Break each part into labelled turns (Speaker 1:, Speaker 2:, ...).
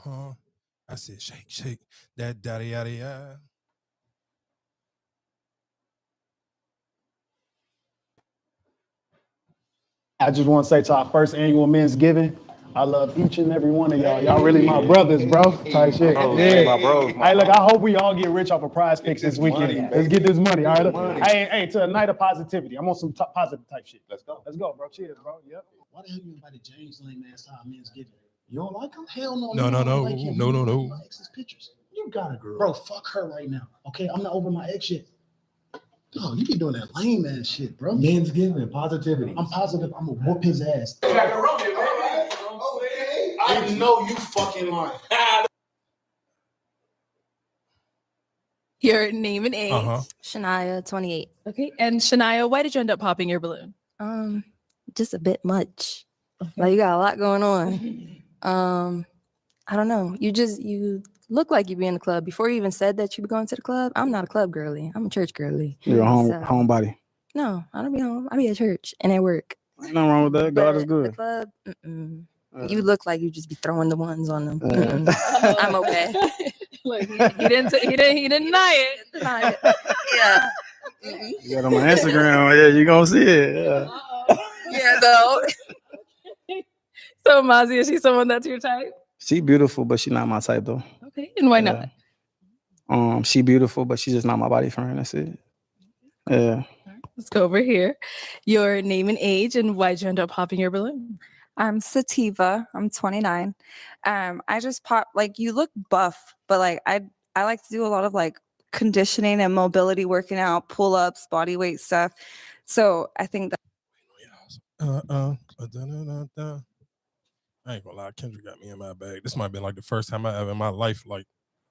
Speaker 1: I said, shake, shake, that daddy yada yada.
Speaker 2: I just want to say to our first annual Men's Giving, I love each and every one of y'all. Y'all really my brothers, bro. Type shit. Yeah.
Speaker 3: My bro.
Speaker 2: Hey, look, I hope we all get rich off of Prize Picks this weekend. Let's get this money, all right? Hey, to a night of positivity. I'm on some positive type shit. Let's go, bro. Cheers, bro. Yep.
Speaker 4: Why the hell you invited James lame ass to our Men's Giving? You don't like him? Hell no.
Speaker 1: No.
Speaker 4: My ex's pictures. You got a girl. Bro, fuck her right now. Okay, I'm not over my ex shit. Dog, you be doing that lame ass shit, bro.
Speaker 3: Men's Giving, positivity.
Speaker 4: I'm positive I'm gonna whoop his ass. I know you fucking lying.
Speaker 5: Your name and age.
Speaker 6: Shania, 28.
Speaker 5: Okay. And Shania, why did you end up popping your balloon?
Speaker 6: Just a bit much. Like you got a lot going on. I don't know. You look like you be in the club. Before you even said that you be going to the club, I'm not a club girly. I'm a church girly.
Speaker 2: You're a homebody.
Speaker 6: No, I don't be home. I be at church and at work.
Speaker 2: Ain't nothing wrong with that. God is good.
Speaker 6: The club, you look like you just be throwing the ones on them. I'm okay.
Speaker 5: Like he didn't deny it.
Speaker 6: Yeah.
Speaker 2: You got on my Instagram. Yeah, you gonna see it.
Speaker 6: Yeah, though.
Speaker 5: So Mazi, is she someone that's your type?
Speaker 2: She beautiful, but she not my type though.
Speaker 5: Okay, and why not?
Speaker 2: She beautiful, but she's just not my body friend. That's it. Yeah.
Speaker 5: Let's go over here. Your name and age, and why'd you end up popping your balloon?
Speaker 7: I'm Sativa. I'm 29. I just pop, like, you look buff, but like I like to do a lot of like conditioning and mobility, working out, pull-ups, body weight stuff. So I think that
Speaker 1: I ain't gonna lie, Kendrick got me in my bag. This might have been like the first time I ever in my life like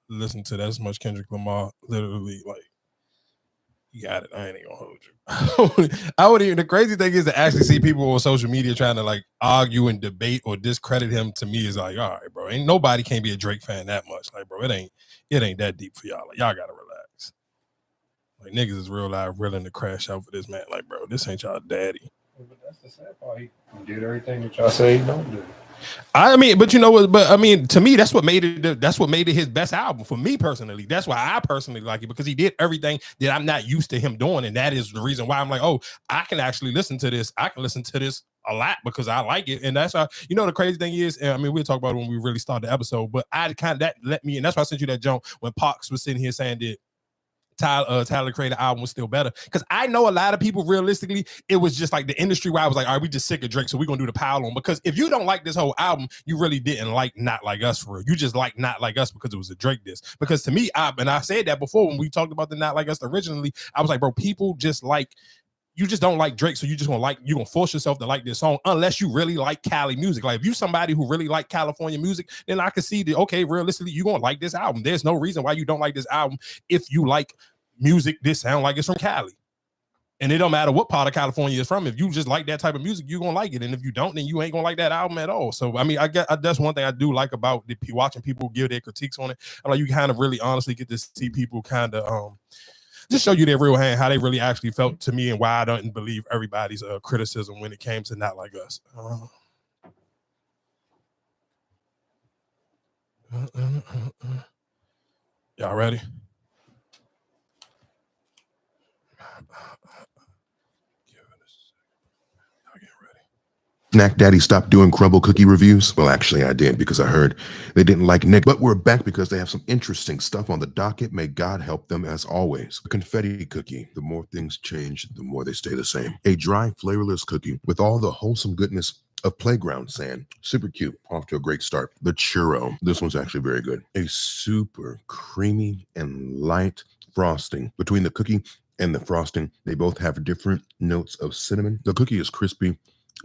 Speaker 1: listened to that as much Kendrick Lamar. Literally, like, you got it. I ain't even gonna hold you. I would even. The crazy thing is to actually see people on social media trying to like argue and debate or discredit him. To me, is like, all right, bro. Ain't nobody can be a Drake fan that much. Like, bro, it ain't that deep for y'all. Like, y'all gotta relax. Like, niggas is real live willing to crash out for this man. Like, bro, this ain't y'all daddy.
Speaker 3: But that's the sad part. He did everything that y'all say he don't do.
Speaker 1: I mean, but you know what? But I mean, to me, that's what made it. That's what made it his best album for me personally. That's why I personally like it, because he did everything that I'm not used to him doing, and that is the reason why I'm like, oh, I can actually listen to this. I can listen to this a lot because I like it, and that's how. You know, the crazy thing is, I mean, we'll talk about it when we really start the episode. But I kind of that let me, and that's why I sent you that jump when Parks was sitting here saying that Tyler created album was still better, because I know a lot of people realistically it was just like the industry where I was like, all right, we just sick of Drake, so we're gonna do the pile on. Because if you don't like this whole album, you really didn't like Not Like Us for real. You just like Not Like Us because it was a Drake diss. Because to me, I said that before when we talked about the Not Like Us originally, I was like, bro, people just like, you just don't like Drake, so you just gonna force yourself to like this song unless you really like Cali music. Like if you somebody who really like California music, then I can see that, okay, realistically, you're gonna like this album. There's no reason why you don't like this album if you like music this sound like it's from Cali. And it don't matter what part of California it's from. If you just like that type of music, you're gonna like it. And if you don't, then you ain't gonna like that album at all. So I mean, that's one thing I do like about watching people give their critiques on it. I'm like, you kind of really honestly get to see people kind of just show you their real hand, how they really actually felt to me, and why I don't believe everybody's criticism when it came to Not Like Us. Y'all ready?
Speaker 8: Snack Daddy stopped doing crumble cookie reviews? Well, actually, I did, because I heard they didn't like Nick. But we're back because they have some interesting stuff on the docket. May God help them as always. A confetti cookie. The more things change, the more they stay the same. A dry, flavorless cookie with all the wholesome goodness of playground sand. Super cute. Off to a great start. The churro. This one's actually very good. A super creamy and light frosting. Between the cookie and the frosting, they both have different notes of cinnamon. The cookie is crispy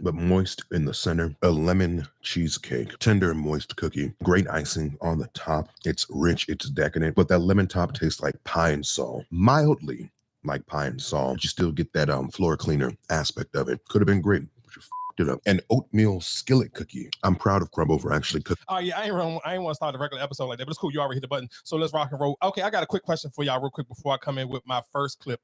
Speaker 8: but moist in the center. A lemon cheesecake. Tender, moist cookie. Great icing on the top. It's rich, it's decadent, but that lemon top tastes like pine sol. Mildly like pine sol. But you still get that floor cleaner aspect of it. Could have been great, but you f***ed it up. An oatmeal skillet cookie. I'm proud of Crumble for actually cooking.
Speaker 1: Oh yeah, I ain't want to start a regular episode like that, but it's cool. You already hit the button, so let's rock and roll. Okay, I got a quick question for y'all real quick before I come in with my first clip.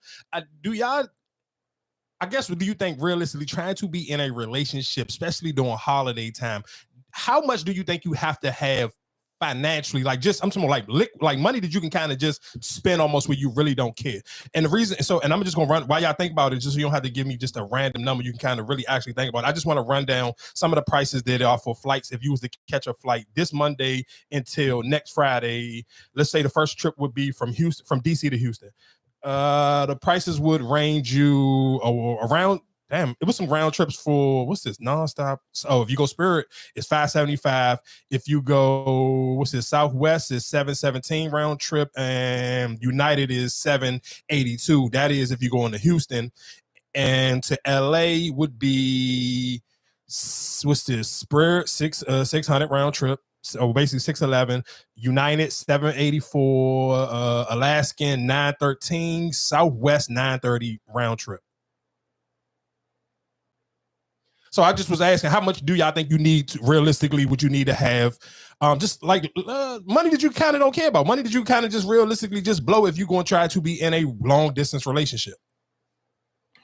Speaker 1: I guess, do you think realistically trying to be in a relationship, especially during holiday time, how much do you think you have to have financially, like just I'm talking like money that you can kind of just spend almost where you really don't care. And the reason, and I'm just gonna run while y'all think about it, just so you don't have to give me just a random number. You can kind of really actually think about it. I just want to run down some of the prices that are for flights if you was to catch a flight this Monday until next Friday. Let's say the first trip would be from DC to Houston. The prices would range you around. Damn, it was some round trips for what's this nonstop. So if you go Spirit, it's $575. If you go what's this Southwest, is $717 round trip, and United is $782. That is if you go into Houston, and to LA would be what's this Spirit 600 round trip. So basically 611, United 784, Alaskan 913, Southwest 930 round trip. So I just was asking, how much do y'all think you need to, realistically, would you need to have just like money that you kind of don't care about, money that you kind of just realistically just blow if you're going to try to be in a long distance relationship?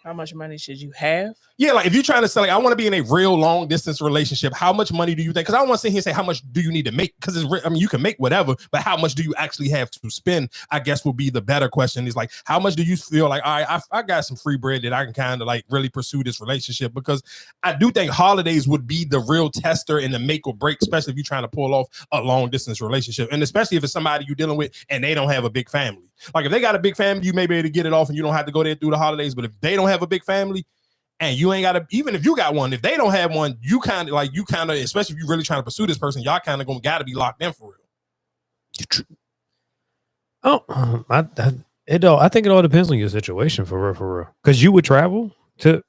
Speaker 9: How much money should you have?
Speaker 1: Yeah, like if you're trying to say, like, I want to be in a real long distance relationship, how much money do you think? Because I don't want to sit here and say how much do you need to make, because I mean, you can make whatever, but how much do you actually have to spend? I guess will be the better question. Is like, how much do you feel like, all right, I got some free bread that I can kind of like really pursue this relationship? Because I do think holidays would be the real tester and the make or break, especially if you're trying to pull off a long distance relationship, and especially if it's somebody you're dealing with and they don't have a big family. Like if they got a big family, you may be able to get it off and you don't have to go there through the holidays. But if they don't have a big family and you ain't got to, even if you got one, if they don't have one, you kind of, especially if you're really trying to pursue this person, y'all kind of gonna got to be locked in for real.
Speaker 3: Oh, I think it all depends on your situation for real. Because you would travel to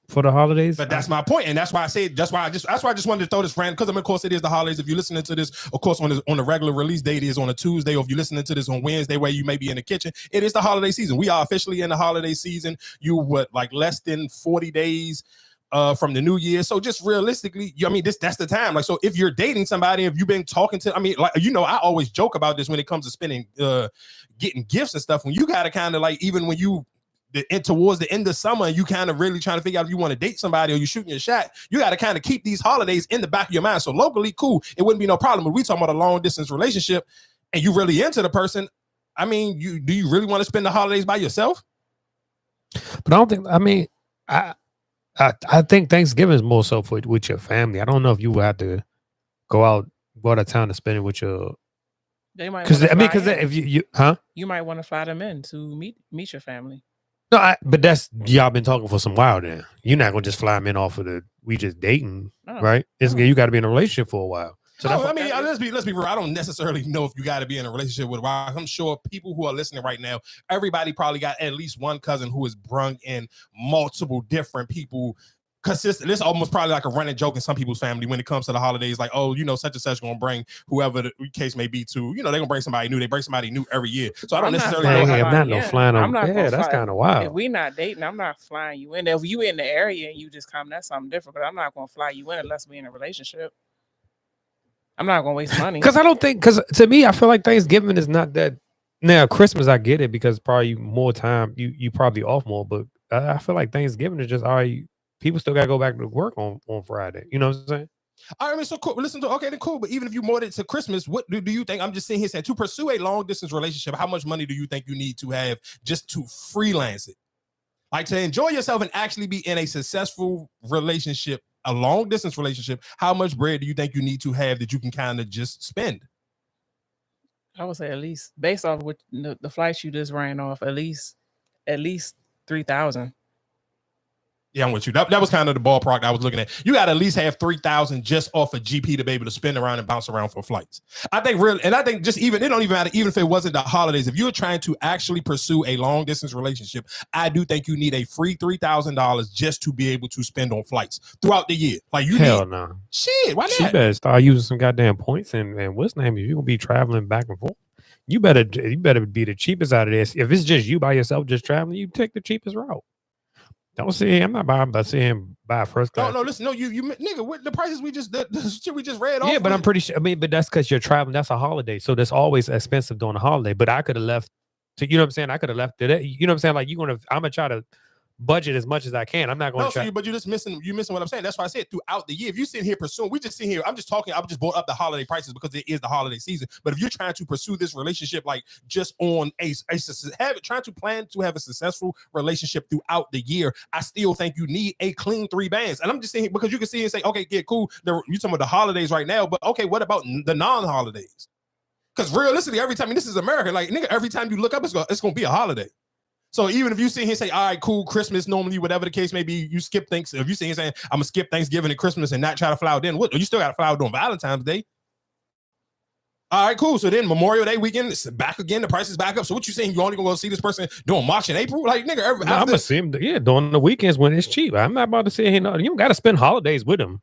Speaker 3: for the holidays.
Speaker 1: But that's my point, and that's why I just wanted to throw this random, because of course it is the holidays. If you're listening to this, of course, on the regular release date is on a Tuesday, or if you're listening to this on Wednesday, where you may be in the kitchen, it is the holiday season. We are officially in the holiday season. You like less than 40 days from the new year. So just realistically, I mean, that's the time. Like, so if you're dating somebody, if you've been talking to, I mean, like, I always joke about this when it comes to spending, getting gifts and stuff. When you gotta kind of like, even when you towards the end of summer, you kind of really trying to figure out if you want to date somebody or you're shooting your shot, you got to kind of keep these holidays in the back of your mind. So locally, cool, it wouldn't be no problem. But we talking about a long distance relationship and you really into the person. I mean, do you really want to spend the holidays by yourself?
Speaker 3: But I don't think, I mean, I think Thanksgiving is more so with your family. I don't know if you would have to go out of town to spend it with your.
Speaker 9: They might,
Speaker 3: because if
Speaker 9: you might want to fly them in to meet your family.
Speaker 3: No, but that's y'all been talking for some while now. You're not gonna just fly them in off of we just dating, right? You got to be in a relationship for a while. So
Speaker 1: I mean, let's be real. I don't necessarily know if you got to be in a relationship with a while. I'm sure people who are listening right now, everybody probably got at least one cousin who is brung in multiple different people. Consistent. This almost probably like a running joke in some people's family when it comes to the holidays. Like, oh, such and such gonna bring whoever the case may be to. They're gonna bring somebody new. They bring somebody new every year. So I don't necessarily know.
Speaker 3: I'm not flying on. Yeah, that's kind of wild.
Speaker 9: If we're not dating, I'm not flying you in. If you in the area and you just come, that's something different. But I'm not gonna fly you in unless we're in a relationship. I'm not gonna waste money.
Speaker 3: Because to me, I feel like Thanksgiving is not that. Now Christmas, I get it because probably more time. You probably off more, but I feel like Thanksgiving is just all right. People still gotta go back to work on Friday. You know what I'm saying?
Speaker 1: I mean, so cool. Listen to then cool. But even if you more it to Christmas, what do you think? I'm just sitting here saying, to pursue a long distance relationship, how much money do you think you need to have just to freelance it? Like to enjoy yourself and actually be in a successful relationship, a long distance relationship. How much bread do you think you need to have that you can kind of just spend?
Speaker 9: I would say at least, based off what the flights you just ran off, at least 3,000.
Speaker 1: Yeah, I'm with you. That was kind of the ballpark I was looking at. You got to at least have 3,000 just off a GP to be able to spin around and bounce around for flights. I think just even, it don't even matter, even if it wasn't the holidays, if you're trying to actually pursue a long distance relationship, I do think you need a free $3,000 just to be able to spend on flights throughout the year. Like
Speaker 3: no.
Speaker 1: Shit, why not?
Speaker 3: You better start using some goddamn points and what's name? If you're gonna be traveling back and forth, you better be the cheapest out of this. If it's just you by yourself just traveling, you take the cheapest route. Don't say I'm not buying, but saying buy first class.
Speaker 1: No, listen, you nigga, what the prices the shit we just read off.
Speaker 3: Yeah, but I'm pretty sure. I mean, but that's because you're traveling. That's a holiday, so that's always expensive during a holiday. But I could have left. You know what I'm saying? I could have left it. You know what I'm saying? Like I'm gonna try to budget as much as I can. I'm not going
Speaker 1: No,
Speaker 3: to try.
Speaker 1: but you're just missing what I'm saying. That's why I said throughout the year. If you sit here pursuing, we just sit here. I'm just brought up the holiday prices because it is the holiday season. But if you're trying to pursue this relationship like just on trying to plan to have a successful relationship throughout the year, I still think you need a clean 3 bands. And I'm just saying because you can see and say, okay, yeah, cool. You're talking about the holidays right now, but okay, what about the non-holidays? Because realistically, every time, this is America, like nigga, every time you look up, it's gonna be a holiday. So even if you sit here and say, all right, cool, Christmas, normally, whatever the case may be, you skip things. If you sit here saying, I'm gonna skip Thanksgiving and Christmas and not try to fly out then, what? You still got to fly out on Valentine's Day. All right, cool. So then Memorial Day weekend, it's back again. The price is back up. So what you saying? You only gonna go see this person during March and April? Like nigga,
Speaker 3: I'm gonna see him. Yeah, during the weekends when it's cheap. I'm not about to sit here. No, you don't got to spend holidays with them.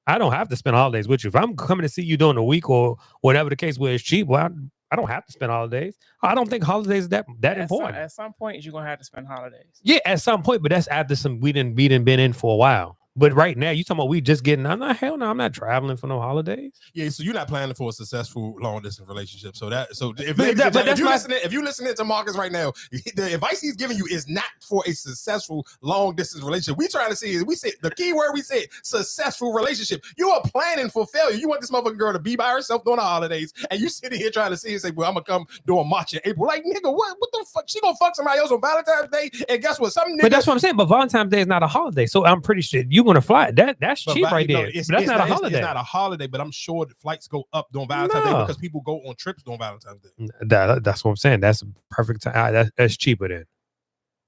Speaker 3: I don't have to spend holidays with you. If I'm coming to see you during the week or whatever the case where it's cheap, well, I don't have to spend holidays. I don't think holidays that important.
Speaker 9: At some point, you're gonna have to spend holidays.
Speaker 3: Yeah, at some point, but that's after we didn't been in for a while. But right now, you talking about we just getting? I'm not traveling for no holidays.
Speaker 1: Yeah, so you're not planning for a successful long distance relationship. If you're listening to Marcus right now, the advice he's giving you is not for a successful long distance relationship. We trying to see is the key word we said successful relationship. You are planning for failure. You want this motherfucking girl to be by herself during the holidays, and you sitting here trying to see and say, "Well, I'm gonna come during March and April." Like nigga, what the fuck? She gonna fuck somebody else on Valentine's Day, and guess what?
Speaker 3: But that's what I'm saying. But Valentine's Day is not a holiday, so I'm pretty sure you want to fly. That's cheap right there. But that's not a holiday.
Speaker 1: It's not a holiday, but I'm sure the flights go up during Valentine's Day because people go on trips during Valentine's Day.
Speaker 3: That's what I'm saying. That's perfect time. That's cheaper then.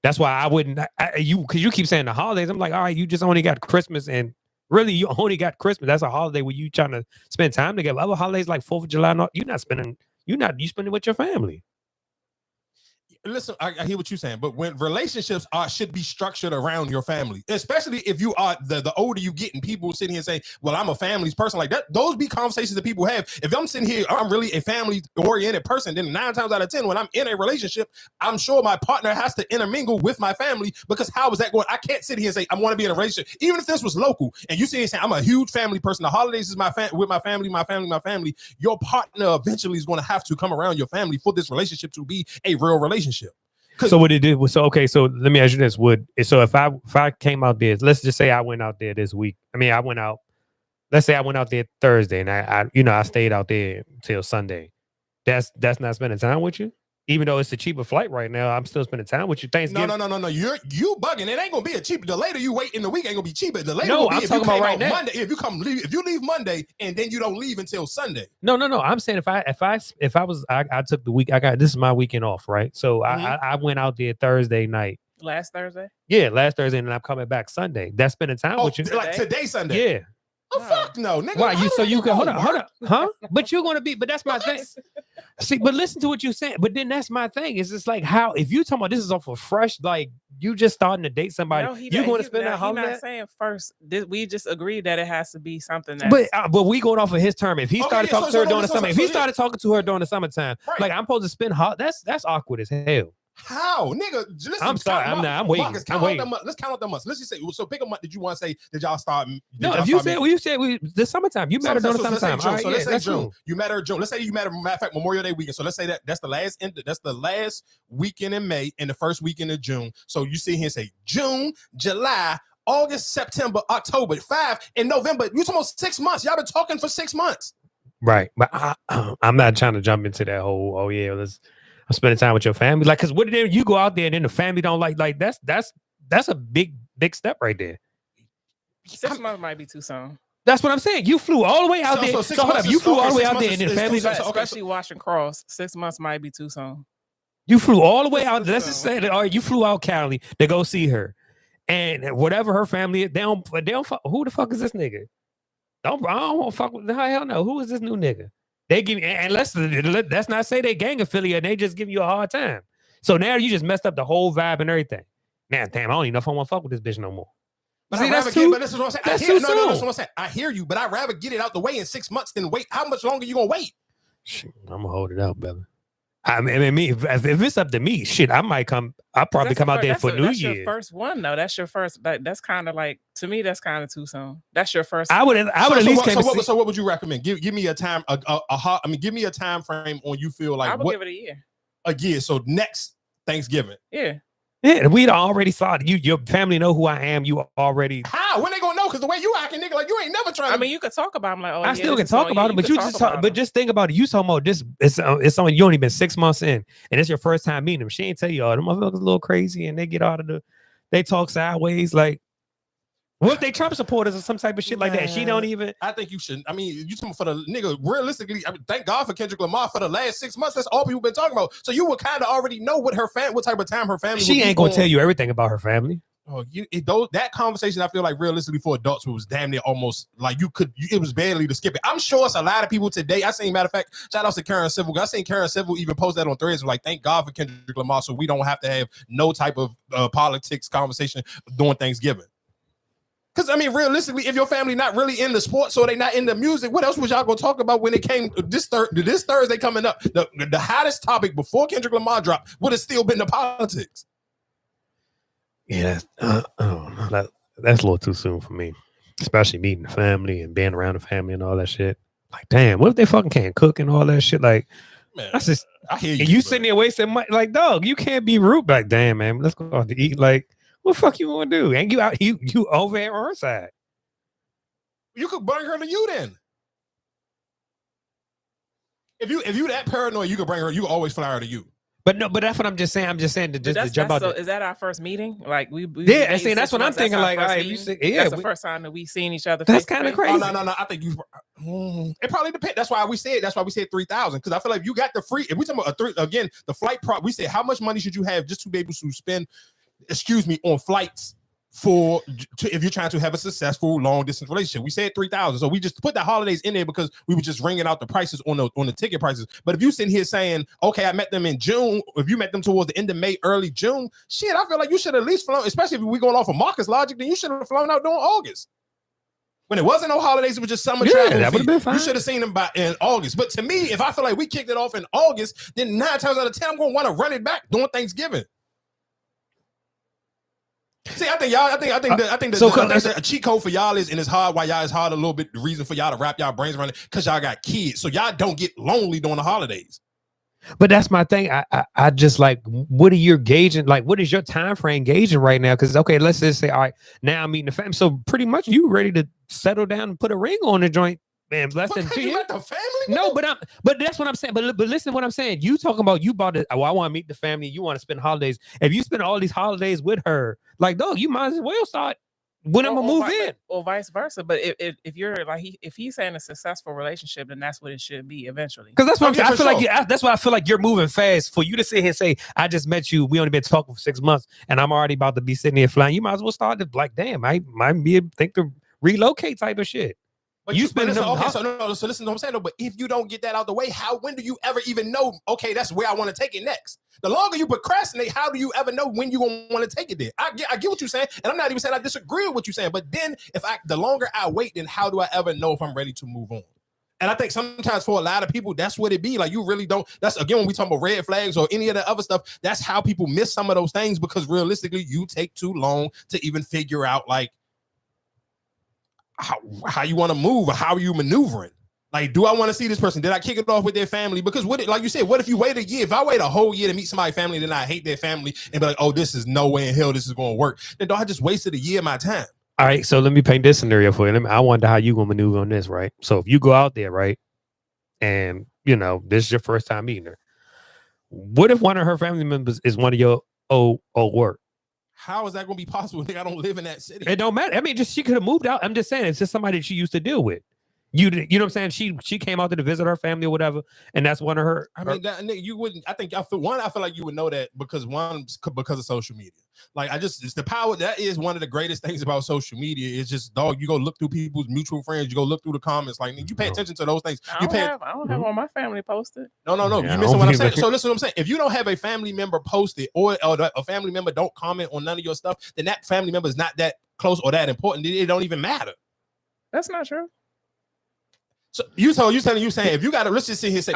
Speaker 3: That's why I wouldn't. Because you keep saying the holidays. I'm like, all right, you just only got Christmas, and really you only got Christmas. That's a holiday where you trying to spend time together. Other holidays like 4th of July, you're not spending. You spending with your family.
Speaker 1: Listen, I hear what you're saying, but when relationships should be structured around your family, especially if you are the older you get and people sitting here saying, well, I'm a family's person like that. Those be conversations that people have. If I'm sitting here, I'm really a family oriented person, then 9 times out of 10, when I'm in a relationship, I'm sure my partner has to intermingle with my family because how is that going? I can't sit here and say, I want to be in a relationship. Even if this was local and you sit here and say, I'm a huge family person. The holidays is with my family. Your partner eventually is going to have to come around your family for this relationship to be a real relationship.
Speaker 3: So what it did was so let me ask you this: if I came out there, let's just say I went out there this week. I mean, let's say I went out there Thursday and I stayed out there till Sunday. That's not spending time with you, even though it's a cheaper flight right now. I'm still spending time with you. Thanksgiving.
Speaker 1: No. You bugging. It ain't gonna be a cheaper. The later you wait in the week ain't gonna be cheaper. The later
Speaker 3: I'm talking about right now.
Speaker 1: Monday, if you leave Monday and then you don't leave until Sunday.
Speaker 3: No. I'm saying if I took the week, this is my weekend off, right? So I went out there Thursday night.
Speaker 9: Last Thursday?
Speaker 3: Yeah, last Thursday, and I'm coming back Sunday. That's spending time with you.
Speaker 1: Like today, Sunday.
Speaker 3: Yeah.
Speaker 1: Oh fuck no, nigga.
Speaker 3: Why you can hold on, huh? But you're gonna be. But that's my thing. See, but listen to what you're saying. But then that's my thing. It's just like how if you talking about this is off of fresh, like you just starting to date somebody, you're going to spend that holiday.
Speaker 9: He's not saying first. We just agreed that it has to be something that.
Speaker 3: But we going off of his term. If he started talking to her during the summer, if he started talking to her during the summertime, like I'm supposed to spend that's awkward as hell.
Speaker 1: How, nigga? Listen,
Speaker 3: I'm sorry. I'm waiting.
Speaker 1: Marcus,
Speaker 3: I'm waiting.
Speaker 1: Let's count out the months. Let's just say. So pick a month. Did you want to say? Did y'all start?
Speaker 3: No, if you said the summertime. You met her during the summertime.
Speaker 1: So let's say June. You met her June. Let's say you met her. Matter of fact, Memorial Day weekend. So let's say that's the last weekend in May and the first weekend of June. So you sit here and say June, July, August, September, October, 5 in November. You talking about 6 months? Y'all been talking for 6 months.
Speaker 3: Right, but I'm not trying to jump into that whole. Oh yeah, I'm spending time with your family. Like, cause what if you go out there and then the family don't like that's a big step right there.
Speaker 9: 6 months might be too soon.
Speaker 3: That's what I'm saying. You flew all the way out there. So hold up, you flew all the way out there and then the family,
Speaker 9: especially watching Cross. 6 months might be too soon.
Speaker 3: You flew all the way out. Let's just say that. All right, you flew out Cali to go see her, and whatever her family is, they don't fuck. Who the fuck is this nigga? I don't want to fuck with. Hell no. Who is this new nigga? They give you, and let's not say they gang affiliate. They just give you a hard time. So now you just messed up the whole vibe and everything. Man, damn, I don't even know if I want to fuck with this bitch no more.
Speaker 1: But see, but this is what I'm saying. No, that's what I'm saying. I hear you, but I'd rather get it out the way in 6 months than wait. How much longer you gonna wait?
Speaker 3: Shit, I'm gonna hold it out, brother. I mean, if it's up to me, shit, I'll probably come out there for New Year.
Speaker 9: That's your first one, though. That's your first. That's kind of like, to me, that's kind of too soon. That's your first.
Speaker 3: I would at least.
Speaker 1: So what would you recommend? Give me a time. Give me a time frame on you feel like.
Speaker 9: I would give it a year.
Speaker 1: A year. So next Thanksgiving.
Speaker 9: Yeah.
Speaker 3: Yeah, we'd already saw it. Your family know who I am. You already.
Speaker 1: How? When they gonna know? Because the way you acting, nigga, like you ain't never trying.
Speaker 9: I mean, you could talk about. I'm like, oh,
Speaker 3: I still can talk about it, but you just talk. But just think about it. You talking about this? It's someone you only been 6 months in, and it's your first time meeting them. She ain't tell you, oh, the motherfuckers a little crazy, and they get out of they talk sideways. Like, what if they Trump supporters or some type of shit like that? She don't even.
Speaker 1: I think you should. I mean, you talking for the nigga. Realistically, I mean, thank God for Kendrick Lamar for the last 6 months. That's all people been talking about. So you would kind of already know what what type of time her family.
Speaker 3: She ain't gonna tell you everything about her family.
Speaker 1: Oh, that conversation, I feel like realistically for adults, was damn near almost like it was barely to skip it. I'm sure it's a lot of people today. I seen, matter of fact, shout out to Karen Civil. I seen Karen Civil even post that on Threads. Like, thank God for Kendrick Lamar, so we don't have to have no type of politics conversation during Thanksgiving. Because, I mean, realistically, if your family not really in the sports or they not in the music, what else was y'all going to talk about when it came this Thursday coming up? The hottest topic before Kendrick Lamar dropped would have still been the politics.
Speaker 3: Yeah, that's a little too soon for me, especially meeting the family and being around the family and all that shit. Like, damn, what if they fucking can't cook and all that shit? Like,
Speaker 1: man,
Speaker 3: that's just,
Speaker 1: I hear
Speaker 3: you sitting there wasting money. Like, dog, you can't be rude. Like, damn, man, let's go out to eat. Like, what the fuck you want to do? Ain't you out? You over here on her side?
Speaker 1: You could bring her to you then. If you that paranoid, you could bring her. You can always fly her to you.
Speaker 3: But no, but that's what I'm just saying. I'm just saying to jump out.
Speaker 9: So is that our first meeting? Like we
Speaker 3: yeah, see, that's what I'm thinking. Like, all right,
Speaker 9: that's the first time that we seen each other.
Speaker 3: That's kind of crazy.
Speaker 1: Oh, no. I think it probably depends. That's why we said 3,000. Because I feel like you got the free. If we talking about the flight prop, we said how much money should you have just to be able to spend, on flights if you're trying to have a successful long distance relationship. We said 3,000, so we just put the holidays in there because we were just ringing out the prices on the ticket prices. But if you sitting here saying, okay, I met them in June, if you met them towards the end of May, early June, shit, I feel like you should at least flown, especially if we going off of Marcus logic, then you should have flown out during August. When it wasn't no holidays, it was just summer travel.
Speaker 3: That would have been fine.
Speaker 1: You should have seen them in August. But to me, if I feel like we kicked it off in August, then 9 times out of 10, I'm going to want to run it back during Thanksgiving. See, I think the cheat code for y'all is, and it's hard. Why y'all is hard a little bit. The reason for y'all to wrap y'all brains around it, because y'all got kids, so y'all don't get lonely during the holidays.
Speaker 3: But that's my thing. I just like, what are you gauging? Like, what is your time frame gauging right now? Because okay, let's just say, all right, now I'm meeting the family, so pretty much you ready to settle down and put a ring on the joint. Man, less than 2 years.
Speaker 1: The family?
Speaker 3: No, but that's what I'm saying. But listen to what I'm saying. You talking about you bought it. Oh, I want to meet the family. You want to spend holidays. If you spend all these holidays with her, like, dog, you might as well start when I'm gonna move in,
Speaker 9: or vice versa. But if you're like if he's saying a successful relationship, then that's what it should be eventually.
Speaker 3: Because that's what I feel like. That's why I feel like you're moving fast. For you to sit here and say, "I just met you. We only been talking for 6 months, and I'm already about to be sitting here flying." You might as well start to like, damn, I might be able to think to relocate type of shit.
Speaker 1: But you spend so listen to what I'm saying though. But if you don't get that out the way, when do you ever even know? Okay, that's where I want to take it next. The longer you procrastinate, how do you ever know when you gonna want to take it there? I get what you're saying, and I'm not even saying I disagree with what you're saying. But then, the longer I wait, then how do I ever know if I'm ready to move on? And I think sometimes for a lot of people, that's what it be. Like, you really don't. That's again when we talk about red flags or any of the other stuff. That's how people miss some of those things, because realistically, you take too long to even figure out like how you want to move or how are you maneuvering. Like, do I want to see this person? Did I kick it off with their family? Because like you said, what if you wait a year? If I wait a whole year to meet somebody's family, then I hate their family and be like, oh, this is no way in hell this is going to work. Then I just wasted a year of my time.
Speaker 3: All right, so let me paint this scenario for you. I wonder how you gonna maneuver on this, right? So if you go out there, right, and this is your first time meeting her, what if one of her family members is one of your old work?
Speaker 1: How is that going to be possible? I don't live in that city.
Speaker 3: It don't matter. I mean, she could have moved out. I'm just saying, it's just somebody that she used to deal with. You know what I'm saying? She came out to visit her family or whatever, and that's one of her.
Speaker 1: I mean, you wouldn't. I feel like you would know that because of social media. Like, it's the power. That is one of the greatest things about social media. It's just, dog, you go look through people's mutual friends. You go look through the comments. Like, you pay attention to those things. I
Speaker 9: don't have all my family posted.
Speaker 1: No.
Speaker 3: Yeah,
Speaker 1: you missing what I'm saying. So listen, what I'm saying. If you don't have a family member posted or a family member don't comment on none of your stuff, then that family member is not that close or that important. It don't even matter.
Speaker 9: That's not true.
Speaker 1: So you saying if you got to, let's just sit here and say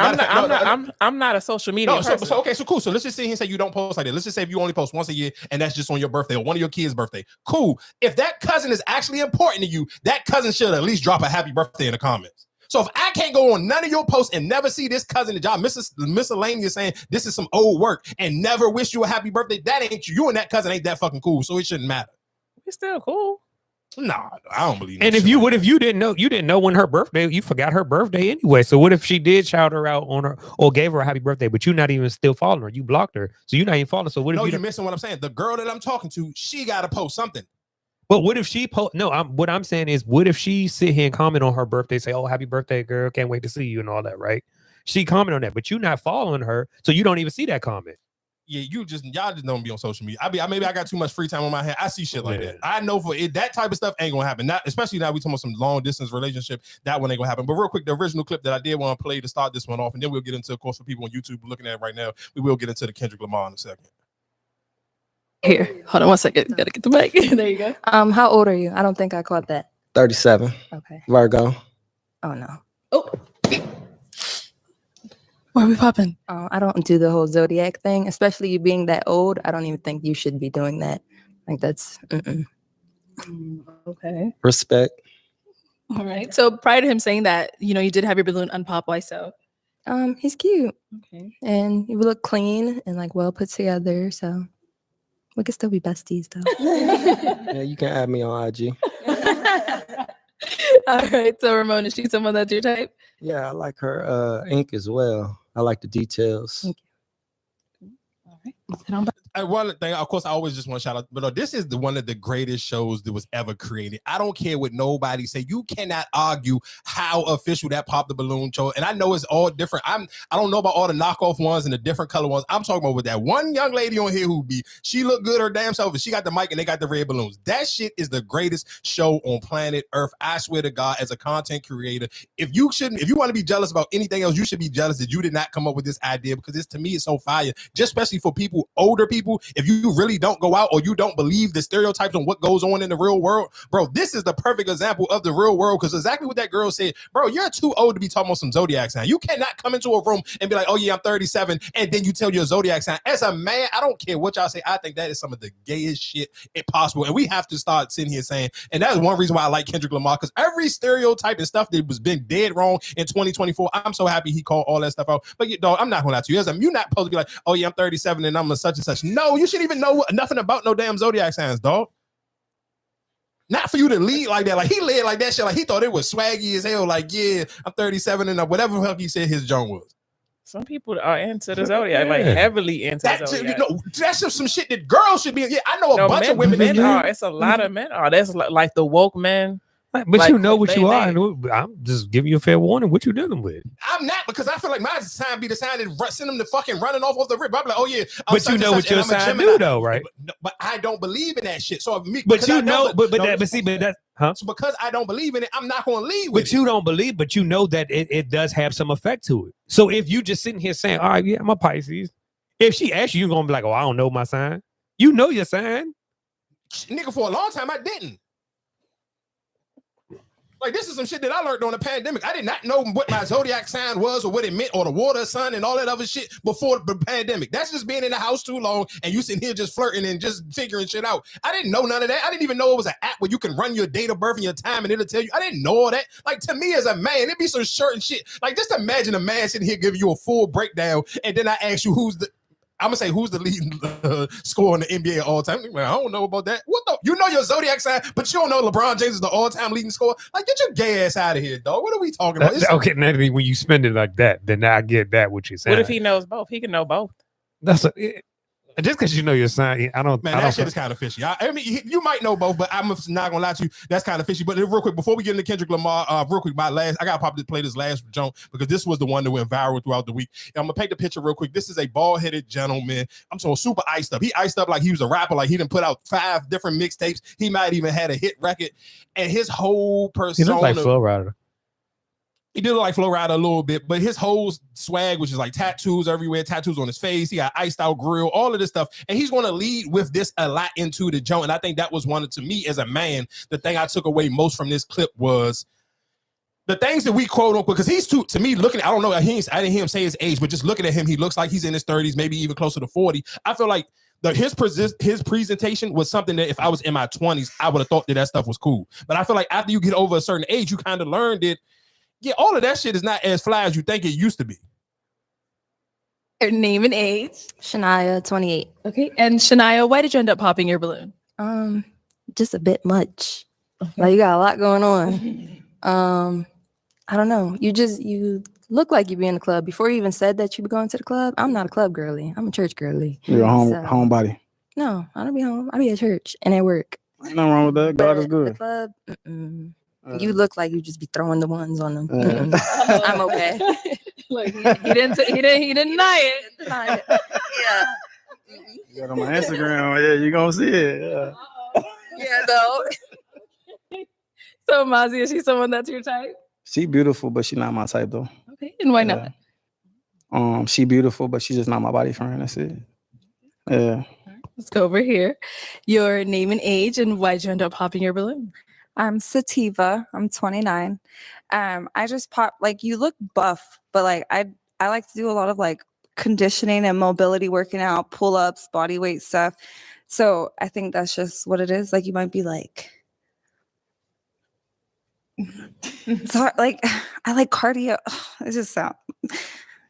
Speaker 9: I'm not a social media person.
Speaker 1: So cool. So let's just sit here and say you don't post like that. Let's just say if you only post once a year and that's just on your birthday or one of your kids' birthday. Cool. If that cousin is actually important to you, that cousin should at least drop a happy birthday in the comments. So if I can't go on none of your posts and never see this cousin of y'all miscellaneous saying this is some old work and never wish you a happy birthday, that ain't you. You and that cousin ain't that fucking cool. So it shouldn't matter.
Speaker 9: It's still cool.
Speaker 1: Nah, I don't believe.
Speaker 3: And if you didn't know when her birthday, you forgot her birthday anyway. So what if she did shout her out on her or gave her a happy birthday, but you're not even still following her? You blocked her, so you're not even following. So what if
Speaker 1: you're missing what I'm saying? The girl that I'm talking to, she got to post something.
Speaker 3: But what if she post? No, what I'm saying is, what if she sit here and comment on her birthday, say, "Oh, happy birthday, girl! Can't wait to see you," and all that, right? She comment on that, but you're not following her, so you don't even see that comment.
Speaker 1: Yeah, y'all just don't be on social media. Maybe I got too much free time on my hands. I see shit like that. I know for it, that type of stuff ain't gonna happen. Not especially now we talking about some long distance relationship. That one ain't gonna happen. But real quick, the original clip that I did want to play to start this one off, and then we'll get into, of course, for people on YouTube looking at it right now, we will get into the Kendrick Lamar in a second.
Speaker 5: Here, hold on one second. Gotta get the mic. There you go.
Speaker 6: How old are you? I don't think I caught that.
Speaker 10: 37.
Speaker 6: Okay.
Speaker 10: Virgo.
Speaker 6: Oh no.
Speaker 5: Oh. Why are we popping?
Speaker 6: I don't do the whole zodiac thing, especially you being that old. I don't even think you should be doing that. Like that's
Speaker 5: okay.
Speaker 10: Respect.
Speaker 5: All right. So prior to him saying that, you did have your balloon unpop. Why so?
Speaker 6: He's cute.
Speaker 5: Okay.
Speaker 6: And you look clean and like well put together. So we could still be besties though.
Speaker 10: Yeah, you can add me on IG.
Speaker 5: All right. So Ramon, is she someone that's your type?
Speaker 10: Yeah, I like her ink as well. I like the details.
Speaker 5: Thank you. All right. Let's hit on back.
Speaker 1: One thing, of course, I always just want to shout out, but this is one of the greatest shows that was ever created. I don't care what nobody say. You cannot argue how official that Pop the Balloon show. And I know it's all different. I don't know about all the knockoff ones and the different color ones. I'm talking about with that one young lady on here she looked good her damn self, and she got the mic and they got the red balloons. That shit is the greatest show on planet Earth. I swear to God, as a content creator, if you want to be jealous about anything else, you should be jealous that you did not come up with this idea, because this to me is so fire. Just especially for older people. If you really don't go out or you don't believe the stereotypes on what goes on in the real world, bro, this is the perfect example of the real world, because exactly what that girl said, bro, you're too old to be talking about some zodiac sign. You cannot come into a room and be like, oh yeah, I'm 37, and then you tell your zodiac sign. As a man, I don't care what y'all say. I think that is some of the gayest shit possible, and we have to start sitting here saying, and that's one reason why I like Kendrick Lamar, because every stereotype and stuff that was been dead wrong in 2024, I'm so happy he called all that stuff out. But dog, I'm not gonna lie to you. You're not supposed to be like, oh yeah, I'm 37 and I'm a such and such. No, you shouldn't even know nothing about no damn zodiac signs, dog. Not for you to lead like that. Like he led like that shit. Like he thought it was swaggy as hell. Like, yeah, I'm 37 and whatever the hell he said his John was.
Speaker 9: Some people are into the zodiac, like heavily into the zodiac.
Speaker 1: That's just some shit that girls should be. Yeah, I know a bunch of women.
Speaker 9: Men are. It's a lot of men are. That's like the woke men.
Speaker 3: But like, you know what you are. And I'm just giving you a fair warning. What you dealing with?
Speaker 1: I'm not, because I feel like my sign be the sign that send them to fucking running off the rip. I'm like, oh yeah.
Speaker 3: But you know what your sign do, though, right?
Speaker 1: But I don't believe in that shit. So
Speaker 3: but you know, but that's huh?
Speaker 1: So because I don't believe in it, I'm not going to leave with it.
Speaker 3: But you don't believe, but you know that it does have some effect to it. So if you just sitting here saying, all right, yeah, I'm a Pisces. If she asks you, you're going to be like, oh, I don't know my sign. You know your sign.
Speaker 1: Nigga, for a long time, I didn't. Like, this is some shit that I learned on the pandemic. I did not know what my zodiac sign was or what it meant, or the water sun and all that other shit before the pandemic. That's just being in the house too long and you sitting here just flirting and just figuring shit out. I didn't know none of that. I didn't even know it was an app where you can run your date of birth and your time and it'll tell you. I didn't know all that. Like, to me as a man, it'd be some certain shit. Like, just imagine a man sitting here giving you a full breakdown, and then I ask you who's the leading scorer in the NBA all time. Man, I don't know about that. What the? You know your zodiac sign, but you don't know LeBron James is the all-time leading scorer. Like, get your gay ass out of here, dog. What are we talking about?
Speaker 3: Okay, Natalie, when you spend it like that, then I get that what you're saying.
Speaker 9: What if he knows both? He can know both.
Speaker 3: Just because you know your sign,
Speaker 1: that shit is kind of fishy. I mean, you might know both, but I'm not gonna lie to you. That's kind of fishy. But real quick, before we get into Kendrick Lamar, real quick, I gotta play this last joint, because this was the one that went viral throughout the week. And I'm gonna paint the picture real quick. This is a bald-headed gentleman. I'm so super iced up. He iced up like he was a rapper. Like he done put out 5 different mixtapes. He might even had a hit record. And his whole persona.
Speaker 3: He looked like Flow Rider.
Speaker 1: He did look like Flow Rider a little bit, but his whole swag, which is like tattoos everywhere, tattoos on his face. He got iced out grill, all of this stuff. And he's going to lead with this a lot into the joint. And I think that was one of, to me as a man, the thing I took away most from this clip was the things that we quote unquote, because he's too, to me, looking, I don't know, I didn't hear him say his age, but just looking at him, he looks like he's in his 30s, maybe even closer to 40. I feel like his presentation was something that if I was in my 20s, I would have thought that stuff was cool. But I feel like after you get over a certain age, you kind of learned it. Yeah, all of that shit is not as fly as you think it used to be.
Speaker 5: Your name and age.
Speaker 6: Shania, 28.
Speaker 5: Okay. And Shania, why did you end up popping your balloon?
Speaker 6: Just a bit much. Like you got a lot going on. I don't know. You look like you be in the club. Before you even said that you be going to the club, I'm not a club girly. I'm a church girly.
Speaker 2: You're a homebody.
Speaker 6: No, I don't be home. I be at church and at work.
Speaker 2: Ain't nothing wrong with that. God is
Speaker 6: The
Speaker 2: good.
Speaker 6: club, you look like you just be throwing the ones on them. I'm okay.
Speaker 5: Like he didn't deny it.
Speaker 6: Yeah.
Speaker 2: You got on my Instagram. Yeah, you gonna see it. Yeah.
Speaker 6: Yeah, though.
Speaker 5: So Mozzie, is she someone that's your type?
Speaker 2: She beautiful, but she not my type though.
Speaker 5: Okay. And why not?
Speaker 2: She beautiful, but she's just not my body friend. That's it. Yeah.
Speaker 5: Let's go over here. Your name and age, and why'd you end up popping your balloon?
Speaker 7: I'm Sativa. I'm 29. I just pop, like, you look buff, but like I like to do a lot of like conditioning and mobility, working out, pull-ups, body weight stuff. So I think that's just what it is. Like you might be like, so like I like cardio. It just sounds,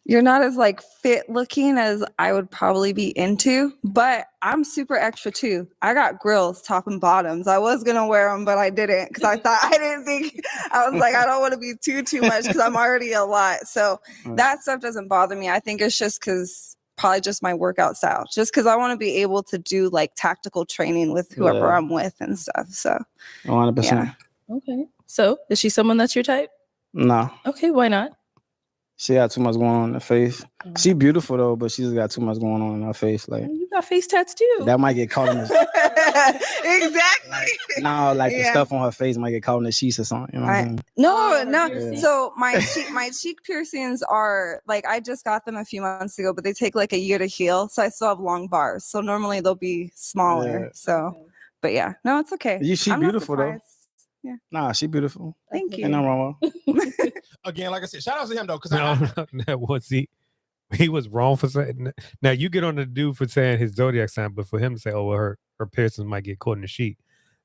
Speaker 7: you're not as like fit looking as I would probably be into, but I'm super extra too. I got grills, top and bottoms. I was gonna wear them, but I didn't because I didn't think, I was like, I don't want to be too much because I'm already a lot. So that stuff doesn't bother me. I think it's just because probably just my workout style, just because I want to be able to do like tactical training with whoever I'm with and stuff. So
Speaker 2: 100%.
Speaker 7: Yeah.
Speaker 5: Okay. So is she someone that's your type?
Speaker 2: No.
Speaker 5: Okay. Why not?
Speaker 2: She got too much going on in her face. She beautiful though, but she just got too much going on in her face. Like
Speaker 5: You got face tats too.
Speaker 2: that might get caught in the
Speaker 7: Exactly.
Speaker 2: no, like the stuff on her face might get caught in the sheets or something. You know what I mean?
Speaker 7: No.
Speaker 2: piercing?
Speaker 7: So my cheek piercings are like, I just got them a few months ago, but they take like a year to heal. So I still have long bars. So normally they'll be smaller.
Speaker 2: Yeah.
Speaker 7: So, but yeah, no, it's okay.
Speaker 2: She
Speaker 7: I'm not
Speaker 2: beautiful though.
Speaker 7: surprised. Yeah.
Speaker 2: Nah, she beautiful.
Speaker 7: Thank you.
Speaker 2: Ain't nothing wrong with her.
Speaker 1: Again, like I said, shout out to him though, because
Speaker 3: No, was he was wrong for saying. Now you get on the dude for saying his zodiac sign, but for him to say, "Oh, well, her piercings might get caught in the sheet."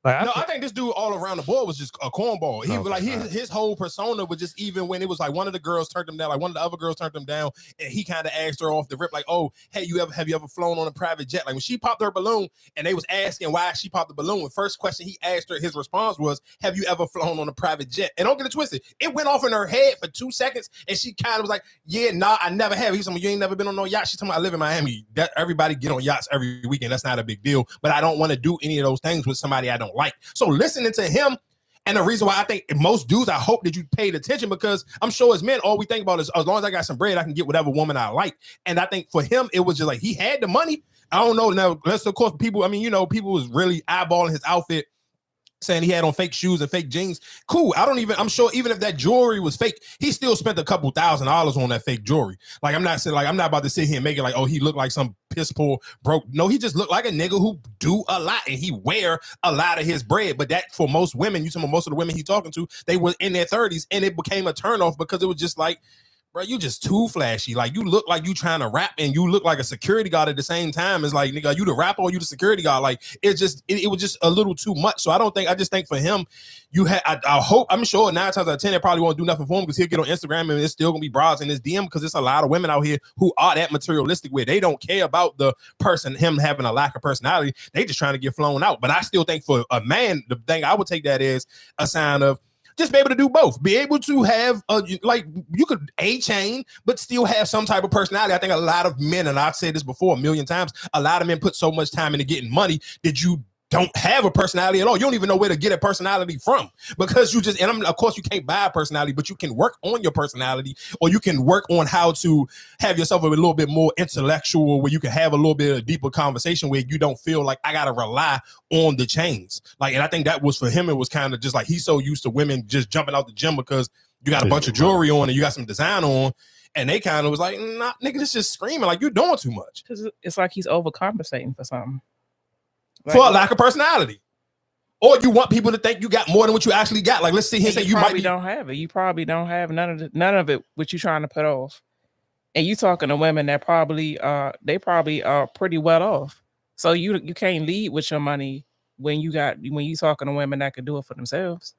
Speaker 3: Like,
Speaker 1: I think this dude all around the board was just a cornball. He was like his whole persona was just, even when it was like one of the girls turned him down, like one of the other girls turned him down, and he kind of asked her off the rip, like, "Oh, hey, have you ever flown on a private jet?" Like when she popped her balloon, and they was asking why she popped the balloon. The first question he asked her, his response was, "Have you ever flown on a private jet?" And don't get it twisted, it went off in her head for 2 seconds, and she kind of was like, "Yeah, nah, I never have." He's like, "You ain't never been on no yacht." She's talking about, "I live in Miami. That everybody get on yachts every weekend. That's not a big deal. But I don't want to do any of those things with somebody I don't like." So listening to him, and the reason why I think most dudes, I hope that you paid attention, because I'm sure as men, all we think about is, as long as I got some bread, I can get whatever woman I like. And I think for him, it was just like he had the money. I don't know. Now, let's, of course, people, I mean, you know, people was really eyeballing his outfit, saying he had on fake shoes and fake jeans. Cool. I'm sure even if that jewelry was fake, he still spent a couple $1,000s on that fake jewelry. Like, I'm not about to sit here and make it like, oh, he looked like some piss poor broke. No, he just looked like a nigga who do a lot, and he wear a lot of his bread. But that, for most women, you see most of the women he talking to, they were in their 30s, and it became a turnoff because it was just like, bro, you just too flashy. Like, you look like you trying to rap, and you look like a security guard at the same time. It's like, nigga, you the rapper or you the security guard? Like, it was just a little too much. So I just think for him, I hope, I'm sure 9 times out of 10, it probably won't do nothing for him, because he'll get on Instagram and it's still gonna be bras in his DM, because there's a lot of women out here who are that materialistic, where they don't care about the person, him having a lack of personality. They just trying to get flown out. But I still think for a man, the thing I would take that as a sign of just be able to do both. Be able to have, like, you could A-chain, but still have some type of personality. I think a lot of men, and I've said this before a million times, a lot of men put so much time into getting money that you don't have a personality at all. You don't even know where to get a personality from, because of course you can't buy a personality, but you can work on your personality, or you can work on how to have yourself a little bit more intellectual, where you can have a little bit of deeper conversation, where you don't feel like I got to rely on the chains. Like, and I think that was for him, it was kind of just like, he's so used to women just jumping out the gym because you got a bunch of jewelry on and you got some design on. And they kind of was like, nah, nigga, this just screaming like you're doing too much.
Speaker 9: Because it's like he's overcompensating for something.
Speaker 1: Like, for a lack of personality. Or you want people to think you got more than what you actually got. Like, let's sit here and say you might
Speaker 9: don't have it. You probably don't have none of it what you're trying to put off. And you talking to women that probably are pretty well off. So you can't lead with your money when you talking to women that can do it for themselves.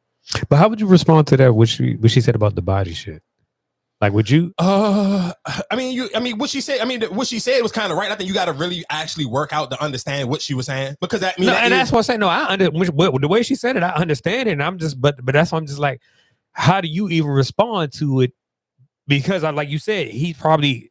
Speaker 3: But how would you respond to that? What she said about the body shit? Like, would you?
Speaker 1: I mean, what she said. What she said was kind of right. I think you got to really actually work out to understand what she was saying because that.
Speaker 3: That's what I'm saying. No, the way she said it, I understand it. And I'm just, but that's why I'm just like, how do you even respond to it? Because like you said, he's probably.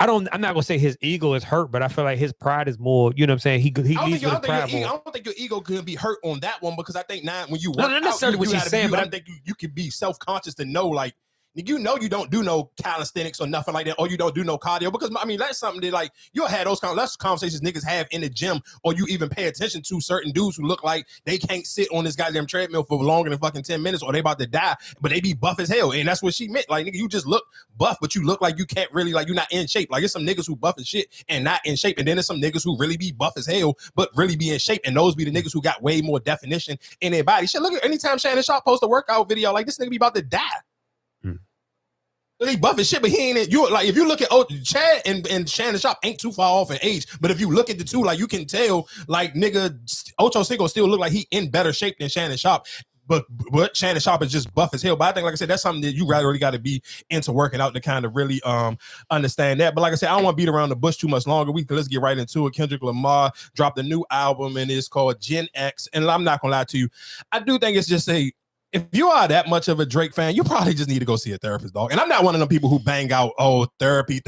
Speaker 3: I'm not gonna say his ego is hurt, but I feel like his pride is more. You know what I'm saying? He leads with pride.
Speaker 1: I don't think your ego could be hurt on that one because I think now when you work
Speaker 3: not necessarily
Speaker 1: out,
Speaker 3: what she's saying, but
Speaker 1: I think you can be self-conscious to know like. You don't do no calisthenics or nothing like that, or you don't do no cardio because that's something that like you'll have those conversations niggas have in the gym, or you even pay attention to certain dudes who look like they can't sit on this goddamn treadmill for longer than fucking 10 minutes, or they about to die, but they be buff as hell, and that's what she meant. Like nigga, you just look buff, but you look like you can't really like you're not in shape. Like it's some niggas who buff as shit and not in shape, and then there's some niggas who really be buff as hell but really be in shape, and those be the niggas who got way more definition in their body. Shit, look at anytime Shannon Sharp post a workout video, like this nigga be about to die. He buff as shit, but he ain't. You like if you look at Chad and Shannon Sharp ain't too far off in age, but if you look at the two, like you can tell, like nigga, Ocho Cinco still look like he in better shape than Shannon Sharp. But Shannon Sharp is just buff as hell. But I think, like I said, that's something that you really got to be into working out to kind of really understand that. But like I said, I don't want to beat around the bush too much longer. Let's get right into it. Kendrick Lamar dropped a new album and it's called Gen X. And I'm not gonna lie to you, I do think it's just if you are that much of a Drake fan, you probably just need to go see a therapist, dog. And I'm not one of them people who bang out, therapy.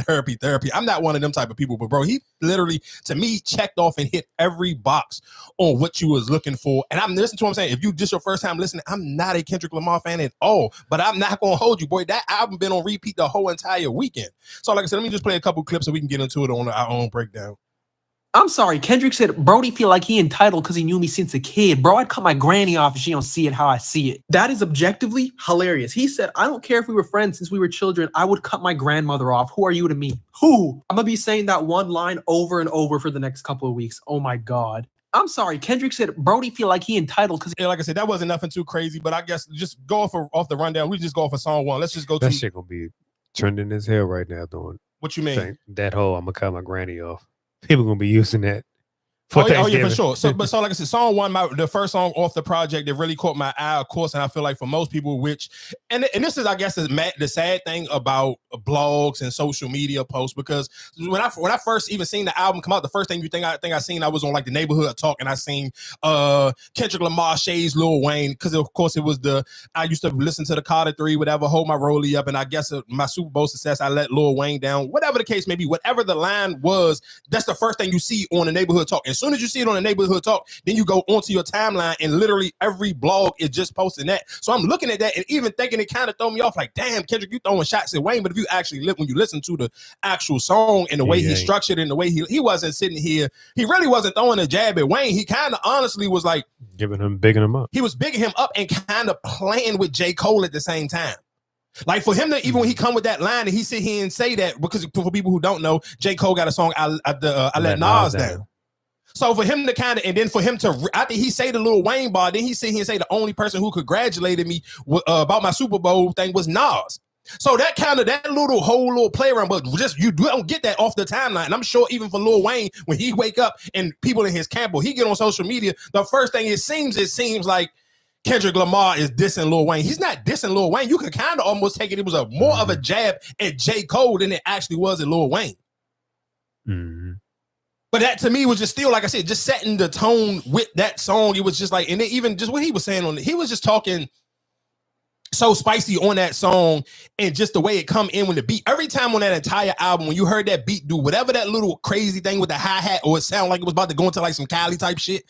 Speaker 1: I'm not one of them type of people. But, bro, he literally, to me, checked off and hit every box on what you was looking for. And I'm listening to what I'm saying. If you just your first time listening, I'm not a Kendrick Lamar fan at all. But I'm not going to hold you, boy. That album been on repeat the whole entire weekend. So, like I said, let me just play a couple clips so we can get into it on our own breakdown.
Speaker 11: I'm sorry, Kendrick said, Brody feel like he entitled because he knew me since a kid. Bro, I'd cut my granny off if she don't see it how I see it. That is objectively hilarious. He said, I don't care if we were friends since we were children. I would cut my grandmother off. Who are you to me? Who? I'm going to be saying that one line over and over for the next couple of weeks. Oh my God. I'm sorry, Kendrick said, Brody feel like he entitled because...
Speaker 1: Yeah, like I said, that wasn't nothing too crazy, but I guess just go off the rundown. We just go off of song one. Let's just go to...
Speaker 3: That shit going to be trending as hell right now, doing...
Speaker 1: What you mean?
Speaker 3: That whole, I'm going to cut my granny off. People going to be using that.
Speaker 1: Yeah, for sure. So like I said, song one, the first song off the project that really caught my eye, of course, and I feel like for most people, and this is, I guess, the sad thing about blogs and social media posts, because when I first even seen the album come out, the first thing I seen, I was on like the Neighborhood Talk, and I seen Kendrick Lamar shades Lil Wayne, because of course it was I used to listen to the Carter 3, whatever, hold my rollie up, and I guess my Super Bowl success, I let Lil Wayne down, whatever the case may be, whatever the line was, that's the first thing you see on the Neighborhood Talk. As soon as you see it on the Neighborhood Talk, then you go onto your timeline and literally every blog is just posting that. So I'm looking at that and even thinking it kind of throw me off like, damn, Kendrick, you throwing shots at Wayne. But if you actually when you listen to the actual song and the way he structured it and the way he wasn't sitting here, he really wasn't throwing a jab at Wayne. He kind of honestly was like
Speaker 3: bigging him up.
Speaker 1: He was bigging him up and kind of playing with J. Cole at the same time. Like for him to even when he come with that line and he sit here and say that, because for people who don't know, J. Cole got a song I let Nas down. So for him to kind of, and then for him to, after he say the Lil Wayne bar, then he sit here and say the only person who congratulated me about my Super Bowl thing was Nas. So that whole little play around, but just you don't get that off the timeline. And I'm sure even for Lil Wayne, when he wake up and people in his camp, or he get on social media, the first thing it seems like Kendrick Lamar is dissing Lil Wayne. He's not dissing Lil Wayne. You could kind of almost take it was more of a jab at J. Cole than it actually was at Lil Wayne.
Speaker 3: Mm-hmm.
Speaker 1: But that to me was just still, like I said, just setting the tone with that song. It was just like, and then even just what he was saying on it, he was just talking so spicy on that song, and just the way it come in with the beat. Every time on that entire album, when you heard that beat do whatever that little crazy thing with the hi-hat, or it sounded like it was about to go into like some Cali type shit,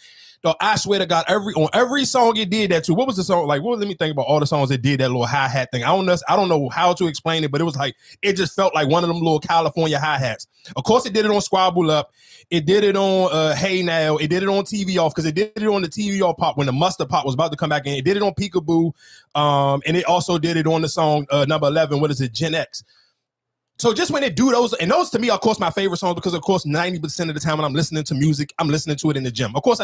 Speaker 1: though, I swear to God, on every song it did that too. What was the song like? Well, let me think about all the songs that did that little hi-hat thing. I don't know how to explain it, but it was like, it just felt like one of them little California hi-hats. Of course, it did it on Squabble Up. It did it on Hey Now. It did it on TV Off, because it did it on the TV Off pop when the Mustard Pop was about to come back in. It did it on Peekaboo. And it also did it on the song number 11. What is it? Gen X. So just when they do those, and those to me are, of course, my favorite songs, because, of course, 90% of the time when I'm listening to music, I'm listening to it in the gym. Of course,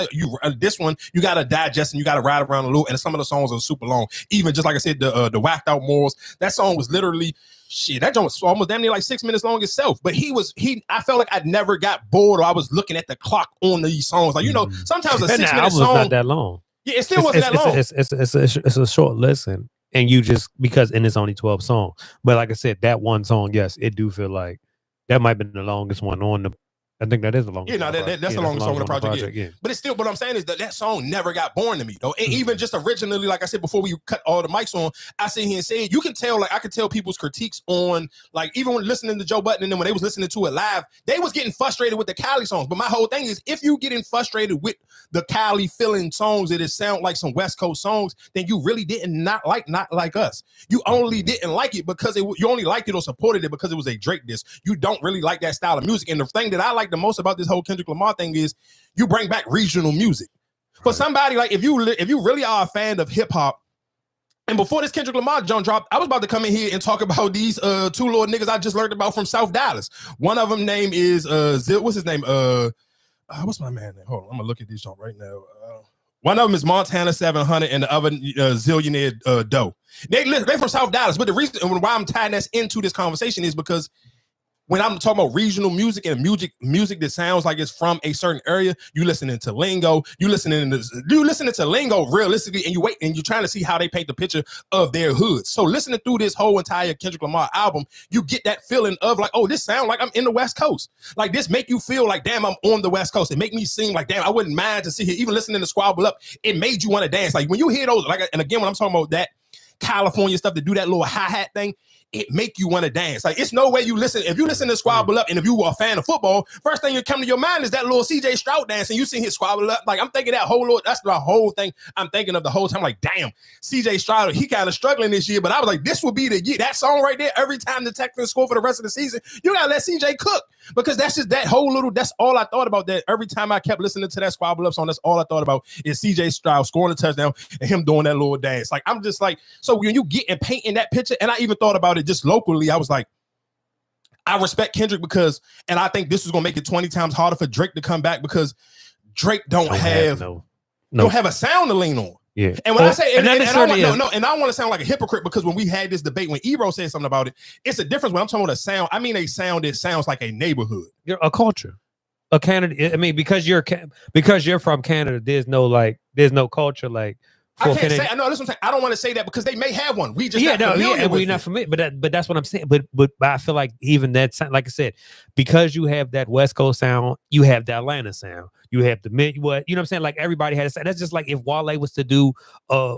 Speaker 1: this one, you got to digest and you got to ride around a little, and some of the songs are super long. Even just like I said, the Whacked Out Morals, that song was literally, that joint was almost damn near like 6 minutes long itself. But I felt like I never got bored, or I was looking at the clock on these songs. Like, you know, sometimes a 6 minute song.
Speaker 3: Not that long.
Speaker 1: Yeah, it still wasn't that long.
Speaker 3: It's a short listen, and you just and it's only 12 songs. But like I said, that one song, yes, it do feel like that might have been the longest one on the. I think that is the longest.
Speaker 1: Yeah, no, that's the longest song on the project. Yeah. But it's still, what I'm saying is that song never got boring to me, though. And even just originally, like I said before, we cut all the mics on, I sit here and say, you can tell, like I could tell people's critiques on, like even when listening to Joe Budden, and then when they was listening to it live, they was getting frustrated with the Cali songs. But my whole thing is, if you getting frustrated with the Cali feeling songs that it sound like some West Coast songs, then you really didn't not like us. You only didn't like it because you only liked it or supported it because it was a Drake disc. You don't really like that style of music. And the thing that I like the most about this whole Kendrick Lamar thing is you bring back regional music. For somebody like if you really are a fan of hip hop, and before this Kendrick Lamar John dropped, I was about to come in here and talk about these two little niggas I just learned about from South Dallas. One of them name is what's his name? What's my man name? Hold on, I'm gonna look at these songs right now. One of them is Montana 700 and the other Zillionaire Doe. They from South Dallas, but the reason why I'm tying this into this conversation is because when I'm talking about regional music and music that sounds like it's from a certain area, you listening to lingo, you listening to lingo realistically, and you're trying to see how they paint the picture of their hood. So listening through this whole entire Kendrick Lamar album, you get that feeling of like, oh, this sound like I'm in the West Coast. Like this make you feel like, damn, I'm on the West Coast. It make me seem like, damn, I wouldn't mind to see here. Even listening to Squabble Up, it made you want to dance. Like when you hear those, like, and again, when I'm talking about that California stuff to do that little hi-hat thing, it make you want to dance. Like it's no way you listen. If you listen to Squabble Up and if you are a fan of football, first thing that come to your mind is that little CJ Stroud dance and you see his Squabble Up. Like I'm thinking that's the whole thing I'm thinking of the whole time. Like, damn, CJ Stroud, he kind of struggling this year, but I was like, this would be the year. That song right there, every time the Texans score for the rest of the season, you gotta let CJ cook. Because that's just that whole little, that's all I thought about that. Every time I kept listening to that Squabble Up song, that's all I thought about is CJ Stroud scoring a touchdown and him doing that little dance. Like I'm just like, so when you get and painting that picture, and I even thought about it just locally, I was like, I respect Kendrick because, and I think this is gonna make it 20 times harder for Drake to come back because Drake don't have a sound to lean on.
Speaker 3: Yeah.
Speaker 1: And when I say and I don't want to sound like a hypocrite because when we had this debate, when Ebro said something about it, it's a difference when I'm talking about a sound. I mean a sound that sounds like a neighborhood.
Speaker 3: You're a culture. A Canada. I mean, because you're from Canada, there's no culture like.
Speaker 1: I can't say. I know. That's what I'm saying. I don't want to say that because they may have one. We just
Speaker 3: we're not familiar. But that's what I'm saying. But I feel like even that sound, like I said, because you have that West Coast sound, you have the Atlanta sound, you have the you know what I'm saying. Like everybody had a sound. That's just like if Wale was to do a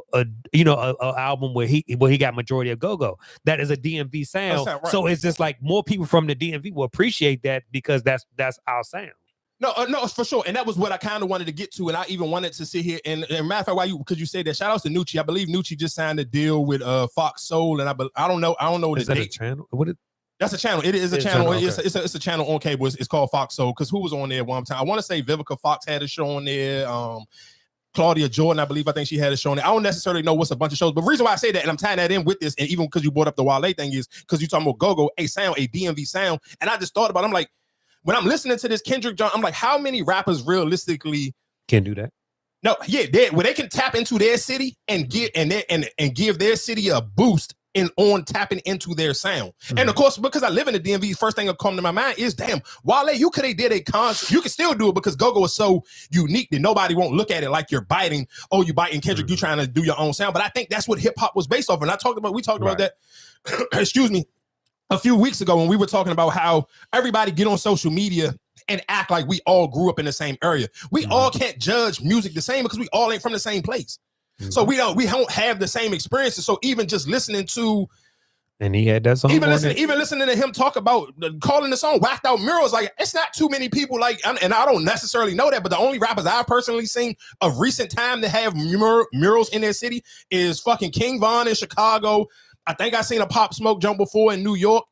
Speaker 3: album where he got majority of go-go. That is a DMV sound. Right. So it's just like more people from the DMV will appreciate that because that's our sound.
Speaker 1: No, it's for sure. And that was what I kind of wanted to get to. And I even wanted to sit here and matter of fact, because you say that, shout out to Nucci. I believe Nucci just signed a deal with Fox Soul. And I don't know
Speaker 3: is the date. A channel?
Speaker 1: That's a channel. It is a channel. Okay. It's a channel on cable. It's called Fox Soul. Because who was on there one time? I want to say Vivica Fox had a show on there. Claudia Jordan, I think she had a show on there. I don't necessarily know what's a bunch of shows, but the reason why I say that, and I'm tying that in with this, and even because you brought up the Wale thing, is because you're talking about go-go, a sound, a DMV sound. And I just thought about it. I'm like, when I'm listening to this Kendrick John, I'm like, how many rappers realistically
Speaker 3: can do that?
Speaker 1: No, yeah, where they can tap into their city and give their city a boost on tapping into their sound. Mm-hmm. And of course, because I live in the DMV, first thing that comes to my mind is, damn, Wale, you could have did a concert. You can still do it because go-go is so unique that nobody won't look at it like you're biting. Oh, you biting Kendrick, you trying to do your own sound. But I think that's what hip hop was based off. And we talked about that. Excuse me. A few weeks ago when we were talking about how everybody get on social media and act like we all grew up in the same area. We all can't judge music the same because we all ain't from the same place. So we don't have the same experiences. So even just listening to,
Speaker 3: and he had that song.
Speaker 1: Even listening to him talk about calling the song "Whacked Out Murals," like it's not too many people like, and I don't necessarily know that, but the only rappers I've personally seen of recent time that have murals in their city is fucking King Von in Chicago. I think I seen a Pop Smoke jump before in New York.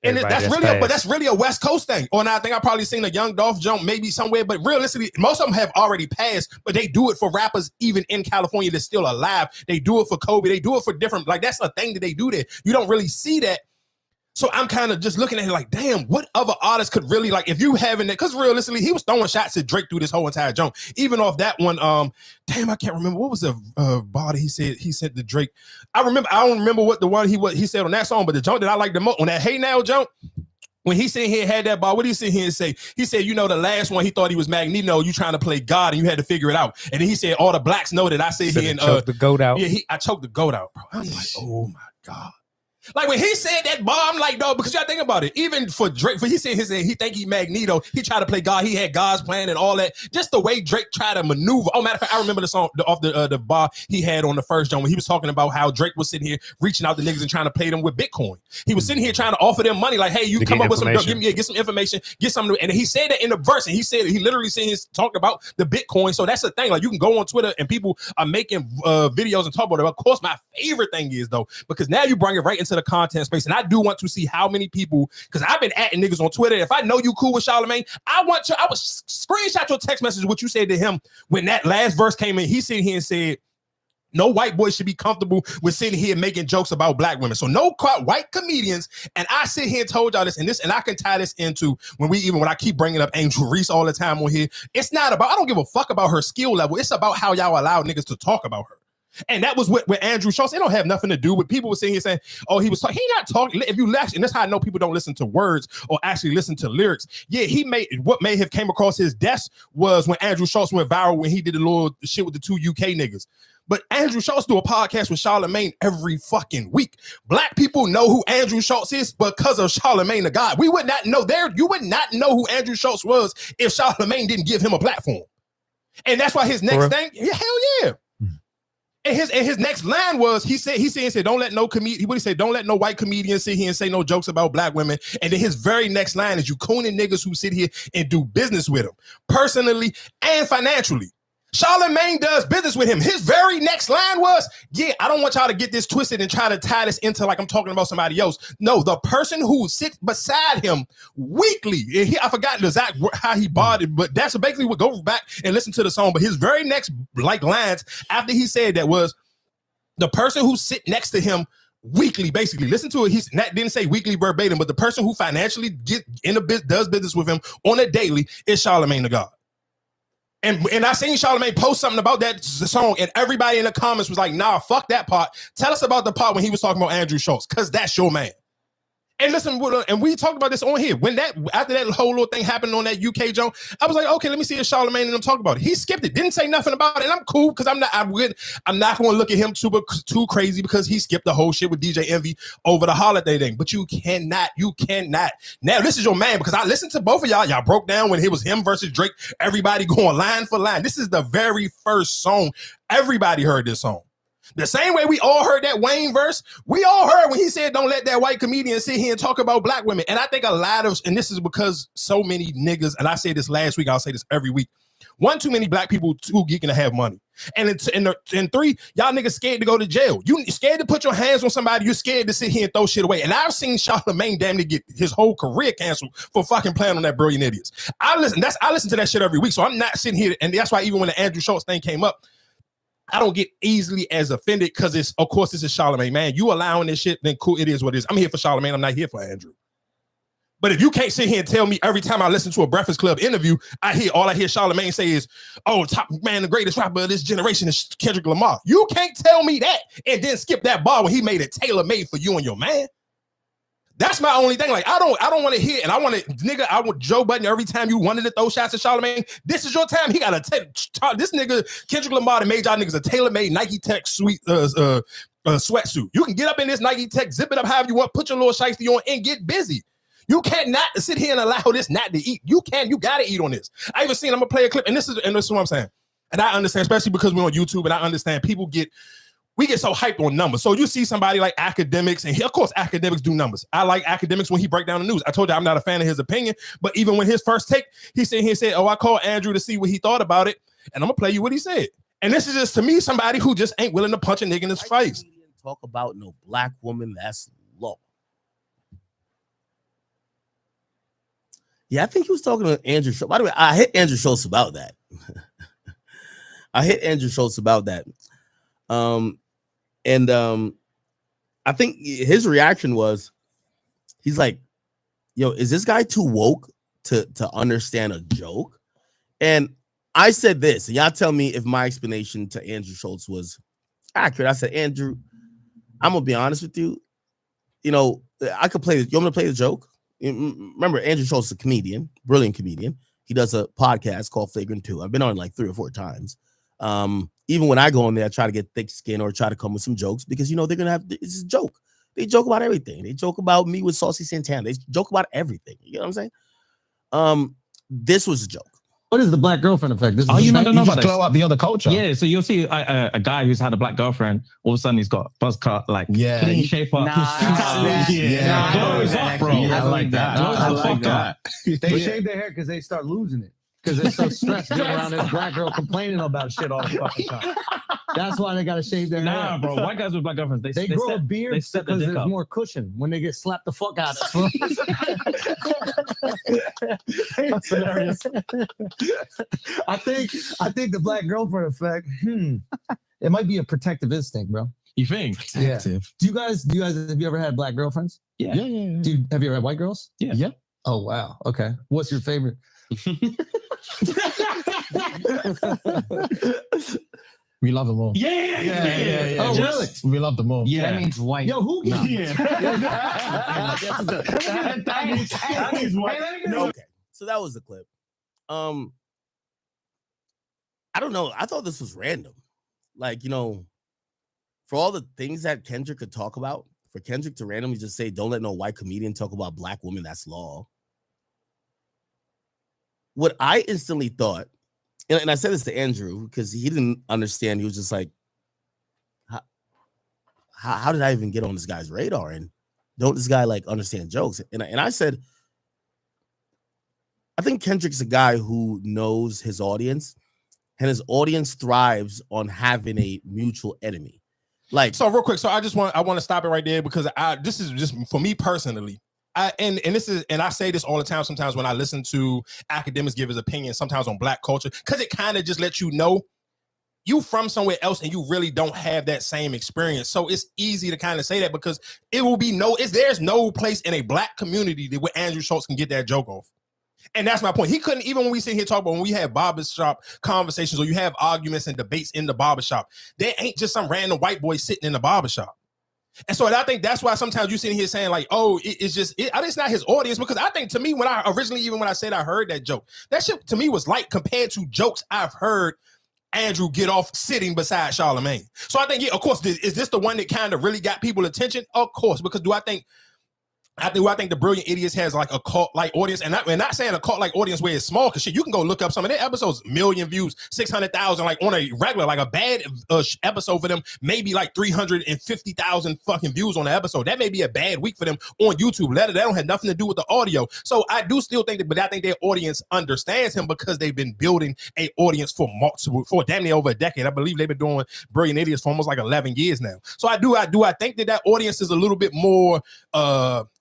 Speaker 1: And that's really a West Coast thing. Or I think I probably seen a Young Dolph jump maybe somewhere, but realistically, most of them have already passed, but they do it for rappers even in California that's still alive. They do it for Kobe. They do it for different, like that's a thing that they do there. You don't really see that. So I'm kind of just looking at it like, damn, what other artists could really, like, if you having that, because realistically, he was throwing shots at Drake through this whole entire jump. Even off that one, damn, I can't remember. What was the body he said to Drake? I don't remember what the one he said on that song, but the jump that I like the most, on that Hey Now jump, When he said he had that bar, what did he sit here and say? He said, you know, the last one he thought he was Magneto. You trying to play God and you had to figure it out. And then he said, all the blacks know that I sit here and
Speaker 3: choked the goat out.
Speaker 1: Yeah, I choked the goat out, bro. I'm like, oh my God. Like when he said that bar, I'm like, no, because y'all think about it. Even for Drake, for he said he think he Magneto, he tried to play God. He had God's plan and all that. Just the way Drake tried to maneuver. Oh, matter of fact, I remember the song off the bar he had on the first joint when he was talking about how Drake was sitting here reaching out to niggas and trying to pay them with Bitcoin. He was sitting here trying to offer them money, like, hey, you come up with some, get some information, get something. And he said that in the verse, and he said he literally said he's talking about the Bitcoin. So that's the thing. Like you can go on Twitter and people are making videos and talk about it. Of course, my favorite thing is though, because now you bring it right into the content space. And I do want to see how many people, because I've been atting niggas on Twitter. If I know you cool with Charlamagne, I would screenshot your text message what you said to him when that last verse came in. He sitting here and said, no white boy should be comfortable with sitting here making jokes about black women. So no white comedians. And I sit here and told y'all this, and I can tie this into when I keep bringing up Angel Reese all the time on here. It's not about, I don't give a fuck about her skill level. It's about how y'all allow niggas to talk about her. And that was with Andrew Schulz. It don't have nothing to do with people were sitting here saying, oh, he was talking. He not talking. If you last, and that's how I know people don't listen to words or actually listen to lyrics. Yeah, what may have came across his desk was when Andrew Schulz went viral when he did a little shit with the 2 UK niggas. But Andrew Schulz do a podcast with Charlamagne every fucking week. Black people know who Andrew Schulz is because of Charlamagne the God. We would not know you would not know who Andrew Schulz was if Charlamagne didn't give him a platform. And that's why his next thing, hell yeah. And his next line was he said don't let no comedian, what he said, don't let no white comedian sit here and say no jokes about black women. And then his very next line is you cooning niggas who sit here and do business with him personally and financially. Charlamagne does business with him. His very next line was, yeah, I don't want y'all to get this twisted and try to tie this into like I'm talking about somebody else. No, the person who sits beside him weekly, I forgot how he bought it, but that's basically what, go back and listen to the song. But his very next like lines after he said that was the person who sit next to him weekly, basically. Listen to it. He didn't say weekly verbatim, but the person who financially does business with him on a daily is Charlamagne the God. And I seen Charlamagne post something about that song, and everybody in the comments was like, nah, fuck that part. Tell us about the part when he was talking about Andrew Schulz, because that's your man. And listen, and we talked about this on here. When after that whole little thing happened on that UK joint, I was like, okay, let me see if Charlamagne and them talk about it. He skipped it, didn't say nothing about it, and I'm cool because I'm not going to look at him too crazy because he skipped the whole shit with DJ Envy over the holiday thing. But you cannot. Now this is your man because I listened to both of y'all. Y'all broke down when it was him versus Drake. Everybody going line for line. This is the very first song. Everybody heard this song. The same way we all heard that Wayne verse, we all heard when he said, don't let that white comedian sit here and talk about black women. And I think a lot of, and this is because so many niggas, and I say this last week, I'll say this every week. One, too many black people too geeking to have money. And and 3, y'all niggas scared to go to jail. You scared to put your hands on somebody. You're scared to sit here and throw shit away. And I've seen Charlamagne damn near get his whole career canceled for fucking playing on that Brilliant Idiots. I listen to that shit every week. So I'm not sitting here. And that's why even when the Andrew Schulz thing came up, I don't get easily as offended because this is Charlamagne, man. You allowing this shit, then cool, it is what it is. I'm here for Charlamagne. I'm not here for Andrew. But if you can't sit here and tell me every time I listen to a Breakfast Club interview, all I hear Charlamagne say is, oh, top man, the greatest rapper of this generation is Kendrick Lamar. You can't tell me that and then skip that bar when he made it tailor-made for you and your man. That's my only thing. Like, I don't want to hear, and I want Joe Budden every time you wanted to throw shots at Charlamagne. This is your time. He got this nigga, Kendrick Lamar, that made y'all niggas a tailor-made Nike Tech sweatsuit. You can get up in this Nike Tech, zip it up however you want, put your little shiesty on, and get busy. You can't not sit here and allow this not to eat. You got to eat on this. I even seen, I'm going to play a clip, and this is what I'm saying. And I understand, especially because we're on YouTube, and I understand we get so hyped on numbers. So you see somebody like Academics, and of course, Academics do numbers. I like Academics when he break down the news. I told you I'm not a fan of his opinion, but even when his first take, he said, oh, I called Andrew to see what he thought about it, and I'm going to play you what he said. And this is just, to me, somebody who just ain't willing to punch a nigga in his face.
Speaker 12: Talk about no black woman, that's low. Yeah, I think he was talking to Andrew Schulz. By the way, I hit Andrew Schulz about that. I think his reaction was, he's like, yo, is this guy too woke to understand a joke? And I said this, and y'all tell me if my explanation to Andrew Schulz was accurate. I said, Andrew, I'm gonna be honest with you. You know, I could play. You want me to play the joke? remember, Andrew Schulz is a comedian, brilliant comedian. He does a podcast called Flagrant 2. I've been on like 3 or 4 times. Even when I go on there, I try to get thick skin or try to come with some jokes because, they're going to have, it's a joke. They joke about everything. They joke about me with Saucy Santana. They joke about everything. You know what I'm saying? This was a joke.
Speaker 13: What is the black girlfriend effect? This is
Speaker 14: you don't know about
Speaker 13: glow up the other culture.
Speaker 14: Yeah, so you'll see a guy who's had a black girlfriend. All of a sudden, he's got buzz cut, like clean shape up.
Speaker 13: Bro.
Speaker 14: I like that.
Speaker 13: I like that. They shave their hair because they start losing it. Because they're so stressed being around this black girl complaining about shit all the fucking time. That's why they gotta shave their hair.
Speaker 14: Nah, bro. White guys with black girlfriends,
Speaker 13: they grow a beard because there's more cushion when they get slapped the fuck out of. That's hilarious. I think the black girlfriend effect. It might be a protective instinct, bro.
Speaker 14: You think?
Speaker 13: Protective. Yeah. Have you ever had black girlfriends?
Speaker 14: Yeah.
Speaker 13: Have you ever had white girls?
Speaker 14: Yeah.
Speaker 13: Oh wow. Okay. What's your favorite? We love them all.
Speaker 14: Yeah.
Speaker 13: Oh, really?
Speaker 14: We love them all.
Speaker 13: Yeah.
Speaker 14: That means white.
Speaker 13: Yo, who?
Speaker 14: No.
Speaker 12: That means white. Okay. So that was the clip. I don't know. I thought this was random. Like, for all the things that Kendrick could talk about, for Kendrick to randomly just say, don't let no white comedian talk about black women, that's law. What I instantly thought, and I said this to Andrew because he didn't understand. He was just like, how did I even get on this guy's radar? And don't this guy like understand jokes? And I said, I think Kendrick's a guy who knows his audience, and his audience thrives on having a mutual enemy. Like,
Speaker 1: so real quick. So I want to stop it right there because this is just for me personally. I say this all the time. Sometimes when I listen to academics give his opinion, sometimes on black culture, because it kind of just lets you know you from somewhere else and you really don't have that same experience. So it's easy to kind of say that because it will be there's no place in a black community that where Andrew Schulz can get that joke off. And that's my point. He couldn't, even when we sit here talk about when we have barbershop conversations or you have arguments and debates in the barbershop, there ain't just some random white boy sitting in the barbershop. And so I think that's why sometimes you sitting here saying like, oh, it's not his audience, because I think to me, when I said I heard that joke, that shit to me was light compared to jokes I've heard Andrew get off sitting beside Charlamagne. So I think, yeah, of course, is this the one that kind of really got people attention? Of course, because I think the Brilliant Idiots has like a cult-like audience, and we're not saying a cult-like audience where it's small, because shit, you can go look up some of their episodes, 1 million views, 600,000, like on a regular, like a bad episode for them, maybe like 350,000 fucking views on the episode. That may be a bad week for them on YouTube. That don't have nothing to do with the audio. So I do still think that, but I think their audience understands him because they've been building a audience for damn near over a decade. I believe they've been doing Brilliant Idiots for almost like 11 years now. So I think that audience is a little bit more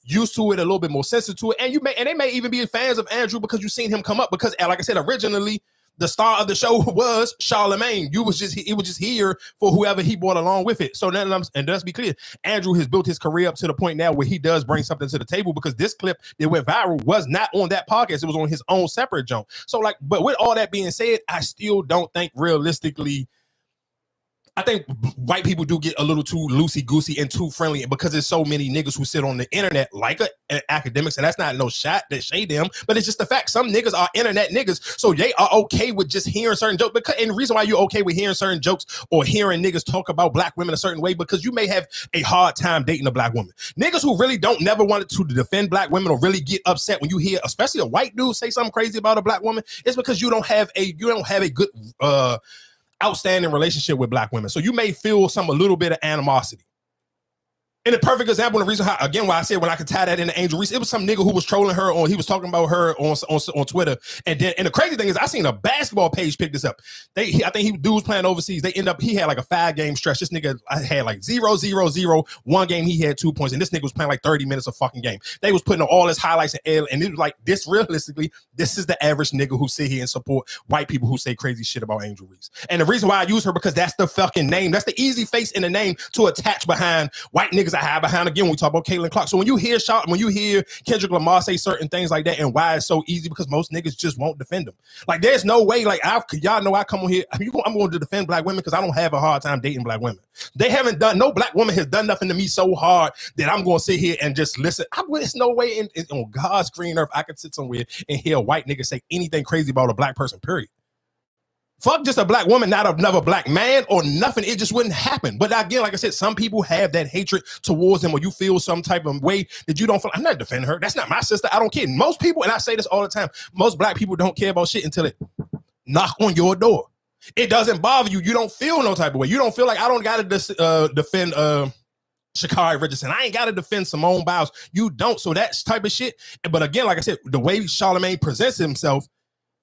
Speaker 1: used to it, a little bit more sensitive to it, and they may even be fans of Andrew because you've seen him come up. Because, like I said, originally the star of the show was Charlamagne. It was just here for whoever he brought along with it. So then, and let's be clear, Andrew has built his career up to the point now where he does bring something to the table, because this clip that went viral was not on that podcast; it was on his own separate jump. So, like, but with all that being said, I still don't think realistically. I think white people do get a little too loosey-goosey and too friendly because there's so many niggas who sit on the internet like academics, and that's not no shot that shade them, but it's just the fact some niggas are internet niggas, so they are okay with just hearing certain jokes. And the reason why you're okay with hearing certain jokes or hearing niggas talk about black women a certain way, because you may have a hard time dating a black woman. Niggas who really don't never wanted to defend black women or really get upset when you hear, especially a white dude, say something crazy about a black woman, it's because you don't have a good outstanding relationship with black women. So you may feel a little bit of animosity. And a perfect example, and the reason how, again, why I said when I could tie that into Angel Reese, it was some nigga who was trolling her he was talking about her on Twitter. And the crazy thing is, I seen a basketball page pick this up. I think dude was playing overseas. He had like a 5-game stretch. This nigga had like 0-0-0. One game he had 2 points, and this nigga was playing like 30 minutes of fucking game. They was putting all his highlights and it was like, this realistically, this is the average nigga who sit here and support white people who say crazy shit about Angel Reese. And the reason why I use her, because that's the fucking name. That's the easy face in the name to attach behind white niggas I hide behind again when we talk about Caitlin Clark. So when you hear Kendrick Lamar say certain things like that, and why it's so easy, because most niggas just won't defend them. Like there's no way, like y'all know I come on here, I'm going to defend black women because I don't have a hard time dating black women. They haven't done, no black woman has done nothing to me so hard that I'm going to sit here and just listen. There's no way on God's green earth I could sit somewhere and hear a white nigga say anything crazy about a black person, period. Fuck just a black woman, not another black man or nothing. It just wouldn't happen. But again, like I said, some people have that hatred towards them, or you feel some type of way that you don't feel. I'm not defending her. That's not my sister. I don't care. Most people, and I say this all the time, most black people don't care about shit until it knock on your door. It doesn't bother you. You don't feel no type of way. You don't feel like I don't got to defend Sha'Carri Richardson. I ain't got to defend Simone Biles. You don't. So that type of shit. But again, like I said, the way Charlamagne presents himself,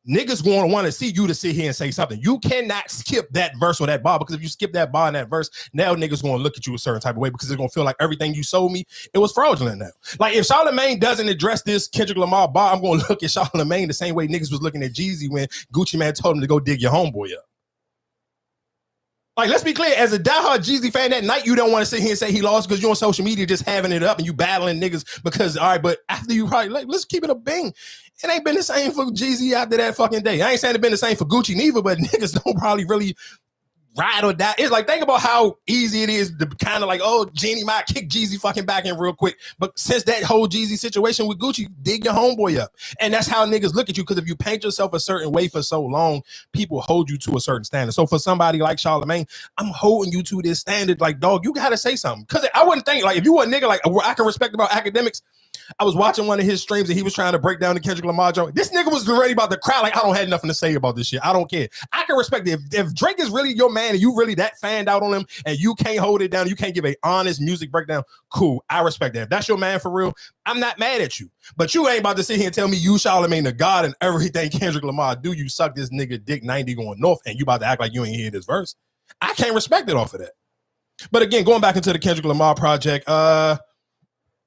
Speaker 1: niggas going to want to see you to sit here and say something. You cannot skip that verse or that bar, because if you skip that bar and that verse, now niggas going to look at you a certain type of way, because they're going to feel like everything you sold me, it was fraudulent now. Like if Charlamagne doesn't address this Kendrick Lamar bar, I'm going to look at Charlamagne the same way niggas was looking at Jeezy when Gucci Man told him to go dig your homeboy up. Like, let's be clear, as a diehard Jeezy fan, that night you don't want to sit here and say he lost because you're on social media just having it up and you battling niggas because, all right, but after you probably, like, let's keep it a bing. It ain't been the same for Jeezy after that fucking day. I ain't saying it been the same for Gucci neither, but niggas don't probably really ride or die. It's like, think about how easy it is to kind of like, oh, Jeannie might kick Jeezy fucking back in real quick. But since that whole Jeezy situation with Gucci, dig your homeboy up. And that's how niggas look at you, because if you paint yourself a certain way for so long, people hold you to a certain standard. So for somebody like Charlamagne, I'm holding you to this standard. Like, dog, you got to say something. Because I wouldn't think, like, if you were a nigga, like, I can respect about academics, I was watching one of his streams and he was trying to break down the Kendrick Lamar joke. This nigga was already about to cry like, I don't have nothing to say about this shit. I don't care. I can respect it. If Drake is really your man and you really that fanned out on him and you can't hold it down, you can't give an honest music breakdown, cool. I respect that. If that's your man for real, I'm not mad at you. But you ain't about to sit here and tell me you Charlamagne the God and everything Kendrick Lamar do, you suck this nigga dick 90 going north and you about to act like you ain't hear this verse. I can't respect it off of that. But again, going back into the Kendrick Lamar project,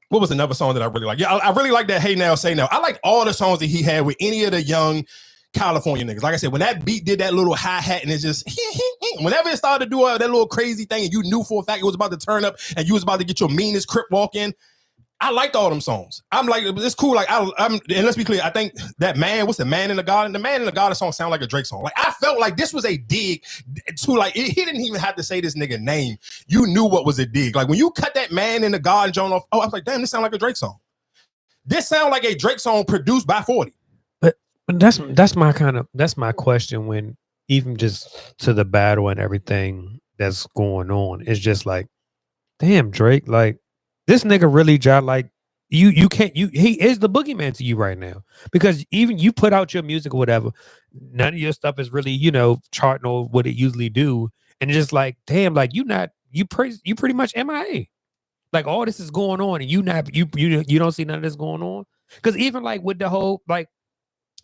Speaker 1: what was another song that I really like? Yeah, I really like that Hey Now, Say Now. I like all the songs that he had with any of the young California niggas. Like I said, when that beat did that little hi-hat and it's just, whenever it started to do that little crazy thing and you knew for a fact it was about to turn up and you was about to get your meanest Crip walk in, I liked all them songs. I'm like, it's cool. Like, and let's be clear, I think that man, what's the Man in the Garden? The Man in the Garden song sound like a Drake song. Like, I felt like this was a dig to, like, he didn't even have to say this nigga name. You knew what was a dig. Like, when you cut that Man in the Garden joint off, I was like, damn, this sound like a Drake song. This sound like a Drake song produced by 40.
Speaker 3: But that's my question, when even just to the battle and everything that's going on, it's just like, damn, Drake, like, this nigga really like he is the boogeyman to you right now, because even you put out your music or whatever, none of your stuff is really, charting or what it usually do, and it's just like, damn, like you pretty much MIA. Like all this is going on and you don't see none of this going on, because even like with the whole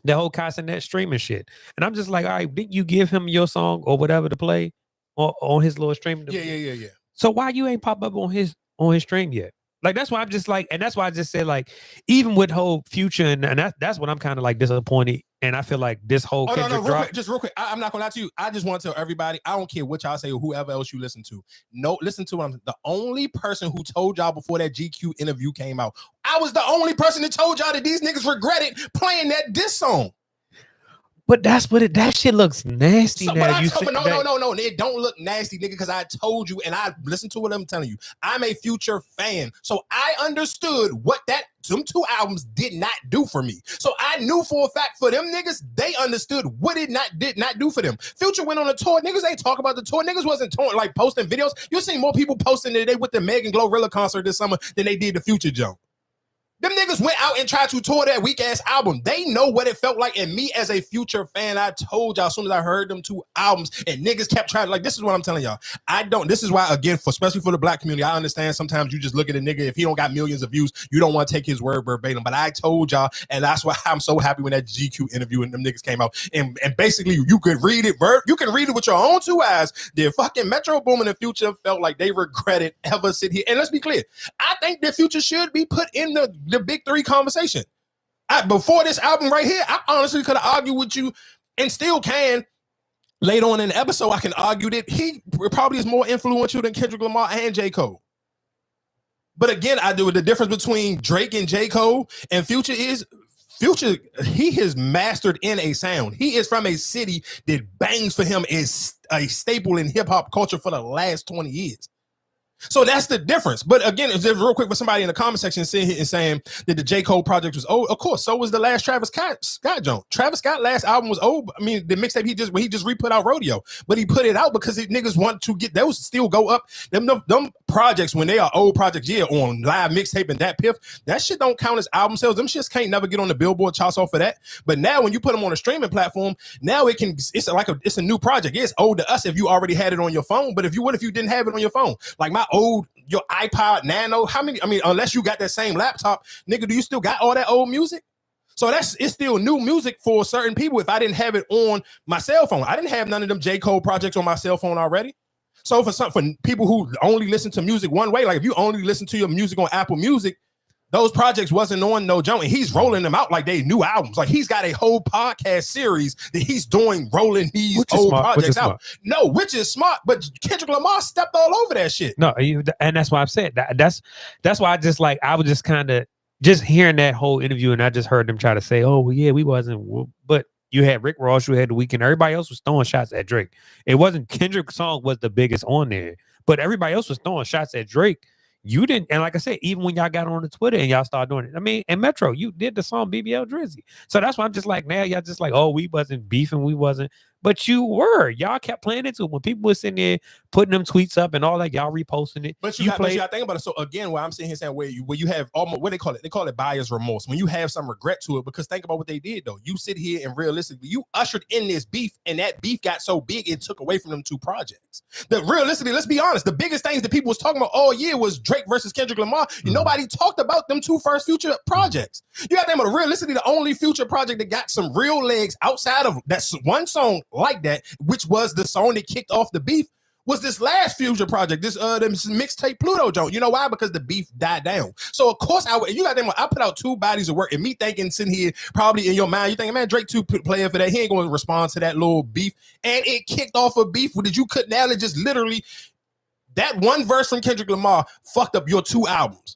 Speaker 3: Castanet streaming shit, and I'm just like, all right, didn't you give him your song or whatever to play on his little stream?
Speaker 1: Yeah.
Speaker 3: So why you ain't pop up on his stream yet? Like, that's why I'm just like, and that's why I just said, like, even with whole Future and that's what I'm kind of like disappointed. And I feel like this whole Kendrick drop.
Speaker 1: Real quick. I'm not gonna lie to you. I just want to tell everybody, I don't care what y'all say or whoever else you listen to. No, listen to what the only person who told y'all before that GQ interview came out. I was the only person that told y'all that these niggas regretted playing that diss song.
Speaker 3: But that shit looks nasty.
Speaker 1: So,
Speaker 3: now.
Speaker 1: No. It don't look nasty, nigga, because I told you and I listened to what I'm telling you. I'm a Future fan. So I understood what them two albums did not do for me. So I knew for a fact for them niggas, they understood what it did not do for them. Future went on a tour. Niggas ain't talk about the tour. Niggas wasn't like posting videos. You'll see more people posting today with the Megan Glorilla concert this summer than they did the Future jump. Them niggas went out and tried to tour that weak-ass album. They know what it felt like. And me as a Future fan, I told y'all as soon as I heard them two albums and niggas kept trying, like, this is what I'm telling y'all. This is why, again, especially for the black community, I understand sometimes you just look at a nigga, if he don't got millions of views, you don't want to take his word verbatim. But I told y'all, and that's why I'm so happy when that GQ interview and them niggas came out. And basically, you could read it, you can read it with your own two eyes. The fucking Metro Boomin and Future felt like they regretted ever sit here. And let's be clear, I think the Future should be put in the big three conversation. Before this album right here, I honestly could have argued with you and still can. Later on in the episode, I can argue that he probably is more influential than Kendrick Lamar and J. Cole. But again, I do the difference between Drake and J. Cole and Future is Future, he has mastered in a sound. He is from a city that bangs for him is a staple in hip hop culture for the last 20 years. So that's the difference. But again, it's just real quick for somebody in the comment section sitting here and saying that the J. Cole project was old. Of course, so was the last Travis Scott joint. Travis Scott last album was old. I mean, the mixtape he just re-put out Rodeo, but he put it out because niggas want to get those still go up. Them projects when they are old projects, yeah, on live mixtape and that piff, that shit don't count as album sales. Them shits can't never get on the Billboard charts off of that. But now when you put them on a streaming platform, now it's a new project. It's old to us if you already had it on your phone. But if you didn't have it on your phone, like your iPod Nano, unless you got that same laptop, nigga, do you still got all that old music? So it's still new music for certain people if I didn't have it on my cell phone. I didn't have none of them J. Cole projects on my cell phone already. So for people who only listen to music one way, like if you only listen to your music on Apple Music, those projects wasn't on no jump, and he's rolling them out like they new albums. Like he's got a whole podcast series that he's doing, rolling these old projects out. No, which is smart, but Kendrick Lamar stepped all over that shit.
Speaker 3: No, and that's why I've said that's why I was just kind of just hearing that whole interview, and I just heard them try to say, "Oh, well, yeah, we wasn't," but you had Rick Ross, you had The Weeknd, everybody else was throwing shots at Drake. It wasn't Kendrick's song was the biggest on there, but everybody else was throwing shots at Drake. You didn't, and like I said, even when y'all got on the Twitter and y'all started doing it, I mean, and Metro, you did the song BBL Drizzy. So that's why I'm just like, now y'all just like, oh, we wasn't beefing, we wasn't, but you were. Y'all kept playing it too. When people were sitting there putting them tweets up and all that, y'all reposting it.
Speaker 1: But you got to think about it. So again, where I'm sitting here saying where you have almost, what they call it buyer's remorse. When you have some regret to it, because think about what they did though. You sit here and realistically, you ushered in this beef, and that beef got so big it took away from them two projects. The realistically, let's be honest, the biggest things that people was talking about all year was Drake versus Kendrick Lamar. Nobody talked about them two first Future projects. You got to think about realistically, the only Future project that got some real legs outside of that's one song like that, which was the song that kicked off the beef, was this last Future project, this mixtape Pluto joint. You know why? Because the beef died down. So of course I put out two bodies of work, and me thinking sitting here probably in your mind, you thinking, man, Drake too player for that. He ain't going to respond to that little beef, and it kicked off a beef that you couldn't now just literally that one verse from Kendrick Lamar fucked up your two albums.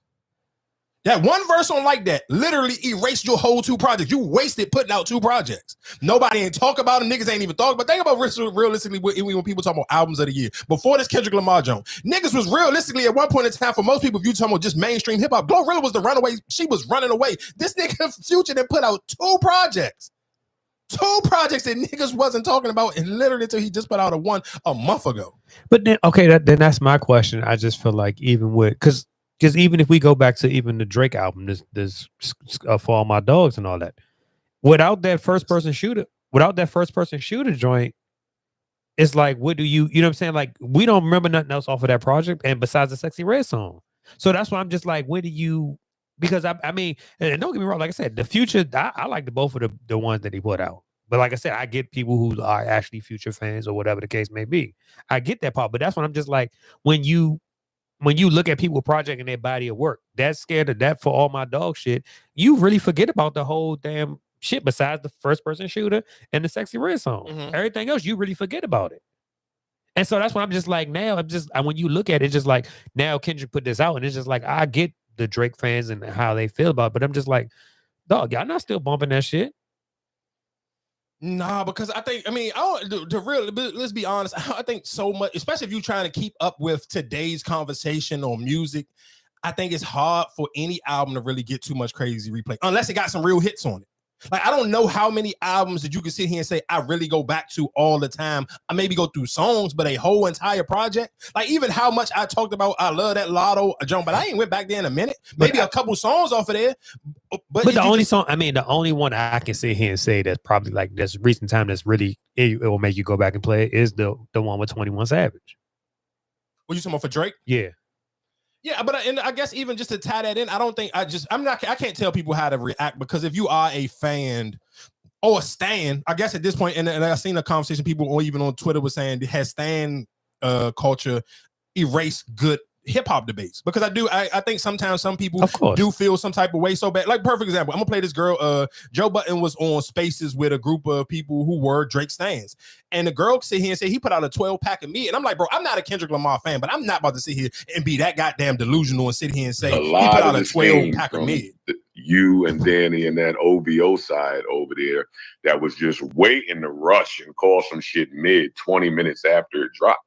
Speaker 1: That one verse on like that literally erased your whole two projects. You wasted putting out two projects. Nobody ain't talk about them. Niggas ain't even thought about. Think about realistically when people talk about albums of the year. Before this Kendrick Lamar joint, niggas was realistically at one point in time for most people, if you talking about just mainstream hip hop, Glorilla was the runaway. She was running away. This nigga Future that put out two projects that niggas wasn't talking about, and literally until he just put out a month ago.
Speaker 3: But then, okay, then that's my question. I just feel like even with because even if we go back to even the Drake album, this For All My Dogs and all that, without that first person shooter joint, it's like, what do you know what I'm saying? Like, we don't remember nothing else off of that project, and besides the Sexy Red song. So that's why I'm just like, when do you? Because I mean, and don't get me wrong, like I said, the Future, I like both of the ones that he put out. But like I said, I get people who are actually Future fans or whatever the case may be. I get that part, but that's when I'm just like, when you look at people project and their body of work, that's scared of that For All My Dog shit, you really forget about the whole damn shit besides the first person shooter and the Sexy Red song. Everything else, you really forget about it. And so that's when I'm just like, now when you look at it, it's just like, now Kendrick put this out, and it's just like, I get the Drake fans and how they feel about it, but I'm just like, dog, y'all not still bumping that shit.
Speaker 1: Nah, because let's be honest, I think so much, especially if you're trying to keep up with today's conversation on music, I think it's hard for any album to really get too much crazy replay, unless it got some real hits on it. Like, I don't know how many albums that you can sit here and say, I really go back to all the time. I maybe go through songs, but a whole entire project. Like, even how much I talked about, I love that Lotto joint, but I ain't went back there in a minute. Maybe a couple songs off of there. But
Speaker 3: the only one I can sit here and say that's probably like this recent time that's really, it will make you go back and play it is the one with 21 Savage.
Speaker 1: What you talking about for Drake?
Speaker 3: Yeah.
Speaker 1: Yeah, but I guess even just to tie that in, I can't tell people how to react, because if you are a fan or a stan, I guess at this point, and I've seen a conversation people or even on Twitter was saying, has stan culture erased good hip hop debates because I think sometimes some people
Speaker 3: Of course.
Speaker 1: do feel some type of way so bad. Like perfect example, I'm gonna play this girl. Joe Budden was on Spaces with a group of people who were Drake stans, and the girl sit here and say he put out a 12-pack of Mid, and I'm like, bro, I'm not a Kendrick Lamar fan, but I'm not about to sit here and be that goddamn delusional and sit here and say
Speaker 15: A
Speaker 1: he
Speaker 15: lot
Speaker 1: put
Speaker 15: of
Speaker 1: out a
Speaker 15: this
Speaker 1: 12-pack
Speaker 15: came
Speaker 1: of
Speaker 15: from
Speaker 1: Mid.
Speaker 15: you and Danny and that OVO side over there that was just waiting to rush and call some shit mid 20 minutes after it dropped.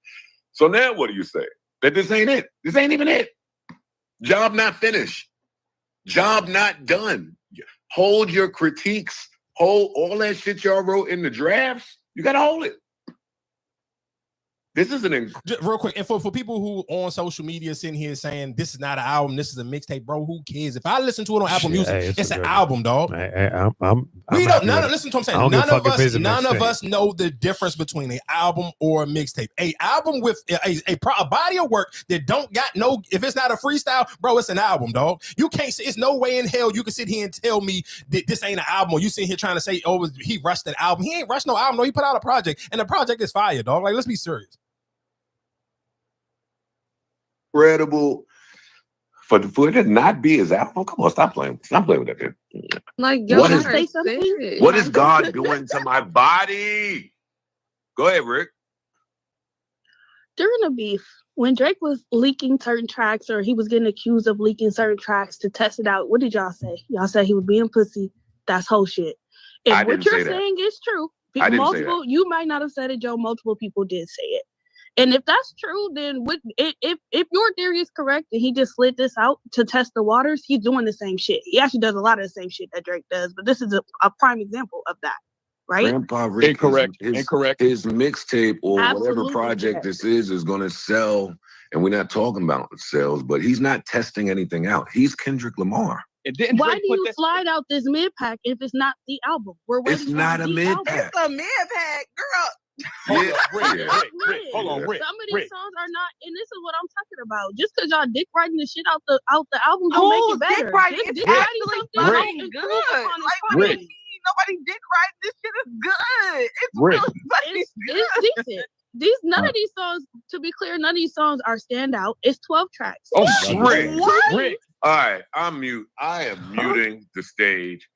Speaker 15: So now what do you say? That this ain't it. This ain't even it. Job not finished. Job not done. Hold your critiques. Hold all that shit y'all wrote in the drafts. You got to hold it. This is
Speaker 1: Just real quick, and for people who on social media sitting here saying this is not an album, this is a mixtape, bro. Who cares? If I listen to it on Apple Music, it's an album, dog. We don't. Listen to what I'm saying. None of us know the difference between an album or a mixtape. A album with a body of work that don't got no. If it's not a freestyle, bro, it's an album, dog. You can't. It's no way in hell you can sit here and tell me that this ain't an album. Or you sitting here trying to say, oh, he rushed an album. He ain't rushed no album. No, he put out a project, and the project is fire, dog. Like, let's be serious.
Speaker 15: incredible for it to not be his album. Come on, stop playing with that kid.
Speaker 16: Like, yo,
Speaker 15: What is God doing to my body? Go ahead, Rick.
Speaker 16: During the beef, when Drake was leaking certain tracks or he was getting accused of leaking certain tracks to test it out, what did y'all say? Y'all said he was being pussy. That's whole shit. If what you're saying is true, you might not have said it, Joe. Multiple people did say it. And if that's true, then if your theory is correct and he just slid this out to test the waters, he's doing the same shit. He actually does a lot of the same shit that Drake does, but this is a prime example of that, right?
Speaker 15: Grandpa Rick,
Speaker 17: Incorrect.
Speaker 15: His mixtape or
Speaker 16: Absolutely
Speaker 15: whatever project
Speaker 16: correct.
Speaker 15: this is going to sell, and we're not talking about sales, but he's not testing anything out. He's Kendrick Lamar.
Speaker 16: Why do you slide out this mid-pack if it's not the album? We're waiting
Speaker 15: It's
Speaker 16: for
Speaker 15: not
Speaker 16: the
Speaker 15: a mid-pack.
Speaker 16: album.
Speaker 7: It's a mid-pack, girl.
Speaker 17: Hold on, Rick.
Speaker 16: Some of these songs are not, and this is what I'm talking about. Just because y'all dick writing the shit out the album don't make it better.
Speaker 7: Dick writing is actually fucking good.
Speaker 17: Rick.
Speaker 7: Nobody dick writing this shit is good. It's
Speaker 17: Rick.
Speaker 7: really
Speaker 16: It's decent. None of these songs, to be clear, none of these songs are standout. It's 12 tracks.
Speaker 15: Oh, Rick.
Speaker 16: What?
Speaker 15: Rick. All right, I am muting the stage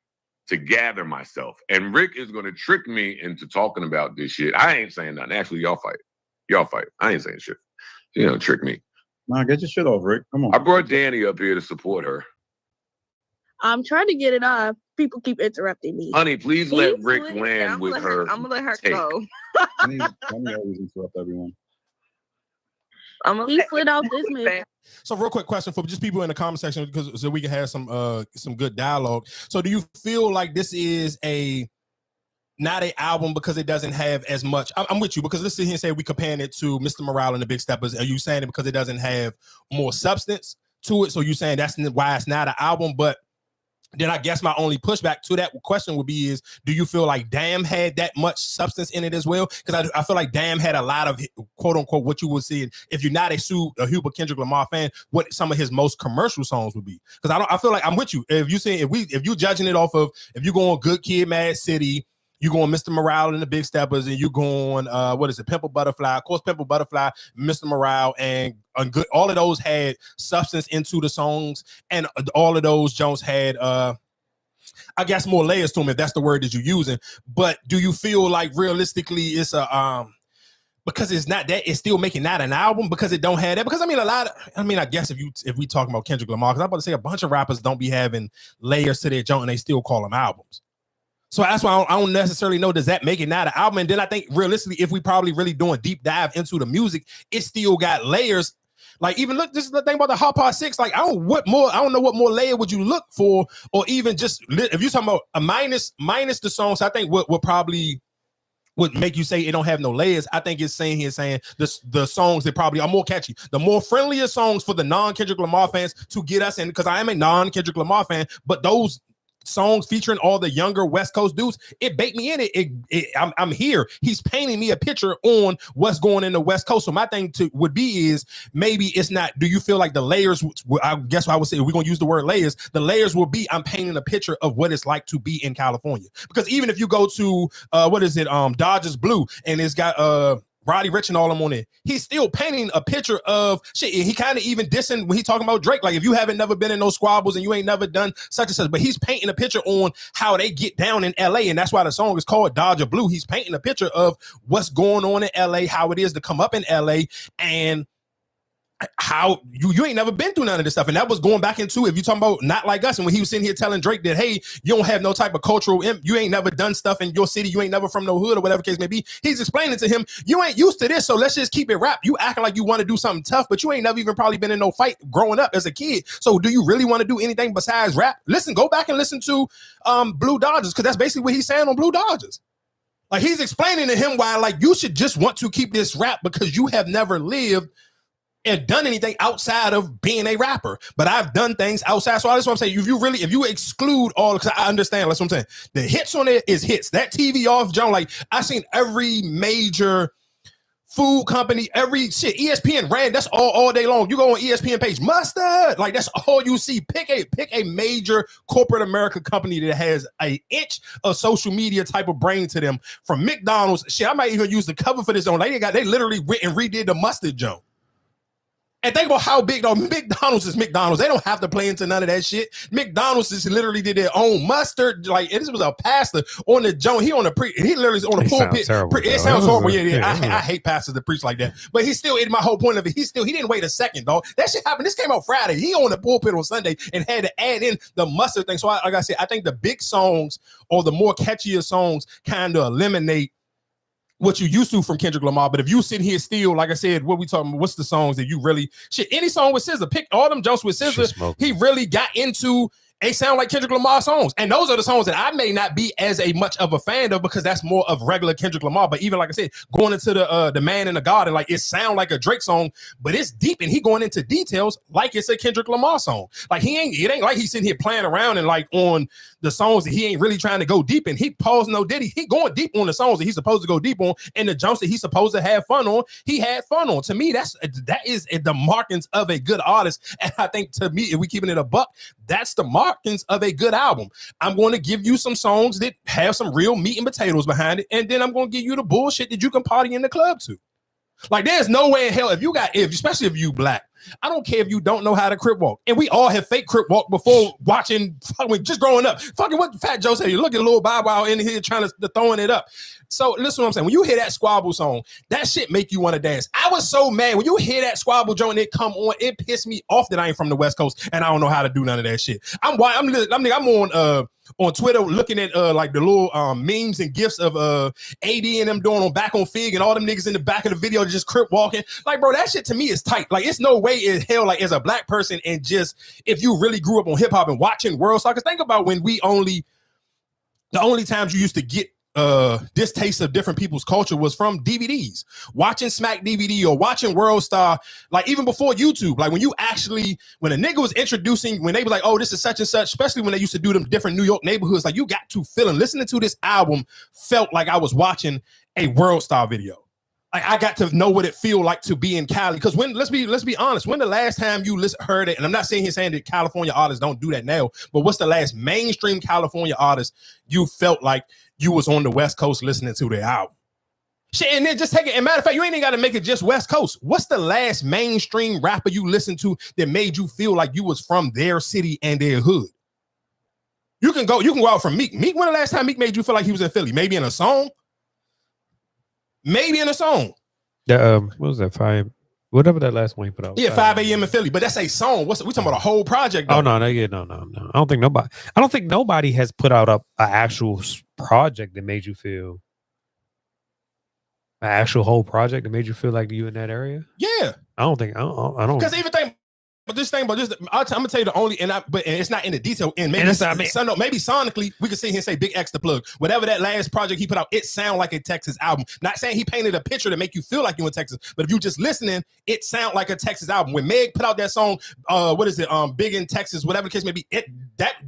Speaker 15: to gather myself. And Rick is going to trick me into talking about this shit. I ain't saying nothing. Actually, y'all fight. I ain't saying shit. Trick me.
Speaker 17: Nah, get your shit off, Rick. Come on.
Speaker 15: I brought Danny up here to support her.
Speaker 16: I'm trying to get it off. People keep interrupting me.
Speaker 15: Honey, please let Rick land with her.
Speaker 7: I'm gonna let her
Speaker 15: take.
Speaker 7: go.
Speaker 17: Let me always interrupt everyone.
Speaker 16: He slid out this man.
Speaker 1: So real quick question for just people in the comment section so we can have some good dialogue. So do you feel like this is not an album because it doesn't have as much? I'm with you because let's sit here and say we comparing it to Mr. Morale and the Big Steppers. Are you saying it because it doesn't have more substance to it? So you saying that's why it's not an album? But then I guess my only pushback to that question would be do you feel like Damn had that much substance in it as well? Because I feel like Damn had a lot of quote unquote what you would see if you're not a Huber Kendrick Lamar fan, what some of his most commercial songs would be. Because I feel like I'm with you. If you judging it off of if you go on Good Kid, Mad City, you go on Mr. Morale and the Big Steppers, and you go on Pimple Butterfly. Of course, Pimple Butterfly, Mr. Morale, and good. All of those had substance into the songs, and all of those Jones had, I guess, more layers to them, if that's the word that you're using. But do you feel like realistically it's because it's not that, it's still making that an album because it don't have that? Because I guess if we talking about Kendrick Lamar, because I'm about to say a bunch of rappers don't be having layers to their joint and they still call them albums. So that's why I don't necessarily know, does that make it not an album? And then I think realistically, if we probably really doing deep dive into the music, it still got layers. Like even look, this is the thing about the Hot Pot 6. Like I don't know what more layer would you look for, or even just if you're talking about a minus the songs, I think what probably would make you say it don't have no layers. I think it's saying the songs that probably are more catchy, the more friendlier songs for the non-Kendrick Lamar fans to get us in, because I am a non-Kendrick Lamar fan, but those songs featuring all the younger West Coast dudes, it baked me in it. I'm here. He's painting me a picture on what's going in the West Coast. So my thing would be is maybe it's not. Do you feel like the layers? I guess I would say if we're gonna use the word layers, the layers will be I'm painting a picture of what it's like to be in California. Because even if you go to Dodgers Blue, and it's got Roddy Ricch and all them on it, he's still painting a picture of shit. He kind of even dissing when he talking about Drake. Like, if you haven't never been in those squabbles and you ain't never done such and such, but he's painting a picture on how they get down in LA. And that's why the song is called Dodger Blue. He's painting a picture of what's going on in LA, how it is to come up in LA, and how you ain't never been through none of this stuff. And that was going back into, if you talking about Not Like Us, and when he was sitting here telling Drake that, hey, you don't have no type of cultural you ain't never done stuff in your city, you ain't never from no hood or whatever case may be. He's explaining to him, you ain't used to this, so let's just keep it rap. You acting like you want to do something tough, but you ain't never even probably been in no fight growing up as a kid. So do you really want to do anything besides rap? Listen, go back and listen to Blue Dodgers, because that's basically what he's saying on Blue Dodgers. Like, he's explaining to him why, like, you should just want to keep this rap because you have never lived and done anything outside of being a rapper. But I've done things outside. So that's what I'm saying. If you exclude all, because I understand, that's what I'm saying. The hits on it is hits. That TV off, John, like, I've seen every major food company, every shit, ESPN ran, that's all day long. You go on ESPN page, mustard, like, that's all you see. Pick a major corporate America company that has an inch of social media type of brain to them. From McDonald's, shit, I might even use the cover for this on. They literally went and redid the mustard Joe. And think about how big, though, McDonald's is McDonald's. They don't have to play into none of that shit. McDonald's just literally did their own mustard. Like, this was a pastor on the joint. He literally is on the pulpit. It sounds horrible. Yeah. I hate pastors that preach like that. But he still, my whole point of it, he didn't wait a second, dog. That shit happened. This came out Friday. He on the pulpit on Sunday and had to add in the mustard thing. So like I said, I think the big songs or the more catchier songs kind of eliminate what you used to from Kendrick Lamar. But if you sit here still, like I said, what we talking about, what's the songs that you really, shit, any song with SZA, pick all them jumps with SZA, he really got into they sound like Kendrick Lamar songs. And those are the songs that I may not be as a much of a fan of because that's more of regular Kendrick Lamar. But even like I said, going into the Man in the Garden, like it sound like a Drake song, but it's deep and he going into details like it's a Kendrick Lamar song. Like it ain't like he's sitting here playing around and like on the songs that he ain't really trying to go deep in. He paused no Diddy. He going deep on the songs that he's supposed to go deep on, and the jumps that he's supposed to have fun on, he had fun on. To me, that is the markings of a good artist. And I think to me, if we keeping it a buck, that's the markings of a good album. I'm going to give you some songs that have some real meat and potatoes behind it, and then I'm going to give you the bullshit that you can party in the club to. Like, there's no way in hell especially if you black, I don't care if you don't know how to crip walk. And we all have fake crip walk before watching, just growing up. Fucking what Fat Joe said. You look at Lil Bow Wow in here trying to throwing it up. So listen what I'm saying. When you hear that squabble song, that shit make you want to dance. I was so mad when you hear that squabble joint and it come on. It pissed me off that I ain't from the West Coast and I don't know how to do none of that shit. I'm on Twitter looking at like the little memes and gifs of AD and them doing on Back on Fig and all them niggas in the back of the video just crip walking. Like, bro, that shit to me is tight. Like, it's no way in hell, like, as a black person and just if you really grew up on hip hop and watching world star, because think about when the only times you used to get distaste of different people's culture was from DVDs, watching Smack DVD or watching World Star, like even before YouTube. Like when a nigga was introducing, when they were like, oh, this is such and such, especially when they used to do them different New York neighborhoods, like you got to feel and listening to this album felt like I was watching a World Star video. Like I got to know what it feel like to be in Cali. Because let's be honest, when the last time you heard it, and I'm not saying that California artists don't do that now, but what's the last mainstream California artist you felt like you was on the West Coast listening to their album? Shit, and then just take it. And matter of fact, you ain't even got to make it just West Coast. What's the last mainstream rapper you listened to that made you feel like you was from their city and their hood? You can go out from Meek. Meek, when the last time Meek made you feel like he was in Philly? Maybe in a song.
Speaker 3: Yeah, what was that? 5, whatever that last one he put out.
Speaker 1: Yeah, 5 a.m. in Philly, but that's a song. We talking about a whole project? Though.
Speaker 3: Oh no. I don't think nobody has put out an actual project that made you feel an actual whole project that made you feel like you in that area.
Speaker 1: Yeah,
Speaker 3: I don't.
Speaker 1: Because even think. But I'm gonna tell you the only, and it's not in the detail. And maybe maybe sonically we could sit here and say Big X the plug. Whatever that last project he put out, it sound like a Texas album. Not saying he painted a picture to make you feel like you in Texas, but if you just listening, it sound like a Texas album. When Meg put out that song, what is it? Big in Texas, whatever the case may be.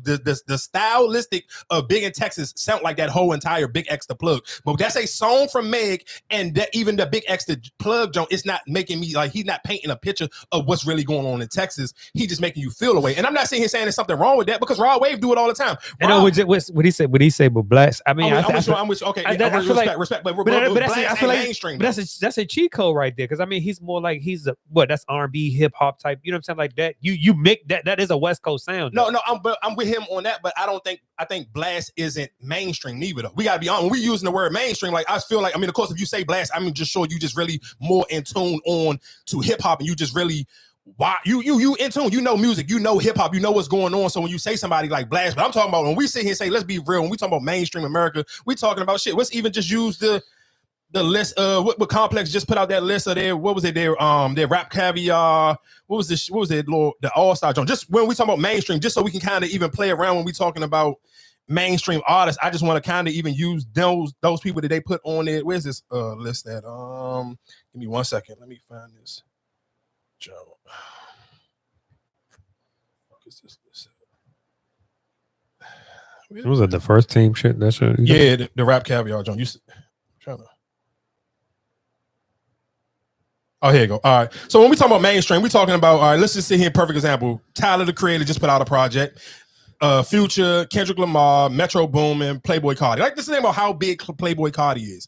Speaker 1: The stylistic of Big in Texas sound like that whole entire Big X the plug. But that's a song from Meg, and that even the Big X the plug joint, it's not making me like he's not painting a picture of what's really going on in Texas. Texas, he just making you feel away. And I'm not sitting here saying there's something wrong with that because Rod Wave do it all the time.
Speaker 3: I know what he said. What he say? But blacks. I mean,
Speaker 1: I'm with you. Okay, respect. But I feel like mainstream.
Speaker 3: But that's a cheat code right there. Because I mean, he's more like that's R&B, hip hop type. You know what I'm saying? Like that. You make that is a West Coast sound.
Speaker 1: No, I'm with him on that. But I think blast isn't mainstream neither though. We gotta be honest. When we using the word mainstream, like I feel like, I mean, of course, if you say blast, I mean, just sure you just really more in tune on to hip hop, and you just really you in tune, you know music, you know hip hop, you know what's going on. So when you say somebody like blast, but I'm talking about when we sit here and say, let's be real, when we talking about mainstream America, we talking about shit. Let's even just use the list. What Complex just put out that list of their, what was it, their Rap Caviar, what was it, the All-Star joint. Just when we talk about mainstream, just so we can kind of even play around when we talking about mainstream artists, I just want to kind of even use those people that they put on there. Where's this list at? Give me 1 second. Let me find this. Joe. What is this list?
Speaker 3: Was it the first team shit? That's it.
Speaker 1: Yeah, the Rap Caviar joint. Oh, here you go. All right. So when we talk about mainstream, we talking about, all right, let's just sit here. Perfect example. Tyler, the Creator, just put out a project. Future, Kendrick Lamar, Metro Boomin, Playboy Cardi. Like, this is about how big Playboy Cardi is.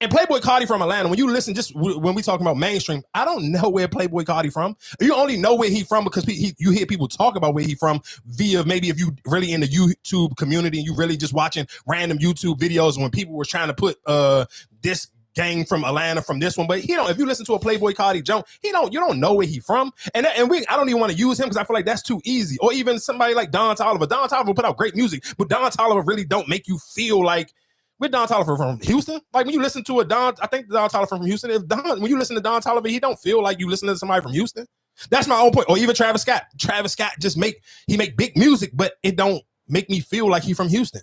Speaker 1: And Playboy Cardi from Atlanta, when you listen, just when we talking about mainstream, I don't know where Playboy Cardi from. You only know where he from because you hear people talk about where he from via maybe if you really in the YouTube community and you really just watching random YouTube videos when people were trying to put this gang from Atlanta from this one, but he don't. If you listen to a Playboy Cardi joint, you don't know where he from, and I don't even want to use him because I feel like that's too easy. Or even somebody like Don Toliver. Don Toliver put out great music, but Don Toliver really don't make you feel like. With Don Toliver from Houston, like when you listen to I think Don Toliver from Houston. When you listen to Don Toliver, he don't feel like you listen to somebody from Houston. That's my own point. Or even Travis Scott. Travis Scott just make big music, but it don't make me feel like he from Houston.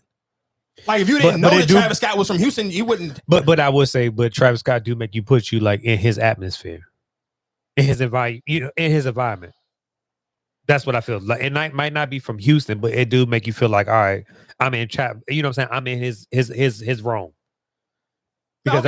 Speaker 1: Like if you didn't know that Travis Scott was from Houston, you wouldn't.
Speaker 3: But I would say, Travis Scott do make you put you like in his atmosphere, in his environment. That's what I feel like. It might not be from Houston, but it do make you feel like, all right, I'm in chat. You know what I'm saying? I'm in his realm. Because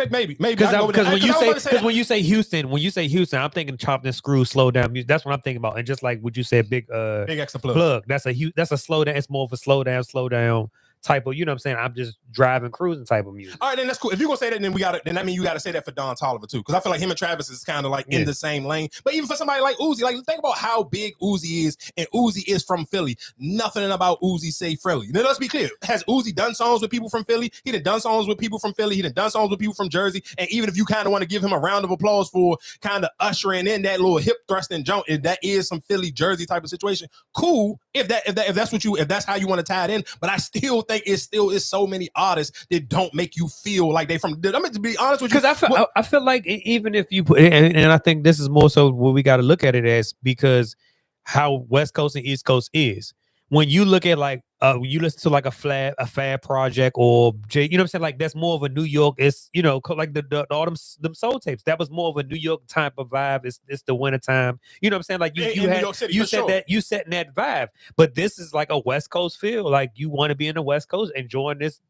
Speaker 1: maybe
Speaker 3: because when you say Houston, I'm thinking chopped and screw, slow down music. That's what I'm thinking about. And just like what you said, big
Speaker 1: extra
Speaker 3: plug. That's a slow down. It's more of a slow down type of, you know what I'm saying? I'm just driving, cruising type of music.
Speaker 1: All right, then that's cool. If you're gonna say that, then that means you gotta say that for Don Toliver too. Because I feel like him and Travis is kind of like in the same lane. But even for somebody like Uzi, like think about how big Uzi is, and Uzi is from Philly. Nothing about Uzi say Philly. Now let's be clear. Has Uzi done songs with people from Philly? He done songs with people from Philly. He done songs with people from Jersey. And even if you kind of want to give him a round of applause for kind of ushering in that little hip thrusting jump, if that is some Philly Jersey type of situation, cool. If that's how you want to tie it in. But I still think it still is so many artists that don't make you feel like they from. I mean, to be honest with you,
Speaker 3: because I feel like even if you put, and I think this is more so what we got to look at it as, because how West Coast and East Coast is. When you look at like you listen to like a Fab Project or you know what I'm saying, like that's more of a New York. It's, you know, like the all them soul tapes. That was more of a New York type of vibe. It's the winter time. You know what I'm saying? Like you set that vibe. But this is like a West Coast feel. Like you want to be in the West Coast enjoying this.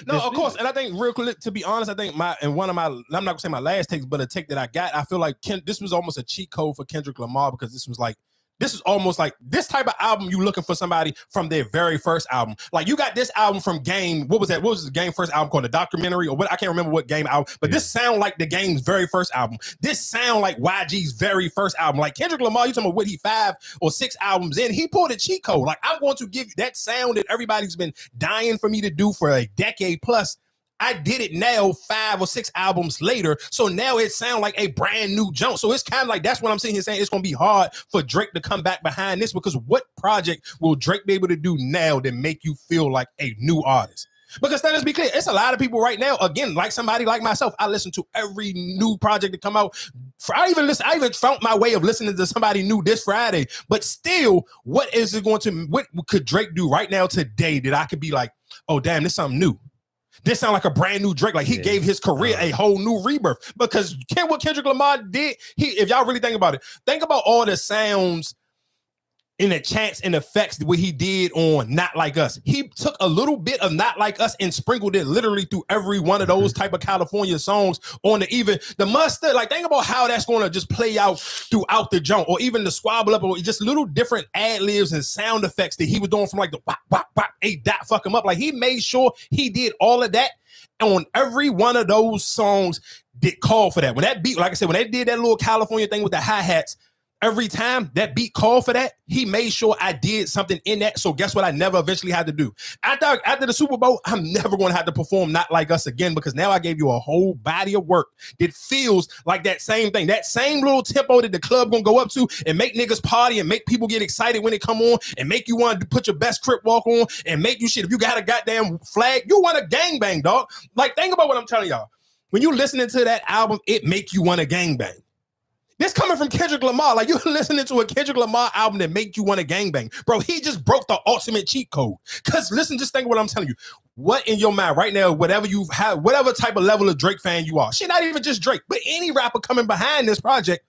Speaker 1: Of course, and I think real quick, to be honest, I think I'm not gonna say my last takes, but a take that I got, I feel like this was almost a cheat code for Kendrick Lamar, because this is almost like this type of album you looking for somebody from their very first album. Like you got this album from Game. What was that? What was the Game first album called? The Documentary or what? I can't remember what Game album. But this sound like the Game's very first album. This sound like YG's very first album. Like Kendrick Lamar, you talking about what, he 5 or 6 albums in? He pulled a cheat code. Like I'm going to give you that sound that everybody's been dying for me to do for a decade plus. I did it now 5 or 6 albums later. So now it sounds like a brand new jump. So it's kind of like, that's what I'm sitting here saying. It's going to be hard for Drake to come back behind this, because what project will Drake be able to do now that make you feel like a new artist? Because let's be clear, it's a lot of people right now, again, like somebody like myself, I listen to every new project that come out. I even found my way of listening to somebody new this Friday. But still, what could Drake do right now today that I could be like, oh, damn, this is something new? This sound like a brand new Drake. Like he gave his career a whole new rebirth. Because what Kendrick Lamar did, if y'all really think about it, think about all the sounds in the chants and effects what he did on Not Like Us. He took a little bit of Not Like Us and sprinkled it literally through every one of those type of California songs on the mustard. Like, think about how that's going to just play out throughout the jump, or even the squabble up, or just little different ad libs and sound effects that he was doing from like the wop, wop, wop, a dot fuck him up. Like, he made sure he did all of that on every one of those songs that called for that. When that beat, like I said, when they did that little California thing with the hi-hats, every time that beat called for that, he made sure I did something in that. So guess what? I never eventually had to do. After the Super Bowl, I'm never going to have to perform Not Like Us again, because now I gave you a whole body of work that feels like that same thing. That same little tempo that the club going to go up to and make niggas party and make people get excited when it come on and make you want to put your best crip walk on and make you shit. If you got a goddamn flag, you want to gangbang, dog. Like, think about what I'm telling y'all. When you listening to that album, it make you want to gangbang. This coming from Kendrick Lamar. Like, you're listening to a Kendrick Lamar album that make you want to gangbang. Bro, he just broke the ultimate cheat code. Because listen, just think what I'm telling you. What in your mind right now, whatever you have, whatever type of level of Drake fan you are, shit, not even just Drake, but any rapper coming behind this project,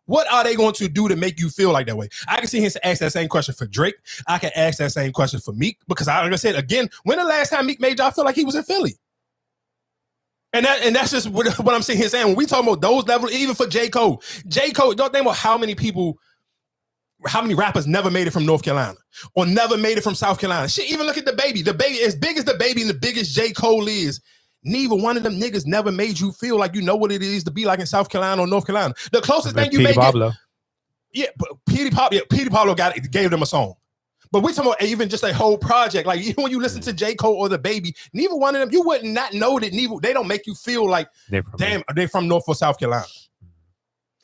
Speaker 1: what are they going to do to make you feel like that way? I can see him ask that same question for Drake. I can ask that same question for Meek, because like I said, again, when the last time Meek made y'all feel like he was in Philly? And that's just what I'm sitting here saying. When we talk about those levels, even for J. Cole, don't think about how many rappers never made it from North Carolina or never made it from South Carolina. Shit, even look at the baby, as big as the baby and the biggest J. Cole is, neither one of them niggas never made you feel like you know what it is to be like in South Carolina or North Carolina. The closest thing you may get, but Petey Pablo gave them a song. But we talking about even just a whole project. Like, even when you listen to J. Cole or the baby, neither one of them, you would not know that they don't make you feel like, they're from North or South Carolina.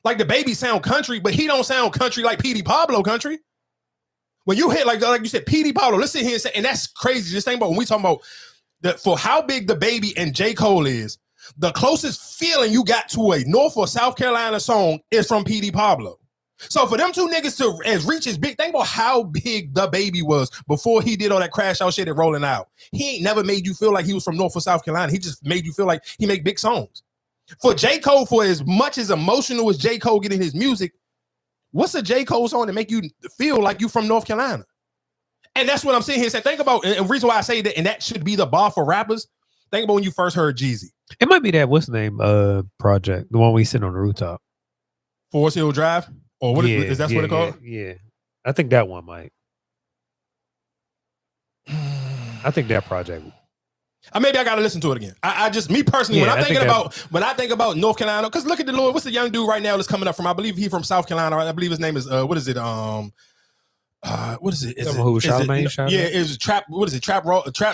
Speaker 1: Like, the baby sound country, but he don't sound country like Petey Pablo country. When you hit, like you said, Petey Pablo, let's sit here and say, and that's crazy. Just think about when we talking about for how big the baby and J. Cole is, the closest feeling you got to a North or South Carolina song is from Petey Pablo. So for them two niggas to reach his big, think about how big the baby was before he did all that crash out shit and Rolling Out. He ain't never made you feel like he was from North or South Carolina. He just made you feel like he make big songs. For J. Cole, for as much as emotional as J. Cole getting his music, what's a J. Cole song to make you feel like you from North Carolina? And that's what I'm saying here. So think about, and the reason why I say that, and that should be the bar for rappers. Think about when you first heard Jeezy.
Speaker 3: It might be that what's the name project, the one we sit on the rooftop.
Speaker 1: Forest Hill Drive? Or what is that what it called?
Speaker 3: Yeah. I think that one might. I think that project.
Speaker 1: Maybe I gotta listen to it again. I just, me personally, when I think about North Carolina, because look at the Lord, what's the young dude right now that's coming up from? I believe he's from South Carolina. Right? I believe his name is what is it? What is it?
Speaker 3: Charlamagne?
Speaker 1: Yeah, it's Trap. What is it? Trap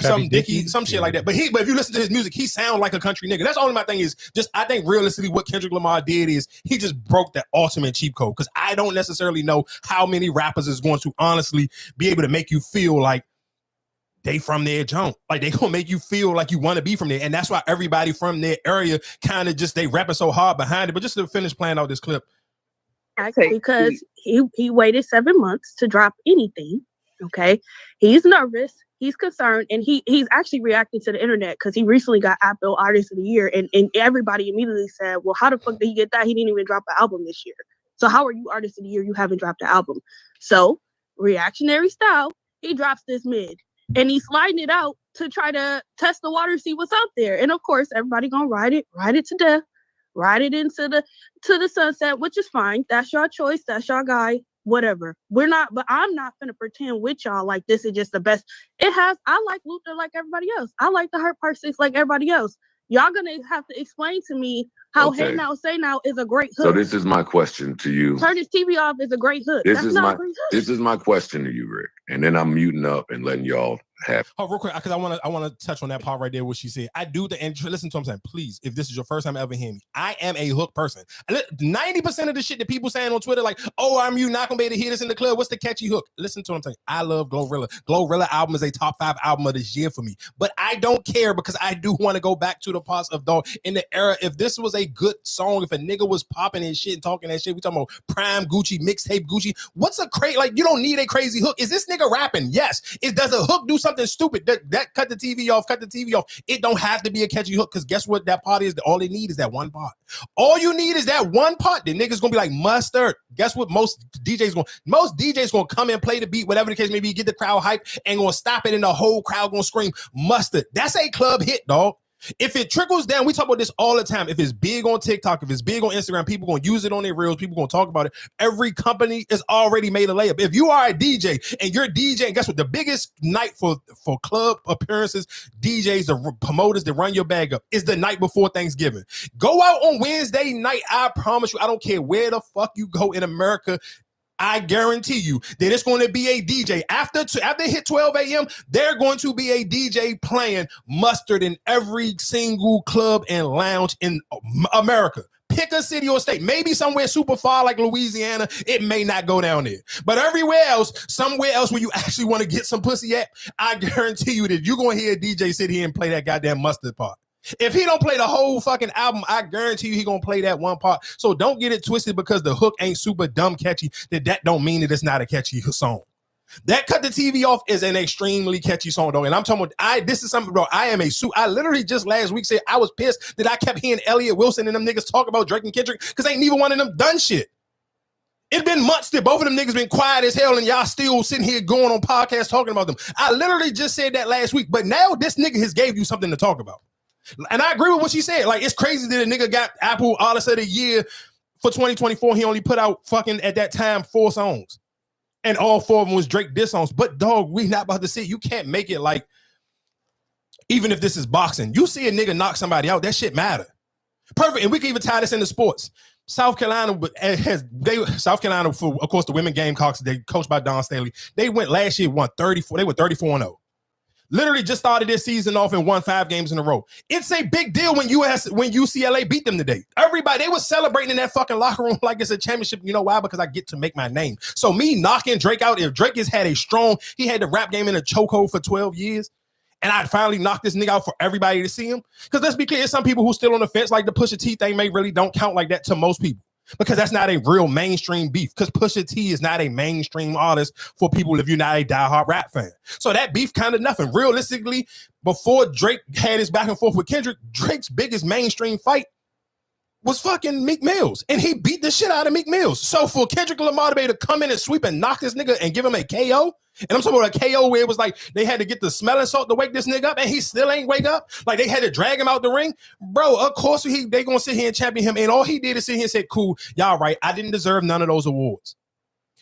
Speaker 1: something Dicky, some shit like that. But if you listen to his music, he sounds like a country nigga. That's only my thing is just, I think realistically what Kendrick Lamar did is he just broke that ultimate cheap code, because I don't necessarily know how many rappers is going to honestly be able to make you feel like they from their junk. Like, they gonna make you feel like you want to be from there. And that's why everybody from their area kind of just, they rapping so hard behind it. But just to finish playing out this clip.
Speaker 16: Because he waited 7 months to drop anything. Okay, he's nervous, he's concerned, and he's actually reacting to the internet because he recently got Apple Artist of the Year, and everybody immediately said, well, how the fuck did he get that? He didn't even drop an album this year. So how are you Artist of the Year? You haven't dropped an album. So reactionary style, he drops this mid, and he's sliding it out to try to test the water, see what's out there. And of course, everybody gonna ride it to death. Ride it into the sunset, which is fine. That's your choice. That's your guy. Whatever. But I'm not gonna pretend with y'all like this is just the best. I like Luther like everybody else. I like the Hurt Part 6 like everybody else. Y'all gonna have to explain to me how Hey Now Say Now is a great hook.
Speaker 15: So this is my question to you.
Speaker 16: Turn his TV off is a great hook.
Speaker 15: This is my question to you, Rick. And then I'm muting up and letting y'all have.
Speaker 1: Oh, real quick, because I want to touch on that part right there, what she said. I do the intro. Listen to what I'm saying. Please, if this is your first time ever hearing me, I am a hook person. 90% of the shit that people saying on Twitter, like, oh, you not gonna be able to hear this in the club. What's the catchy hook? Listen to what I'm saying. I love Glorilla. Glorilla album is a top 5 album of this year for me. But I don't care, because I do want to go back to the parts of dog in the era. If this was a good song, if a nigga was popping and shit and talking that shit, we talking about prime Gucci, mixtape Gucci. What's a crazy, like, you don't need a crazy hook. Is this nigga rapping? Yes. Does a hook do something something stupid. That cut the TV off. It don't have to be a catchy hook because guess what? That part is all they need is that one part. All you need is that one part. The niggas gonna be like mustard. Guess what? Most DJs gonna come and play the beat, whatever the case may be, get the crowd hype, and gonna stop it, and the whole crowd gonna scream mustard. That's a club hit, dog. If it trickles down, we talk about this all the time. If it's big on TikTok, if it's big on Instagram, people gonna use it on their reels, people gonna talk about it. Every company is already made a layup. If you are a DJ and you're DJing, guess what? The biggest night for club appearances, DJs, the promoters that run your bag up is the night before Thanksgiving. Go out on Wednesday night. I promise you, I don't care where the fuck you go in America. I guarantee you that it's going to be a DJ. After it hit 12 a.m., they're going to be a DJ playing mustard in every single club and lounge in America. Pick a city or state. Maybe somewhere super far like Louisiana, it may not go down there. But everywhere else, somewhere else where you actually want to get some pussy at, I guarantee you that you're going to hear a DJ sit here and play that goddamn mustard part. If he don't play the whole fucking album, I guarantee you he gonna play that one part. So don't get it twisted because the hook ain't super dumb catchy. That don't mean that it's not a catchy song. That Cut the TV Off is an extremely catchy song, though. And I'm talking about, this is something, bro. I literally just last week said I was pissed that I kept hearing Elliott Wilson and them niggas talk about Drake and Kendrick because ain't neither one of them done shit. It's been months that both of them niggas been quiet as hell and y'all still sitting here going on podcasts talking about them. I literally just said that last week, but now this nigga has gave you something to talk about. And I agree with what she said. Like, it's crazy that a nigga got Apple Artist of the Year for 2024. He only put out fucking, at that time, 4 songs. And all 4 of them was Drake diss songs. But, dog, we not about to see. You can't make it like, even if this is boxing, you see a nigga knock somebody out, that shit matter. Perfect. And we can even tie this into sports. South Carolina, for, of course, the women Gamecocks, they coached by Don Staley. They went last year, won 34. They were 34-0. Literally just started this season off and won 5 games in a row. It's a big deal when UCLA beat them today. Everybody, they was celebrating in that fucking locker room like it's a championship. You know why? Because I get to make my name. So me knocking Drake out, if Drake has had he had the rap game in a chokehold for 12 years, and I finally knocked this nigga out for everybody to see him. Because let's be clear, there's some people who still on the fence, like the Pusha T thing may really don't count like that to most people. Because that's not a real mainstream beef. Because Pusha T is not a mainstream artist for people if you're not a diehard rap fan. So that beef kind of nothing. Realistically, before Drake had his back and forth with Kendrick, Drake's biggest mainstream fight was fucking Meek Mills. And he beat the shit out of Meek Mills. So for Kendrick Lamar to come in and sweep and knock this nigga and give him a KO, and I'm talking about a KO where it was like they had to get the smelling salt to wake this nigga up, and he still ain't wake up. Like they had to drag him out the ring. Bro, of course they gonna sit here and champion him. And all he did is sit here and say, cool, y'all right. I didn't deserve none of those awards.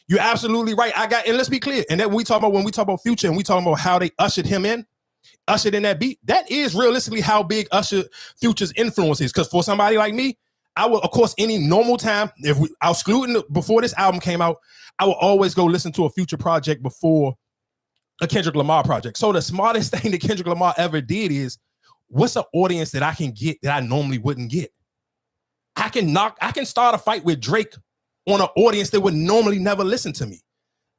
Speaker 1: You're absolutely right. And let's be clear. And then when we talk about Future and we talk about how they ushered in that beat, that is realistically how big Future's influence is. Because for somebody like me, I will, of course, any normal time, excluding before this album came out, I will always go listen to a Future project before a Kendrick Lamar project. So the smartest thing that Kendrick Lamar ever did is, what's an audience that I can get that I normally wouldn't get? I can start a fight with Drake on an audience that would normally never listen to me.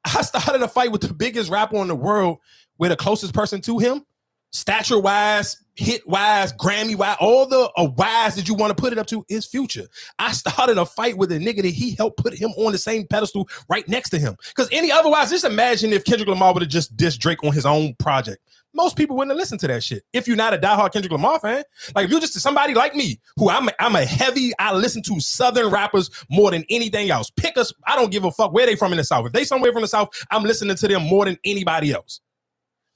Speaker 1: I started a fight with the biggest rapper in the world, where the closest person to him, stature-wise, hit-wise, Grammy-wise, all the wise that you want to put it up to is Future. I started a fight with a nigga that he helped put him on the same pedestal right next to him. Because otherwise, just imagine if Kendrick Lamar would have just dissed Drake on his own project. Most people wouldn't have listened to that shit. If you're not a diehard Kendrick Lamar fan, like if you're just somebody like me, who I listen to Southern rappers more than anything else. Pick us, I don't give a fuck where they from in the South. If they somewhere from the South, I'm listening to them more than anybody else.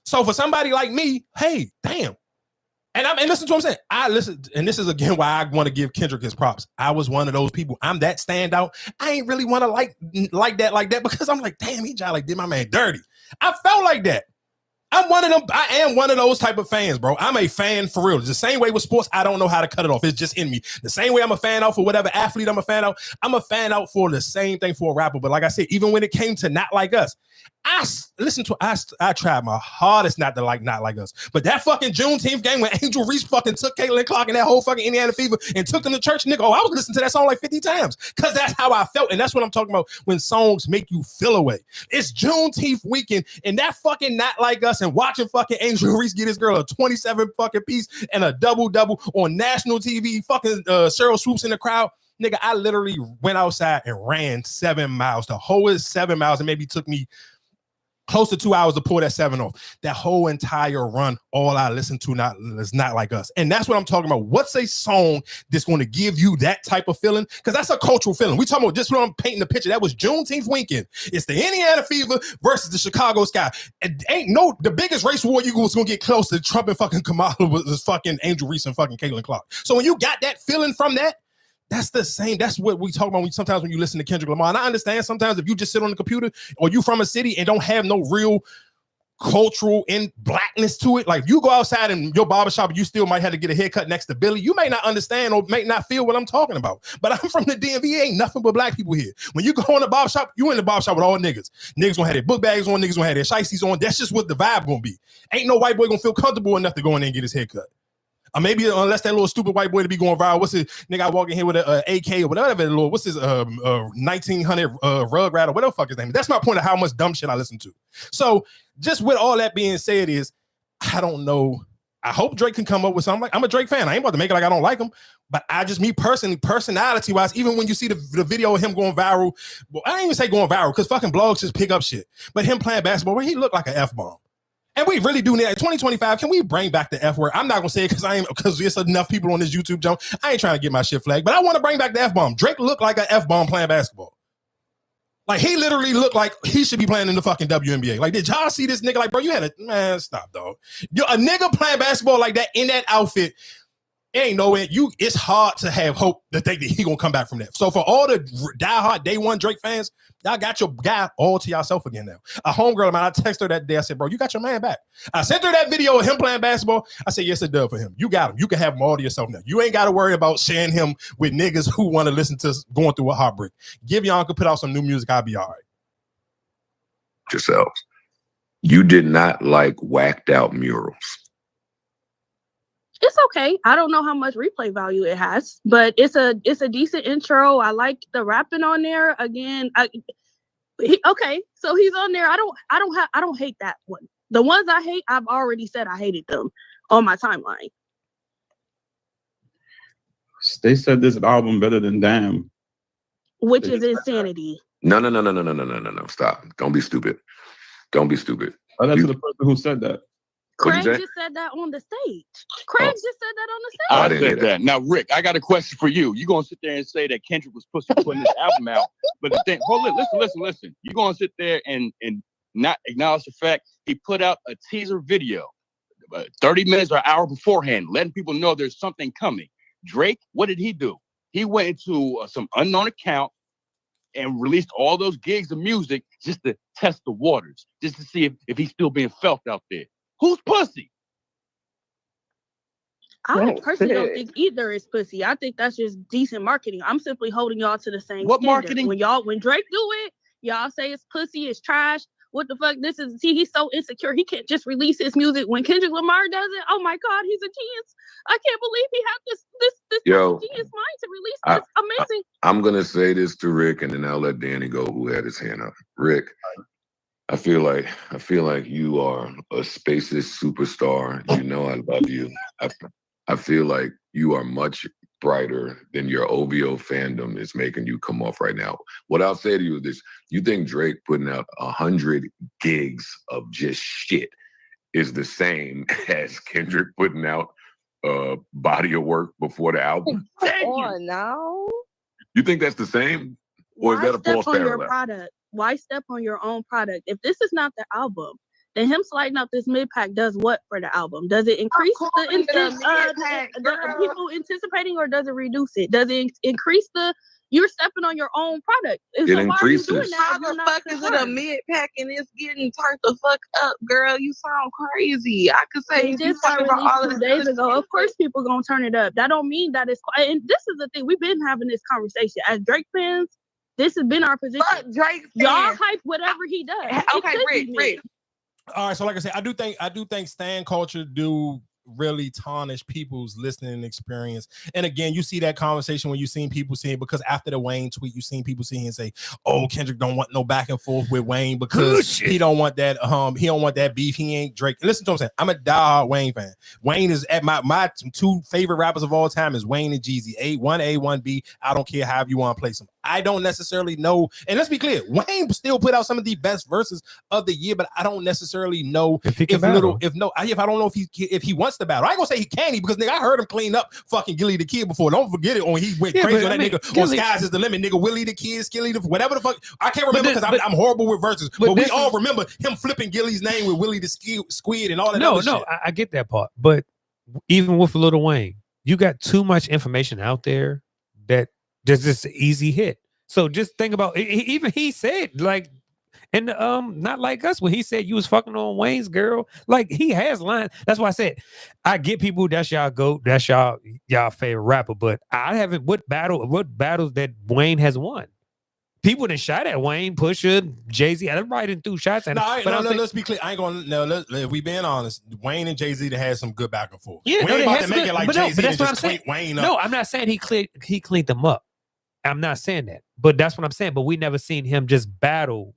Speaker 1: So for somebody like me, hey, damn. And listen to what I'm saying. I listen, and this is again why I want to give Kendrick his props. I was one of those people. I'm that standout. I ain't really want to like that because I'm like, damn, he just did my man dirty. I felt like that. I'm one of them. I am one of those type of fans, bro. I'm a fan for real. It's the same way with sports. I don't know how to cut it off. It's just in me. The same way I'm a fan out for whatever athlete I'm a fan out. I'm a fan out for the same thing for a rapper. But like I said, even when it came to Not Like Us, I tried my hardest not to like Not Like Us. But that fucking Juneteenth game when Angel Reese fucking took Caitlin Clark and that whole fucking Indiana Fever and took them to church, nigga, I was listening to that song like 50 times. Because that's how I felt. And that's what I'm talking about when songs make you feel away. It's Juneteenth weekend and that fucking Not Like Us and watching fucking Angel Reese get his girl a 27 fucking piece and a double on national TV, fucking Cheryl Swoops in the crowd. Nigga, I literally went outside and ran 7 miles. The whole 7 miles, and maybe took me close to 2 hours to pull that 7 off. That whole entire run, all I listen to is Not Like Us. And that's what I'm talking about. What's a song that's going to give you that type of feeling? Because that's a cultural feeling. We talking about just when I'm painting the picture. That was Juneteenth weekend. It's the Indiana Fever versus the Chicago Sky. And the biggest race war you was going to get close to Trump and fucking Kamala was fucking Angel Reese and fucking Caitlin Clark. So when you got that feeling from that, that's the same. That's what we talk about sometimes when you listen to Kendrick Lamar. And I understand sometimes if you just sit on the computer or you from a city and don't have no real cultural and blackness to it, like you go outside in your barbershop and you still might have to get a haircut next to Billy, you may not understand or may not feel what I'm talking about. But I'm from the DMV, ain't nothing but black people here. When you go in the barbershop, you in the barbershop with all niggas. Niggas gonna have their book bags on, niggas gonna have their shiesties on. That's just what the vibe gonna be. Ain't no white boy gonna feel comfortable enough to go in there and get his haircut. Or maybe unless that little stupid white boy to be going viral. What's his nigga? I walk in here with a AK or whatever. What's his 1900 rug rat or whatever the fuck his name is. That's my point of how much dumb shit I listen to. So just with all that being said, is I don't know. I hope Drake can come up with something. Like, I'm a Drake fan. I ain't about to make it like I don't like him. But I just, me personally, personality wise, even when you see the video of him going viral, well, I ain't even say going viral because fucking blogs just pick up shit. But him playing basketball, where he looked like an F-bomb. And we really do need 2025. Can we bring back the F word? I'm not gonna say it because there's enough people on this YouTube jump. I ain't trying to get my shit flagged, but I want to bring back the F-bomb. Drake looked like an F-bomb playing basketball. Like he literally looked like he should be playing in the fucking WNBA. Like, did y'all see this nigga? Like, bro, you had man, stop, dog. A nigga playing basketball like that in that outfit. Ain't no way. It's hard to have hope to think that he gonna come back from that. So for all the diehard day one Drake fans, y'all got your guy all to yourself again now. A homegirl of mine, I texted her that day. I said, bro, you got your man back. I sent her that video of him playing basketball. I said, yes, it does for him. You got him. You can have him all to yourself now. You ain't got to worry about sharing him with niggas who want to listen to going through a heartbreak. Give your uncle, put out some new music. I'll be all right.
Speaker 15: Yourselves. You did not like whacked out murals.
Speaker 16: It's okay. I don't know how much replay value it has, but it's a decent intro. I like the rapping on there. Again, okay, so he's on there. I don't hate that one. The ones I hate, I've already said I hated them on my timeline.
Speaker 17: They said this album better than Damn,
Speaker 16: which is insanity.
Speaker 15: No. Stop. Don't be stupid. Don't be stupid.
Speaker 17: Oh, that's the person who said that.
Speaker 16: Craig just said that on the stage. Craig just said that on the stage.
Speaker 18: I said that. Now, Rick, I got a question for you. You're going to sit there and say that Kendrick was pussy putting this album out. But the thing, hold it, listen. You're going to sit there and not acknowledge the fact he put out a teaser video 30 minutes or an hour beforehand, letting people know there's something coming. Drake, what did he do? He went into some unknown account and released all those gigs of music just to test the waters, just to see if he's still being felt out there. Who's pussy?
Speaker 16: I personally don't think either is pussy. I think that's just decent marketing. I'm simply holding y'all to the same
Speaker 18: What
Speaker 16: standard.
Speaker 18: marketing?
Speaker 16: When Drake do it, y'all say it's pussy, it's trash. What the fuck? He's so insecure. He can't just release his music. When Kendrick Lamar does it, oh my God, he's a genius. I can't believe he had this genius mind to release this amazing.
Speaker 15: I'm gonna say this to Rick, and then I'll let Danny go, who had his hand up. Rick, I feel like you are a spacious superstar. You know I love you. I feel like you are much brighter than your OVO fandom is making you come off right now. What I'll say to you is this: you think Drake putting out 100 gigs of just shit is the same as Kendrick putting out a body of work before the album?
Speaker 16: Come on now.
Speaker 15: You think that's the same? Or is that a false parallel?
Speaker 16: Why step on your own product? If this is not the album, then him sliding out this mid-pack does what for the album? Does it increase the people anticipating, or does it reduce it? Does it increase you're stepping on your own product?
Speaker 15: It increases.
Speaker 19: How the fuck is it a mid-pack and it's getting turned the fuck up, girl? You sound crazy. I could say
Speaker 16: you just got released all 2 days ago. Of course people gonna turn it up. That don't mean that it's, and this is the thing, we've been having this conversation. As Drake fans, this has been our position.
Speaker 19: Fuck Drake fans.
Speaker 16: Y'all hype whatever he does.
Speaker 19: Okay, Rick.
Speaker 1: All right, so like I said, I do think stan culture do really tarnish people's listening experience. And again, you see that conversation when you seen people saying, because after the Wayne tweet, you seen people saying and say, "Oh, Kendrick don't want no back and forth with Wayne because he don't want that beef. He ain't Drake." Listen to what I'm saying. I'm a diehard Wayne fan. Wayne is at my two favorite rappers of all time is Wayne and Jeezy. One A, one B. I don't care how you want to place them. I don't necessarily know. And let's be clear, Wayne still put out some of the best verses of the year, but I don't necessarily know if I don't know if he wants to battle. I ain't gonna say he can, because nigga, I heard him clean up fucking Gilly the Kid before. Don't forget it when he went crazy on that nigga on Skies is the Limit, nigga. Willie the Kid, Skilly the whatever the fuck. I can't remember because I'm horrible with verses, but we all remember him flipping Gilly's name with Willie the Squid and all that.
Speaker 3: No,
Speaker 1: other shit.
Speaker 3: I get that part, but even with Lil Wayne, you got too much information out there that there's just an easy hit. So just think about even he said like, and not like us when he said you was fucking on Wayne's girl. Like he has lines. That's why I said I get people that's y'all go, that's y'all favorite rapper, but I haven't what battles that Wayne has won. People that shot at Wayne, Pusha, Jay-Z, everybody didn't do shots at him.
Speaker 1: Let's be clear. I ain't gonna if we being honest, Wayne and Jay-Z that had some good back and forth.
Speaker 3: Yeah,
Speaker 1: we ain't about to make it like Jay-Z
Speaker 3: that's
Speaker 1: and
Speaker 3: what I'm
Speaker 1: just
Speaker 3: saying.
Speaker 1: clean Wayne up.
Speaker 3: No, I'm not saying he cleaned them up. I'm not saying that, but that's what I'm saying. But we never seen him just battle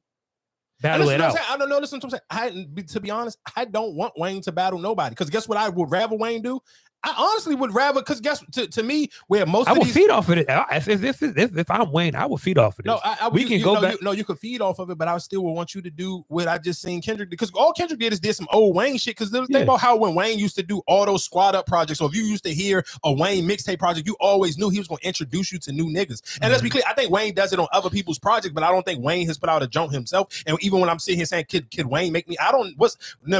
Speaker 3: it out.
Speaker 1: I don't know. Listen to what I'm saying. To be honest, I don't want Wayne to battle nobody, because guess what I would rather Wayne do? I honestly would rather, because guess to me, where most
Speaker 3: I
Speaker 1: of
Speaker 3: would
Speaker 1: these
Speaker 3: feed off of it. If I'm Wayne, I would feed off of this.
Speaker 1: No,
Speaker 3: we can go back.
Speaker 1: You could feed off of it, but I still would want you to do what I just seen Kendrick, because all Kendrick did some old Wayne shit. Because think about how when Wayne used to do all those squad up projects, or if you used to hear a Wayne mixtape project, you always knew he was going to introduce you to new niggas. And let's be clear, I think Wayne does it on other people's projects, but I don't think Wayne has put out a joint himself. And even when I'm sitting here saying, "Kid Wayne make me,"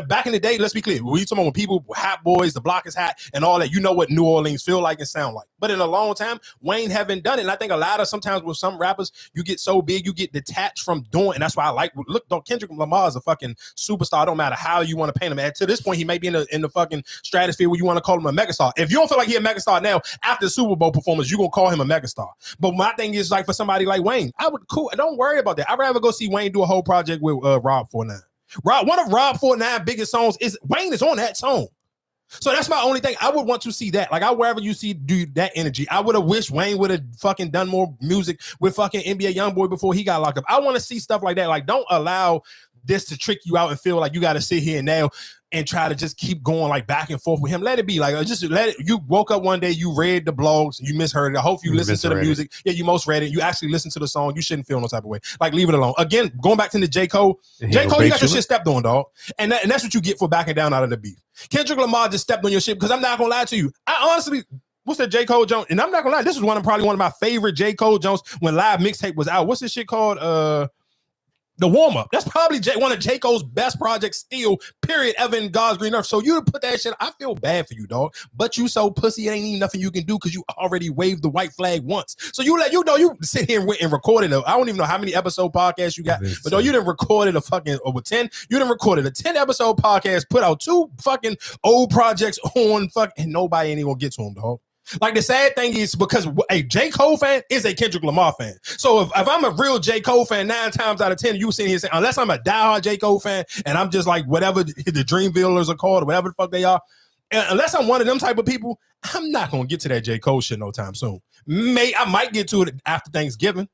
Speaker 1: back in the day. Let's be clear, we talking about when people Hot Boys, the Block is Hot, and all that. You know what New Orleans feel like and sound like. But in a long time, Wayne haven't done it. And I think a lot of sometimes with some rappers, you get so big, you get detached from doing. And that's why I like, look, Kendrick Lamar is a fucking superstar. It don't matter how you want to paint him. And to this point, he may be in the fucking stratosphere where you want to call him a megastar. If you don't feel like he's a megastar now, after the Super Bowl performance, you're going to call him a megastar. But my thing is, like, for somebody like Wayne, don't worry about that. I'd rather go see Wayne do a whole project with Rob 49. One of Rob 49 biggest songs is Wayne is on that song. So that's my only thing. I would want to see that. Like, wherever you see that energy, I would have wished Wayne would have fucking done more music with fucking NBA Youngboy before he got locked up. I want to see stuff like that. Like, don't allow this to trick you out and feel like you got to sit here now and try to just keep going like back and forth with him. Let it be. Like, just let it. You woke up one day, you read the blogs, you misheard it. I hope you listened to the music. Yeah, you most read it. You actually listened to the song. You shouldn't feel no type of way. Like, leave it alone. Again, going back to the J. Cole. J. Cole, you got your shit stepped on, dog. And that's what you get for backing down out of the beef. Kendrick Lamar just stepped on your shit, because I'm not gonna lie to you. I honestly, what's that J. Cole Jones? And I'm not gonna lie, this was probably one of my favorite J. Cole Jones when Live Mixtape was out. What's this shit called? The Warm Up. That's probably one of J. Cole's best projects still, period, ever in God's green earth. So you put that shit, I feel bad for you, dog. But you so pussy, it ain't even nothing you can do, because you already waved the white flag once. So you sit here and recorded I don't even know how many episode podcasts you got, but though you didn't record it a fucking over 10, you didn't record it a 10 episode podcast, put out 2 fucking old projects on and nobody ain't gonna get to them, dog. Like, the sad thing is, because a J. Cole fan is a Kendrick Lamar fan. So if I'm a real J. Cole fan, 9 times out of 10, you sitting here saying, unless I'm a diehard J. Cole fan and I'm just like whatever the Dreamvillers are called or whatever the fuck they are, and unless I'm one of them type of people, I'm not gonna get to that J. Cole shit no time soon. I might get to it after Thanksgiving.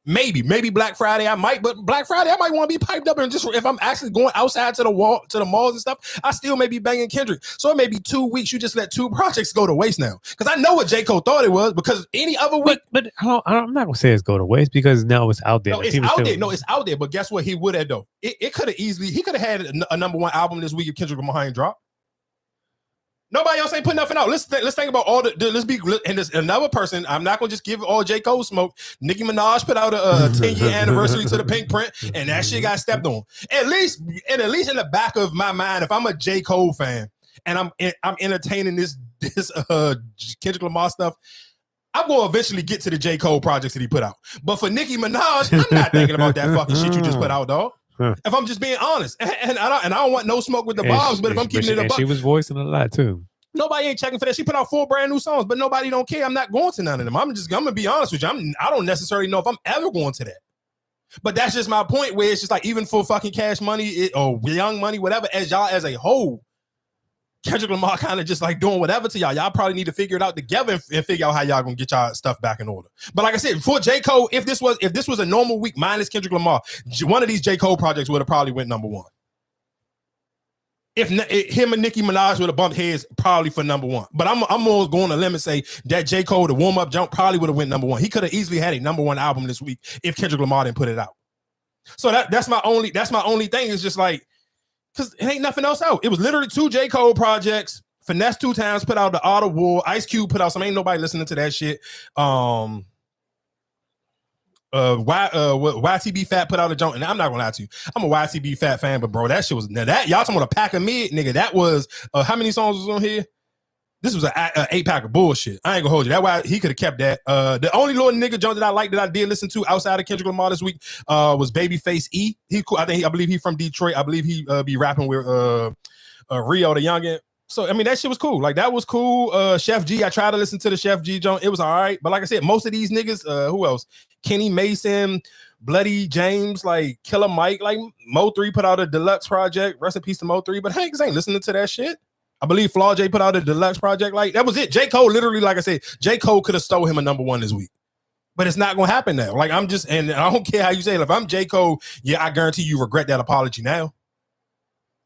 Speaker 1: Maybe Black Friday but Black Friday I might want to be piped up, and just if I'm actually going outside to the malls and stuff, I still may be banging Kendrick. So it may be 2 weeks. You just let 2 projects go to waste now, because I know what J. Cole thought it was, because any other week.
Speaker 3: But I'm not gonna say it's go to waste, because now it's out there.
Speaker 1: No, it's out there. No, it's out there. But guess what? He would have though. It could have he could have had a number 1 album this week if Kendrick Lamar ain't dropped. Nobody else ain't putting nothing out. Let's think about all and there's another person. I'm not gonna just give all J. Cole smoke. Nicki Minaj put out a 10-year anniversary to the Pink Print, and that shit got stepped on. At least in the back of my mind, if I'm a J. Cole fan and I'm entertaining this Kendrick Lamar stuff, I'm gonna eventually get to the J. Cole projects that he put out. But for Nicki Minaj, I'm not thinking about that fucking shit you just put out, dog. If I'm just being honest, and I don't want no smoke with the bombs, but if I'm keeping it up,
Speaker 3: she was voicing a lot too.
Speaker 1: Nobody ain't checking for that. She put out 4 brand new songs, but nobody don't care. I'm not going to none of them. I'm gonna be honest with you. I don't necessarily know if I'm ever going to that. But that's just my point, where it's just like, even for fucking Cash Money or Young Money, whatever, as y'all as a whole, Kendrick Lamar kind of just like doing whatever to y'all. Y'all probably need to figure it out together and figure out how y'all gonna get y'all stuff back in order. But like I said, for J. Cole, if this was a normal week minus Kendrick Lamar, one of these J. Cole projects would have probably went number 1. if him and Nicki Minaj would have bumped heads, probably for number one. But I'm almost going to limit and say that J. Cole, the warm up jump, probably would have went number one. He could have easily had a number one album this week if Kendrick Lamar didn't put it out. So that's my only thing. Is just like, because it ain't nothing else out. It was literally 2 J. Cole projects. Finesse 2 times put out the Art of War. Ice Cube put out some. Ain't nobody listening to that shit. YTB Fat put out a joint, and I'm not gonna lie to you, I'm a YTB Fat fan, but bro, that shit was that y'all talking about a pack of mid, nigga. That was how many songs was on here? This was an 8-pack of bullshit. I ain't gonna hold you. That why he could have kept that. The only little nigga joint that I like that I did listen to outside of Kendrick Lamar this week was Babyface E. He cool. I believe he from Detroit. I believe he be rapping with Rio the Youngin. So I mean that shit was cool. Like that was cool. Chef G, I tried to listen to the Chef G joint. It was all right. But like I said, most of these niggas, who else? Kenny Mason, Bloody James, like Killer Mike, like Mo 3 put out a deluxe project. Rest in peace to Mo 3. But hey, ain't listening to that shit. I believe Flaw J put out a deluxe project. Like that was it. J. Cole, literally, like I said, J. Cole could have stole him a number one this week. But it's not gonna happen now. Like I'm just, and I don't care how you say it. If I'm J. Cole, yeah, I guarantee you regret that apology now.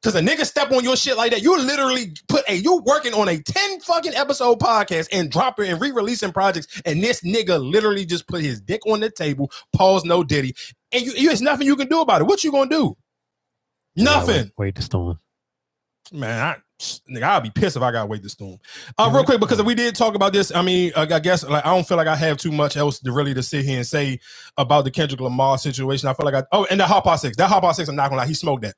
Speaker 1: Cause a nigga step on your shit like that, you literally you're working on a 10 fucking episode podcast and dropping and re-releasing projects, and this nigga literally just put his dick on the table, pause no Diddy, and you there's nothing you can do about it. What you gonna do? Nothing.
Speaker 3: Wait the storm.
Speaker 1: Man, I'll be pissed if I gotta wait the storm. Real quick, because we did talk about this. I mean, I guess like I don't feel like I have too much else to sit here and say about the Kendrick Lamar situation. I feel like and the Hot Pot 6. That Hot Pot 6, I'm not gonna lie, he smoked that.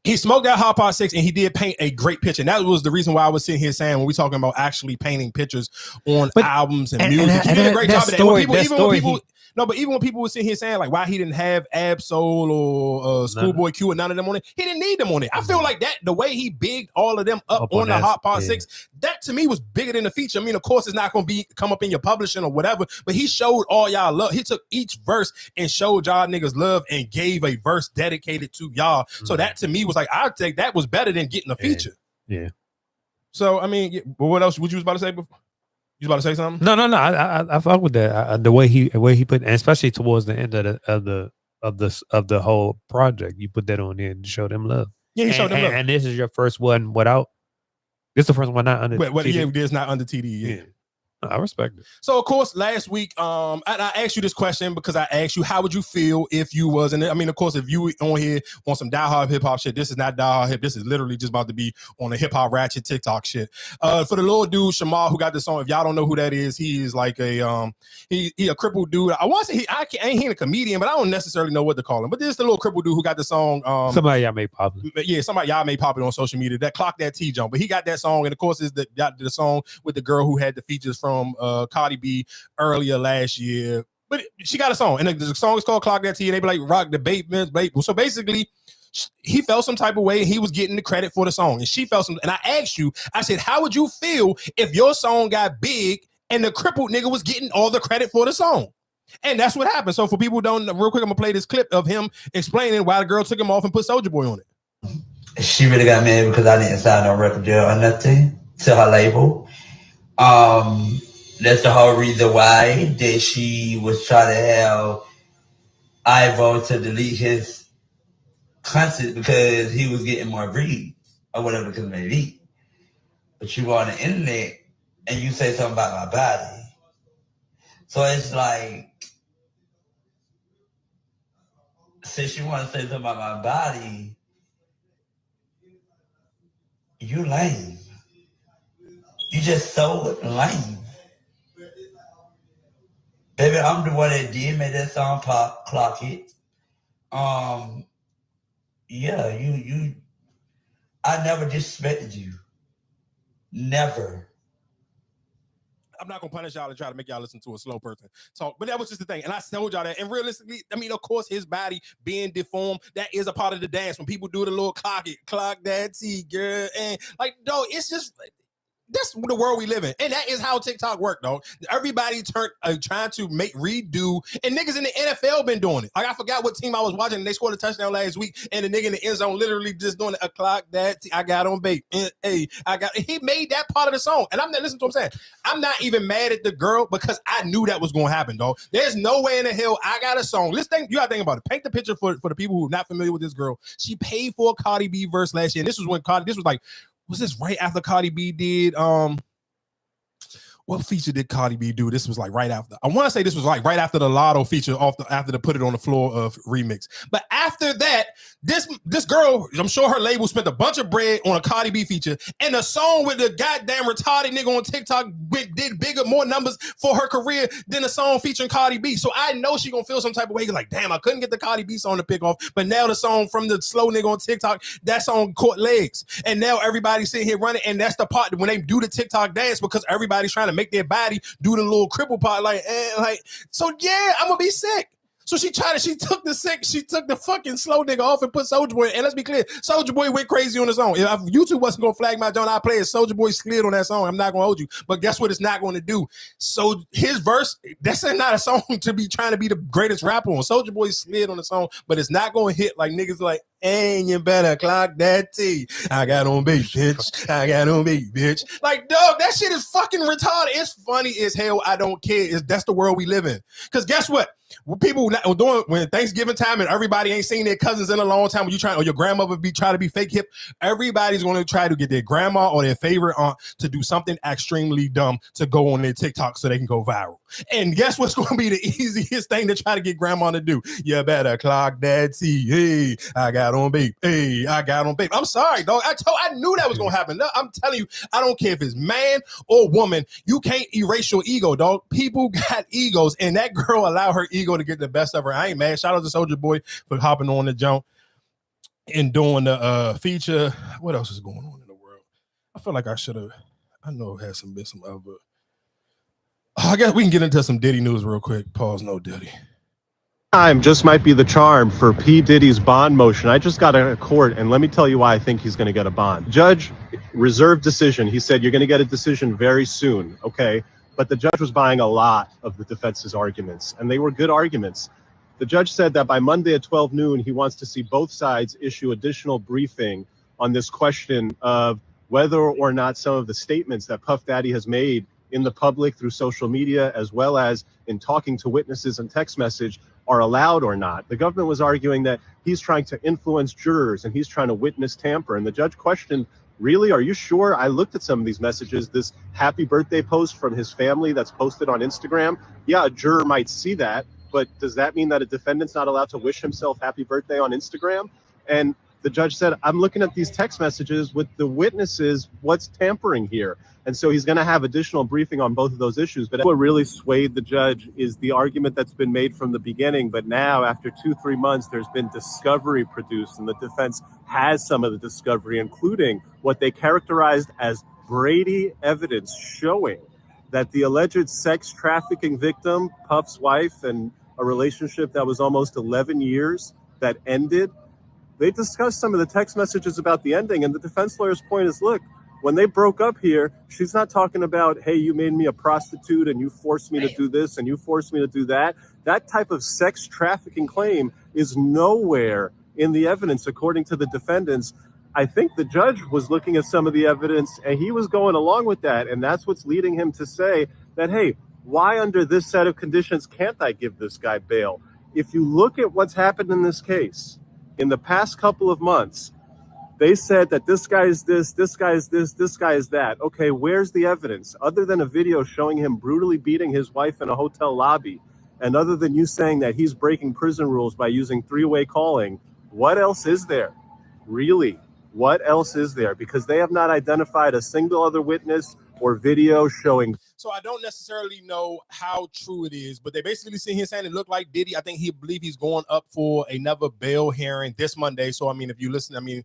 Speaker 1: He smoked that Hot Pot 6 and he did paint a great picture. And that was the reason why I was sitting here saying when we talking about actually painting pictures on albums and music, he did a great job of that. Even when people were sitting here saying like why he didn't have Absol or Schoolboy Q and none of them on it, he didn't need them on it. I feel like that the way he bigged all of them up on the Hot Pot 6, that to me was bigger than the feature. I mean, of course, it's not going to come up in your publishing or whatever, but he showed all y'all love. He took each verse and showed y'all niggas love and gave a verse dedicated to y'all. So that to me was like, I'd take that was better than getting a feature.
Speaker 3: Yeah.
Speaker 1: So I mean, but what else? What you was about to say before? You about to say something?
Speaker 3: No. I fuck with that. The way he put, and especially towards the end of the whole project, you put that on there to show them love.
Speaker 1: Yeah, he showed them love.
Speaker 3: And this is your first one without. This is the first one not under.
Speaker 1: TD. Yeah, this not under TD. Yeah.
Speaker 3: I respect it.
Speaker 1: So of course, last week, I asked you this question because I asked you how would you feel if you was, and I mean, of course, if you on here on some diehard hip hop shit, this is not diehard hip. This is literally just about to be on a hip hop ratchet TikTok shit. For the little dude Shamar who got this song, if y'all don't know who that is, he is like a he a crippled dude. I want to say I ain't he a comedian, but I don't necessarily know what to call him. But this is the little crippled dude who got the song.
Speaker 3: Somebody y'all made popular.
Speaker 1: Yeah, somebody y'all made popular on social media. That Clock That T jump, but he got that song, and of course, is the song with the girl who had the features from Cardi B earlier last year, but she got a song, and the song is called Clock That T, and they be like rock the bait. So basically, he felt some type of way, and he was getting the credit for the song, and she felt some. And I asked you, I said, how would you feel if your song got big and the crippled nigga was getting all the credit for the song? And that's what happened. So for people who don't, real quick, I'm gonna play this clip of him explaining why the girl took him off and put Soulja Boy on it.
Speaker 20: She really got mad because I didn't sign no record deal or nothing to her label. That's the whole reason why that she was trying to have Ivo to delete his content because he was getting more reads or whatever the case may be. But you go on the internet and you say something about my body. So it's like, since you want to say something about my body, you lame. You just so lame. Baby, I'm the one that did make that song pop, Clock It. Yeah, you I never disrespected you. Never.
Speaker 1: I'm not gonna punish y'all and try to make y'all listen to a slow person talk, but that was just the thing. And I told y'all that. And realistically, I mean, of course, his body being deformed, that is a part of the dance. When people do the little clock that T, girl, and like, no, it's just That's the world we live in, and that is how TikTok work, dog. Everybody trying to redo, and niggas in the NFL been doing it. Like I forgot what team I was watching, and they scored a touchdown last week, and the nigga in the end zone literally just doing a clock that I got on bait. Hey, he made that part of the song, and I'm not listening to what I'm saying. I'm not even mad at the girl because I knew that was going to happen, dog. There's no way in the hell I got a song. Let's think. You got to think about it. Paint the picture for the people who are not familiar with this girl. She paid for a Cardi B verse last year. And this was when this was like. Was this right after Cardi B did what feature did Cardi B do? This was like right after. I want to say this was like right after the Lotto feature after the Put It on the Floor of remix. But after that, this girl, I'm sure her label spent a bunch of bread on a Cardi B feature, and the song with the goddamn retarded nigga on TikTok did bigger, more numbers for her career than the song featuring Cardi B. So I know she gonna feel some type of way. Like, damn, I couldn't get the Cardi B song to pick off, but now the song from the slow nigga on TikTok, that song caught legs, and now everybody's sitting here running, and that's the part when they do the TikTok dance because everybody's trying to make their body do the little cripple part, like. So yeah, I'm gonna be sick. So she took the fucking slow nigga off and put Soulja Boy. And let's be clear, Soulja Boy went crazy on his own. If YouTube wasn't gonna flag my joint, I'd play it. Soulja Boy slid on that song. I'm not gonna hold you, but guess what? It's not going to do. So his verse, that's not a song to be trying to be the greatest rapper on. Soulja Boy slid on the song, but it's not gonna hit like niggas like. And you better clock that T. I got on bait, bitch. I got on bait, bitch. Like, dog, that shit is fucking retarded. It's funny as hell. I don't care. That's the world we live in. Because guess what? When people doing when Thanksgiving time and everybody ain't seen their cousins in a long time, when you try or your grandmother try to be fake hip, everybody's going to try to get their grandma or their favorite aunt to do something extremely dumb to go on their TikTok so they can go viral. And guess what's going to be the easiest thing to try to get grandma to do? You better clock that T. Hey, I got on bait. Hey, I got on bait. I'm sorry, dog. I knew that was gonna happen. No, I'm telling you, I don't care if it's man or woman. You can't erase your ego, dog. People got egos, and that girl allowed her ego to get the best of her. I ain't mad. Shout out to Soulja Boy for hopping on the jump and doing the feature. What else is going on in the world? I feel like I should have. I know it has some other. I guess we can get into some Diddy news real quick. Pause. No Diddy.
Speaker 21: Time just might be the charm for P. Diddy's bond motion. I just got out of court, and let me tell you why I think he's going to get a bond. Judge reserved decision. He said, you're going to get a decision very soon, okay? But the judge was buying a lot of the defense's arguments, and they were good arguments. The judge said that by Monday at 12 noon, he wants to see both sides issue additional briefing on this question of whether or not some of the statements that Puff Daddy has made in the public through social media, as well as in talking to witnesses and text message, are allowed or not. The government was arguing that he's trying to influence jurors and he's trying to witness tamper. And the judge questioned, really, are you sure? I looked at some of these messages, this happy birthday post from his family that's posted on Instagram. Yeah, a juror might see that, but does that mean that a defendant's not allowed to wish himself happy birthday on Instagram? And the judge said, I'm looking at these text messages with the witnesses, what's tampering here? And so he's going to have additional briefing on both of those issues. But what really swayed the judge is the argument that's been made from the beginning. But now, after 2-3 months, there's been discovery produced, and the defense has some of the discovery, including what they characterized as Brady evidence showing that the alleged sex trafficking victim, Puff's wife, and a relationship that was almost 11 years that ended, they discussed some of the text messages about the ending. And the defense lawyer's point is, look, when they broke up here, she's not talking about, hey, you made me a prostitute and you forced me to do this and you forced me to do that. That type of sex trafficking claim is nowhere in the evidence, according to the defendants. I think the judge was looking at some of the evidence and he was going along with that. And that's what's leading him to say that, hey, why under this set of conditions can't I give this guy bail? If you look at what's happened in this case, in the past couple of months, they said that this guy is this guy is this guy is that. Okay, where's the evidence? Other than a video showing him brutally beating his wife in a hotel lobby, and other than you saying that he's breaking prison rules by using three-way calling, what else is there? Really, what else is there? Because they have not identified a single other witness or video showing.
Speaker 1: So I don't necessarily know how true it is, but they basically sit here saying it looked like Diddy. I think he believe he's going up for another bail hearing this Monday. So, I mean, if you listen, I mean,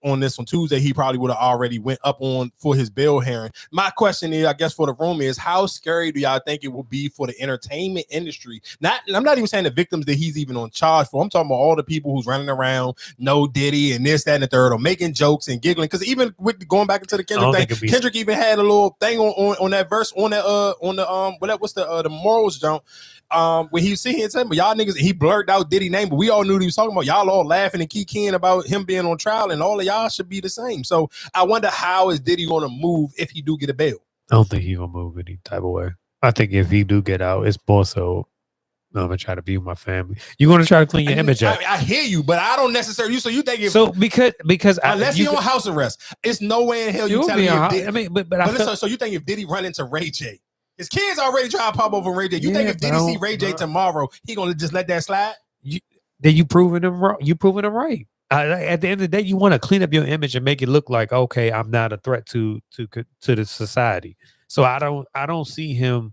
Speaker 1: on this on Tuesday, he probably would have already went up on for his bail hearing. My question is, I guess for the room is, how scary do y'all think it will be for the entertainment industry? I'm not even saying the victims that he's even on charge for. I'm talking about all the people who's running around, no Diddy and this, that, and the third, or making jokes and giggling. Because even with going back into the Kendrick thing, Kendrick even had a little thing on that verse on that what's the morals jump. When he was sitting here saying, but y'all niggas, he blurred out Diddy name, but we all knew what he was talking about. Y'all all laughing and kikiing about him being on trial, and all of y'all should be the same. So I wonder, how is Diddy going to move if he do get a bail?
Speaker 3: I don't think he gonna move any type of way. I think if he do get out, it's more so I'm gonna try to be with my family. You're gonna try to clean your image up.
Speaker 1: I hear you, but I don't necessarily. So you think if
Speaker 3: because
Speaker 1: unless he on house arrest, it's no way in hell you telling me.
Speaker 3: I mean,
Speaker 1: so you think if Diddy run into Ray J? His kids already try to pop over Ray J. You think if Diddy see Ray J tomorrow, he gonna just let that slide?
Speaker 3: Then you proving him wrong. You proving him right. At the end of the day, you want to clean up your image and make it look like, okay, I'm not a threat to the society. So I don't see him.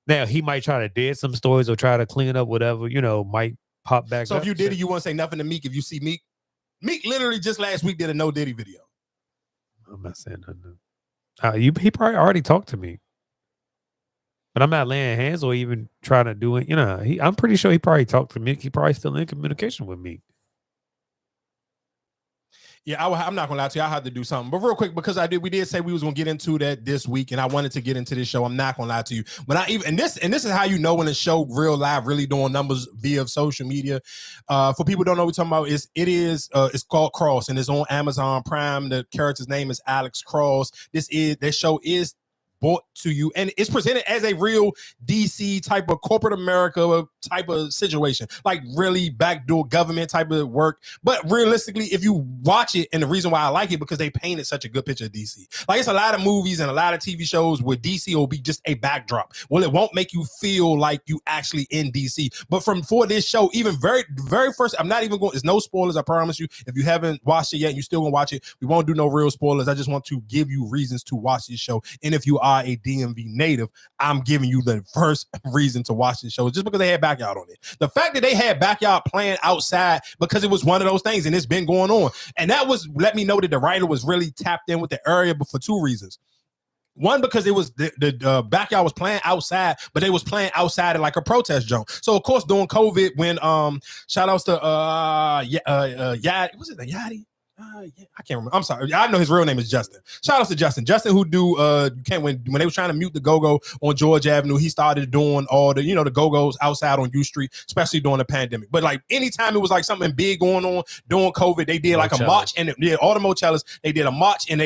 Speaker 3: Now he might try to dead some stories or try to clean up whatever, might pop back.
Speaker 1: So
Speaker 3: up.
Speaker 1: if you Diddy, you won't say nothing to Meek. If you see Meek literally just last week did a no Diddy video.
Speaker 3: I'm not saying nothing. He probably already talked to me. But I'm not laying hands or even trying to do it. I'm pretty sure he probably talked to me. He probably still in communication with me.
Speaker 1: Yeah, I'm not gonna lie to you. I had to do something, but real quick, because we did say we was gonna get into that this week, and I wanted to get into this show. I'm not gonna lie to you, but this is how you know when a show real live really doing numbers via social media. For people who don't know what we're talking about, it's called Cross, and it's on Amazon Prime. The character's name is Alex Cross. This show is brought to you, and it's presented as a real DC type of corporate America type of situation, like really backdoor government type of work. But realistically, if you watch it, and the reason why I like it, because they painted such a good picture of DC. Like, it's a lot of movies and a lot of TV shows where DC will be just a backdrop. Well, it won't make you feel like you actually in DC. But for this show, even very first, I'm not even going. There's no spoilers. I promise you. If you haven't watched it yet, and you still gonna watch it, we won't do no real spoilers. I just want to give you reasons to watch this show. And if you are a DMV native, I'm giving you the first reason to watch this show, just because they had Backyard on it. The fact that they had Backyard playing outside, because it was one of those things, and it's been going on, and that was let me know that the writer was really tapped in with the area, but for two reasons. One, because it was the Backyard was playing outside, but they was playing outside in like a protest zone. So of course during COVID, when shout outs to Yadi, was it the Yadi? I can't remember. I'm sorry. I know his real name is Justin. Shout out to Justin. Justin, who do when they was trying to mute the go-go on George Avenue, he started doing all the the go-go's outside on U Street, especially during the pandemic. But like anytime it was like something big going on during COVID, they did like a march, and all the Mochellas, they did a march, and they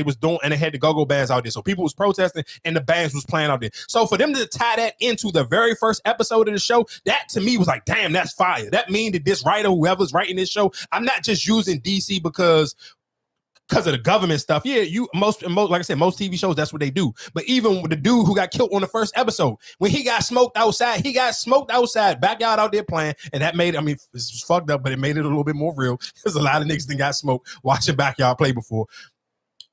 Speaker 1: had the go-go bands out there. So people was protesting and the bands was playing out there. So for them to tie that into the very first episode of the show, that to me was like, damn, that's fire. That means that this writer, whoever's writing this show, I'm not just using DC because of the government stuff. Yeah, most like I said, most TV shows, that's what they do. But even with the dude who got killed on the first episode, when he got smoked outside, Backyard out there playing, and that made, it's fucked up, but it made it a little bit more real, because a lot of niggas that got smoked watching Backyard play before.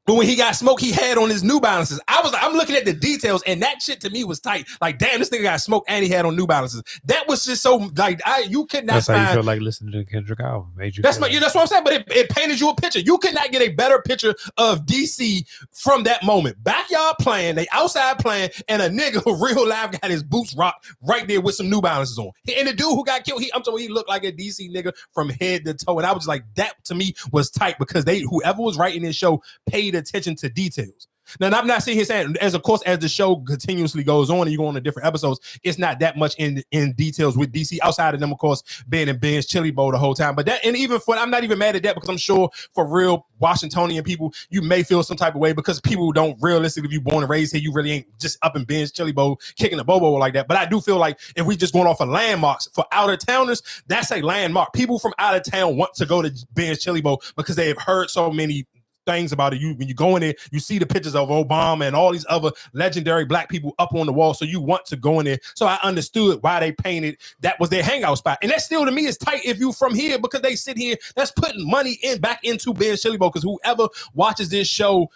Speaker 1: But when he got smoked, he had on his New Balances. I'm looking at the details, and that shit to me was tight. Like, damn, this nigga got smoked and he had on New Balances. That was just so like you could not.
Speaker 3: That's how you feel like listening to the Kendrick album.
Speaker 1: That's what I'm saying. But it painted you a picture. You could not get a better picture of DC from that moment. Backyard playing, they outside playing, and a nigga real live got his boots rocked right there with some New Balances on. And the dude who got killed, he looked like a DC nigga from head to toe. And I was like, that to me was tight, because whoever was writing this show paid attention to details. Now, I'm not sitting here saying, as the show continuously goes on and you go on to different episodes, it's not that much in details with DC, outside of them, of course, being in Ben's Chili Bowl the whole time. But I'm not even mad at that, because I'm sure for real Washingtonian people, you may feel some type of way, because people don't realistically, if you're born and raised here, you really ain't just up in Ben's Chili Bowl kicking the bobo like that. But I do feel like if we just going off of landmarks for out of towners, that's a landmark. People from out of town want to go to Ben's Chili Bowl because they have heard so many things about it. When you go in there, you see the pictures of Obama and all these other legendary black people up on the wall, so you want to go in there. So I understood why they painted that was their hangout spot, and that still to me is tight if you from here, because they sit here, that's putting money back into Ben's Chili Bowl. Because whoever watches this show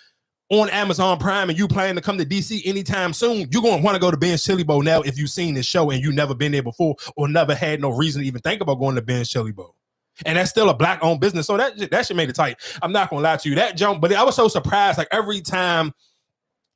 Speaker 1: on Amazon Prime and you plan to come to DC anytime soon, you're going to want to go to Ben's Chili Bowl now if you've seen this show and you never been there before, or never had no reason to even think about going to Ben's Chili Bowl. And that's still a black-owned business. So that shit made it tight. I'm not gonna lie to you. That jump, but I was so surprised. Like every time,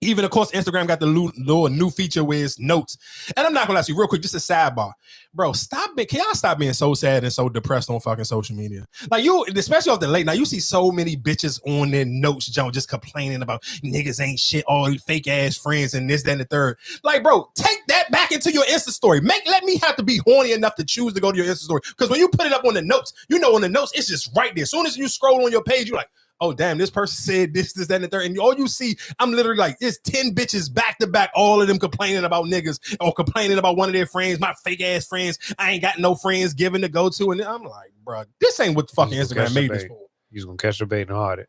Speaker 1: even of course, Instagram got the little new feature with its notes. And I'm not gonna lie to you, real quick, just a sidebar. Bro, can y'all stop being so sad and so depressed on fucking social media? Like you, especially off the late night, you see so many bitches on their notes, Joe, just complaining about niggas ain't shit, all these fake ass friends and this, that, and the third. Like, bro, take that back into your Insta story. Let me have to be horny enough to choose to go to your Insta story. Because when you put it up on the notes, you know on the notes, it's just right there. As soon as you scroll on your page, you're like, oh, damn, this person said this, that, and the third. And all you see, I'm literally like, it's 10 bitches back to back, all of them complaining about niggas or complaining about one of their friends, my fake ass friends. I ain't got no friends given to go to. And I'm like, bro, this ain't what fucking Instagram made this for.
Speaker 3: You was gonna catch the bait and hard it.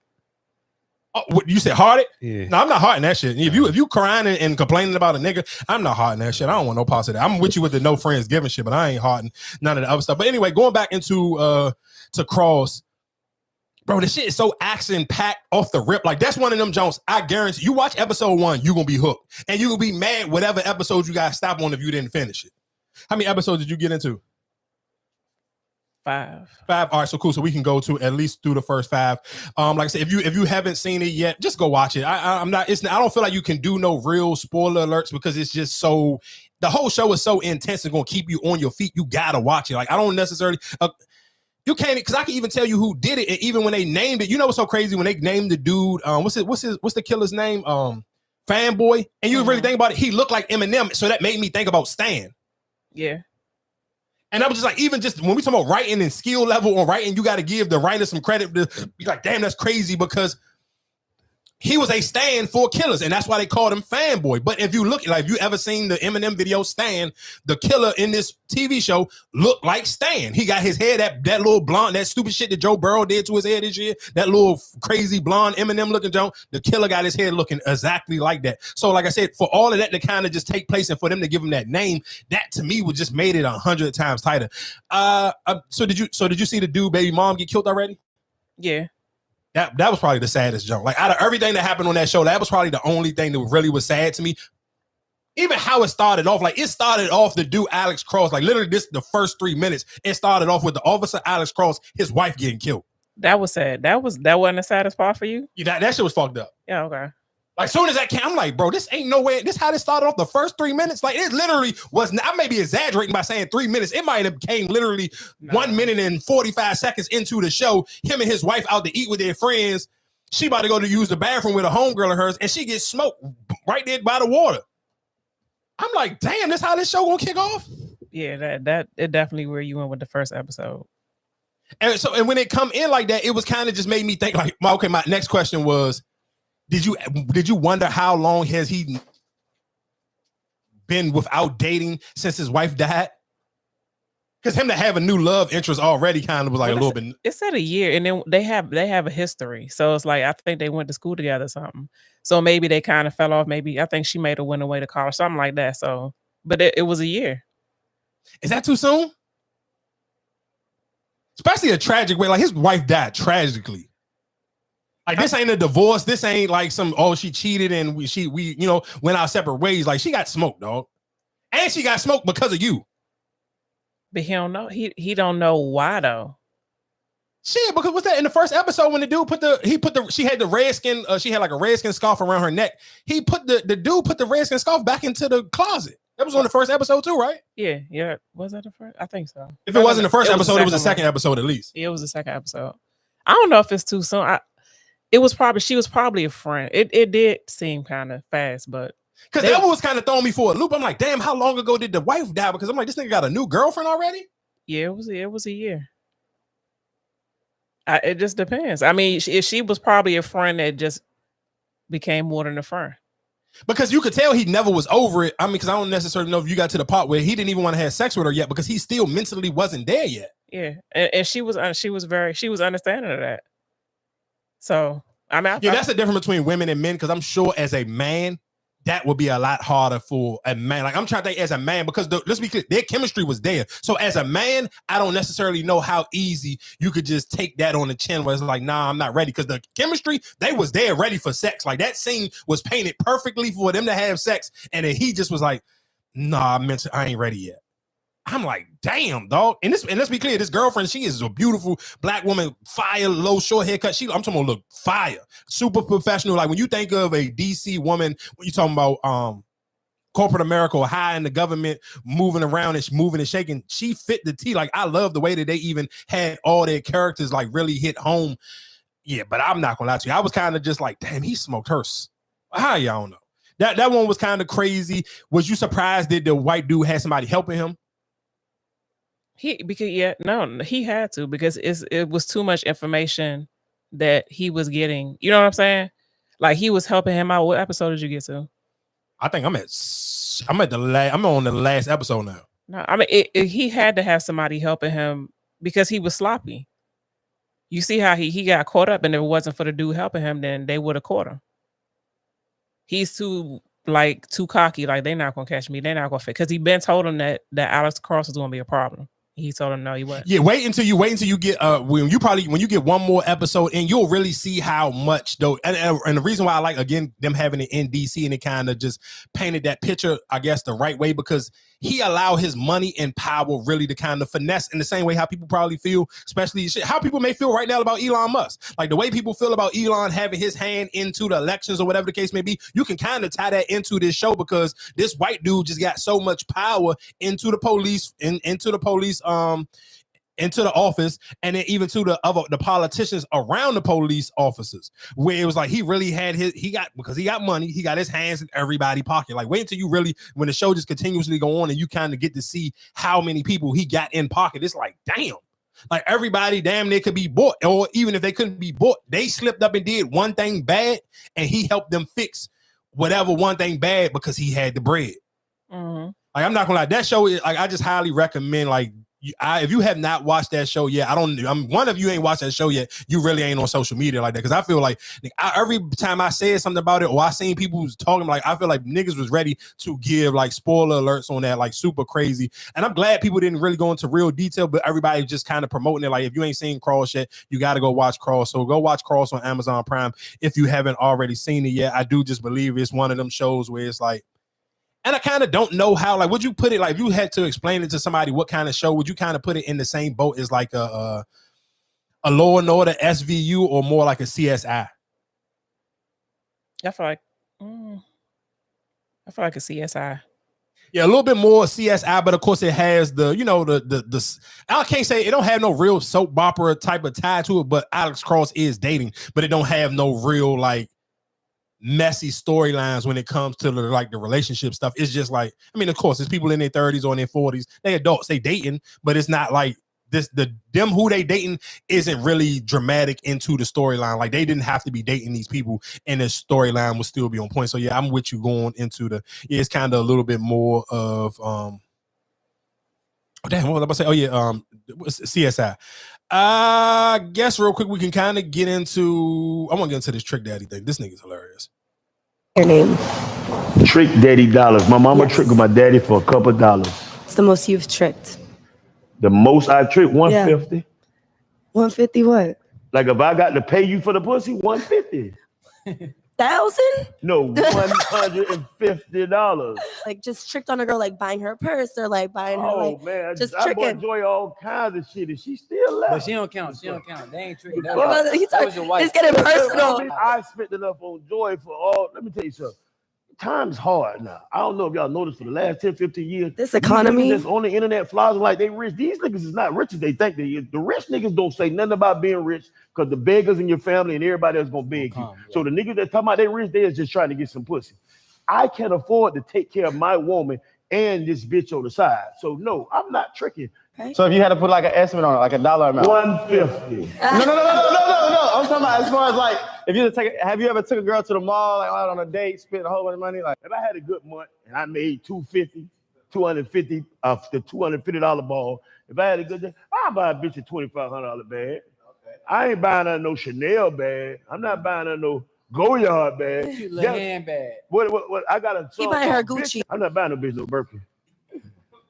Speaker 1: Oh, what, you said hard it?
Speaker 3: Yeah.
Speaker 1: No, I'm not harding that shit. If you crying and complaining about a nigga, I'm not harding that shit. I don't want no parts of that. I'm with you with the no friends giving shit, but I ain't harding none of the other stuff. But anyway, going back into to Cross. Bro, this shit is so action-packed off the rip. Like, that's one of them Jones. I guarantee you watch episode 1, you're going to be hooked. And you're going to be mad whatever episode you got to stop on if you didn't finish it. How many episodes did you get into?
Speaker 9: 5.
Speaker 1: All right, so cool. So we can go to at least through the first 5. Like I said, if you haven't seen it yet, just go watch it. I don't feel like you can do no real spoiler alerts because it's just so, the whole show is so intense and going to keep you on your feet. You got to watch it. Like, I don't necessarily... you can't, because I can even tell you who did it, and even when they named it, you know what's so crazy when they named the dude? What's the killer's name? Fanboy. And you really think about it, he looked like Eminem, so that made me think about Stan.
Speaker 9: Yeah.
Speaker 1: And I was just like, even just when we talk about writing and skill level on writing, you got to give the writer some credit. To be like, damn, that's crazy because he was a stand for killers, and that's why they called him Fanboy. But if you look, like, if you ever seen the Eminem video Stan, the killer in this TV show looked like Stan. He got his hair, that little blonde, that stupid shit that Joe Burrow did to his hair this year, that little crazy blonde Eminem looking Joe. The killer got his hair looking exactly like that. So, like I said, for all of that to kind of just take place and for them to give him that name, that to me would just made it 100 times tighter. So did you see the dude baby mom get killed already?
Speaker 9: Yeah.
Speaker 1: That was probably the saddest jump. Like, out of everything that happened on that show, that was probably the only thing that really was sad to me. Even how it started off, like, it started off the dude Alex Cross, like, literally the first 3 minutes, it started off with the officer Alex Cross, his wife getting killed.
Speaker 9: That was sad. That wasn't the saddest part for you?
Speaker 1: Yeah, that shit was fucked up.
Speaker 9: Yeah, okay.
Speaker 1: Like, soon as that came, I'm like, bro, this ain't no way. This how this started off the first 3 minutes. Like, it literally was. I may be exaggerating by saying 3 minutes. It might have came literally 1 minute and 45 seconds into the show. Him and his wife out to eat with their friends. She about to go to use the bathroom with a homegirl of hers, and she gets smoked right there by the water. I'm like, damn, this how this show gonna kick off?
Speaker 9: Yeah, that it definitely where you went with the first episode.
Speaker 1: And when it come in like that, it was kind of just made me think like, okay, my next question was, did you wonder how long has he been without dating since his wife died? Because him to have a new love interest already kind of was like a little bit.
Speaker 9: It said a year, and then they have a history. So it's like I think they went to school together or something. So maybe they kind of fell off. Maybe I think she made have went away to college, something like that. So, but it was a year.
Speaker 1: Is that too soon? Especially a tragic way. Like, his wife died tragically. Like, this ain't a divorce. This ain't like she cheated and we went our separate ways. Like, she got smoked, dog. And she got smoked because of you.
Speaker 9: But he don't know. He don't know why though.
Speaker 1: Shit, because what's that in the first episode when the dude she had the redskin, she had like a redskin scarf around her neck. He put the dude put the redskin scarf back into the closet. That was on the first episode too, right?
Speaker 9: Yeah. Was that the first? I think so.
Speaker 1: If it wasn't the first episode, it was the second episode at least.
Speaker 9: Yeah, it was the second episode. I don't know if it's too soon. She was probably a friend. It did seem kind of fast, but
Speaker 1: because that was kind of throwing me for a loop. I'm like, damn, how long ago did the wife die? Because I'm like, this nigga got a new girlfriend already?
Speaker 9: Yeah, it was a year. It just depends. I mean, she was probably a friend that just became more than a friend.
Speaker 1: Because you could tell he never was over it. I mean, because I don't necessarily know if you got to the part where he didn't even want to have sex with her yet because he still mentally wasn't there yet.
Speaker 9: Yeah, and she was understanding of that. So I mean,
Speaker 1: that's the difference between women and men. Because I'm sure as a man, that would be a lot harder for a man. Like, I'm trying to think as a man, because let's be clear, their chemistry was there. So as a man, I don't necessarily know how easy you could just take that on the chin where it's like, nah, I'm not ready. Because the chemistry, they was there ready for sex. Like, that scene was painted perfectly for them to have sex. And then he just was like, nah, I ain't ready yet. I'm like, damn, dog. And let's be clear, this girlfriend, she is a beautiful black woman, fire, low, short haircut. I'm talking about look fire, super professional. Like when you think of a DC woman, when you talking about corporate America or high in the government, moving around and moving and shaking, she fit the T. Like I love the way that they even had all their characters like really hit home. Yeah, but I'm not gonna lie to you. I was kind of just like, damn, he smoked hers. How y'all know? That one was kind of crazy. Was you surprised that the white dude had somebody helping him?
Speaker 9: He had to because it was too much information that he was getting. You know what I'm saying? Like he was helping him out. What episode did you get to?
Speaker 1: I think I'm on the last episode now.
Speaker 9: No, I mean he had to have somebody helping him because he was sloppy. You see how he got caught up, and if it wasn't for the dude helping him, then they would have caught him. He's too cocky. Like they're not gonna catch me. They're not gonna fit because he been told him that Alex Cross was gonna be a problem. He told him no, he wasn't.
Speaker 1: Yeah, wait until you get when you get one more episode and you'll really see how much though. And the reason why I like again them having it in DC and it kind of just painted that picture, I guess, the right way because he allowed his money and power really to kind of finesse in the same way how people probably feel, especially how people may feel right now about Elon Musk. Like the way people feel about Elon having his hand into the elections or whatever the case may be, you can kind of tie that into this show because this white dude just got so much power into the police, into the office, and then even to the politicians around the police officers, where it was like he really had because he got money, he got his hands in everybody's pocket. Like wait until you really, when the show just continuously go on and you kind of get to see how many people he got in pocket. It's like, damn, like everybody damn near could be bought, or even if they couldn't be bought, they slipped up and did one thing bad, and he helped them fix whatever one thing bad because he had the bread.
Speaker 9: Mm-hmm.
Speaker 1: Like I'm not gonna lie, that show is like I just highly recommend. Like if you have not watched that show yet, one of you ain't watched that show yet, you really ain't on social media like that. Because I feel like every time I said something about it or I seen people who's talking, like I feel like niggas was ready to give like spoiler alerts on that, like super crazy. And I'm glad people didn't really go into real detail, but everybody just kind of promoting it. Like if you ain't seen Cross yet, you got to go watch Cross. So go watch Cross on Amazon Prime if you haven't already seen it yet. I do just believe it's one of them shows where it's like, and I kind of don't know how, like, would you put it, like, if you had to explain it to somebody, what kind of show, would you kind of put it in the same boat as like a Law and Order SVU or more like a CSI?
Speaker 9: I feel like a CSI.
Speaker 1: Yeah, a little bit more CSI, but of course it has the I can't say it don't have no real soap opera type of tie to it, but Alex Cross is dating, but it don't have no real like messy storylines when it comes to the relationship stuff. It's just like, I mean, of course, it's people in their 30s or in their 40s. They adults, they dating, but it's not like this. Them who they dating isn't really dramatic into the storyline. Like they didn't have to be dating these people, and the storyline will still be on point. So yeah, I'm with you going into it's kind of a little bit more of what was I about to say? Oh yeah, CSI. I guess real quick we can kind of get into. I want to get into this Trick Daddy thing. This nigga's hilarious.
Speaker 4: Your name?
Speaker 22: Trick Daddy dollars. My mama tricked my daddy for a couple of dollars.
Speaker 4: What's the most you've tricked?
Speaker 22: The most I tricked, 150.
Speaker 4: 150 what?
Speaker 22: Like if I got to pay you for the pussy, 150.
Speaker 4: 1,000?
Speaker 22: No, $150.
Speaker 4: Like just tricked on a girl, like buying her a purse or like buying her like
Speaker 22: man,
Speaker 4: just
Speaker 22: I
Speaker 4: tricking.
Speaker 22: enjoy all kinds of shit, and she still left.
Speaker 13: But she don't count. She don't count. They ain't tricking. That
Speaker 4: It's
Speaker 13: was your wife.
Speaker 4: getting personal.
Speaker 22: I spent enough on Joy for all. Let me tell you something. Time's hard now. I don't know if y'all noticed for the last 10, 15 years.
Speaker 4: This economy
Speaker 22: that's on the internet flies like they rich. These niggas is not rich as they think they is. The rich niggas don't say nothing about being rich because the beggars in your family and everybody else gonna beg you. So the niggas that talking about they rich, they is just trying to get some pussy. I can't afford to take care of my woman and this bitch on the side. So no, I'm not tricking.
Speaker 2: So if you had to put like an estimate on it, like a dollar amount.
Speaker 22: 150.
Speaker 2: No. I'm talking about as far as like, if you have you ever took a girl to the mall, like out on a date, spent a whole bunch of money? Like
Speaker 22: if I had a good month and I made $250 off the $250 ball, if I had a good day, I'll buy a bitch a $2,500 bag. I ain't buying her no Chanel bag. I'm not buying her no Goyard bag.
Speaker 13: Cute little handbag.
Speaker 22: What? I got a.
Speaker 4: You buying her Gucci?
Speaker 22: I'm not buying no bitch no Birkin.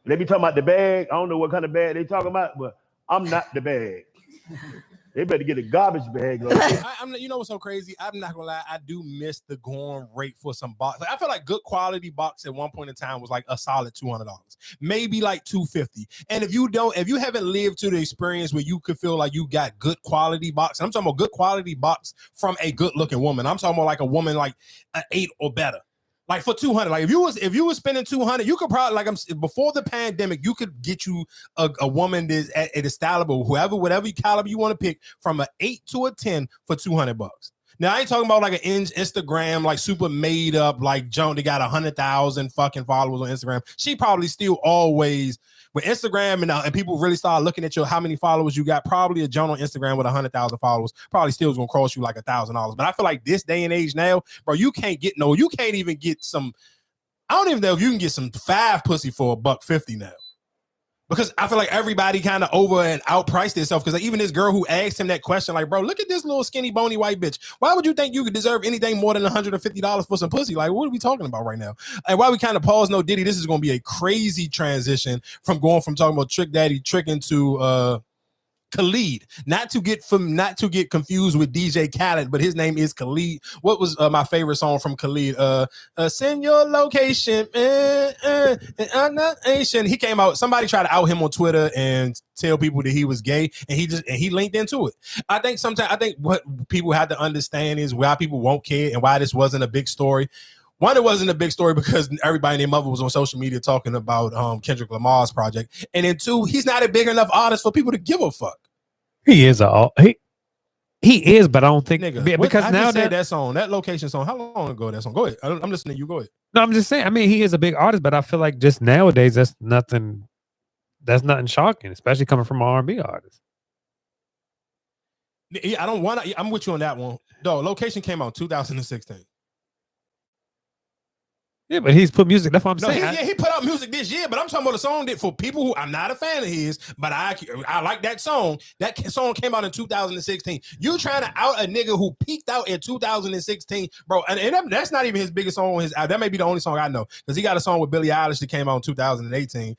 Speaker 22: They be talking about the bag. I don't know what kind of bag they talking about, but I'm not the bag. They better get a garbage bag.
Speaker 1: You know what's so crazy? I'm not gonna lie. I do miss the going rate for some box. Like, I feel like good quality box at one point in time was like a solid $200, maybe like $250. And if you haven't lived to the experience where you could feel like you got good quality box, and I'm talking about good quality box from a good looking woman. I'm talking about like a woman like an 8 or better. Like for $200, like if you was spending $200, you could probably before the pandemic, you could get you a woman that's at a stylable, whatever caliber you want to pick, from an 8 to a 10 for $200. Now I ain't talking about like an Instagram like super made up like Joan. They got 100,000 fucking followers on Instagram. She probably still always with Instagram and people really start looking at how many followers you got. Probably a Joan on Instagram with 100,000 followers probably still is gonna cost you like $1,000. But I feel like this day and age now, bro, you can't even get some. I don't even know if you can get some 5 pussy for $150 now. Because I feel like everybody kind of over and outpriced themselves. Because like, even this girl who asked him that question, like, bro, look at this little skinny bony white bitch. Why would you think you could deserve anything more than $150 for some pussy? Like, what are we talking about right now? And why we kind of pause no Diddy, this is going to be a crazy transition from going from talking about Trick Daddy Trick into Khalid, not to get confused with DJ Khaled, but his name is Khalid. What was my favorite song from Khalid? Send your location, and I'm not Asian. He came out. Somebody tried to out him on Twitter and tell people that he was gay, and he linked into it. I think what people have to understand is why people won't care and why this wasn't a big story. One, it wasn't a big story because everybody and their mother was on social media talking about Kendrick Lamar's project. And then 2, he's not a big enough artist for people to give a fuck.
Speaker 3: He is, he is, but I don't think because now
Speaker 1: that song, that location song, how long ago that song? Go ahead. I'm listening to you. Go ahead.
Speaker 3: No, I'm just saying. I mean, he is a big artist, but I feel like just nowadays that's nothing shocking, especially coming from an R&B artist.
Speaker 1: Yeah, I'm with you on that one. No, Location came out in 2016.
Speaker 3: Yeah, but he's put music. That's what I'm saying.
Speaker 1: He put out music this year, but I'm talking about a song that for people who I'm not a fan of his, but I like that song. That song came out in 2016. You trying to out a nigga who peaked out in 2016, bro? And that's not even his biggest song on his album. That may be the only song I know because he got a song with Billie Eilish that came out in 2018.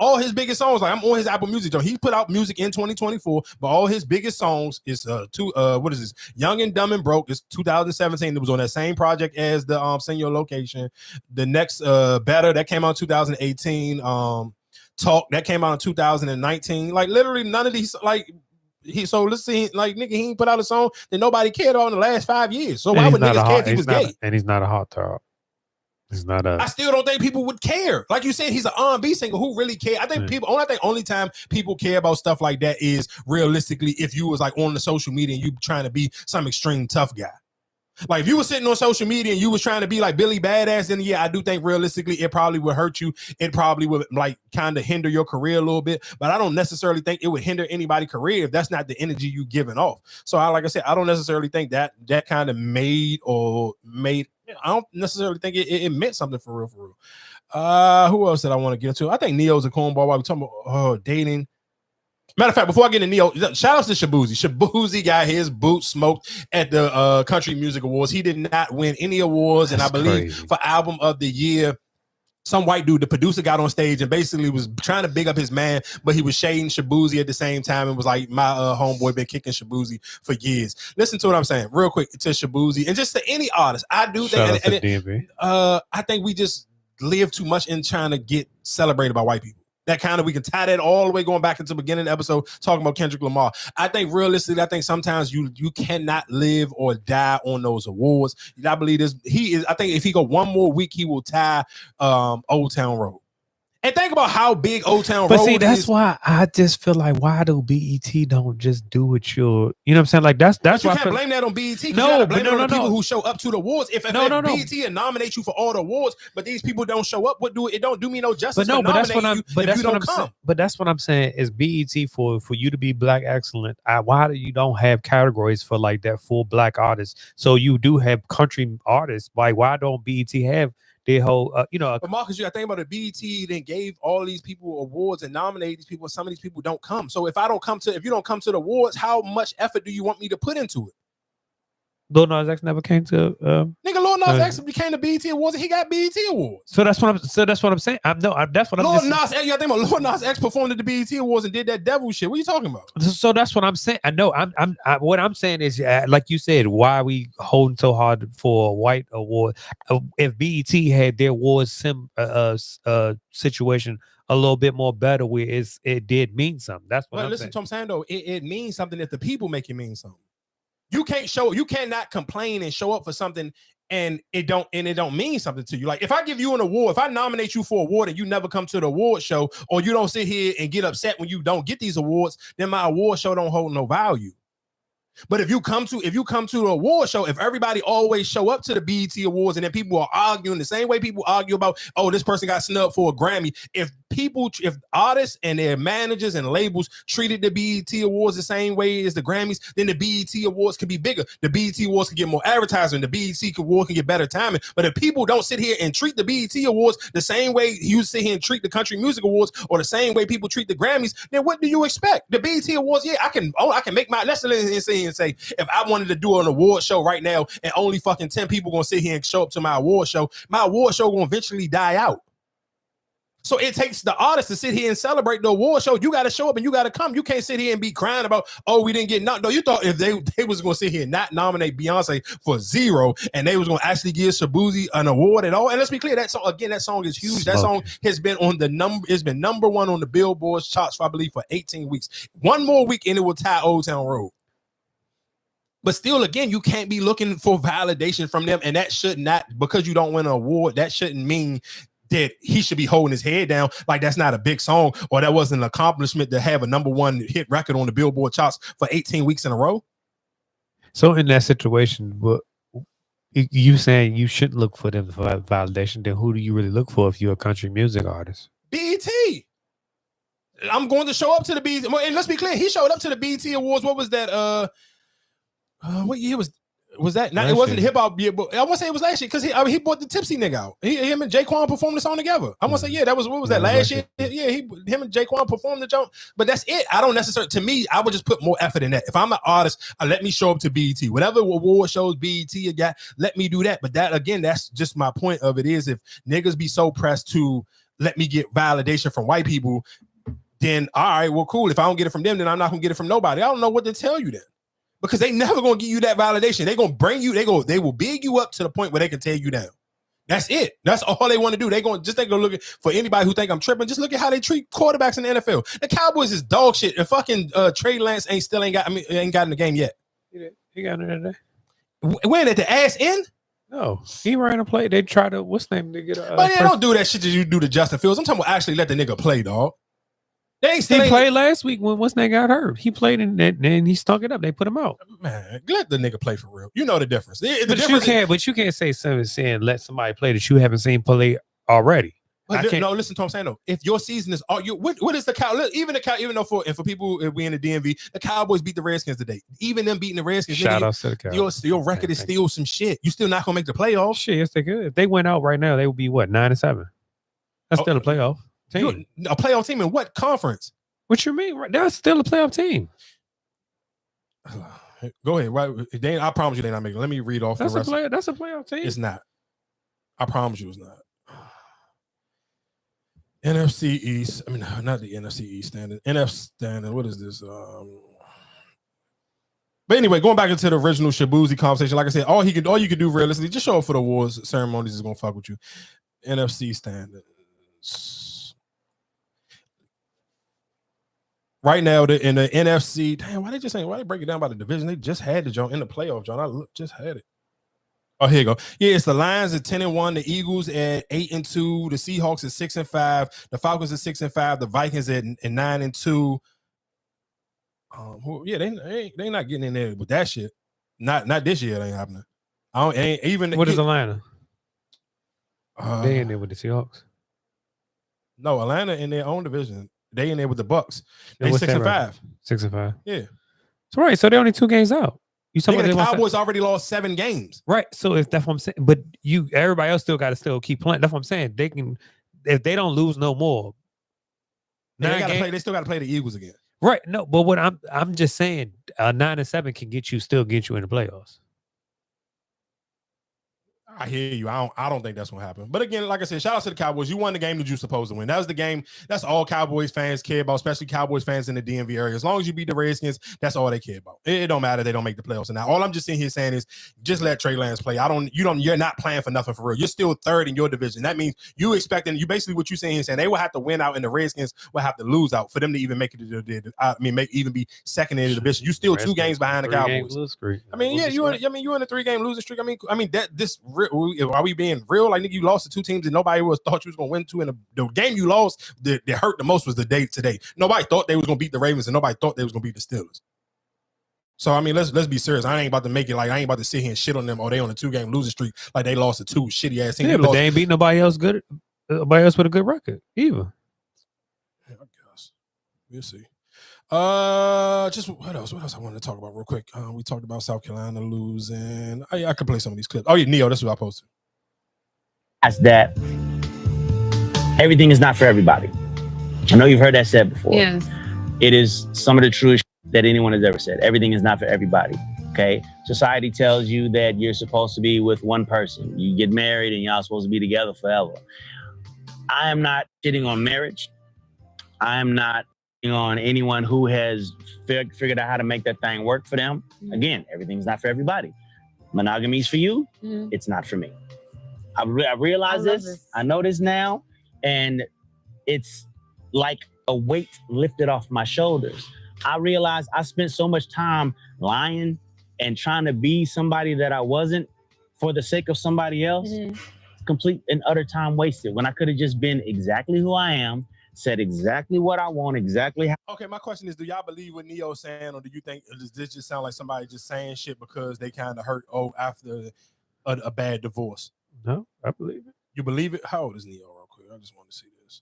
Speaker 1: All his biggest songs, like I'm on his Apple Music, he put out music in 2024, but all his biggest songs is what is this? Young and Dumb and Broke is 2017. It was on that same project as the Send Your Location. The next Better that came out in 2018. Talk that came out in 2019. Like literally none of these let's see, like nigga, he ain't put out a song that nobody cared about in the last 5 years. So why would niggas care if he was gay?
Speaker 3: And he's not a hot top.
Speaker 1: I still don't think people would care. Like you said, he's an R&B singer. Who really care? I think only time people care about stuff like that is realistically if you was like on the social media and you trying to be some extreme tough guy. Like if you were sitting on social media and you was trying to be like Billy Badass, then yeah, I do think realistically it probably would hurt you. It probably would like kind of hinder your career a little bit. But I don't necessarily think it would hinder anybody's career if that's not the energy you giving off. So like I said, I don't necessarily think that kind of made. I don't necessarily think it meant something for real. Who else did I want to get into? I think Neo's a cornball while we're talking about dating. Matter of fact, before I get into Neo, shout out to Shabuzi. Shabuzi got his boot smoked at the Country Music Awards. He did not win any awards, and I believe for Album of the Year, some white dude, the producer, got on stage and basically was trying to big up his man, but he was shading Shabuzi at the same time and was like, my homeboy been kicking Shabuzi for years. Listen to what I'm saying real quick to Shabuzi and just to any artist. I do think I think we just live too much in trying to get celebrated by white people. That kind of, we can tie that all the way going back into the beginning of the episode talking about Kendrick Lamar. I think realistically, sometimes you cannot live or die on those awards. I believe this. I think if he go one more week, he will tie Old Town Road. And think about how big Old Town Road is. But see,
Speaker 3: that's why I just feel like, why do BET don't just do what you know what I'm saying? Like that's
Speaker 1: you
Speaker 3: why
Speaker 1: can't blame that on BET. No, blame it on the people who show up to the awards. If BET and nominate you for all the awards, but these people don't show up, it don't do me no justice.
Speaker 3: But that's what I'm
Speaker 1: saying.
Speaker 3: But that's what I'm saying is BET for you to be black excellent. Why do you don't have categories for like that full black artists? So you do have country artists. Like why don't BET have their whole
Speaker 1: But Marcus, you got to think about it. BET then gave all these people awards and nominated these people. Some of these people don't come. So if you don't come to the awards, how much effort do you want me to put into it?
Speaker 3: Lil Nas X never came to
Speaker 1: nigga, Lil Nas X became the BET Awards and he got BET Awards.
Speaker 3: So that's what I'm saying. That's what I'm
Speaker 1: Lil
Speaker 3: saying.
Speaker 1: Nas X, you think about Lil Nas X performed at the BET Awards and did that devil shit. What are you talking about?
Speaker 3: So that's what I'm saying. I know. What I'm saying is, like you said, why are we holding so hard for a white award? If BET had their awards situation a little bit more better, where it did mean something. That's what I'm
Speaker 1: listen
Speaker 3: saying.
Speaker 1: to what I'm saying though. It means something if the people make it mean something. You cannot complain and show up for something and it don't mean something to you. Like if I give you an award, if I nominate you for an award and you never come to the award show, or you don't sit here and get upset when you don't get these awards, then my award show don't hold no value. But if you come to the award show, if everybody always show up to the BET Awards and then people are arguing the same way people argue about, oh, this person got snubbed for a Grammy. If artists and their managers and labels treated the BET Awards the same way as the Grammys, then the BET Awards could be bigger. The BET Awards can get more advertising. The BET Awards can get better timing. But if people don't sit here and treat the BET Awards the same way you sit here and treat the Country Music Awards or the same way people treat the Grammys, then what do you expect? The BET Awards, yeah, I can make my lesson and say, if I wanted to do an award show right now and only fucking 10 people gonna sit here and show up to my award show gonna eventually die out. So it takes the artist to sit here and celebrate the award show. You got to show up and you got to come. You can't sit here and be crying about, oh, we didn't get no. You thought if they was going to sit here and not nominate Beyonce for 0 and they was going to actually give Shabuzi an award at all. And let's be clear, that song is huge. That song has been it's been number 1 on the Billboard charts for, I believe, for 18 weeks. One more week and it will tie Old Town Road. But still, again, you can't be looking for validation from them. And that should not, because you don't win an award, that shouldn't mean that he should be holding his head down like that's not a big song or that wasn't an accomplishment to have a number 1 hit record on the Billboard charts for 18 weeks in a row. So in that situation, but you saying you shouldn't look for them for validation, then who do you really look for if you're a country music artist? BET. I'm going to show up to the BET. And let's be clear, he showed up to the BET Awards. What was that? What year was that? Not, it wasn't hip hop year, but I want to say it was last year because he brought the Tipsy nigga out. Him and Jaquan performed the song together. I want to say, yeah, that was what was that last year? Yeah, him and Jaquan performed the joint. But that's it. I don't necessarily. To me, I would just put more effort in that. If I'm an artist, let me show up to BET. Whatever award shows BET you got, let me do that. But that again, that's just my point of it is if niggas be so pressed to let me get validation from white people, then all right, well, cool. If I don't get it from them, then I'm not gonna get it from nobody. I don't know what to tell you then. Because they never gonna give you that validation. They gonna bring you, they will big you up to the point where they can tear you down. That's it. That's all they want to do. They gonna look for anybody who think I'm tripping. Just look at how they treat quarterbacks in the NFL. The Cowboys is dog shit. And fucking Trey Lance ain't got in the game yet. He got in there. When at the ass end? No, he ran a play. They try to what's name to get a. But they don't do that shit that you do to Justin Fields. I'm talking about actually let the nigga play, dog. He played last week when what's name got hurt. He played and he stunk it up. They put him out. Man, let the nigga play for real. You know the difference. But you can't say something saying let somebody play that you haven't seen play already. No, listen to what I'm saying though. If your season is all what is the cow? Even though for people if we in the DMV, the Cowboys beat the Redskins today. Even them beating the Redskins. Shout out to the Cowboys. Your record is still some shit. You still not gonna make the playoffs. Shit, yes they could. If they went out right now, they would be what 9-7. That's still a playoff team. A playoff team in what conference? What you mean? That's still a playoff team. Go ahead. Right? I promise you they're not making it. Let me read off the rest. That's a playoff team. It's not. I promise you it's not. NFC East. I mean, not the NFC East standard. NF standard. What is this? But anyway, going back into the original Shabuzi conversation, like I said, all you can do realistically, just show up for the awards ceremonies is gonna fuck with you. NFC standards. Right now, in the NFC, damn, why they break it down by the division? They just had the joint in the playoff, John. I just had it. Oh, here you go. Yeah, it's the Lions at 10-1, the Eagles at 8-2, the Seahawks at 6-5, the Falcons at 6-5, the Vikings at 9-2. Yeah, they not getting in there with that shit. Not this year. It ain't happening. Ain't even. What is Atlanta? They in there with the Seahawks. No, Atlanta in their own division. They in there with the Bucks. They 6-5. 6-5. Yeah. So right. So they're only 2 games out. You talking about the Cowboys already lost 7 games. Right. So if that's what I'm saying, but everybody else got to keep playing. That's what I'm saying. They can, if they don't lose no more. They still got to play the Eagles again. Right. No, but what I'm just saying, 9-7 can get you in the playoffs. I hear you. I don't think that's what happened. But again, like I said, shout out to the Cowboys. You won the game that you're supposed to win. That was the game. That's all Cowboys fans care about, especially Cowboys fans in the DMV area. As long as you beat the Redskins, that's all they care about. It don't matter. They don't make the playoffs. And now all I'm just sitting here saying is just let Trey Lance play. You're not playing for nothing for real. You're still third in your division. That means you basically what you're saying here saying they will have to win out and the Redskins will have to lose out for them to even make it even be second in the division. You still 2 games behind the Cowboys.
Speaker 3: I mean, yeah, you're in a 3-game losing streak. I mean that are we being real? Like, nigga, you lost to 2 teams that nobody thought you was gonna win to. And the game you lost that hurt the most was the day today. Nobody thought they was gonna beat the Ravens, and nobody thought they was gonna beat the Steelers. So I mean, let's be serious. I ain't about to make it like I ain't about to sit here and shit on them. Or they on a 2-game losing streak like they lost to 2 shitty ass teams. Yeah, but they ain't beat nobody else good. Nobody else with a good record either.
Speaker 1: Yeah, I guess we'll see. Just what else? What else I wanted to talk about real quick? We talked about South Carolina losing. I could play some of these clips. Oh yeah, Neo, that's what I posted.
Speaker 8: That's that everything is not for everybody. I know you've heard that said before.
Speaker 10: Yes.
Speaker 8: It is some of the truest that anyone has ever said. Everything is not for everybody. Okay. Society tells you that you're supposed to be with one person. You get married and y'all supposed to be together forever. I am not shitting on marriage. I am not shitting on anyone who has figured out how to make that thing work for them. Mm-hmm. Again, everything's not for everybody. Monogamy is for you. Mm-hmm. It's not for me. I realize this. I know this now. And it's like a weight lifted off my shoulders. I realized I spent so much time lying and trying to be somebody that I wasn't for the sake of somebody else. Mm-hmm. Complete and utter time wasted when I could have just been exactly who I am, said exactly what I want, exactly how.
Speaker 1: Okay, my question is, do y'all believe what Neo's saying, or do you think does this just sound like somebody just saying shit because they kind of hurt after a bad divorce?
Speaker 3: No, I believe it.
Speaker 1: You believe it? How old is Neo real quick? I just want to see this.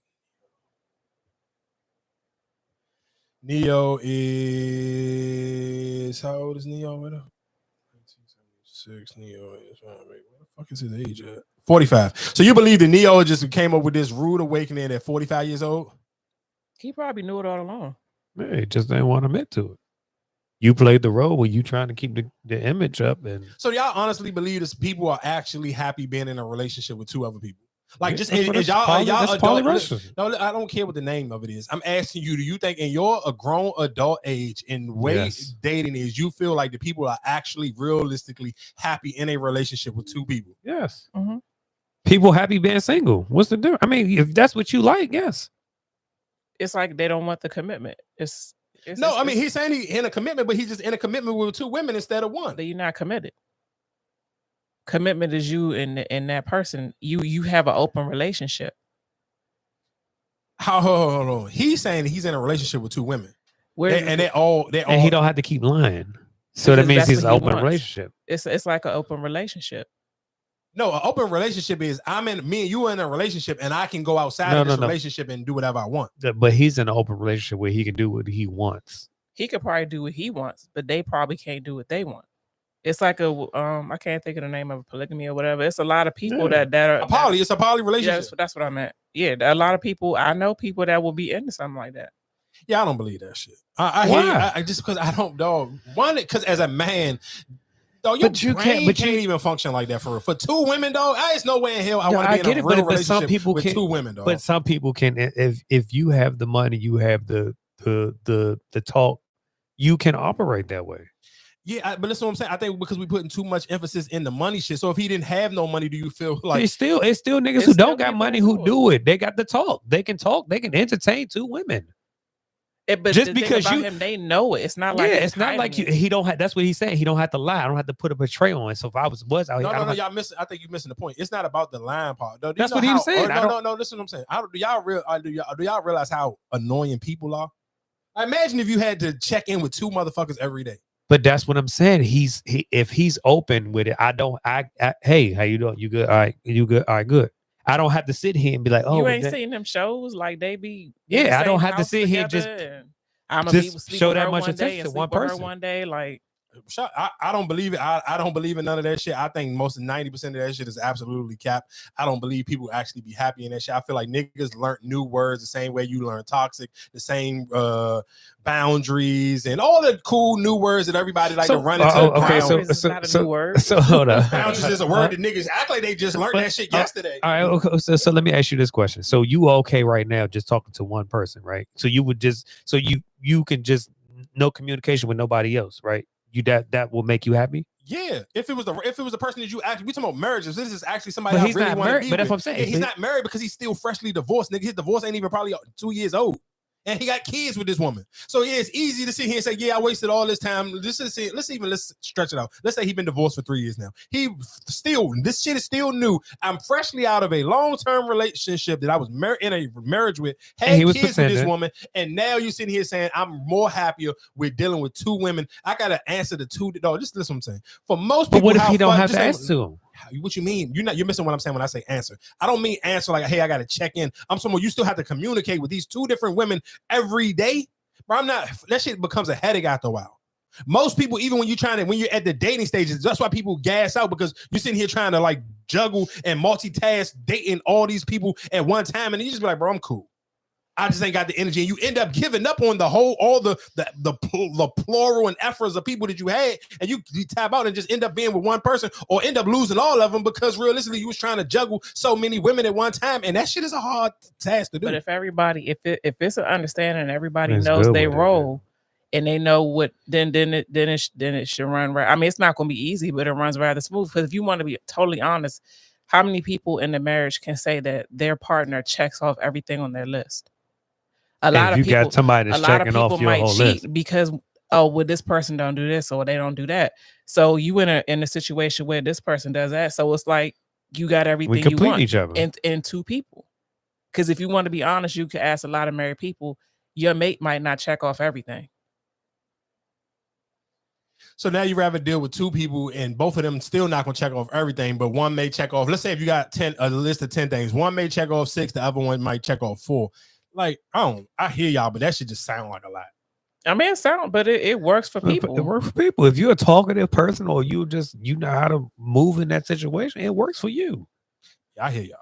Speaker 1: Neo is how old is Neo? 1976. Neo is where the fuck is his age at? 45. So you believe that Neo just came up with this rude awakening at 45 years old?
Speaker 9: He probably knew it all along.
Speaker 3: Yeah, he just didn't want to admit to it. You played the role where you trying to keep the image up. And
Speaker 1: so y'all honestly believe this people are actually happy being in a relationship with 2 other people? Like,
Speaker 3: yeah,
Speaker 1: just
Speaker 3: that's
Speaker 1: y'all adult,
Speaker 3: no,
Speaker 1: I don't care what the name of it is. I'm asking you, do you think in your grown adult age and way dating is, you feel like the people are actually realistically happy in a relationship with 2 people?
Speaker 3: Yes. Mm-hmm. People happy being single. What's the difference? I mean, if that's what you like, yes.
Speaker 9: It's like they don't want the commitment. He's
Speaker 1: saying he's in a commitment, but he's just in a commitment with 2 women instead of 1.
Speaker 9: But you're not committed. Commitment is you and that person. You have an open relationship.
Speaker 1: Hold on. He's saying that he's in a relationship with 2 women. And
Speaker 3: he don't have to keep lying. So that means he's an open relationship.
Speaker 9: It's like an open relationship.
Speaker 1: No, an open relationship is me and you are in a relationship, and I can go outside of this relationship and do whatever I want.
Speaker 3: But he's in an open relationship where he can do what he wants.
Speaker 9: He could probably do what he wants, but they probably can't do what they want. It's like I can't think of the name of it, polygamy or whatever. It's a lot of people that are
Speaker 1: it's a poly relationship.
Speaker 9: Yeah, that's what I meant. Yeah, a lot of people. I know people that will be into something like that.
Speaker 1: Yeah, I don't believe that shit. I hear you. I just because I don't, dog. One, because as a man, dog, your brain can't even function like that for 2 women, dog. There's no way in hell I want to be in a real relationship with 2 women, dog.
Speaker 3: But some people can. If you have the money, you have the talk, you can operate that way.
Speaker 1: Yeah, but that's what I'm saying. I think because we're putting too much emphasis in the money shit. So if he didn't have no money, do you feel like
Speaker 3: it's still niggas who don't got money who do it? They got the talk. They can talk. They can entertain 2 women.
Speaker 9: But just because him, they know it. It's not like
Speaker 3: it's not like he don't have. That's what he's saying. He don't have to lie. I don't have to put a portrayal on it. So if I was out here,
Speaker 1: no, y'all missing. I think you're missing the point. It's not about the lying part. No,
Speaker 3: that's what he was saying.
Speaker 1: No. Listen, what I'm saying. Do y'all realize how annoying people are? I imagine if you had to check in with 2 motherfuckers every day.
Speaker 3: But that's what I'm saying. If he's open with it, hey, how you doing? You good? All right, you good? All right, good. I don't have to sit here and be like, oh,
Speaker 9: you ain't seen them shows like they be.
Speaker 3: Yeah, I don't have to sit here just
Speaker 9: I'm gonna show
Speaker 3: that much attention to one person
Speaker 9: one day. Like
Speaker 1: I don't believe it. I don't believe in none of that shit. I think most of 90% of that shit is absolutely capped. I don't believe people actually be happy in that shit. I feel like niggas learn new words the same way you learn toxic, the same boundaries and all the cool new words that everybody like to run into.
Speaker 3: Okay, so hold on.
Speaker 1: Boundaries is a word that niggas act like they just learned that shit yesterday.
Speaker 3: All right, okay, so let me ask you this question. So you okay right now just talking to one person, right? So you would just you can just no communication with nobody else, right? You that will make you happy?
Speaker 1: Yeah, if it was the person that you actually, we talking about marriages. This is actually somebody
Speaker 3: But
Speaker 1: I
Speaker 3: he's
Speaker 1: really
Speaker 3: not
Speaker 1: want to
Speaker 3: married.
Speaker 1: be
Speaker 3: But that's
Speaker 1: with.
Speaker 3: what I'm saying.
Speaker 1: Yeah, he's not married because he's still freshly divorced. Nigga, his divorce ain't even probably 2 years old, and he got kids with this woman. So yeah, it's easy to sit here and say, yeah, I wasted all this time. Let's stretch it out. Let's say he's been divorced for 3 years now. This shit is still new. I'm freshly out of a long-term relationship that I was in a marriage with, had kids with this woman, and now you're sitting here saying I'm more happier with dealing with two women. I gotta answer the two. No, just listen what I'm saying. For most people,
Speaker 3: But what if he don't have to answer to him?
Speaker 1: What you mean? You're missing what I'm saying when I say answer. I don't mean answer like, hey, I got to check in. I'm someone you still have to communicate with these two different women every day. But that shit becomes a headache after a while. Most people, even when you're at the dating stages, that's why people gas out, because you're sitting here trying to like juggle and multitask dating all these people at one time. And you just be like, bro, I'm cool. I just ain't got the energy, and you end up giving up on all the plural and efforts of people that you had, and you tap out and just end up being with one person, or end up losing all of them because realistically you was trying to juggle so many women at one time, and that shit is a hard task to do.
Speaker 9: But if everybody, if it's an understanding, and everybody
Speaker 3: That's
Speaker 9: knows
Speaker 3: good
Speaker 9: they
Speaker 3: with it,
Speaker 9: role, and they know what, then it should run right. I mean, it's not going to be easy, but it runs rather smooth. Because if you want to be totally honest, how many people in the marriage can say that their partner checks off everything on their list? A lot of people,
Speaker 3: got somebody that's checking off your
Speaker 9: might
Speaker 3: whole
Speaker 9: cheat
Speaker 3: list.
Speaker 9: because this person don't do this or they don't do that. So you in a situation where this person does that. So it's like you got everything you want
Speaker 3: each other.
Speaker 9: in two people. Because if you want to be honest, you can ask a lot of married people. Your mate might not check off everything.
Speaker 1: So now you rather deal with two people and both of them still not gonna check off everything, but one may check off. Let's say if you got a list of 10 things, one may check off 6, the other one might check off 4. Like, I hear y'all, but that should just sound like a lot.
Speaker 9: I mean, but it works for people.
Speaker 3: It works for people. If you're a talkative person or you know how to move in that situation, it works for you.
Speaker 1: Yeah, I hear y'all.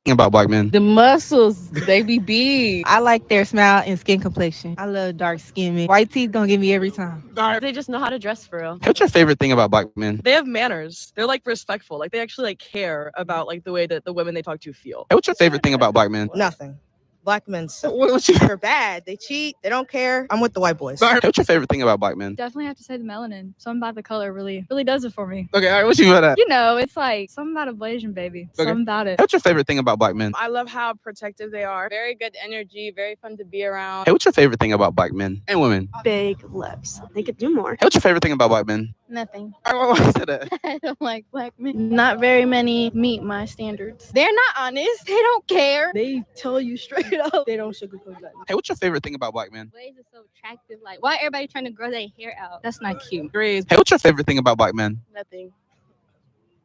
Speaker 6: About black men.
Speaker 10: The muscles, they be big. I like their smile and skin complexion. I love dark skin men. White teeth gonna get me every time.
Speaker 23: They just know how to dress for real.
Speaker 6: What's your favorite thing about black men?
Speaker 23: They have manners. They're like respectful. Like they actually like care about like the way that the women they talk to feel.
Speaker 6: What's your favorite thing about black men?
Speaker 24: Nothing. Black men
Speaker 6: What's your
Speaker 24: are bad. They cheat. They don't care. I'm with the white boys.
Speaker 6: What's your favorite thing about black men?
Speaker 25: Definitely have to say the melanin. Something about the color really does it for me.
Speaker 6: Okay, all right, what you got at?
Speaker 25: You know, it's like something about a Blasian baby.
Speaker 6: Okay.
Speaker 25: Something about it.
Speaker 6: What's your favorite thing about black men?
Speaker 23: I love how protective they are. Very good energy. Very fun to be around.
Speaker 6: Hey, what's your favorite thing about black men and women?
Speaker 23: Big lips. They could do more.
Speaker 6: Hey, what's your favorite thing about black men?
Speaker 25: Nothing.
Speaker 6: Why you say that?
Speaker 25: I don't like black men. Not very many meet my standards. They're not honest. They don't care.
Speaker 24: They tell you straight up. They don't sugarcoat that.
Speaker 6: Hey, what's your favorite thing about black men?
Speaker 25: Ways are so attractive. Like, why everybody trying to grow their hair out? That's not cute.
Speaker 6: Hey, what's your favorite thing about black men?
Speaker 23: Nothing.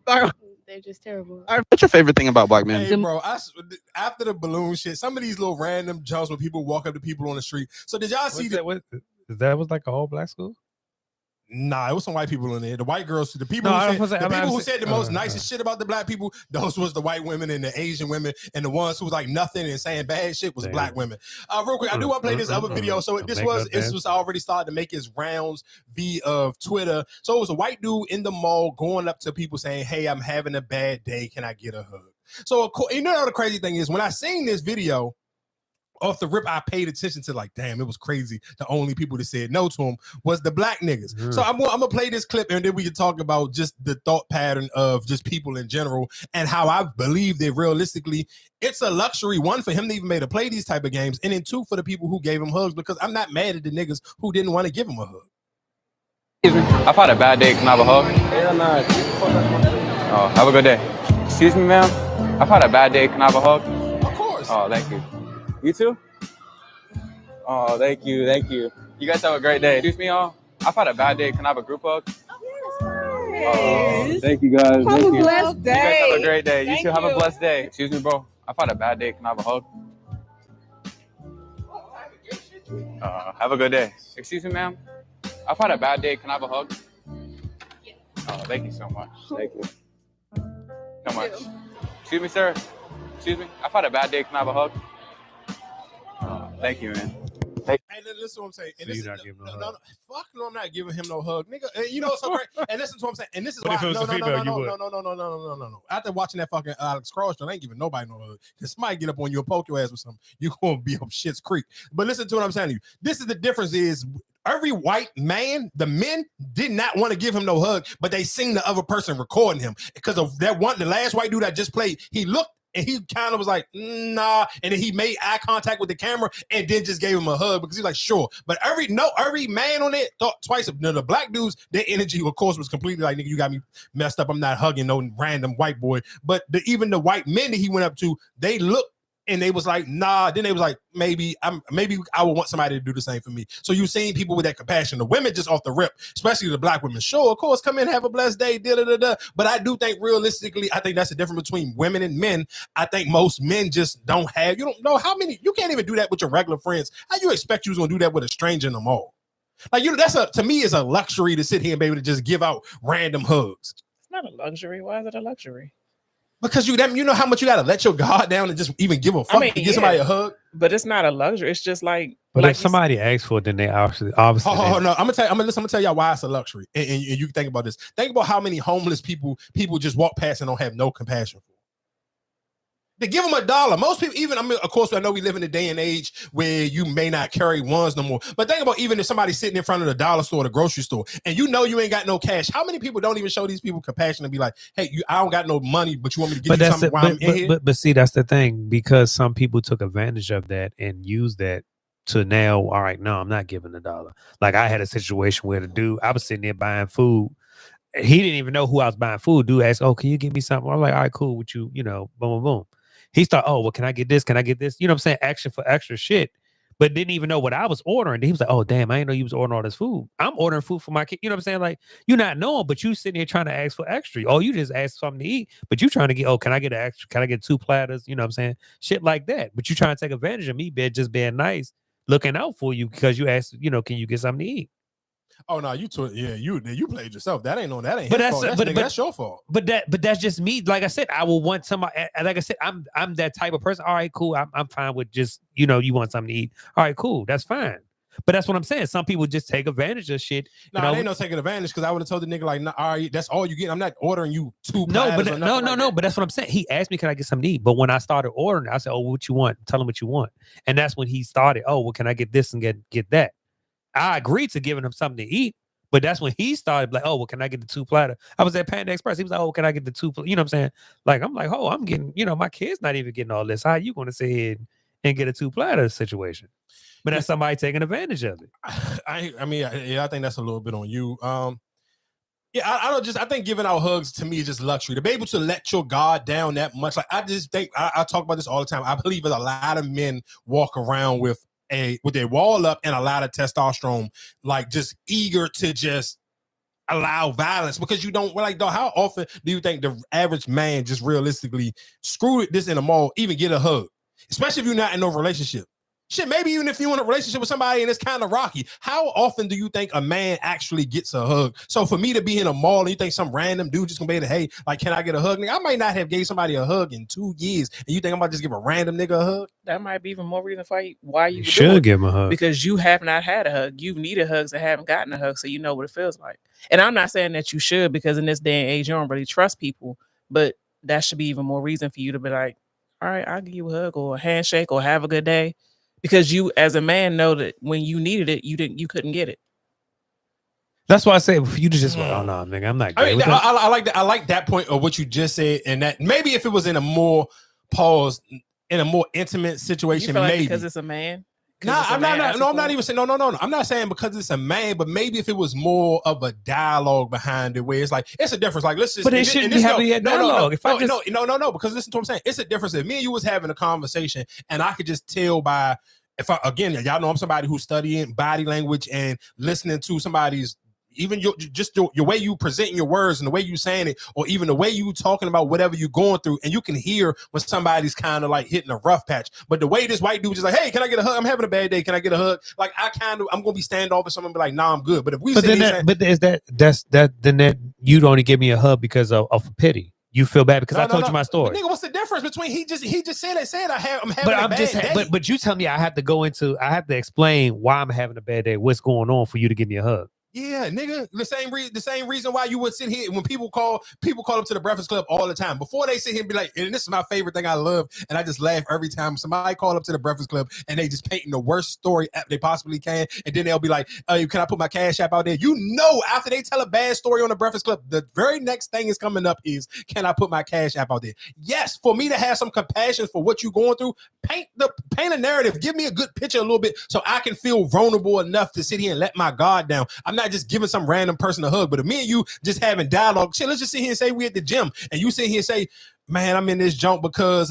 Speaker 23: They're just terrible.
Speaker 6: All right, what's your favorite thing about black men?
Speaker 1: Hey, bro, after the balloon shit, some of these little random jumps when people walk up to people on the street. So did y'all see
Speaker 3: that was like a whole black school?
Speaker 1: Nah, it was some white people in there. The white girls, the people
Speaker 3: No,
Speaker 1: who said the most nicest shit about the black people, those was the white women and the Asian women, and the ones who was like nothing and saying bad shit was black women. Real quick, I do want to play this other video. So this was already starting to make its rounds via Twitter. So it was a white dude in the mall going up to people saying, "Hey, I'm having a bad day. Can I get a hug?" So you know the crazy thing is when I seen this video. Off the rip, I paid attention to like, damn, it was crazy. The only people that said no to him was the black niggas. So I'm gonna play this clip and then we can talk about just the thought pattern of just people in general and how I believe that realistically it's a luxury, one, for him to even to play these type of games, and then two, for the people who gave him hugs, because I'm not mad at the niggas who didn't want to give him a hug.
Speaker 26: Excuse me, I've had a bad day. Can I have a hug? Hell no. Oh, have a good day. Excuse me, ma'am. I've had a bad day. Can I have a hug?
Speaker 1: Of course.
Speaker 26: Oh, thank you. You too? Oh, thank you. You guys have a great day. Excuse me, y'all. I've had a bad day. Can I have a group hug? Oh, thank you, guys.
Speaker 23: Have a blessed day.
Speaker 26: You guys have a great day. You
Speaker 23: Thank
Speaker 26: too. Have a
Speaker 23: you.
Speaker 26: blessed day. Excuse me, bro. I've had a bad day. Can I have a hug? Have a good day. Excuse me, ma'am. I've had a bad day. Can I have a hug? Oh, thank you so much. Thank you so much. Excuse me, sir. Excuse me. I've had a bad day. Can I have a hug? Oh, thank you, man.
Speaker 1: Hey, listen to what I'm saying. And
Speaker 3: So
Speaker 1: this
Speaker 3: you're
Speaker 1: is
Speaker 3: not giving him
Speaker 1: no,
Speaker 3: no
Speaker 1: no,
Speaker 3: hug.
Speaker 1: no, fuck no, I'm not giving him no hug, nigga. And you know what's so great? And listen to what I'm saying. And this is
Speaker 3: But
Speaker 1: why
Speaker 3: if it was
Speaker 1: no,
Speaker 3: a
Speaker 1: no, no,
Speaker 3: female,
Speaker 1: no,
Speaker 3: you
Speaker 1: no,
Speaker 3: would.
Speaker 1: no, no, no, no, no, no, no, no. After watching that fucking Alex Cross, I ain't giving nobody no hug. Cause somebody get up on you and poke your ass with something, you gonna be up shit's creek. But listen to what I'm saying to you. This is the difference is every white man, the men did not want to give him no hug, but they seen the other person recording him because of that one. The last white dude I just played, he looked and he kind of was like, nah, and then he made eye contact with the camera and then just gave him a hug because he's like, sure. But every man on it thought twice. The black dudes, their energy, of course, was completely like, nigga, you got me messed up. I'm not hugging no random white boy. But even the white men that he went up to, they looked. And they was like, nah. Then they was like, maybe I would want somebody to do the same for me. So you seen people with that compassion. The women just off the rip, especially the black women. Sure, of course, come in, have a blessed day. But I do think realistically, I think that's the difference between women and men. I think most men just don't have. You don't know how many. You can't even do that with your regular friends. How you expect you was gonna do that with a stranger in the mall? Like to me, it's a luxury to sit here and be able to just give out random hugs.
Speaker 9: It's not a luxury. Why is it a luxury?
Speaker 1: Because you know how much you gotta let your guard down and just even give a fuck to give somebody a hug.
Speaker 9: But it's not a luxury. It's just like.
Speaker 3: But if somebody asks for it, then they obviously.
Speaker 1: No, I'm gonna tell y'all why it's a luxury. And you think about this. Think about how many homeless people just walk past and don't have no compassion for. They give them $1. Most people, of course, I know we live in a day and age where you may not carry ones no more. But think about even if somebody's sitting in front of the dollar store, the grocery store, and you know you ain't got no cash. How many people don't even show these people compassion and be like, "Hey, I don't got no money, but you want me to give you something while I'm in here?"
Speaker 3: But see, that's the thing, because some people took advantage of that and used that to now. All right, no, I'm not giving $1. Like I had a situation where the dude, I was sitting there buying food. He didn't even know who I was buying food. Dude asked, "Oh, can you give me something?" I'm like, "All right, cool with you." You know, boom, boom, boom. He started, "Oh, well, can I get this? Can I get this?" You know what I'm saying? Action for extra shit. But didn't even know what I was ordering. He was like, "Oh, damn, I didn't know you was ordering all this food. I'm ordering food for my kid." You know what I'm saying? Like, you're not knowing, but you sitting here trying to ask for extra. Oh, you just asked something to eat, but you trying to get, "Oh, can I get an extra? Can I get 2 platters?" You know what I'm saying? Shit like that. But you trying to take advantage of me, just being nice, looking out for you because you asked, can you get something to eat?
Speaker 1: Oh no, you played yourself. That ain't his
Speaker 3: But
Speaker 1: fault. That's your fault.
Speaker 3: But that's just me. Like I said, I will want somebody. Like I said, I'm that type of person. All right, cool. I'm fine with just you want something to eat. All right, cool. That's fine. But that's what I'm saying. Some people just take advantage of shit.
Speaker 1: No, they ain't no taking advantage because I would have told the nigga like, nah, all right, that's all you get. I'm not ordering you 2 platters.
Speaker 3: No. But that's what I'm saying. He asked me, "Can I get something to eat?" But when I started ordering, I said, "Oh, what you want? Tell him what you want." And that's when he started. "Oh, well, can I get this and get that?" I agreed to giving him something to eat. But that's when he started like, "Oh, well, can I get the 2 platter?" I was at Panda Express. He was like, "Oh, can I get the 2 platter?" You know what I'm saying? Like, I'm like, "Oh, I'm getting, my kid's not even getting all this. How you going to sit here and get a 2 platter situation?" But that's somebody taking advantage of it.
Speaker 1: I think that's a little bit on you. I think giving out hugs to me is just luxury. To be able to let your guard down that much. Like, I just think, I talk about this all the time. I believe that a lot of men walk around with their wall up and a lot of testosterone, like just eager to just allow violence because you don't like. How often do you think the average man just realistically screw this in a mall even get a hug, especially if you're not in no relationship? Shit, maybe even if you're in a relationship with somebody and it's kind of rocky, how often do you think a man actually gets a hug? So for me to be in a mall and you think some random dude just gonna be able to, "Hey, like, can I get a hug?" I might not have gave somebody a hug in 2 years, and you think I'm about to just give a random nigga a hug?
Speaker 9: That might be even more reason why you
Speaker 3: should give him a hug,
Speaker 9: because you have not had a hug. You've needed hugs and haven't gotten a hug, so you know what it feels like. And I'm not saying that you should, because in this day and age, you don't really trust people. But that should be even more reason for you to be like, "All right, I'll give you a hug or a handshake or have a good day." Because you, as a man, know that when you needed it, you couldn't get it.
Speaker 3: That's why I say for you to just, "Oh no, nigga, I'm not."
Speaker 1: I like that. I like that point of what you just said, and that maybe if it was in a more intimate situation,
Speaker 9: You feel like
Speaker 1: maybe
Speaker 9: because it's a man.
Speaker 1: Nah, I'm not even saying no. I'm not saying because it's a man, but maybe if it was more of a dialogue behind it, where it's like it's a difference. Like, let's just.
Speaker 3: But it shouldn't be having a dialogue.
Speaker 1: No, because listen to what I'm saying. It's a difference if me and you was having a conversation, and I could just tell by y'all know I'm somebody who's studying body language and listening to somebody's even your way you presenting your words and the way you saying it, or even the way you talking about whatever you're going through, and you can hear when somebody's kind of like hitting a rough patch. But the way this white dude is like, hey, can I get a hug? I'm having a bad day. Can I get a hug? Like I'm gonna be standoffish. Someone be like, nah, I'm good. But if we
Speaker 3: then you'd only give me a hug because of pity. You feel bad because I told you my story.
Speaker 1: But nigga, what's the difference between he just said I'm having a bad day.
Speaker 3: But you tell me I have to explain why I'm having a bad day. What's going on for you to give me a hug?
Speaker 1: Yeah, nigga, the same reason why you would sit here when people call up to the Breakfast Club all the time. Before they sit here and be like, and this is my favorite thing I love, and I just laugh every time somebody call up to the Breakfast Club and they just painting the worst story they possibly can, and then they'll be like, can I put my Cash App out there? You know, after they tell a bad story on the Breakfast Club, the very next thing is coming up is, can I put my Cash App out there? Yes, for me to have some compassion for what you're going through, paint a narrative, give me a good picture a little bit so I can feel vulnerable enough to sit here and let my guard down. I'm not just giving some random person a hug, but if me and you just having dialogue, shit, let's just sit here and say we at the gym, and you sit here and say, man, I'm in this junk because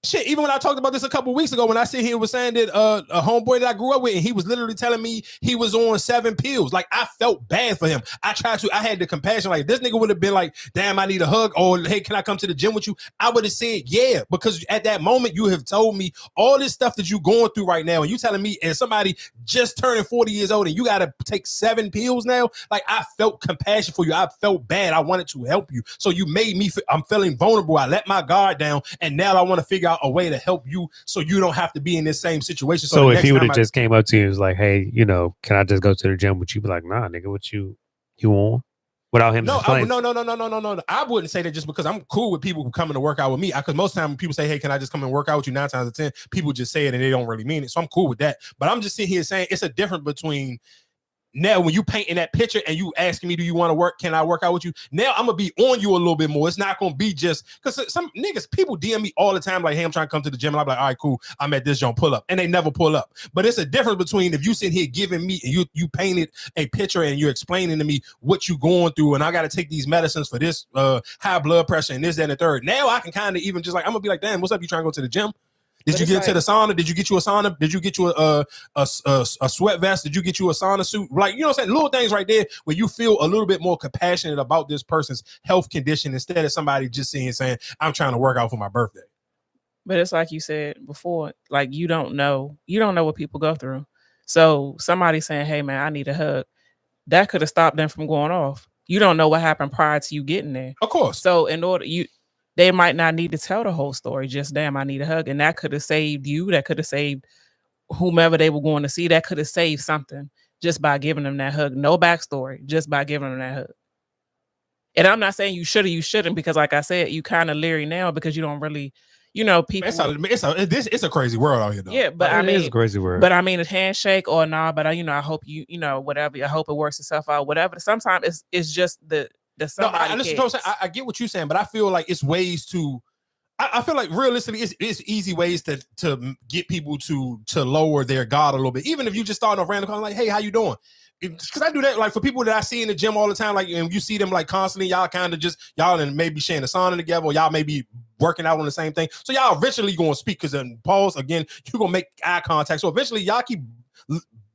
Speaker 1: shit, even when I talked about this a couple weeks ago, when I sit here and was saying that a homeboy that I grew up with, and he was literally telling me he was on 7 pills. Like, I felt bad for him. I had the compassion. Like, this nigga would have been like, damn, I need a hug, or hey, can I come to the gym with you? I would have said, yeah, because at that moment you have told me all this stuff that you're going through right now, and you telling me as somebody just turning 40 years old and you got to take 7 pills now. Like, I felt compassion for you. I felt bad. I wanted to help you. So you made me I'm feeling vulnerable. I let my guard down, and now I want to figure out a way to help you so you don't have to be in this same situation.
Speaker 3: So if he would have just came up to you and was like, hey, can I just go to the gym with you? Be like, nah, nigga, what you on? Without him
Speaker 1: No. I wouldn't say that just because I'm cool with people who coming to work out with me. Because most of the time when people say, hey, can I just come and work out with you? 9 times out of 10, people just say it and they don't really mean it. So I'm cool with that. But I'm just sitting here saying it's a difference between now when you painting that picture and you asking me, do you want to work? Can I work out with you? Now I'm going to be on you a little bit more. It's not going to be just because some niggas, people DM me all the time like, hey, I'm trying to come to the gym. And I'm like, all right, cool. I'm at this joint, pull up. And they never pull up. But it's a difference between if you sit here giving me and you painted a picture and you're explaining to me what you going through, and I got to take these medicines for this high blood pressure and this, that, and the third. Now I can kind of even just like, I'm going to be like, damn, what's up? You trying to go to the gym? Did you get into the sauna? Did you get you a sauna? Did you get you a sweat vest? Did you get you a sauna suit? Like, you know what I'm saying? Little things right there where you feel a little bit more compassionate about this person's health condition instead of somebody just sitting and saying, I'm trying to work out for my birthday.
Speaker 9: But it's like you said before, like you don't know what people go through. So somebody saying, hey man, I need a hug, that could have stopped them from going off. You don't know what happened prior to you getting there.
Speaker 1: Of course.
Speaker 9: So they might not need to tell the whole story. Just, damn, I need a hug. And that could have saved you. That could have saved whomever they were going to see. That could have saved something just by giving them that hug. No backstory, just by giving them that hug. And I'm not saying you should or you shouldn't, because like I said, you kind of leary now because you don't really, people.
Speaker 1: It's a crazy world out here, though.
Speaker 9: Yeah, but I mean,
Speaker 3: it's a crazy world.
Speaker 9: But I mean, a handshake or nah, but I hope whatever. I hope it works itself out, whatever. Sometimes it's just the
Speaker 1: I get what you're saying, but I feel like it's ways to. I feel like realistically, it's easy ways to get people to lower their guard a little bit. Even if you just start off random, like, hey, how you doing? Because I do that, like for people that I see in the gym all the time, like, and you see them like constantly, y'all kind of just and maybe sharing the sauna together, or y'all may be working out on the same thing. So y'all eventually gonna speak, because then pause again, you're gonna make eye contact. So eventually y'all keep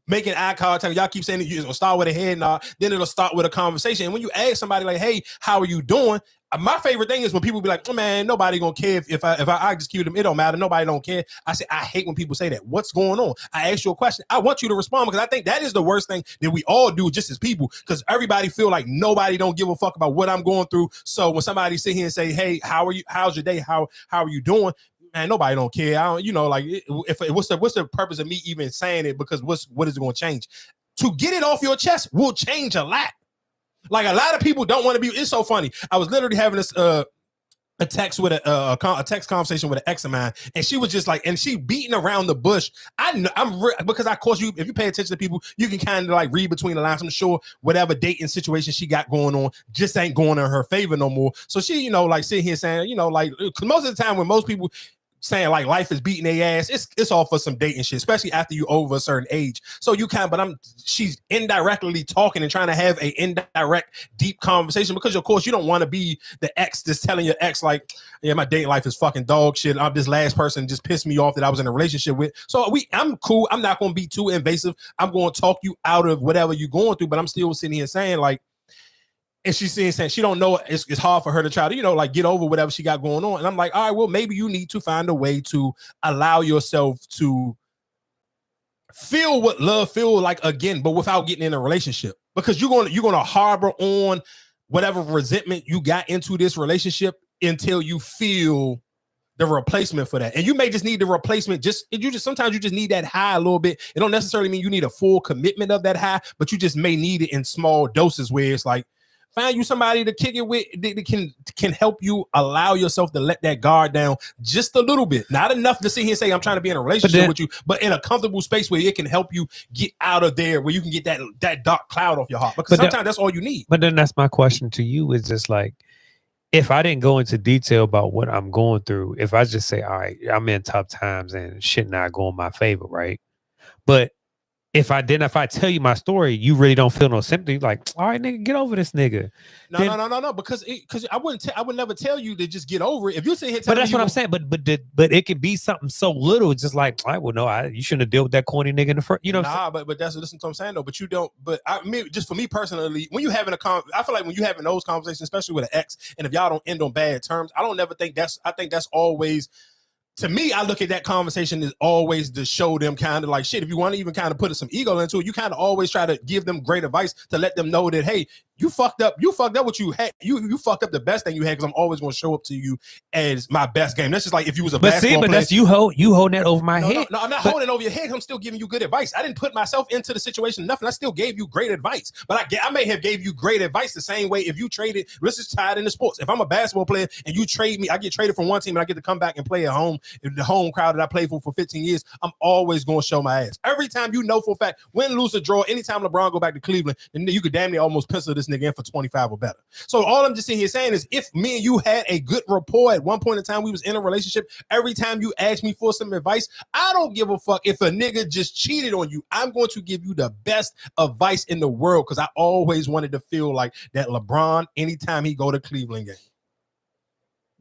Speaker 1: making eye contact, y'all keep saying it'll start with a head nod, then it'll start with a conversation. And when you ask somebody like, hey, how are you doing? My favorite thing is when people be like, oh, man, nobody gonna care if I execute them. It don't matter. Nobody don't care. I say, I hate when people say that. What's going on? I ask you a question. I want you to respond, because I think that is the worst thing that we all do just as people, because everybody feel like nobody don't give a fuck about what I'm going through. So when somebody sit here and say, hey, how are you? How's your day? How are you doing? Man, nobody don't care. I don't, what's the purpose of me even saying it? Because what is it going to change? To get it off your chest will change a lot. Like, a lot of people don't want to be. It's so funny. I was literally having this a text with a text conversation with an ex of mine, and she was just like, and she beating around the bush. Because of course if you pay attention to people, you can kind of like read between the lines. I'm sure whatever dating situation she got going on just ain't going in her favor no more. So she, like sitting here saying, like, because most of the time when most people saying like life is beating their ass. It's all for some dating shit, especially after you over a certain age. So you can, but she's indirectly talking and trying to have a indirect, deep conversation because of course you don't want to be the ex that's telling your ex like, yeah, my dating life is fucking dog shit. I'm this last person just pissed me off that I was in a relationship with. So I'm cool. I'm not going to be too invasive. I'm going to talk you out of whatever you're going through, but I'm still sitting here saying like, and she's saying she don't know it's hard for her to try to, like get over whatever she got going on. And I'm like, all right, well, maybe you need to find a way to allow yourself to feel what love feel like again, but without getting in a relationship. Because you're gonna harbor on whatever resentment you got into this relationship until you feel the replacement for that. And you may just need the replacement. Sometimes you just need that high a little bit. It don't necessarily mean you need a full commitment of that high, but you just may need it in small doses where it's like, find you somebody to kick it with that can help you allow yourself to let that guard down just a little bit. Not enough to sit here and say, I'm trying to be in a relationship with you, but in a comfortable space where it can help you get out of there, where you can get that dark cloud off your heart. Because sometimes that's all you need.
Speaker 3: But then that's my question to you is just like, if I didn't go into detail about what I'm going through, if I just say, all right, I'm in tough times and shit not going my favor, right? But if I tell you my story, you really don't feel no sympathy. Like, all right, nigga, get over this nigga.
Speaker 1: No, because I would never tell you to just get over it. If you sit here,
Speaker 3: But that's what I'm saying. But it could be something so little. It's just like, I well, no, you shouldn't have dealt with that corny nigga in the first. You know,
Speaker 1: but that's what I'm saying though. But you don't. But I mean, just for me personally, when you having I feel like when you having those conversations, especially with an ex, and if y'all don't end on bad terms, I think that's always. To me, I look at that conversation as always to show them kind of like shit. If you want to even kind of put some ego into it, you kind of always try to give them great advice to let them know that, hey, you fucked up. You fucked up what you had. You fucked up the best thing you had because I'm always going to show up to you as my best game. That's just like if you was a basketball player.
Speaker 3: That's you holding that over my head.
Speaker 1: No, I'm not holding it over your head. I'm still giving you good advice. I didn't put myself into the situation. Nothing. I still gave you great advice. But I may have gave you great advice the same way if you traded. This is tied into sports. If I'm a basketball player and you trade me, I get traded from one team and I get to come back and play at home. If the home crowd that I played for 15 years, I'm always going to show my ass. Every time you know for a fact, win, lose, or draw, anytime LeBron go back to Cleveland, then you could damn near almost pencil this nigga in for 25 or better. So all I'm just sitting here saying is if me and you had a good rapport at one point in time, we was in a relationship, every time you ask me for some advice, I don't give a fuck if a nigga just cheated on you. I'm going to give you the best advice in the world because I always wanted to feel like that LeBron anytime he go to Cleveland game.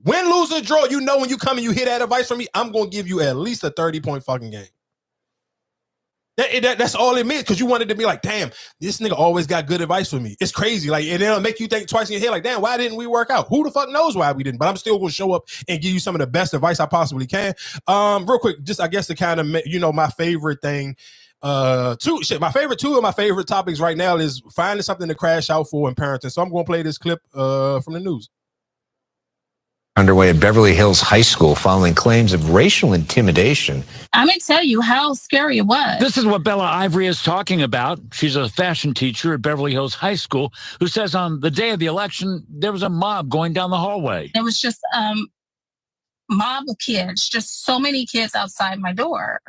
Speaker 1: Win, lose, or draw, you know when you come and you hear that advice from me, I'm going to give you at least a 30-point fucking game. That's all it means because you wanted to be like, damn, this nigga always got good advice for me. It's crazy. Like, and it'll make you think twice in your head, like, damn, why didn't we work out? Who the fuck knows why we didn't? But I'm still going to show up and give you some of the best advice I possibly can. Real quick, just I guess to kind of, my favorite thing. My favorite two of my favorite topics right now is finding something to crash out for in parenting. So I'm going to play this clip from the news.
Speaker 5: Underway at Beverly Hills High School following claims of racial intimidation.
Speaker 7: I'm going to tell you how scary it was.
Speaker 11: This is what Bella Ivory is talking about. She's a fashion teacher at Beverly Hills High School who says on the day of the election, there was a mob going down the hallway.
Speaker 7: There was just mob of kids, just so many kids outside my door.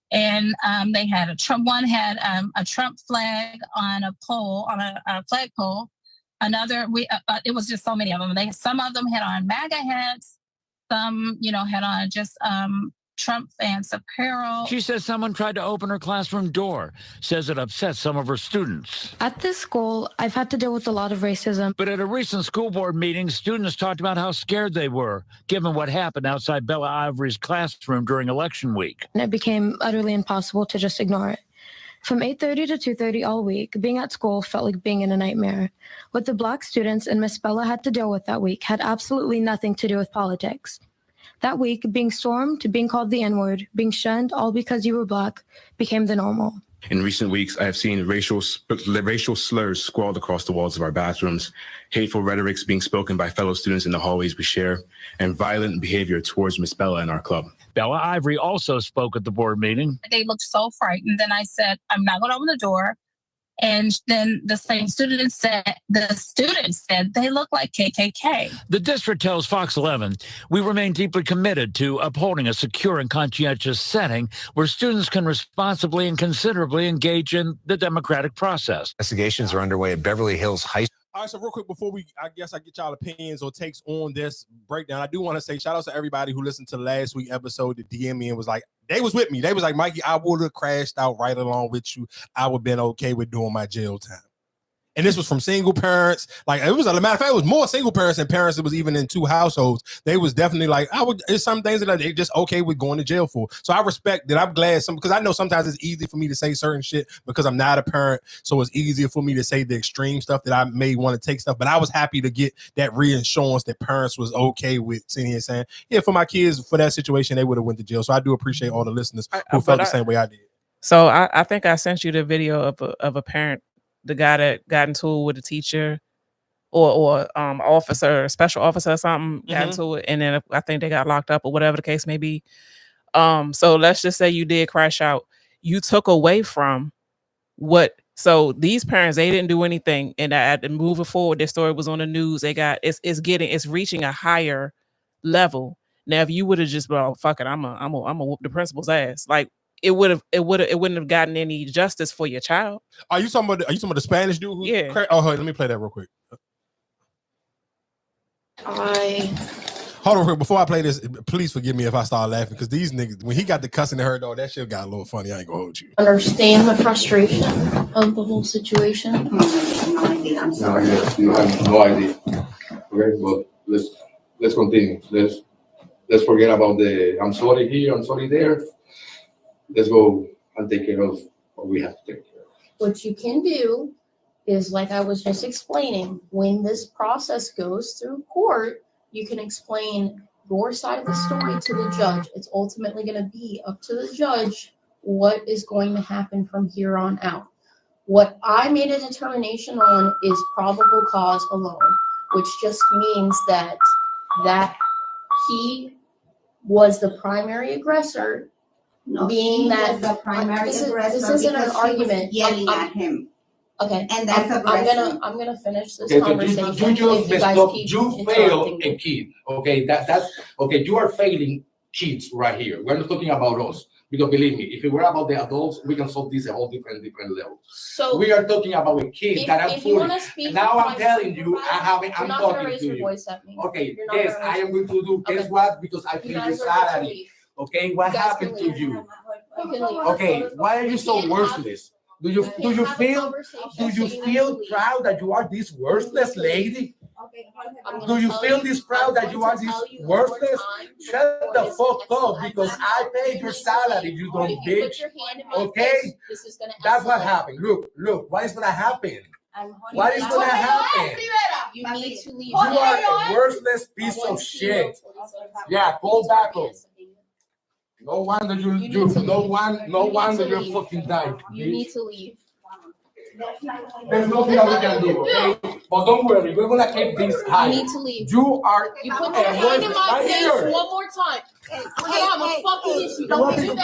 Speaker 7: And they had a Trump flag on a pole, on a flagpole. Another, it was just so many of them. Some of them had on MAGA hats. Some, had on just Trump fans apparel.
Speaker 11: She says someone tried to open her classroom door. Says it upset some of her students.
Speaker 12: At this school, I've had to deal with a lot of racism.
Speaker 11: But at a recent school board meeting, students talked about how scared they were, given what happened outside Bella Ivory's classroom during election week.
Speaker 12: And it became utterly impossible to just ignore it. From 8:30 to 2:30 all week, being at school felt like being in a nightmare. What the Black students and Miss Bella had to deal with that week had absolutely nothing to do with politics. That week, being stormed, being called the N-word, being shunned, all because you were Black, became the normal.
Speaker 14: In recent weeks, I have seen racial slurs scrawled across the walls of our bathrooms, hateful rhetorics being spoken by fellow students in the hallways we share, and violent behavior towards Miss Bella and our club.
Speaker 11: Bella Ivory also spoke at the board meeting.
Speaker 7: They looked so frightened. Then I said, I'm not going to open the door. And then the same student said, they look like KKK.
Speaker 11: The district tells Fox 11, we remain deeply committed to upholding a secure and conscientious setting where students can responsibly and considerably engage in the democratic process.
Speaker 5: Investigations are underway at Beverly Hills High School.
Speaker 1: All right, so real quick before I guess I get y'all opinions or takes on this breakdown, I do want to say shout out to everybody who listened to last week's episode that DM me and was like, they was with me. They was like, Mikey, I would have crashed out right along with you. I would have been okay with doing my jail time. And this was from single parents. Like, it was, a matter of fact, it was more single parents than parents that was even in two households. They was definitely like, there's some things that they just okay with going to jail for. So I respect that. I'm glad because I know sometimes it's easy for me to say certain shit because I'm not a parent. So it's easier for me to say the extreme stuff that I may want to take stuff. But I was happy to get that reassurance that parents was okay with sitting here saying, yeah, for my kids, for that situation, they would have went to jail. So I do appreciate all the listeners who felt the same way I did.
Speaker 9: So I think I sent you the video of a parent, the guy that got into it with a teacher or officer, special officer or something, got into it, and then I think they got locked up or whatever the case may be. So let's just say you did crash out. You took away from what, so these parents, they didn't do anything, and moving forward, their story was on the news. It's reaching a higher level. Now, if you would have just been, oh, fuck it, I'm a whoop the principal's ass, like, it wouldn't have gotten any justice for your child.
Speaker 1: Are you talking about the Spanish dude?
Speaker 9: Yeah.
Speaker 1: Oh, let me play that real quick. Hold on real quick. Before I play this, please forgive me if I start laughing because these niggas, when he got the cussing to her, dog, that shit got a little funny. I ain't gonna hold you.
Speaker 15: Understand the frustration of the whole situation. No idea. I'm sorry.
Speaker 16: You have no idea. Okay, but let's continue. Let's forget about the I'm sorry here, I'm sorry there. Let's go and take care of what we have to take care of.
Speaker 15: What you can do is, like I was just explaining, when this process goes through court, you can explain your side of the story to the judge. It's ultimately going to be up to the judge what is going to happen from here on out. What I made a determination on is probable cause alone, which just means that he was the primary aggressor.
Speaker 17: No,
Speaker 15: being that
Speaker 17: the primary
Speaker 15: this
Speaker 17: aggressor
Speaker 15: isn't an
Speaker 17: because she was
Speaker 15: argument.
Speaker 17: yelling at him.
Speaker 15: Okay,
Speaker 17: And that's
Speaker 15: I'm gonna finish this
Speaker 18: Okay, so
Speaker 15: conversation.
Speaker 18: you fail a kid. Okay, that's okay. You are failing kids right here. We're not talking about us because believe me, if it were about the adults, we can solve this at a whole different level.
Speaker 15: So
Speaker 18: we are talking about a kid that I'm
Speaker 15: if you wanna
Speaker 18: fooling.
Speaker 15: speak
Speaker 18: Now
Speaker 15: with
Speaker 18: I'm
Speaker 15: my
Speaker 18: telling you,
Speaker 15: supervisor,
Speaker 18: I'm
Speaker 15: you're not gonna
Speaker 18: talking
Speaker 15: raise
Speaker 18: to
Speaker 15: your
Speaker 18: you.
Speaker 15: voice at me.
Speaker 18: Okay,
Speaker 15: You're not
Speaker 18: yes,
Speaker 15: gonna
Speaker 18: I
Speaker 15: raise
Speaker 18: am going to do. Guess what? Because I paid your
Speaker 15: guys are allowed to
Speaker 18: salary.
Speaker 15: leave.
Speaker 18: Okay, what
Speaker 15: You guys
Speaker 18: happened
Speaker 15: can
Speaker 18: to
Speaker 15: leave.
Speaker 18: you?
Speaker 15: You can leave.
Speaker 18: Okay, why are you so worthless? Do you feel proud that you are this worthless lady? Do you feel this proud that you are this worthless? Shut the fuck up because I paid your salary, you don't bitch. Okay? That's what happened. Look, what is gonna happen? What is gonna happen?
Speaker 15: You need to leave.
Speaker 18: You are a worthless piece of shit. Yeah, call back up. No wonder no wonder you're fucking dying.
Speaker 15: You need to leave.
Speaker 18: There's nothing that we can do, okay? But don't worry, we're gonna keep this high.
Speaker 15: You need to leave.
Speaker 18: You are.
Speaker 15: You put your hand in my face
Speaker 18: here.
Speaker 15: one more time. I have a fucking issue. Don't do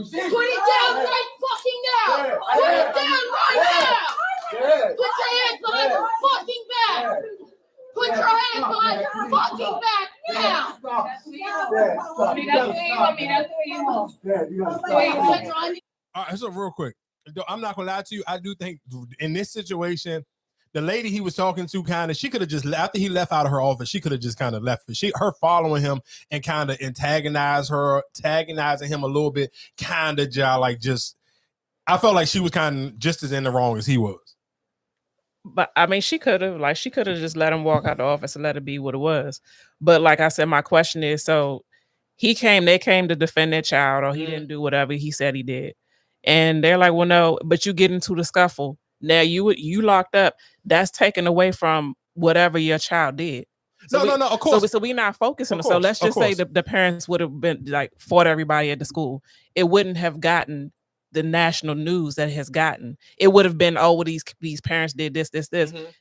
Speaker 15: Put it down right fucking now! Put it down right now! Put your hands behind your fucking back! Put your hands behind your fucking back now!
Speaker 1: All right, so real quick, I'm not gonna lie to you. I do think in this situation, the lady he was talking to she could have just, after he left out of her office, she could have just kind of left it. Her following him and kind of antagonizing him a little bit, I felt like she was kind of just as in the wrong as he was.
Speaker 9: But I mean, she could have just let him walk out the office and let it be what it was. But like I said, my question is, so they came to defend their child, or he didn't do whatever he said he did. And they're like, well, no, but you get into the scuffle. Now you locked up. That's taken away from whatever your child did. So
Speaker 1: no, of course.
Speaker 9: So we're not focusing. So let's just say the parents would have been like fought everybody at the school. It wouldn't have gotten the national news that has gotten. It would have been, oh, well, these parents did this.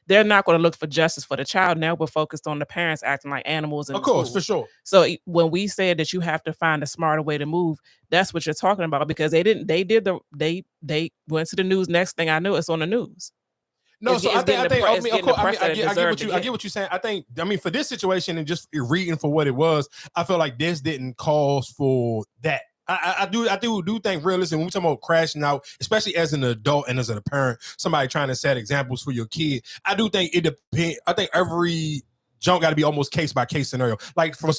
Speaker 9: They're not going to look for justice for the child. Now we're focused on the parents acting like animals in
Speaker 1: Of
Speaker 9: the
Speaker 1: course,
Speaker 9: school.
Speaker 1: for sure.
Speaker 9: So when we said that you have to find a smarter way to move, that's what you're talking about, because they went to the news. Next thing I know, it's on the news.
Speaker 1: No, so I get what
Speaker 9: you're
Speaker 1: saying. I mean, for this situation and just reading for what it was, I feel like this didn't cause for that. I do think realistically when we talk about crashing out, especially as an adult and as a parent, somebody trying to set examples for your kid, I do think it depends. I think every junk got to be almost case by case scenario. Like for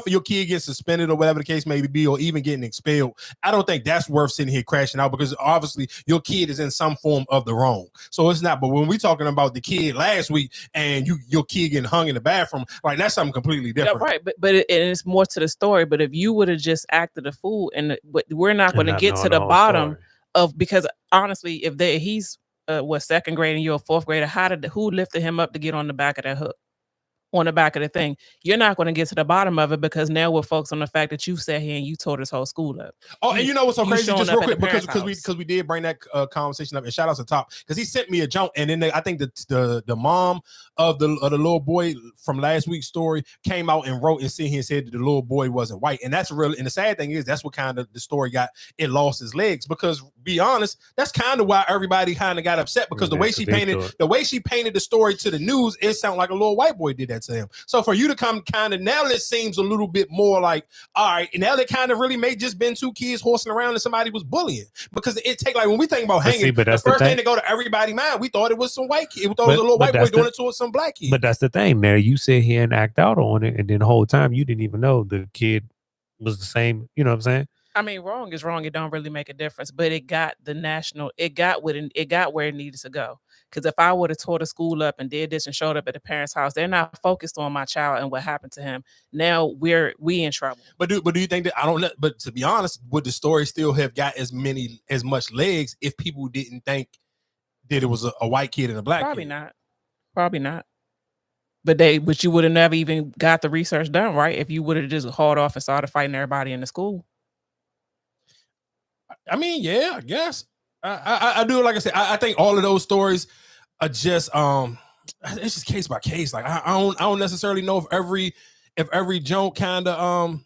Speaker 1: your kid gets suspended or whatever the case may be, or even getting expelled, I don't think that's worth sitting here crashing out, because obviously your kid is in some form of the wrong. So it's not. But when we talking about the kid last week and your kid getting hung in the bathroom, like that's something completely different.
Speaker 9: Yeah, right. But it's more to the story. But if you would have just acted a fool, but we're not going to get to the bottom of, because honestly, if he's second grade and you're a fourth grader, who lifted him up to get on the back of that hook? On the back of the thing, you're not going to get to the bottom of it, because now we're focused on the fact that you sat here and you tore this whole school up.
Speaker 1: Oh, and you know what's so crazy? Just real quick, because we did bring that conversation up, and shout out to Top, because he sent me a jump, and then I think the mom of the little boy from last week's story came out and wrote and sent here and said that the little boy wasn't white, and that's real. And the sad thing is that's what kind of the story got it lost its legs, because be honest, that's kind of why everybody kind of got upset, because the way she painted the story to the news, it sounded like a little white boy did that to him. So for you to come kind of now, it seems a little bit more like, all right, and now it kind of really may just been two kids horsing around and somebody was bullying, because it take, like when we think about hanging, the first thing to go to everybody's mind, we thought it was some white kid. We thought it was a little white boy doing it to some black kid.
Speaker 3: But that's the thing, Mary. You sit here and act out on it, and then the whole time you didn't even know the kid was the same. You know what I'm saying?
Speaker 9: I mean, wrong is wrong. It don't really make a difference, but it got where it needed to go. Because if I would have tore the school up and did this and showed up at the parents' house, they're not focused on my child and what happened to him. Now we in trouble.
Speaker 1: But do you think that but to be honest, would the story still have got as much legs if people didn't think that it was a white kid and a black kid?
Speaker 9: Probably not. But you would have never even got the research done, right? If you would have just hauled off and started fighting everybody in the school.
Speaker 1: I mean, yeah, I guess. I do. Like I said, I think all of those stories are just it's just case by case. Like I don't necessarily know if every joke kind of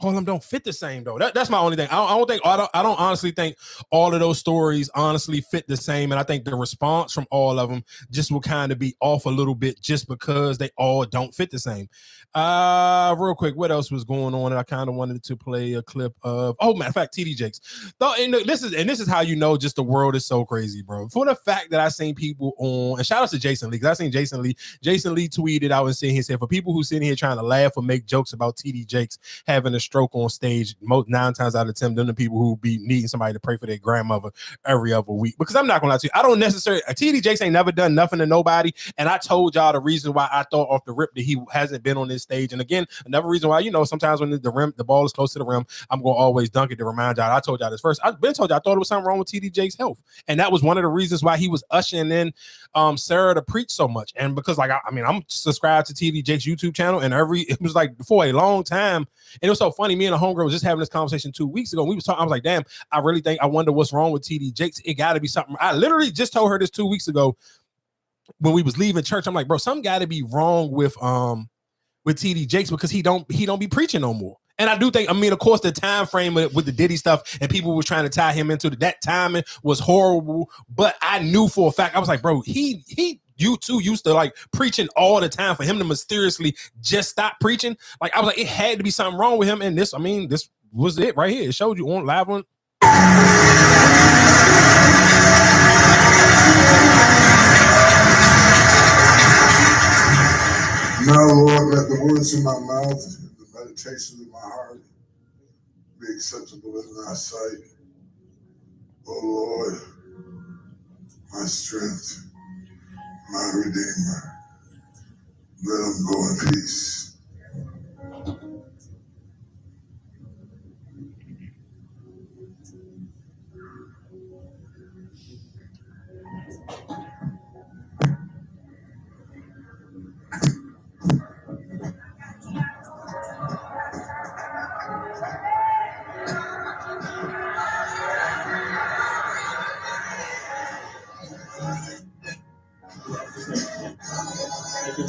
Speaker 1: all of them don't fit the same though. That's my only thing. I don't honestly think all of those stories honestly fit the same, and I think the response from all of them just will kind of be off a little bit just because they all don't fit the same. Real quick, what else was going on? And I kind of wanted to play a clip of. Oh, matter of fact, TD Jakes. This is how you know just the world is so crazy, bro. For the fact that I seen people on, and shout out to Jason Lee, because I seen Jason Lee. Jason Lee tweeted out and said for people who sitting here trying to laugh or make jokes about TD Jakes having a stroke on stage, 9 times out of 10, them the people who be needing somebody to pray for their grandmother every other week. Because I'm not gonna lie to you, I don't necessarily. TD Jakes ain't never done nothing to nobody, and I told y'all the reason why I thought off the rip that he hasn't been on this stage. And again, another reason why, sometimes when the ball is close to the rim, I'm gonna always dunk it to remind y'all. I told y'all this first. I've been told y'all I thought it was something wrong with TD Jakes' health, and that was one of the reasons why he was ushering in Sarah to preach so much. And because I'm subscribed to TD Jakes' YouTube channel, and it was like for a long time, and it was so funny. Me and a homegirl was just having this conversation 2 weeks ago. And we was talking. I was like, damn, I wonder what's wrong with TD Jakes. It got to be something. I literally just told her this 2 weeks ago when we was leaving church. I'm like, bro, something got to be wrong with TD Jakes, because he don't be preaching no more. And I do think, of course, the time frame with the Diddy stuff and people were trying to tie him into that timing was horrible. But I knew for a fact, I was like, bro, you too used to like preaching all the time. For him to mysteriously just stop preaching, like I was like, it had to be something wrong with him. And this was it right here. It showed you on live one.
Speaker 2: Now, Lord, let the words of my mouth, the meditations of my heart be acceptable in thy sight. Oh Lord, my strength, my redeemer. Let them go in peace.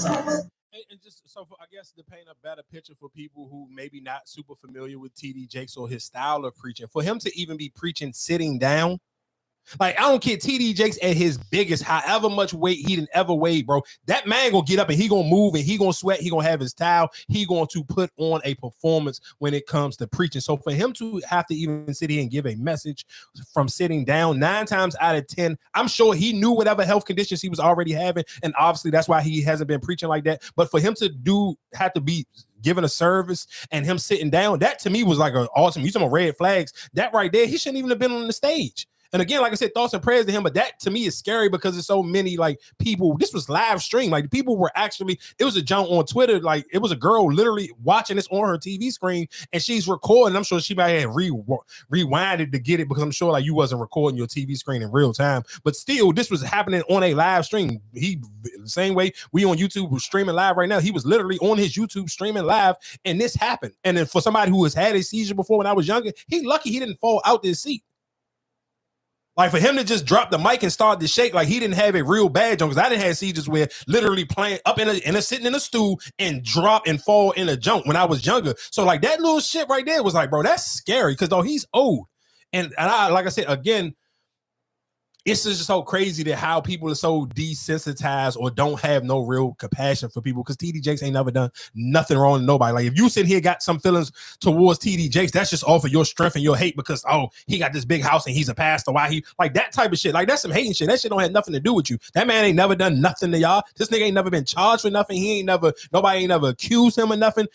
Speaker 1: And just so I guess to paint a better picture for people who maybe not super familiar with TD Jakes or his style of preaching, for him to even be preaching sitting down. Like, I don't care, TD Jakes at his biggest, however much weight he didn't ever weigh, bro, that man gonna get up and he gonna move and he gonna sweat, he gonna have his towel, he going to put on a performance when it comes to preaching. So for him to have to even sit here and give a message from sitting down, 9 times out of 10, I'm sure he knew whatever health conditions he was already having, and obviously that's why he hasn't been preaching like that. But for him to have to be giving a service and him sitting down, that to me was like an awesome, you talking about red flags, that right there, he shouldn't even have been on the stage. And again, like I said, thoughts and prayers to him. But that to me is scary because there's so many like people. This was live stream. Like people were actually, it was a jump on Twitter. Like it was a girl literally watching this on her TV screen and she's recording. I'm sure she might have rewinded to get it because I'm sure like you wasn't recording your TV screen in real time. But still, this was happening on a live stream. He, the same way we on YouTube was streaming live right now. He was literally on his YouTube streaming live and this happened. And then for somebody who has had a seizure before when I was younger, he lucky he didn't fall out this seat. Like for him to just drop the mic and start to shake, like he didn't have a real badge on, because I didn't have seizures where literally playing up in a sitting in a stool and drop and fall in a jump when I was younger. So like that little shit right there was like, bro, that's scary because though he's old. And I, like I said, again, it's just so crazy that how people are so desensitized or don't have no real compassion for people, because TD Jakes ain't never done nothing wrong to nobody. Like if you sit here got some feelings towards TD Jakes, that's just off of your strength and your hate because, oh, he got this big house and he's a pastor. Why he like that type of shit? Like that's some hating shit. That shit don't have nothing to do with you. That man ain't never done nothing to y'all. This nigga ain't never been charged for nothing. He ain't never, nobody ain't never accused him of nothing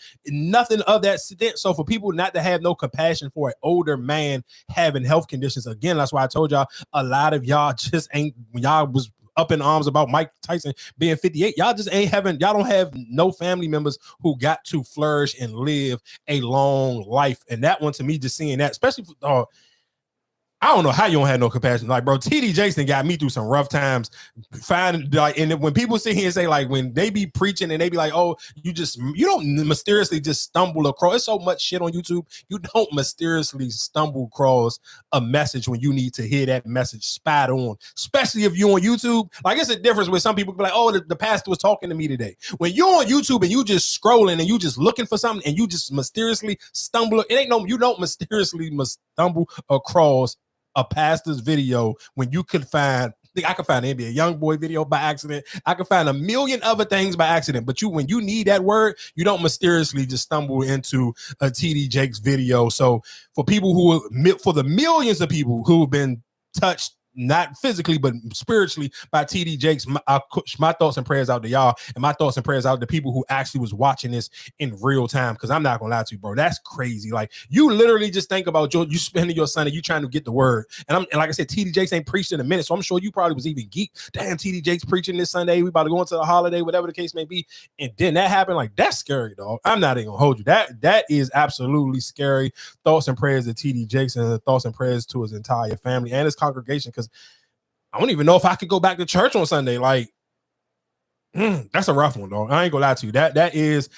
Speaker 1: of that stint. So for people not to have no compassion for an older man having health conditions, again, that's why I told y'all a lot of y'all just ain't, when y'all was up in arms about Mike Tyson being 58, y'all just ain't having, y'all don't have no family members who got to flourish and live a long life. And that one to me, just seeing that, especially I don't know how you don't have no compassion. Like, bro, TD Jason got me through some rough times. And when people sit here and say, like, when they be preaching and they be like, oh, you don't mysteriously just stumble across. There's so much shit on YouTube. You don't mysteriously stumble across a message when you need to hear that message spot on, especially if you're on YouTube. Like, it's a difference where some people be like, oh, the pastor was talking to me today. When you're on YouTube and you just scrolling and you just looking for something and you just mysteriously stumble, you don't mysteriously stumble across a pastor's video when you could find, I could find an NBA YoungBoy video by accident. I could find a million other things by accident. But when you need that word, you don't mysteriously just stumble into a TD Jakes video. So for people for the millions of people who have been touched, not physically, but spiritually by TD Jakes, my thoughts and prayers out to y'all, and my thoughts and prayers out to people who actually was watching this in real time. Because I'm not gonna lie to you, bro, that's crazy. Like you literally just think about you spending your Sunday, you trying to get the word. And like I said, TD Jakes ain't preached in a minute, so I'm sure you probably was even geeked. Damn, TD Jakes preaching this Sunday. We about to go into the holiday, whatever the case may be. And then that happened. Like that's scary, dog. I'm not even gonna hold you. That is absolutely scary. Thoughts and prayers to TD Jakes, and thoughts and prayers to his entire family and his congregation. Because I don't even know if I could go back to church on Sunday. Like, that's a rough one, dog. I ain't gonna lie to you. That is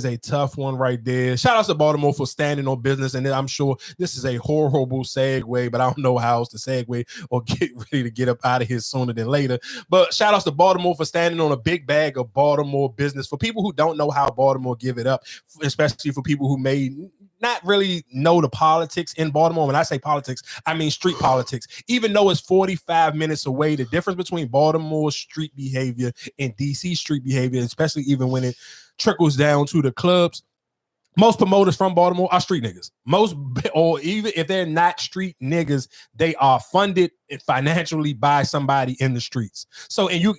Speaker 1: a tough one right there. Shout out to Baltimore for standing on business. And I'm sure this is a horrible segue, but I don't know how else to segue or get ready to get up out of here sooner than later. But shout out to Baltimore for standing on a big bag of Baltimore business. For people who don't know how Baltimore give it up, especially for people who may not really know the politics in Baltimore. When I say politics, I mean street politics. Even though it's 45 minutes away, the difference between Baltimore street behavior and DC street behavior, especially even when it trickles down to the clubs, most promoters from Baltimore are street niggas. Or even if they're not street niggas, they are funded financially by somebody in the streets. So and you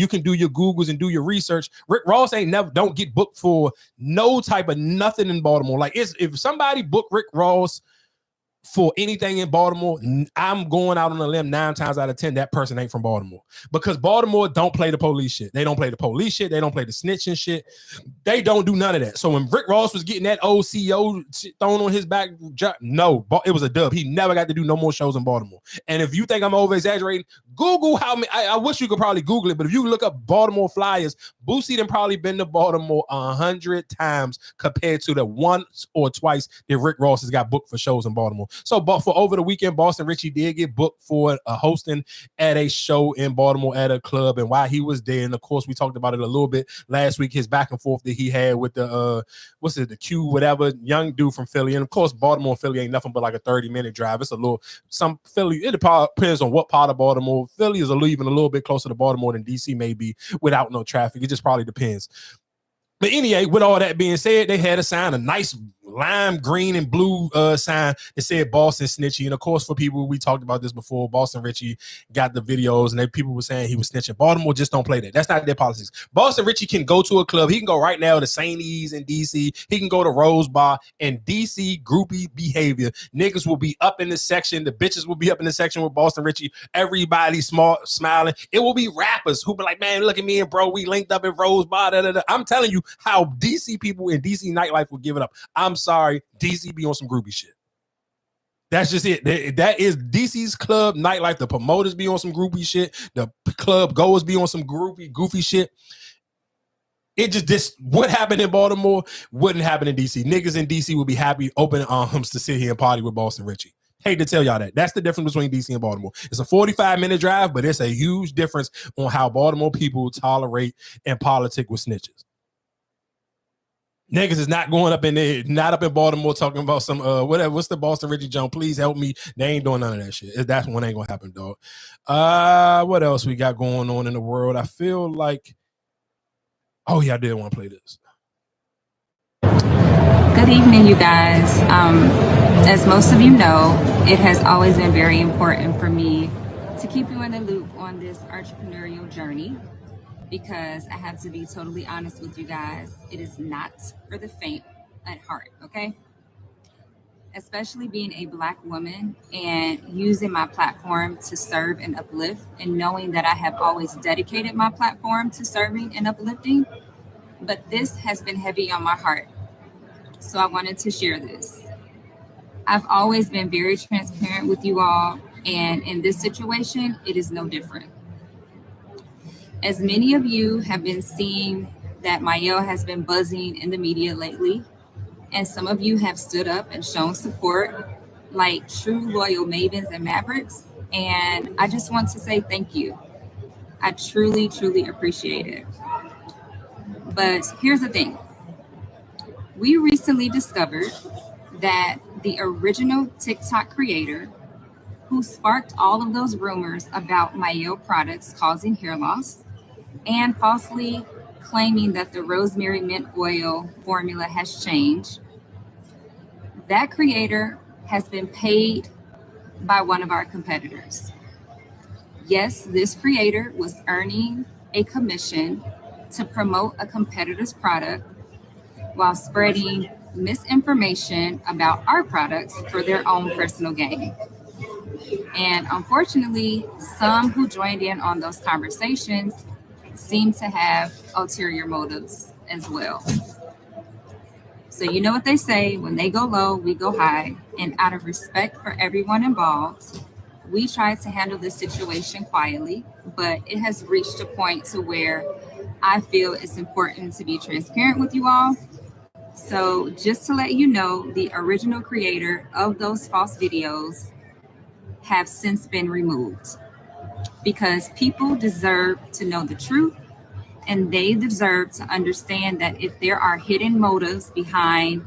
Speaker 1: can do your Googles and do your research. Rick Ross don't get booked for no type of nothing in Baltimore. Like if somebody booked Rick Ross for anything in Baltimore, I'm going out on a limb 9 times out of 10 that person ain't from Baltimore, because Baltimore don't play the police shit. They don't play the police shit. They don't play the snitching shit. They don't do none of that. So when Rick Ross was getting that OCO shit thrown on his back, no, it was a dub. He never got to do no more shows in Baltimore. And if you think I'm over exaggerating, Google how many. I wish you could probably Google it, but if you look up Baltimore Flyers, Boosie done probably been to Baltimore 100 times compared to the once or twice that Rick Ross has got booked for shows in Baltimore. So, but for over the weekend, Boston Richey did get booked for hosting at a show in Baltimore at a club. And while he was there, and of course, we talked about it a little bit last week, his back and forth that he had with the the Q, whatever, young dude from Philly. And of course, Baltimore and Philly ain't nothing but like a 30-minute drive. It's a little, some Philly, it depends on what part of Baltimore. Philly is even a little bit closer to Baltimore than DC may be without no traffic. It just probably depends. But anyway, with all that being said, they had to sign a nice lime green and blue sign that said Boston Snitchy. And of course, for people, we talked about this before, Boston Richey got the videos and people were saying he was snitching. Baltimore just don't play that. That's not their policies. Boston Richey can go to a club. He can go right now to St. E's in DC. He can go to Rose Bar, and DC groupie behavior. Niggas will be up in the section. The bitches will be up in the section with Boston Richey. Everybody smiling. It will be rappers who be like, man, look at me and bro, we linked up at Rose Bar. Da, da, da. I'm telling you how DC people in DC nightlife will give it up. I'm sorry, DC be on some groupie shit. That's just it. That is DC's club nightlife. The promoters be on some groupie shit. The club goers be on some goofy shit. It just, this, what happened in Baltimore wouldn't happen in DC. Niggas in DC would be happy, open arms to sit here and party with Boston Richey. Hate to tell y'all that. That's the difference between DC and Baltimore. It's a 45-minute drive, but it's a huge difference on how Baltimore people tolerate and politic with snitches. Niggas is not going up in there, not up in Baltimore talking about some whatever. What's the Boston Richey Jones? Please help me. They ain't doing none of that shit. That one ain't gonna happen, dog. What else we got going on in the world? I feel like, oh yeah, I did want to play this.
Speaker 4: Good evening, you guys. As most of you know, it has always been very important for me to keep you in the loop on this entrepreneurial journey, because I have to be totally honest with you guys. It is not for the faint at heart, okay? Especially being a Black woman and using my platform to serve and uplift, and knowing that I have always dedicated my platform to serving and uplifting, but this has been heavy on my heart. So I wanted to share this. I've always been very transparent with you all, and in this situation, it is no different. As many of you have been seeing that Mayel has been buzzing in the media lately, and some of you have stood up and shown support like true loyal mavens and mavericks, and I just want to say thank you. I truly, truly appreciate it. But here's the thing. We recently discovered that the original TikTok creator who sparked all of those rumors about Mayel products causing hair loss and falsely claiming that the rosemary mint oil formula has changed, that creator has been paid by one of our competitors. Yes, this creator was earning a commission to promote a competitor's product while spreading misinformation about our products for their own personal gain. And unfortunately, some who joined in on those conversations seem to have ulterior motives as well. So you know what they say, when they go low, we go high. And out of respect for everyone involved, we try to handle this situation quietly, but it has reached a point to where I feel it's important to be transparent with you all. So just to let you know, the original creator of those false videos have since been removed, because people deserve to know the truth, and they deserve to understand that if there are hidden motives behind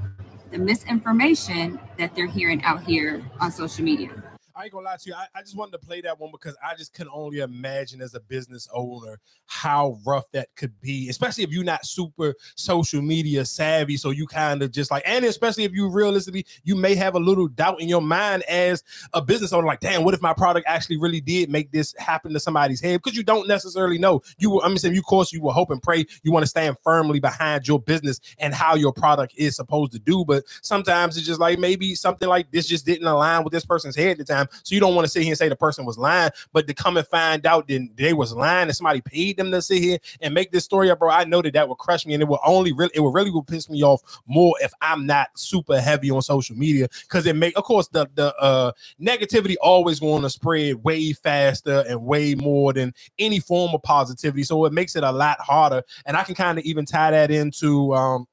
Speaker 4: the misinformation that they're hearing out here on social media.
Speaker 1: I ain't gonna lie to you. I just wanted to play that one because I just can only imagine as a business owner how rough that could be, especially if you're not super social media savvy. So you kind of just like, and especially if you realistically, you may have a little doubt in your mind as a business owner, like, damn, what if my product actually really did make this happen to somebody's head? Because you don't necessarily know. I'm saying, of course, you will hope and pray. You want to stand firmly behind your business and how your product is supposed to do. But sometimes it's just like maybe something like this just didn't align with this person's head at the time. So you don't want to sit here and say the person was lying, but to come and find out that they was lying and somebody paid them to sit here and make this story up, bro, I know that would crush me, and it would really piss me off more if I'm not super heavy on social media, because it make, of course, the negativity always going to spread way faster and way more than any form of positivity. So it makes it a lot harder, and I can kind of even tie that into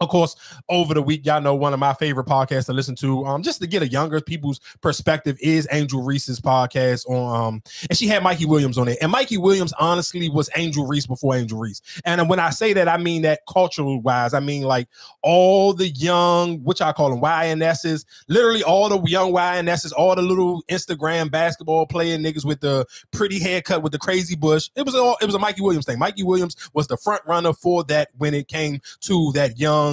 Speaker 1: Of course, over the week, y'all know one of my favorite podcasts to listen to, just to get a younger people's perspective, is Angel Reese's podcast on, and she had Mikey Williams on it. And Mikey Williams honestly was Angel Reese before Angel Reese. And when I say that, I mean that cultural wise. I mean like all the young, which I call them YNSs, literally all the young YNSs, all the little Instagram basketball playing niggas with the pretty haircut with the crazy bush. It was a Mikey Williams thing. Mikey Williams was the front runner for that when it came to that young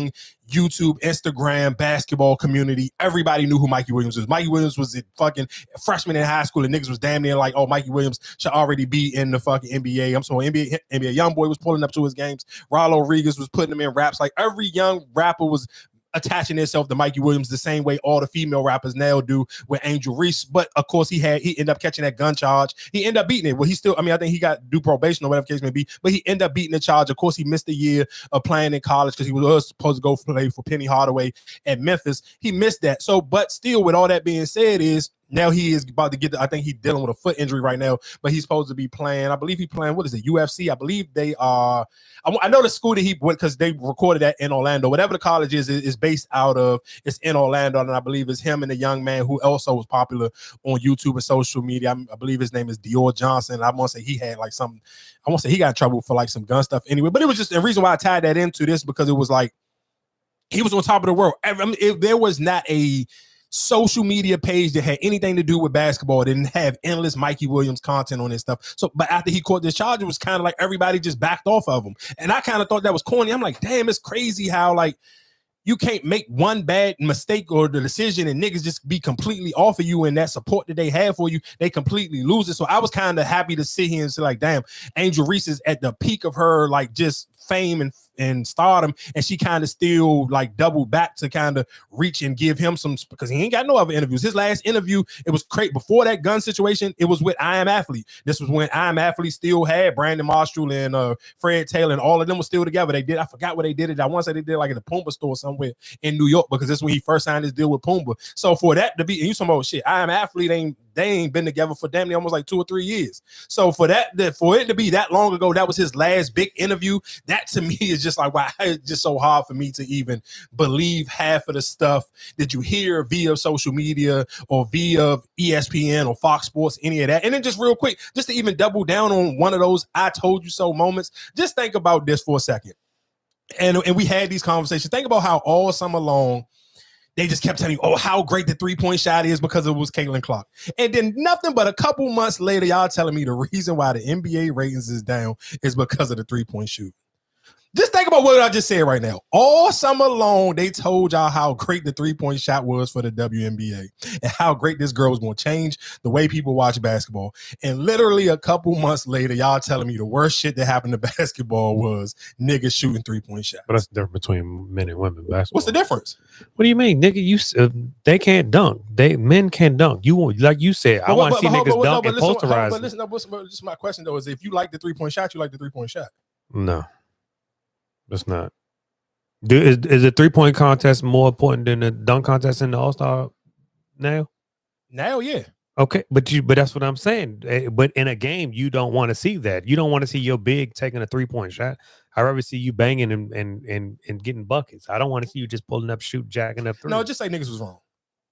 Speaker 1: YouTube, Instagram, basketball community. Everybody knew who Mikey Williams was. Mikey Williams was a fucking freshman in high school, and niggas was damn near like, oh, Mikey Williams should already be in the fucking NBA. I'm sorry, NBA YoungBoy was pulling up to his games. Rollo Rodriguez was putting him in raps. Like every young rapper was attaching himself to Mikey Williams the same way all the female rappers now do with Angel Reese. But of course, he ended up catching that gun charge. He ended up beating it. Well, I think he got due probation or whatever the case may be, but he ended up beating the charge. Of course, he missed a year of playing in college because he was supposed to go play for Penny Hardaway at Memphis. He missed that. So, but still, with all that being said, now he is about to get, I think he's dealing with a foot injury right now, but he's supposed to be playing, I believe he's playing, what is it, UFC? I believe they are, I know the school that he went, because they recorded that in Orlando. Whatever the college is based out of, it's in Orlando, and I believe it's him and a young man who also was popular on YouTube and social media. I believe his name is Dior Johnson. I want to say he had like something, I want to say he got in trouble for like some gun stuff anyway, but it was just the reason why I tied that into this, because it was like, he was on top of the world. I mean, if there was not a social media page that had anything to do with basketball, it didn't have endless Mikey Williams content on this stuff. So, but after he caught this charge, it was kind of like everybody just backed off of him. And I kind of thought that was corny. I'm like, damn, it's crazy how like you can't make one bad mistake or the decision and niggas just be completely off of you, and that support that they have for you, they completely lose it. So I was kind of happy to sit here and say like, damn, Angel Reese is at the peak of her like just fame and stardom, and she kind of still like doubled back to kind of reach and give him some, because he ain't got no other interviews. His last interview, it was great. Before that gun situation, it was with I Am Athlete. This was when I Am Athlete still had Brandon Marshall and Fred Taylor, and all of them were still together. I forgot where they did it. I want to say they did like in the Pumbaa store somewhere in New York, because this is when he first signed his deal with Pumbaa. So for that to be, and you talking about shit, I Am Athlete they ain't been together for damn near almost like 2 or 3 years. So for it to be that long ago, that was his last big interview. That to me is just like, wow, it's just so hard for me to even believe half of the stuff that you hear via social media or via ESPN or Fox Sports, any of that. And then just real quick, just to even double down on one of those I told you so moments, just think about this for a second. And we had these conversations. Think about how all summer long, they just kept telling you, oh, how great the three-point shot is because it was Caitlin Clark. And then nothing but a couple months later, y'all telling me the reason why the NBA ratings is down is because of the three-point shoot. Just think about what I just said right now. All summer long, they told y'all how great the three-point shot was for the WNBA and how great this girl was going to change the way people watch basketball. And literally a couple months later, y'all telling me the worst shit that happened to basketball was niggas shooting three-point shots.
Speaker 3: But that's the difference between men and women basketball.
Speaker 1: What's the difference?
Speaker 3: What do you mean, nigga? They can't dunk. Men can dunk. You like you said. I want to see niggas dunk and posterize.
Speaker 1: But listen, just my question though is, if you like the three-point shot, you like the three-point shot.
Speaker 3: No. It's not. Is the 3-point contest more important than the dunk contest in the All-Star now?
Speaker 1: Now, yeah.
Speaker 3: Okay, but that's what I'm saying. But in a game, you don't want to see that. You don't want to see your big taking a 3-point shot. I'd rather see you banging and getting buckets. I don't want to see you just pulling up, jacking up 3.
Speaker 1: No, just say niggas was wrong.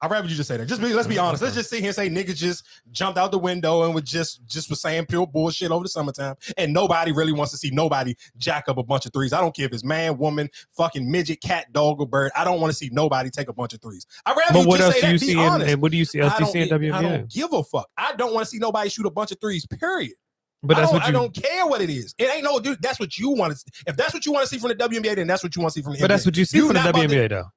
Speaker 1: I'd rather you just say that. Let's be honest. Let's just sit here and say niggas just jumped out the window and was just was saying pure bullshit over the summertime. And nobody really wants to see nobody jack up a bunch of threes. I don't care if it's man, woman, fucking midget, cat, dog, or bird. I don't want to see nobody take a bunch of threes. I'd rather you just say that. Be honest.
Speaker 3: And what do you see else you see in WNBA?
Speaker 1: I don't give a fuck. I don't want to see nobody shoot a bunch of threes, period.
Speaker 3: But
Speaker 1: I don't care what it is. It ain't no, dude. That's what you want to see. If that's what you want to see from the WNBA, then that's what you want to see from the NBA.
Speaker 3: But that's what you see from the WNBA, though,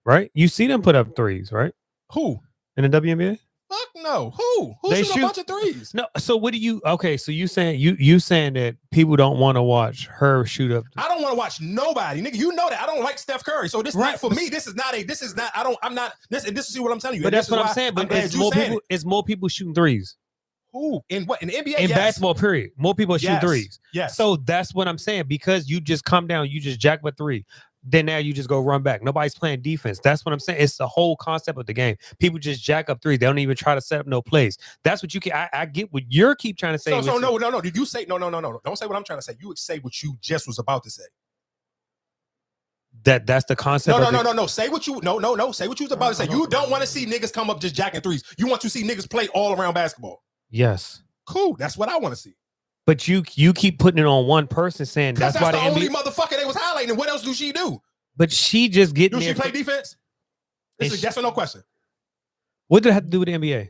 Speaker 3: right? You see them put up threes, right?
Speaker 1: Who?
Speaker 3: In the WNBA?
Speaker 1: Fuck no. Who shoot a bunch of threes?
Speaker 3: No. So what do you? Okay. So you saying you saying that people don't want to watch her shoot up?
Speaker 1: I don't want to watch nobody, nigga. You know that I don't like Steph Curry. So this not for me. This is not. I'm not. This is what I'm telling you.
Speaker 3: But that's what I'm saying. But it's more people shooting threes.
Speaker 1: Who? In what? In the NBA?
Speaker 3: In basketball, period. More people shoot threes.
Speaker 1: Yes.
Speaker 3: So that's what I'm saying. Because you just come down, you just jack with 3. Then now you just go run back. Nobody's playing defense. That's what I'm saying. It's the whole concept of the game. People just jack up 3. They don't even try to set up no plays. That's what you can. I get what you're keep trying to say.
Speaker 1: So no. Did you say no? Don't say what I'm trying to say. You would say what you just was about to say.
Speaker 3: That's the concept.
Speaker 1: No. Say what you Say what you was about to say. You don't want to see niggas come up just jacking threes. You want to see niggas play all around basketball.
Speaker 3: Yes.
Speaker 1: Cool. That's what I want to see.
Speaker 3: But you keep putting it on one person saying that's why
Speaker 1: the
Speaker 3: the
Speaker 1: only
Speaker 3: NBA
Speaker 1: motherfucker they was highlighting. And what else do she do?
Speaker 3: But she just getting
Speaker 1: Do she
Speaker 3: there.
Speaker 1: play defense? This is a yes or no question.
Speaker 3: What did it have to do with the NBA?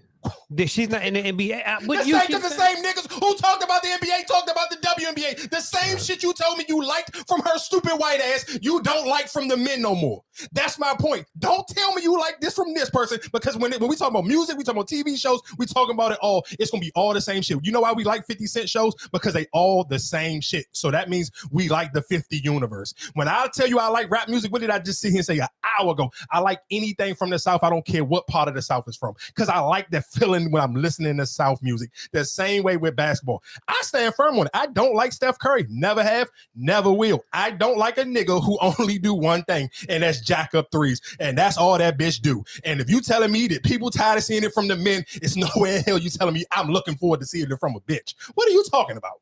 Speaker 3: She's not in the NBA. But
Speaker 1: The same niggas who talked about the NBA talked about the WNBA. The same shit you told me you liked from her stupid white ass, you don't like from the men no more. That's my point. Don't tell me you like this from this person, because when we talk about music, we talk about TV shows, we talking about it all. It's gonna be all the same shit. You know why we like 50 Cent shows? Because they all the same shit. So that means we like the 50 universe. When I tell you I like rap music, what did I just sit here and say an hour ago? I like anything from the South. I don't care what part of the South it's from, because I like that feeling when I'm listening to South music. The same way with basketball. I stand firm on it. I don't like Steph Curry. Never have, never will. I don't like a nigga who only do one thing, and that's jack up threes. And that's all that bitch do. And if you telling me that people tired of seeing it from the men, it's nowhere in hell you telling me I'm looking forward to seeing it from a bitch. What are you talking about?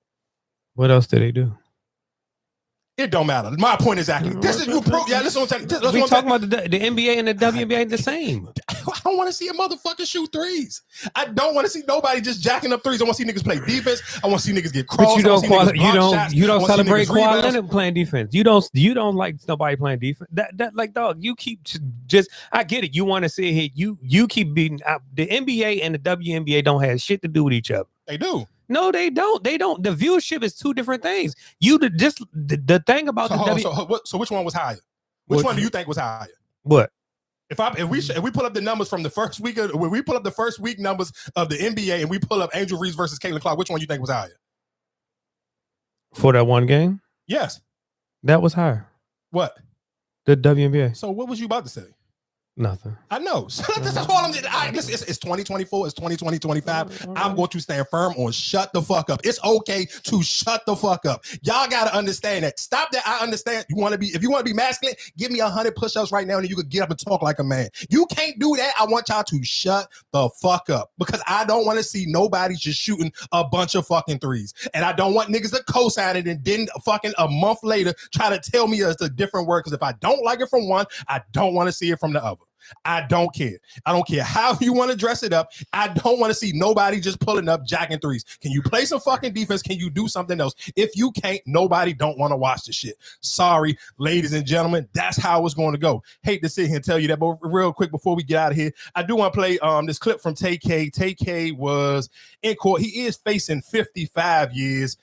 Speaker 3: What else did they do?
Speaker 1: It don't matter. My point exactly. This is you prove. Yeah, listen.
Speaker 3: We talking about the NBA and the WNBA the same.
Speaker 1: I don't want to see a motherfucker shoot threes. I don't want to see nobody just jacking up threes. I want to see niggas play defense. I want to see niggas get crossed.
Speaker 3: But you don't celebrate Kawhi Leonard playing defense. You don't like nobody playing defense. That like, dog, you keep just I get it. You want to sit here. You keep beating the NBA and the WNBA don't have shit to do with each other.
Speaker 1: They do.
Speaker 3: No, they don't. They don't. The viewership is two different things. The thing about
Speaker 1: so which one was higher? Which one do you think was higher?
Speaker 3: What?
Speaker 1: If we pull up the numbers from the first week when we pull up the first week numbers of the NBA and we pull up Angel Reese versus Caitlin Clark, which one you think was higher?
Speaker 3: For that one game?
Speaker 1: Yes.
Speaker 3: That was higher.
Speaker 1: What?
Speaker 3: The WNBA.
Speaker 1: So what was you about to say?
Speaker 3: Nothing.
Speaker 1: I know. So that's all I'm. It's 2024. It's 2020, 25. I'm going to stand firm on shut the fuck up. It's okay to shut the fuck up. Y'all got to understand that. Stop that. I understand. If you want to be masculine, give me 100 push-ups right now and you could get up and talk like a man. You can't do that. I want y'all to shut the fuck up, because I don't want to see nobody just shooting a bunch of fucking threes. And I don't want niggas to co-sign it and then fucking a month later try to tell me it's a different word, because if I don't like it from one, I don't want to see it from the other. I don't care. I don't care how you want to dress it up. I don't want to see nobody just pulling up jacking threes. Can you play some fucking defense? Can you do something else? If you can't, nobody don't want to watch the shit. Sorry, ladies and gentlemen, that's how it's going to go. Hate to sit here and tell you that, but real quick before we get out of here, I do want to play this clip from Tay K. Tay K was in court. He is facing 55 years.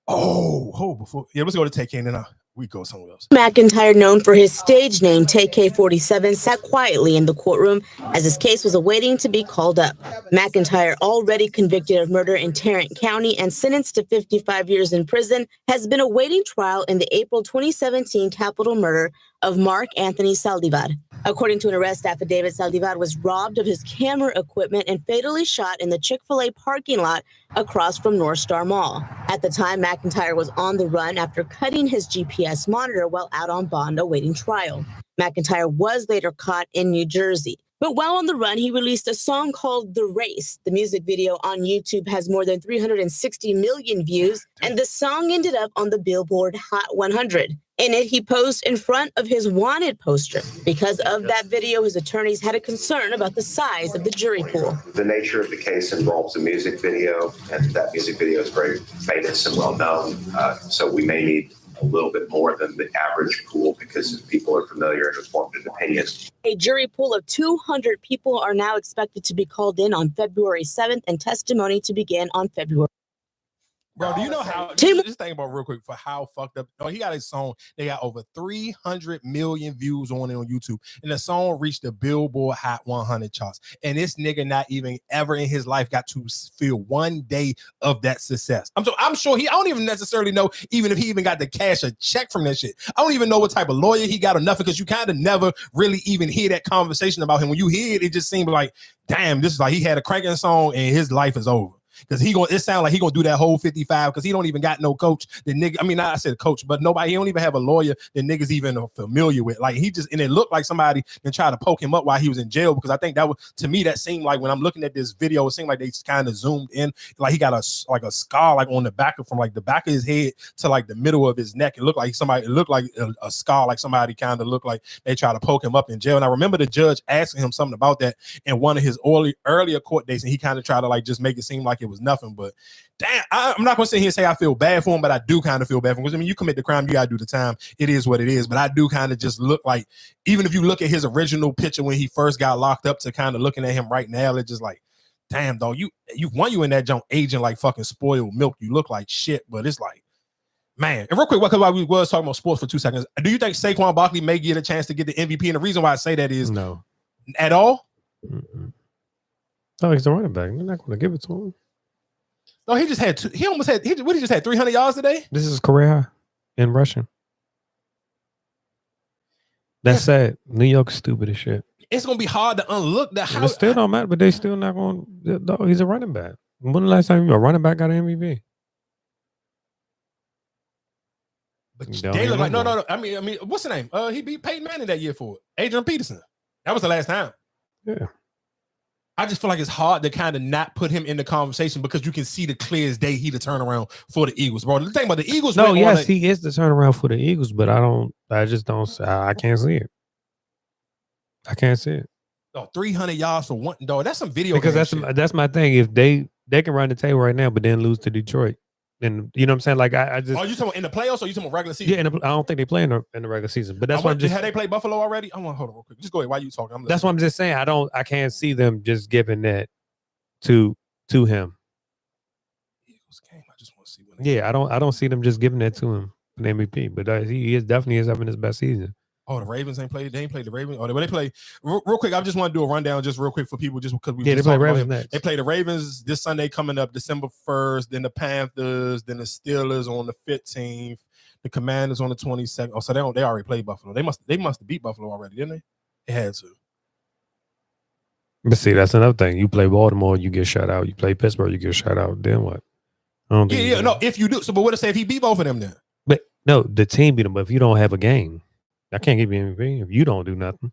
Speaker 1: Let's go to Tay K and then we go somewhere else.
Speaker 13: McIntyre, known for his stage name Tay K 47, sat quietly in the courtroom as his case was awaiting to be called up. McIntyre, already convicted of murder in Tarrant County and sentenced to 55 years in prison, has been awaiting trial in the April 2017 capital murder of Mark Anthony Saldivar. According to an arrest affidavit, Saldivar was robbed of his camera equipment and fatally shot in the Chick-fil-A parking lot across from North Star Mall. At the time, McIntyre was on the run after cutting his GPS monitor while out on bond awaiting trial. McIntyre was later caught in New Jersey. But while on the run, he released a song called The Race. The music video on YouTube has more than 360 million views, and the song ended up on the Billboard Hot 100. In it, he posed in front of his wanted poster. Because of that video, his attorneys had a concern about the size of the jury pool.
Speaker 17: The nature of the case involves a music video, and that music video is very famous and well known. So we may need a little bit more than the average pool because people are familiar and informed an opinion.
Speaker 13: A jury pool of 200 people are now expected to be called in on February 7th and testimony to begin on February.
Speaker 1: Bro, do you know how, just think about real quick for how fucked up, he got a song, they got over 300 million views on it on YouTube, and the song reached the Billboard Hot 100 charts, and this nigga not even ever in his life got to feel one day of that success. I'm sure I don't even necessarily know even if he even got to cash a check from that shit. I don't even know what type of lawyer he got or nothing, because you kind of never really even hear that conversation about him. When you hear it, it just seemed like, damn, this is like he had a cranking song and his life is over. because it sounds like he gonna do that whole 55 because he don't even got no coach. The nigga, I mean, not I said coach, but nobody. He don't even have a lawyer that niggas even familiar with. Like he just, and it looked like somebody then tried to poke him up while he was in jail, because I think that was, to me, that seemed like when I'm looking at this video, it seemed like they kind of zoomed in, like he got a scar like on the back from like the back of his head to like the middle of his neck. It looked like a scar, like somebody kind of looked like they tried to poke him up in jail. And I remember the judge asking him something about that in one of his earlier court dates, and he kind of tried to like just make it seem like it was nothing. But damn, I'm not gonna sit here and say I feel bad for him, but I do kind of feel bad for him, because I mean, you commit the crime, you gotta do the time. It is what it is. But I do kind of just look like, even if you look at his original picture when he first got locked up to kind of looking at him right now, it's just like, damn, dog, you in that junk aging like fucking spoiled milk. You look like shit. But it's like, man. And real quick, because while we was talking about sports for 2 seconds, do you think Saquon Barkley may get a chance to get the MVP? And the reason why I say that is
Speaker 3: no,
Speaker 1: at all.
Speaker 3: Oh, he's the running back. They're not going to give it to him.
Speaker 1: No, he just had two. He just had 300 yards today.
Speaker 3: This is career high in rushing. That's sad. New York's stupid as shit.
Speaker 1: It's gonna be hard to unlook the house.
Speaker 3: It still don't matter, but they still not going. He's a running back. When the last time a running back got an MVP?
Speaker 1: But they look like no. I mean, what's the name? He beat Peyton Manning that year for it. Adrian Peterson. That was the last time.
Speaker 3: Yeah.
Speaker 1: I just feel like it's hard to kind of not put him in the conversation, because you can see the clear as day he the turnaround for the Eagles, bro. The thing about the Eagles,
Speaker 3: no, yes, he is the turnaround for the Eagles, but I just don't. I can't see it. I can't see it.
Speaker 1: Oh, 300 yards for one, dog. That's some video.
Speaker 3: Because that's my thing. If they can run the table right now, but then lose to Detroit, then you know what I'm saying. Like I just.
Speaker 1: Are you talking about in the playoffs, or you talking about regular season?
Speaker 3: Yeah, I don't think they play in the regular season. But that's why I'm just.
Speaker 1: Had they played Buffalo already? I want to hold on real quick. Just go ahead. Why are you talking?
Speaker 3: That's what I'm just saying. I can't see them just giving that to him.
Speaker 1: Eagles game. I just want to see.
Speaker 3: Yeah, I don't see them just giving that to him an MVP. But he definitely is having his best season.
Speaker 1: Oh, the Ravens ain't played. They ain't played the Ravens. Oh, they play real quick. I just want to do a rundown, just real quick for people, just because we.
Speaker 3: Yeah, they play Ravens next.
Speaker 1: They play the Ravens this Sunday coming up, December 1st. Then the Panthers. Then the Steelers on the 15th. The Commanders on the 22nd. Oh, so they already played Buffalo. They must have beat Buffalo already, didn't they? They had to.
Speaker 3: But see, that's another thing. You play Baltimore, you get shut out. You play Pittsburgh, you get shut out. Then what?
Speaker 1: No. If you do, so but what if he beat both of them then?
Speaker 3: But no, the team beat them. But if you don't have a game, I can't give you MVP if you don't do nothing.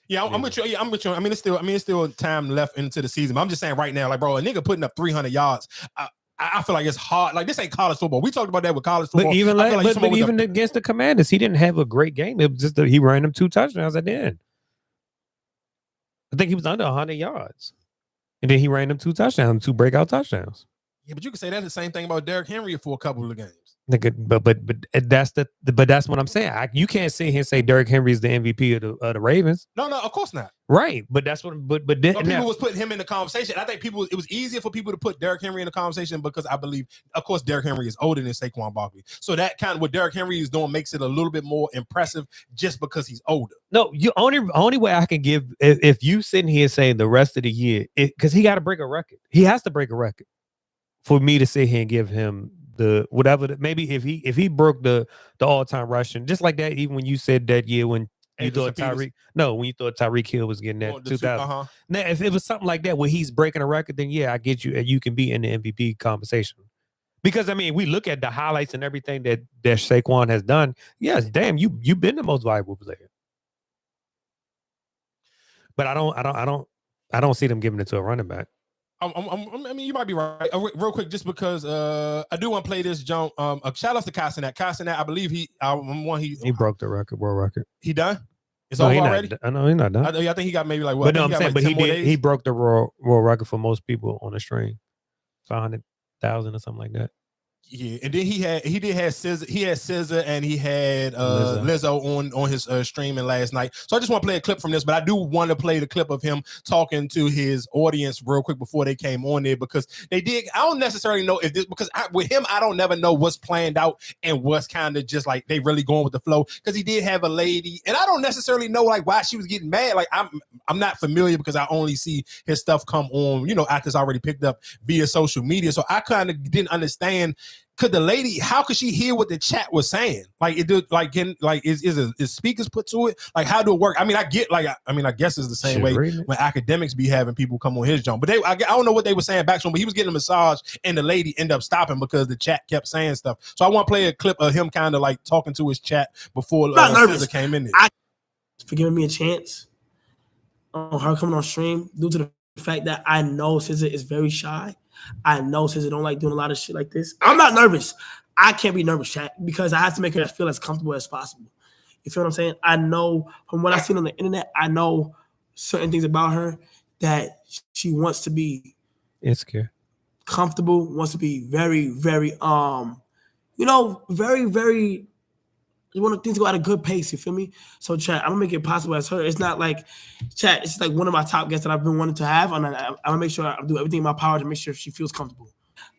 Speaker 1: Yeah, I'm with you. Yeah, I'm with you. I mean, it's still time left into the season. But I'm just saying right now, like, bro, a nigga putting up 300 yards. I feel like it's hard. Like, this ain't college football. We talked about that with college football.
Speaker 3: But even against the Commanders, he didn't have a great game. It was just that he ran them 2 touchdowns at the end. I think he was under 100 yards, and then he ran them 2 touchdowns, 2 breakout touchdowns.
Speaker 1: Yeah, but you can say that's the same thing about Derrick Henry for a couple of games.
Speaker 3: Nigga, but that's what I'm saying. You can't sit here and say Derrick Henry is the MVP of the Ravens.
Speaker 1: No, of course not.
Speaker 3: Right, but that's what. But
Speaker 1: people was putting him in the conversation. I think it was easier for people to put Derrick Henry in the conversation because I believe, of course, Derrick Henry is older than Saquon Barkley. So that kind of what Derrick Henry is doing makes it a little bit more impressive just because he's older.
Speaker 3: No, you only way I can give if you sitting here saying the rest of the year, because he got to break a record. He has to break a record for me to sit here and give him the whatever. Maybe if he broke the all-time rushing, just like that. Even when you said that year when you thought Tyreek Hill was getting that 2000. Now, if it was something like that where he's breaking a record, then yeah, I get you. You can be in the MVP conversation. Because I mean, we look at the highlights and everything that Saquon has done. Yes, damn, you've been the most valuable player. But I don't see them giving it to a running back.
Speaker 1: I mean, you might be right. Real quick, just because I do want to play this jump. Shout out to Castanet. Castanet, I believe he
Speaker 3: broke the record, world record.
Speaker 1: He done? It's over already?
Speaker 3: I know he's not done.
Speaker 1: I think he got maybe like what?
Speaker 3: But no, I'm saying, but he broke the world record for most people on the stream, 500,000 or something like that.
Speaker 1: Yeah, and then he had SZA. He had SZA and he had Lizzo on his streaming last night. So I just want to play a clip from this, but I do want to play the clip of him talking to his audience real quick before they came on there, because they did. I don't necessarily know if this, because with him I don't never know what's planned out and what's kind of just like they really going with the flow, because he did have a lady, and I don't necessarily know like why she was getting mad. Like I'm not familiar because I only see his stuff come on, after it's already picked up via social media. So I kind of didn't understand could the lady, how could she hear what the chat was saying? Like it did, like is speakers put to it? Like how do it work? I mean, I get like I guess it's the same way when academics be having people come on his jump. But I don't know what they were saying back to him, but he was getting a massage and the lady ended up stopping because the chat kept saying stuff. So I want to play a clip of him kind of like talking to his chat before SZA came in there.
Speaker 8: For giving me a chance on her coming on stream due to the fact that I know SZA is very shy. I know SZA don't like doing a lot of shit like this. I'm not nervous. I can't be nervous, chat, because I have to make her feel as comfortable as possible. You feel what I'm saying? I know from what I've seen on the internet, I know certain things about her that she wants to be
Speaker 3: insecure,
Speaker 8: comfortable, wants to be very, very, very, very. You want things to go at a good pace, you feel me? So, chat, I'm gonna make it possible as her. It's not like, chat, it's like one of my top guests that I've been wanting to have, and I'm gonna make sure I do everything in my power to make sure she feels comfortable.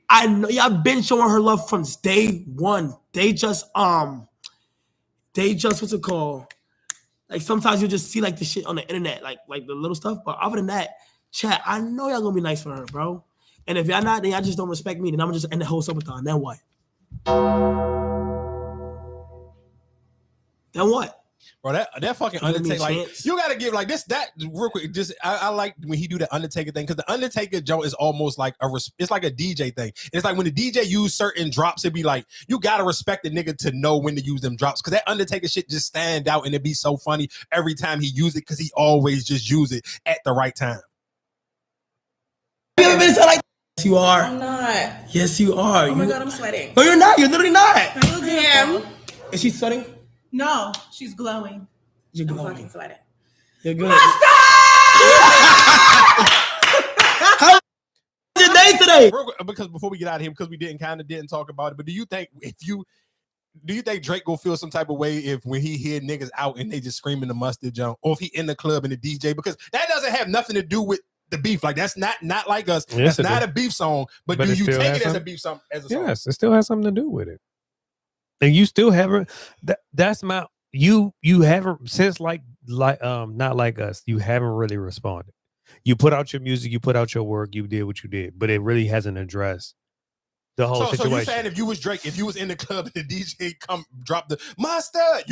Speaker 8: I know y'all been showing her love from day one. They just what's it called? Like sometimes you just see like the shit on the internet, like the little stuff. But other than that, chat, I know y'all gonna be nice for her, bro. And if y'all not, then y'all just don't respect me. Then I'm gonna just end the whole subathon. Then what? Then what?
Speaker 1: Bro, that fucking Undertaker, like you gotta give like that real quick. Just I like when he do the Undertaker thing because the Undertaker joke is almost like it's like a DJ thing. It's like when the DJ use certain drops, it'd be like you gotta respect the nigga to know when to use them drops because that Undertaker shit just stand out and it'd be so funny every time he use it because he always just use it at the right time.
Speaker 8: You ever been so like? Yes, you are.
Speaker 10: I'm not.
Speaker 8: Yes, you are.
Speaker 10: Oh my God, I'm sweating.
Speaker 8: No, you're not. You're literally not.
Speaker 10: I am.
Speaker 8: Is she sweating?
Speaker 10: No, she's glowing.
Speaker 8: You're glowing.
Speaker 10: I'm fucking sweating.
Speaker 8: You're good. How was your day today?
Speaker 1: Because before we get out of here, because we didn't talk about it, but do you think Drake will feel some type of way if when he hear niggas out and they just screaming the mustard jump, or if he in the club and the DJ? Because that doesn't have nothing to do with the beef. Like that's not like us.
Speaker 3: Yes,
Speaker 1: that's not a beef song. But do you take it as a beef song? As a song?
Speaker 3: Yes, it still has something to do with it. And you still haven't. That's my you haven't since like not like us. You haven't really responded. You put out your music, you put out your work, you did what you did, but it really hasn't addressed the whole situation.
Speaker 1: So you saying if you was Drake, if you was in the club and the DJ come drop the mustard,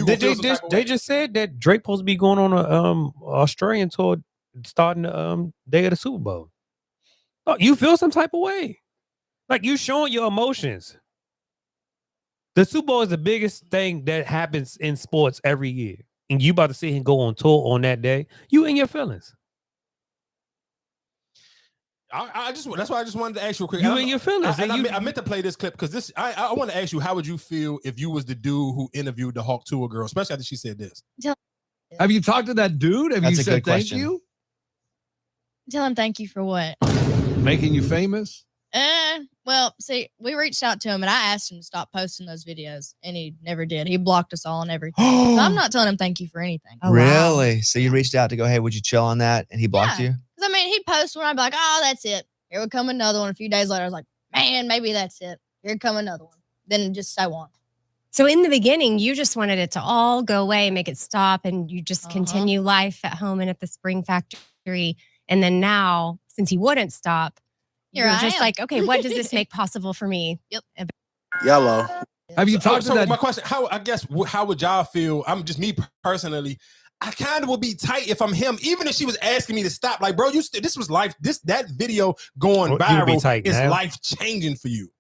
Speaker 3: they just said that Drake supposed to be going on a Australian tour starting the day of the Super Bowl. Oh, you feel some type of way, like you showing your emotions. The Super Bowl is the biggest thing that happens in sports every year. And you about to see him go on tour on that day. You in your feelings.
Speaker 1: That's why I just wanted to ask you real quick.
Speaker 3: You in your feelings.
Speaker 1: I meant to play this clip because this. I want to ask you, how would you feel if you was the dude who interviewed the Hawk Tour girl, especially after she said this?
Speaker 19: Have you talked to that dude? Have you said thank you?
Speaker 25: Tell him thank you for what?
Speaker 19: Making you famous?
Speaker 25: Well, see, we reached out to him and I asked him to stop posting those videos and he never did. He blocked us all and everything. So I'm not telling him thank you for anything.
Speaker 20: Really? So you reached out to go, hey, would you chill on that? And he blocked you?
Speaker 25: Because I mean, he'd post one, I'd be like, oh, that's it. Here would come another one. A few days later, I was like, man, maybe that's it. Here would come another one. Then just so on.
Speaker 21: So in the beginning, you just wanted it to all go away, make it stop, and you just continue life at home and at the Spring Factory. And then now, since he wouldn't stop, you're just like, okay, what does this make possible for me?
Speaker 25: Yep.
Speaker 20: Yellow.
Speaker 19: Have you talked to that?
Speaker 1: My question, how would y'all feel? I'm just me personally. I kind of would be tight if I'm him, even if she was asking me to stop. Like, bro, this was life. That video going viral is life changing for you.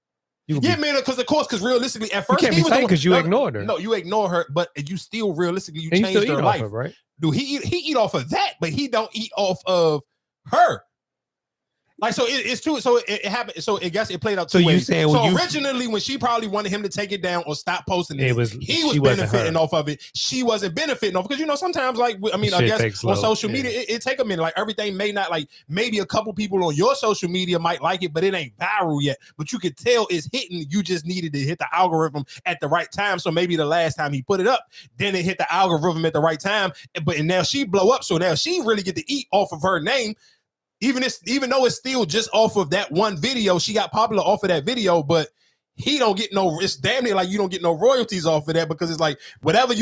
Speaker 1: Yeah, man, because realistically, at first
Speaker 3: you can't be tight because you ignored her.
Speaker 1: No, you ignore her, but you still realistically you
Speaker 3: and
Speaker 1: changed
Speaker 3: you
Speaker 1: her life,
Speaker 3: right?
Speaker 1: Dude, he eat off of that, but he don't eat off of her. Like, so it's true. So it happened. So I guess it played out two ways.
Speaker 3: Saying
Speaker 1: so originally, when she probably wanted him to take it down or stop posting it, he was benefiting off of it. She wasn't benefiting off because sometimes, like, I mean, I guess on social media, it take a minute. Like, everything may not, like, maybe a couple people on your social media might like it, but it ain't viral yet. But you could tell it's hitting. You just needed to hit the algorithm at the right time. So maybe the last time he put it up, then it hit the algorithm at the right time. And now she blow up. So now she really get to eat off of her name. Even though it's still just off of that one video, she got popular off of that video, but he don't get no. It's damn near like you don't get no royalties off of that because it's like whatever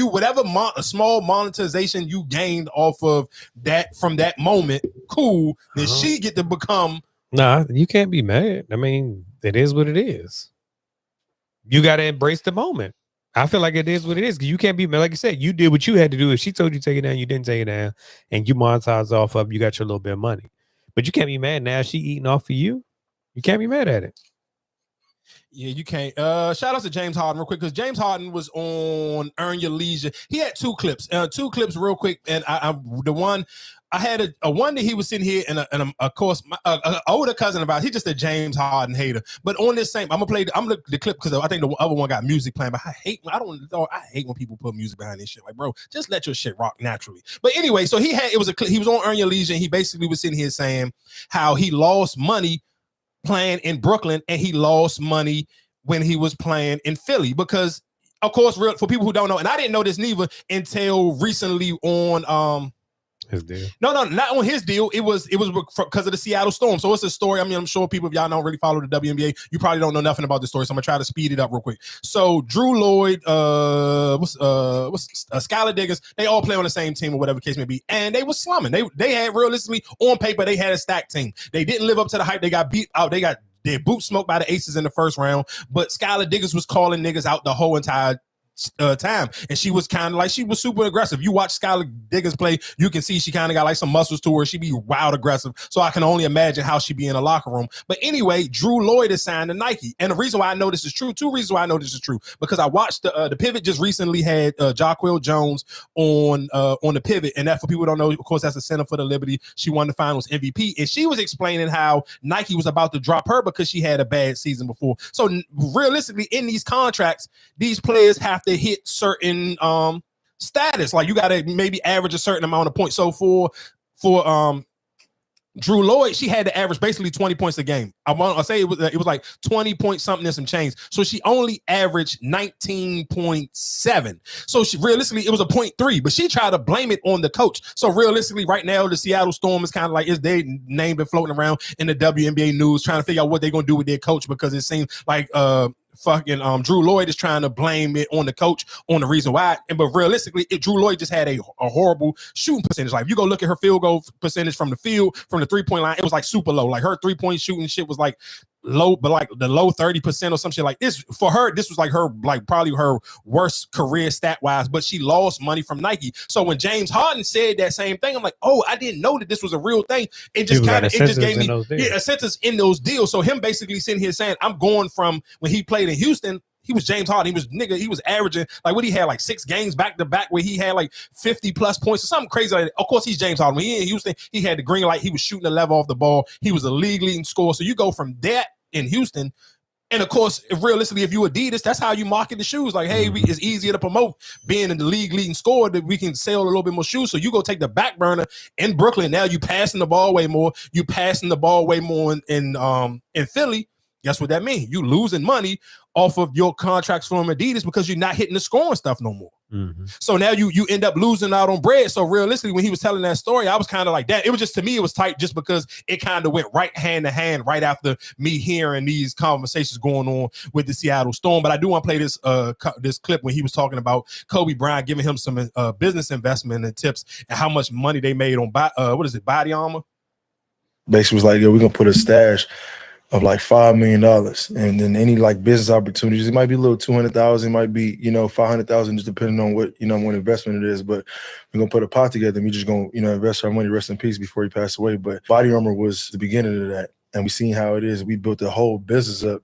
Speaker 1: small monetization you gained off of that from that moment, cool. Then she get to become.
Speaker 3: Nah, you can't be mad. I mean, it is what it is. You got to embrace the moment. I feel like it is what it is. You can't be, like you said, you did what you had to do. If she told you to take it down, you didn't take it down, and you monetize off of, you got your little bit of money. But you can't be mad now. She eating off of you. You can't be mad at it.
Speaker 1: Yeah, you can't. Shout out to James Harden real quick, because James Harden was on Earn Your Leisure. He had two clips real quick, and I had a one that he was sitting here, and of course my older cousin about. He's just a James Harden hater. But on this same, I'm gonna play the clip because I think the other one got music playing. But I hate when people put music behind this shit. Like, bro, just let your shit rock naturally. But anyway, so he was on Earn Your Leisure, and he basically was sitting here saying how he lost money playing in Brooklyn, and he lost money when he was playing in Philly, because of course, for people who don't know, and I didn't know this neither until recently on
Speaker 3: his deal.
Speaker 1: No, not on his deal. It was because of the Seattle Storm. So it's a story. I mean, I'm sure people, if y'all don't really follow the WNBA, you probably don't know nothing about the story. So I'm gonna try to speed it up real quick. So Drew Lloyd, Skylar Diggins, they all play on the same team or whatever the case may be, and they was slumming. They had, realistically, on paper, they had a stacked team. They didn't live up to the hype. They got beat out. They got their boots smoked by the Aces in the first round. But Skylar Diggins was calling niggas out the whole entire time, and she was kind of like, she was super aggressive. You watch Skylar Diggins play, you can see she kind of got like some muscles to her. She be wild aggressive, so I can only imagine how she be in a locker room. But anyway, Drew Lloyd is signed to Nike, and the reason why I know this is true, two reasons why I know this is true, because I watched the Pivot just recently had Jaquil Jones on the Pivot, and that, for people who don't know, of course, that's the center for the Liberty. She won the Finals MVP, and she was explaining how Nike was about to drop her because she had a bad season before. So realistically, in these contracts, these players have to hit certain status, like you got to maybe average a certain amount of points. So for Drew Lloyd, she had to average basically 20 points a game. I say it was like 20 point something and some change. So she only averaged 19.7. So she realistically, it was a 0.3, but she tried to blame it on the coach. So realistically, right now, the Seattle Storm is kind of like, is their name been floating around in the WNBA news, trying to figure out what they're going to do with their coach, because it seems like Drew Lloyd is trying to blame it on the coach on the reason why. But realistically, Drew Lloyd just had a horrible shooting percentage. Like, if you go look at her field goal percentage from the field, from the 3-point line, it was like super low. Like, her 3-point shooting shit was like low, but like the low 30% or some shit like this. For her, this was like her, like probably her worst career stat wise, but she lost money from Nike. So when James Harden said that same thing, I'm like, oh, I didn't know that this was a real thing. It just kind of, it just gave me a sentence in those deals. So him basically sitting here saying, I'm going from when he played in Houston, he was James Harden. He was averaging, like, what he had, like 6 games back to back where he had like 50 plus points or something crazy like that. Of course, he's James Harden. When he in Houston, he had the green light. He was shooting the level off the ball. He was a league leading scorer. So you go from that in Houston, and of course, realistically, if you Adidas, that's how you market the shoes. Like, hey, it's easier to promote being in the league leading scorer, that we can sell a little bit more shoes. So you go take the back burner in Brooklyn. Now you passing the ball way more. You passing the ball way more in Philly. Guess what that means? You losing money off of your contracts from Adidas because you're not hitting the scoring stuff no more. Mm-hmm. So now you end up losing out on bread. So realistically, when he was telling that story, I was kind of like that. It was just, to me, it was tight just because it kind of went right hand to hand right after me hearing these conversations going on with the Seattle Storm. But I do want to play this clip when he was talking about Kobe Bryant giving him some business investment and tips and how much money they made on body armor.
Speaker 6: Basically was like, yo, we're gonna put a stash of like $5 million, and then any like business opportunities, it might be a little 200,000, it might be 500,000, just depending on what what investment it is. But we're gonna put a pot together, and we just gonna invest our money, rest in peace, before he passed away. But body armor was the beginning of that, and we seen how it is. We built the whole business up,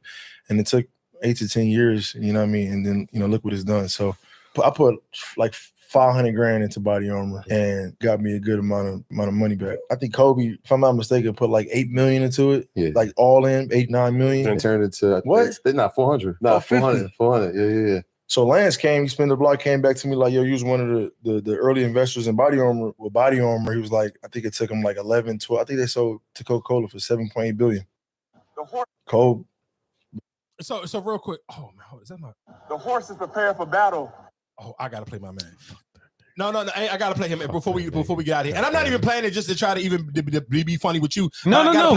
Speaker 6: and it took 8 to 10 years, and then look what it's done. So I put like $500,000 into body armor and got me a good amount of money back. I think Kobe, if I'm not mistaken, put like $8 million into it. Yeah. Like all in, $8-9 million.
Speaker 12: And turned into
Speaker 6: what?
Speaker 12: They're not 400. No, 400. Yeah.
Speaker 6: So Lance came, he spent the block, came back to me like, yo, you was one of the early investors in body armor. With body armor, he was like, I think it took him like 11, 12. I think they sold to Coca-Cola for $7.8 billion. Kobe.
Speaker 1: So real quick. Oh man, is that my?
Speaker 22: The horse is prepared for battle.
Speaker 1: Oh, I gotta play my man. No, I gotta play him before we get out of here. And I'm not even playing it just to try to even be funny with you.
Speaker 3: No.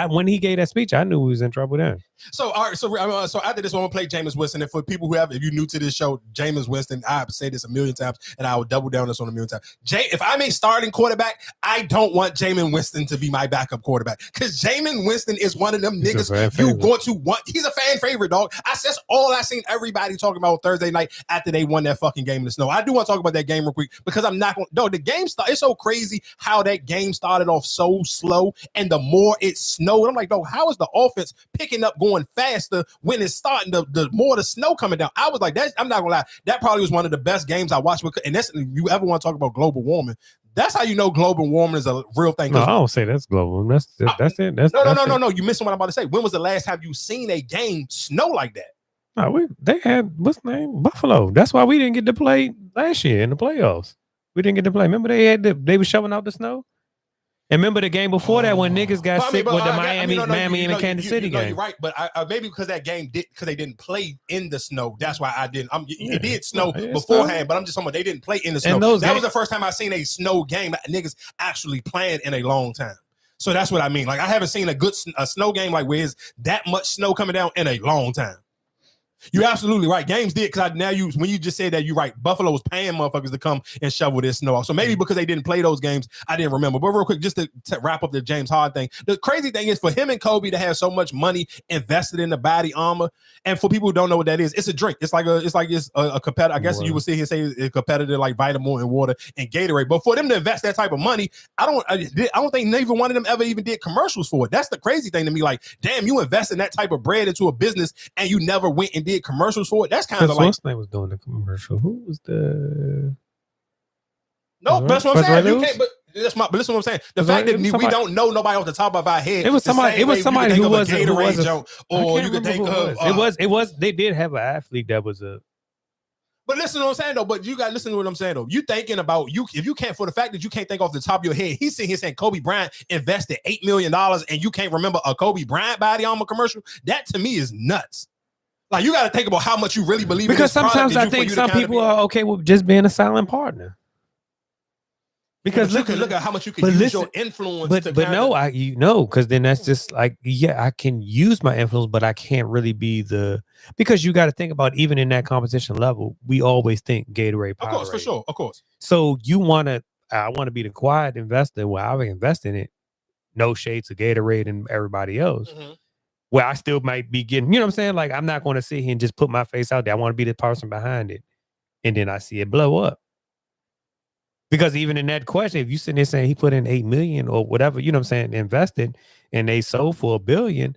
Speaker 3: When he gave that speech, I knew he was in trouble then.
Speaker 1: So all right, so after this, I'm gonna play Jameis Winston. And for people who if you're new to this show, Jameis Winston, I've said this a million times, and I will double down this on a million times. If I'm a starting quarterback, I don't want Jameis Winston to be my backup quarterback because Jameis Winston is one of them niggas you going to want. He's a fan favorite, dog. That's all I seen everybody talking about Thursday night after they won that fucking game in the snow. I do want to talk about that game real quick because I'm not going. No, the game it's so crazy how that game started off so slow, and the more it snowed, I'm like, dog, how is the offense picking up going faster when it's starting the more the snow coming down? I was like, I'm not gonna lie, that probably was one of the best games I watched. And that's, if you ever want to talk about global warming, that's how you know global warming is a real thing.
Speaker 3: No, I don't say that's global. That's it.
Speaker 1: No. You're missing what I'm about to say. When was the last time you seen a game snow like that?
Speaker 3: No, they had what's the name? Buffalo. That's why we didn't get to play last year in the playoffs. We didn't get to play. Remember they were shoving out the snow. And remember the game before that when niggas got sick with the Miami and Kansas City game.
Speaker 1: You're right, but maybe because that game because they didn't play in the snow. That's why I didn't. It did snow beforehand, but I'm just talking about they didn't play in the snow. That was the first time I seen a snow game that niggas actually playing in a long time. So that's what I mean. Like I haven't seen a snow game like where is that much snow coming down in a long time. You're absolutely right. Games did because when you just said that, you're right. Buffalo was paying motherfuckers to come and shovel this snow off. So maybe because they didn't play those games, I didn't remember. But real quick, just to wrap up the James Harden thing, the crazy thing is for him and Kobe to have so much money invested in the body armor, and for people who don't know what that is, it's a drink. It's like a competitor. I guess you would sit here and say a competitor like Vitamin and water and Gatorade. But for them to invest that type of money, I don't think neither one of them ever even did commercials for it. That's the crazy thing to me. Like, damn, you invested that type of bread into a business and you never went and did commercials for it. That's kind of like
Speaker 3: what's name was doing the commercial. Who was the?
Speaker 1: No, but that's what I'm saying. You can't. But listen, what I'm saying. The fact that we don't know nobody off the top of our head.
Speaker 3: It was somebody. It was somebody who was
Speaker 1: or you could think of.
Speaker 3: It was. They did have an athlete that was a.
Speaker 1: But listen to what I'm saying though. But you got to listen to what I'm saying though. You thinking about if you can't, for the fact that you can't think off the top of your head. He's sitting here saying Kobe Bryant invested $8 million and you can't remember a Kobe Bryant body armor commercial. That to me is nuts. Like you got to think about how much you really believe in this product.
Speaker 3: Because sometimes I think some people are okay with just being a silent partner. Because
Speaker 1: you can look at how much you can use your influence.
Speaker 3: Because then that's just like, I can use my influence, but I can't really be because you got to think about even in that competition level, we always think Gatorade, Powerade.
Speaker 1: Of course, for sure, of course.
Speaker 3: So I want to be the quiet investor where I would invest in it. No shade to Gatorade and everybody else. Mm-hmm. Where I still might be getting, you know what I'm saying? Like, I'm not going to sit here and just put my face out there. I want to be the person behind it. And then I see it blow up. Because even in that question, if you sitting there saying he put in 8 million or whatever, you know what I'm saying, invested, and they sold for $1 billion,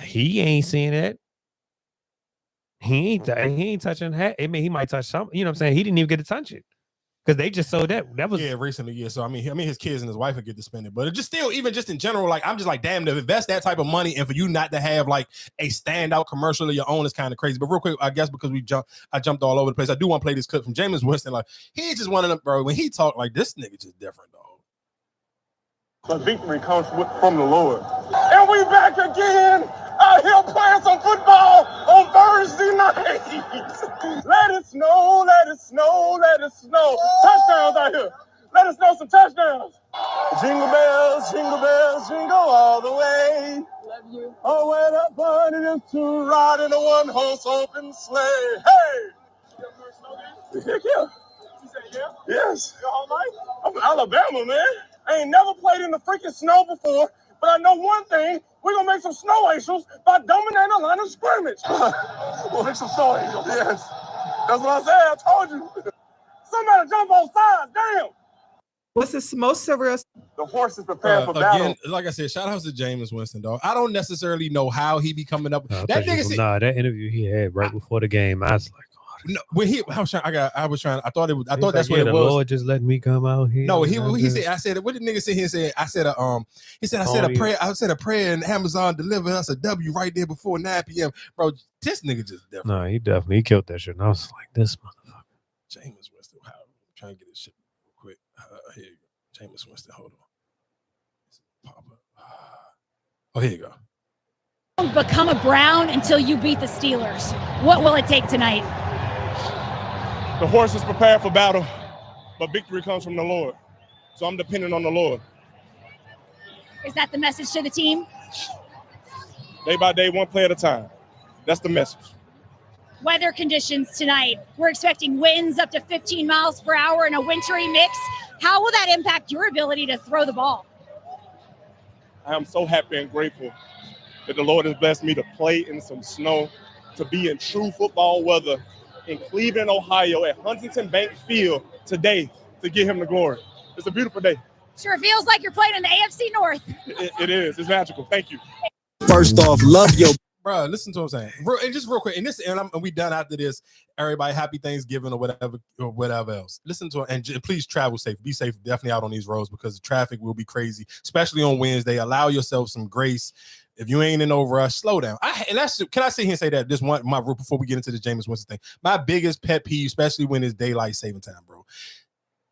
Speaker 3: he ain't seeing that. He ain't touching that. I mean, he might touch something, you know what I'm saying? He didn't even get to touch it. Because they just sold that. That was
Speaker 1: recently, yeah. So I mean, his kids and his wife would get to spend it, but it just still, even just in general, like I'm just like, damn, to invest that type of money and for you not to have like a standout commercial of your own is kind of crazy. But real quick, I guess because I jumped all over the place. I do want to play this clip from Jameis Winston. Like he's just one of them, bro. When he talk like this, nigga just different, dog.
Speaker 22: But victory comes from the Lord. And we back again out here playing some football on Thursday night. Let it snow, let it snow, let it snow. Touchdowns out here. Let us know some touchdowns. Jingle bells, jingle all the way. Love you. Oh, where the fun it is to ride in a one-horse open sleigh. Hey! Heck yeah. You said yeah? Yes. Your whole life? I'm from Alabama, man. I ain't never played in the freaking snow before, but I know one thing. We're going to make some snow angels by dominating the line of scrimmage. We'll make some snow angels. Yes. That's what I said. I told you. Somebody jump on sides. Damn.
Speaker 7: What's the most serious?
Speaker 22: The horse is prepared for battle.
Speaker 1: Again, like I said, shout out to Jameis Winston, dog. I don't necessarily know how he be coming up.
Speaker 3: That interview he had right before the game, I was like,
Speaker 1: no, when I thought that's what it
Speaker 3: the
Speaker 1: was.
Speaker 3: Lord just let me come out here.
Speaker 1: No, he said, I said, what did nigga sit here and say? I said a prayer and Amazon delivered us a W right there before 9 p.m. Bro, this nigga just different.
Speaker 3: No, he definitely killed that shit. And I was like, this motherfucker.
Speaker 1: Jameis Winston. I'm trying to get this shit real quick. Here you go. Jameis Winston, hold on. Pop up. Oh, here you go.
Speaker 11: Become a Brown until you beat the Steelers. What will it take tonight?
Speaker 22: The horse is prepared for battle, but victory comes from the Lord. So I'm dependent on the Lord.
Speaker 11: Is that the message to the team?
Speaker 22: Day by day, one play at a time. That's the message.
Speaker 11: Weather conditions tonight. We're expecting winds up to 15 miles per hour in a wintry mix. How will that impact your ability to throw the ball?
Speaker 22: I am so happy and grateful that the Lord has blessed me to play in some snow, to be in true football weather in Cleveland, Ohio at Huntington Bank Field today to give him the glory. It's a beautiful day.
Speaker 11: Sure feels like you're playing in the AFC North.
Speaker 22: It is. It's magical. Thank you.
Speaker 5: First off, love your
Speaker 1: bro. Listen to what I'm saying. And just real quick, and we done after this. Everybody, happy Thanksgiving or whatever else. Listen to it, and please travel safe. Be safe, definitely out on these roads because the traffic will be crazy, especially on Wednesday. Allow yourself some grace. If you ain't in no rush, slow down. Can I sit here and say that this one my rule before we get into the Jameis Winston thing? My biggest pet peeve, especially when it's daylight saving time, bro.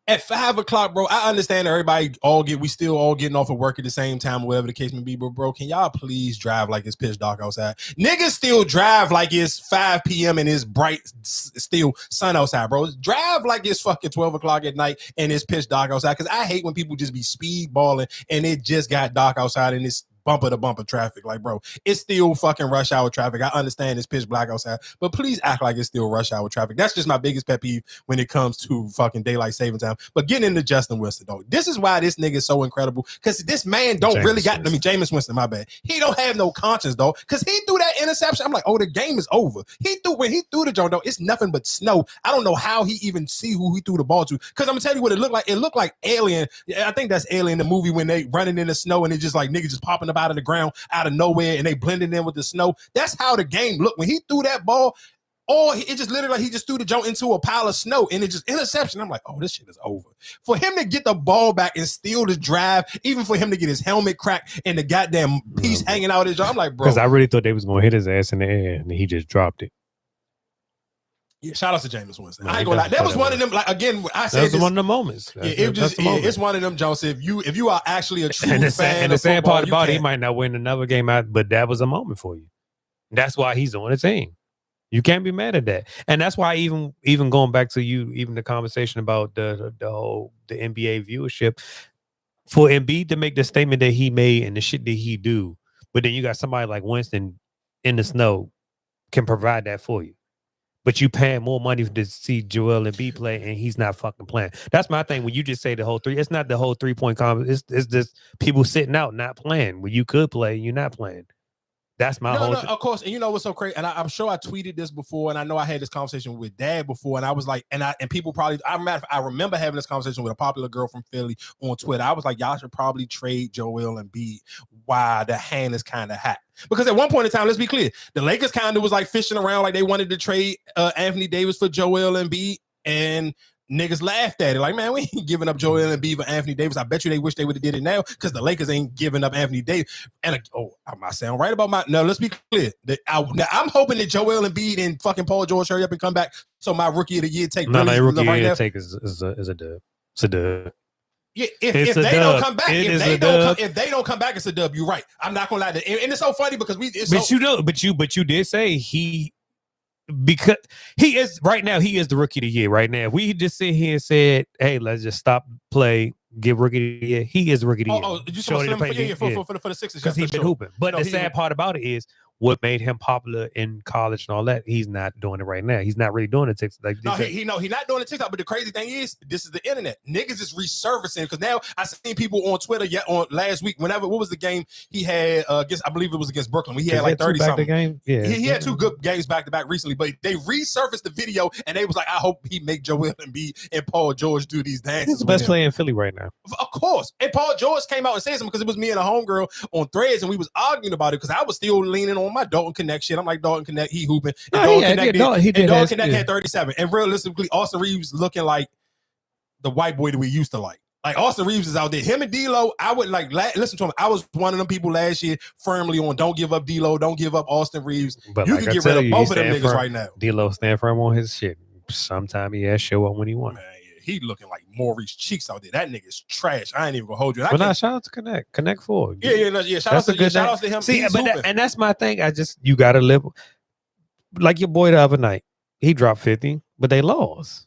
Speaker 1: At 5 o'clock, bro, I understand everybody we still all getting off of work at the same time, whatever the case may be, but bro, can y'all please drive like it's pitch dark outside? Niggas still drive like it's 5 p.m. and it's bright, still sun outside, bro. Drive like it's fucking 12 o'clock at night and it's pitch dark outside, because I hate when people just be speedballing and it just got dark outside and it's bumper to bumper traffic. Like, bro, it's still fucking rush hour traffic. I understand it's pitch black outside, but please act like it's still rush hour traffic. That's just my biggest pet peeve when it comes to fucking daylight saving time. But getting into Justin Winston, though, this is why this nigga is so incredible, because this man Jameis Winston, my bad. He don't have no conscience, though, because he threw that interception. I'm like, oh, the game is over. When he threw the joint, though, it's nothing but snow. I don't know how he even see who he threw the ball to, because I'm gonna tell you what it looked like. It looked like Alien. I think that's Alien, the movie, when they running in the snow and it's just like niggas just popping up out of the ground out of nowhere and they blending in with the snow. That's how the game looked when he threw that ball. It just literally like he just threw the joint into a pile of snow and it just interception. I'm like, oh, this shit is over. For him to get the ball back and steal the drive, even for him to get his helmet cracked and the goddamn piece hanging out his jaw, I'm like, bro.
Speaker 3: Because I really thought they was gonna hit his ass in the air and he just dropped it.
Speaker 1: Yeah, shout out to Jameis Winston. I ain't gonna lie. That was one of them. Like, again, I said
Speaker 3: that's one of the moments.
Speaker 1: It's one of them, Jones. If you are actually a true fan,
Speaker 3: and the sad part about it, he might not win another game out, but that was a moment for you. That's why he's on the team. You can't be mad at that, and that's why even going back to even the conversation about the NBA viewership, for Embiid to make the statement that he made and the shit that he do, but then you got somebody like Winston in the snow can provide that for you. But you paying more money to see Joel Embiid play, and he's not fucking playing. That's my thing. When you just say the whole three, it's not the whole 3-point comment. It's just people sitting out, not playing. When you could play, you're not playing. That's my whole.
Speaker 1: Of course, and you know what's so crazy? And I'm sure I tweeted this before, and I know I had this conversation with Dad before, and I was like, and people probably, I remember having this conversation with a popular girl from Philly on Twitter. I was like, y'all should probably trade Joel Embiid while the hand is kind of hot. Because at one point in time, let's be clear, the Lakers kind of was like fishing around, like they wanted to trade Anthony Davis for Joel Embiid, and niggas laughed at it. Like, man, we ain't giving up Joel Embiid for Anthony Davis. I bet you they wish they would have did it now, because the Lakers ain't giving up Anthony Davis. And I might sound right about no, let's be clear. Now I'm hoping that Joel Embiid and fucking Paul George hurry up and come back, so my rookie of the year take.
Speaker 3: No, rookie of the year take is a dub. It's a dub.
Speaker 1: Yeah, if they don't come back, if they don't come back, it's a dub. You're right. I'm not gonna lie. And it's so funny because
Speaker 3: but you did say because he is right now. He is the rookie of the year right now. If we just sit here and said, "Hey, let's just stop play, give rookie of the year." He is the rookie of the year.
Speaker 1: Oh, you for the Sixers
Speaker 3: because he's been hooping. But the sad part about it is, what made him popular in college and all that, he's not doing it right now. He's not really doing it. He's not
Speaker 1: doing it TikTok. But the crazy thing is, this is the internet. Niggas is resurfacing, because now I seen people on Twitter on last week. What was the game he had against? I believe it was against Brooklyn. He had like 30 something.
Speaker 3: Game? Yeah,
Speaker 1: he had 2 good games back to back recently. But they resurfaced the video and they was like, I hope he make Joel Embiid and Paul George do these dances.
Speaker 3: He's the best player in Philly right now.
Speaker 1: Of course. And Paul George came out and said something, because it was me and a homegirl on Threads, and we was arguing about it, because I was still leaning on my Dalton Connect shit. I'm like, Dalton Connect, he hooping. And Dalton Connect had 37. And realistically, Austin Reeves looking like the white boy that we used to like. Like, Austin Reeves is out there. Him and D-Lo, I would listen to him. I was one of them people last year firmly on don't give up D-Lo, don't give up Austin Reeves.
Speaker 3: But
Speaker 1: you can get rid of both of them niggas right now.
Speaker 3: D-Lo stand firm on his shit. Sometime he has show up when he wants.
Speaker 1: Man, he looking like Maurice Cheeks out there. That nigga's trash. I ain't even gonna hold you.
Speaker 3: Shout out to Connect 4.
Speaker 1: Yeah. Shout out to him.
Speaker 3: See, and that's my thing. You gotta live like your boy the other night. He dropped 50, but they lost.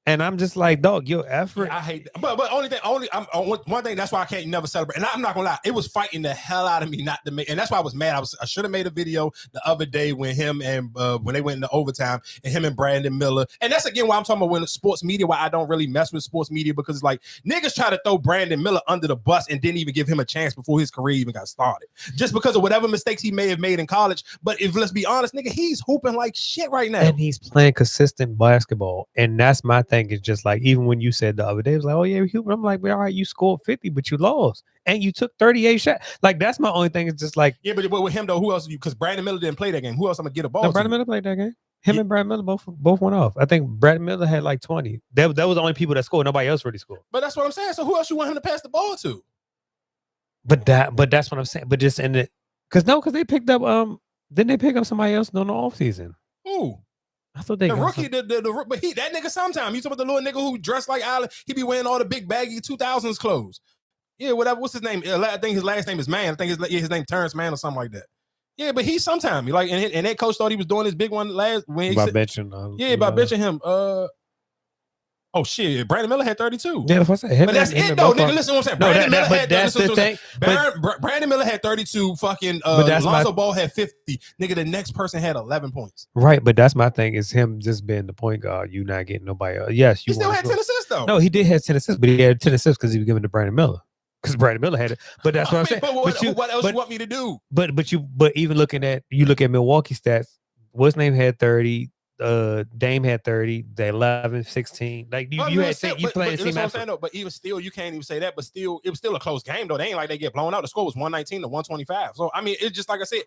Speaker 3: And I'm just like, dog, your effort.
Speaker 1: I hate that. But one thing, that's why I can't never celebrate. And I'm not gonna lie, it was fighting the hell out of me not to make, and that's why I was mad. I should have made a video the other day when him and when they went into overtime and him and Brandon Miller. And that's again why I'm talking about when sports media, why I don't really mess with sports media, because it's like niggas try to throw Brandon Miller under the bus and didn't even give him a chance before his career even got started. Just because of whatever mistakes he may have made in college. But if let's be honest, nigga, he's hooping like shit right now.
Speaker 3: And he's playing consistent basketball. And that's my thing, is just like, even when you said the other day, it was like, oh yeah, I'm like, well, all right, you scored 50, but you lost. And you took 38 shots. Like, that's my only thing. It's just like,
Speaker 1: yeah, but with him though, who else? Because Brandon Miller didn't play that game. Who else I'm gonna get a ball?
Speaker 3: No, Brandon Miller played that game. Him and Brandon Miller both went off. I think Brandon Miller had like 20. That was the only people that scored. Nobody else really scored.
Speaker 1: But that's what I'm saying. So who else you want him to pass the ball to?
Speaker 3: But that's what I'm saying. But just in it, because they picked up didn't they pick up somebody else during the offseason?
Speaker 1: Who?
Speaker 3: I thought they
Speaker 1: the rookie, but that nigga sometime. You talking about the little nigga who dressed like Allen? He be wearing all the big baggy 2000s clothes. Yeah, whatever. What's his name? I think his last name is Mann. I think his name Terrence Mann or something like that. Yeah, but he sometime like and that coach thought he was doing his big one last when he
Speaker 3: by
Speaker 1: said,
Speaker 3: benching.
Speaker 1: By benching him. Oh shit! Brandon Miller had 32.
Speaker 3: Yeah, that's what I said.
Speaker 1: But that's it though, nigga. Listen to what I'm saying. Brandon Miller had.
Speaker 3: That's the thing.
Speaker 1: Brandon Miller had 32. Fucking Lonzo Ball had 50. Nigga, the next person had 11 points.
Speaker 3: Right, but that's my thing. Is him just being the point guard. You not getting nobody else. Yes, you
Speaker 1: still had 10 assists though.
Speaker 3: No, he did have 10 assists, but he had 10 assists because he was giving to Brandon Miller. Because Brandon Miller had it. But that's what I'm saying.
Speaker 1: But what else you want me to do?
Speaker 3: But even look at Milwaukee stats. What's name had 30. Dame had 30, the 11, 16. Like you had said, you played the same.
Speaker 1: Saying, but even still, you can't even say that. But still, it was still a close game though. They ain't like they get blown out. The score was 119 to 125. So I mean, it's just like I said.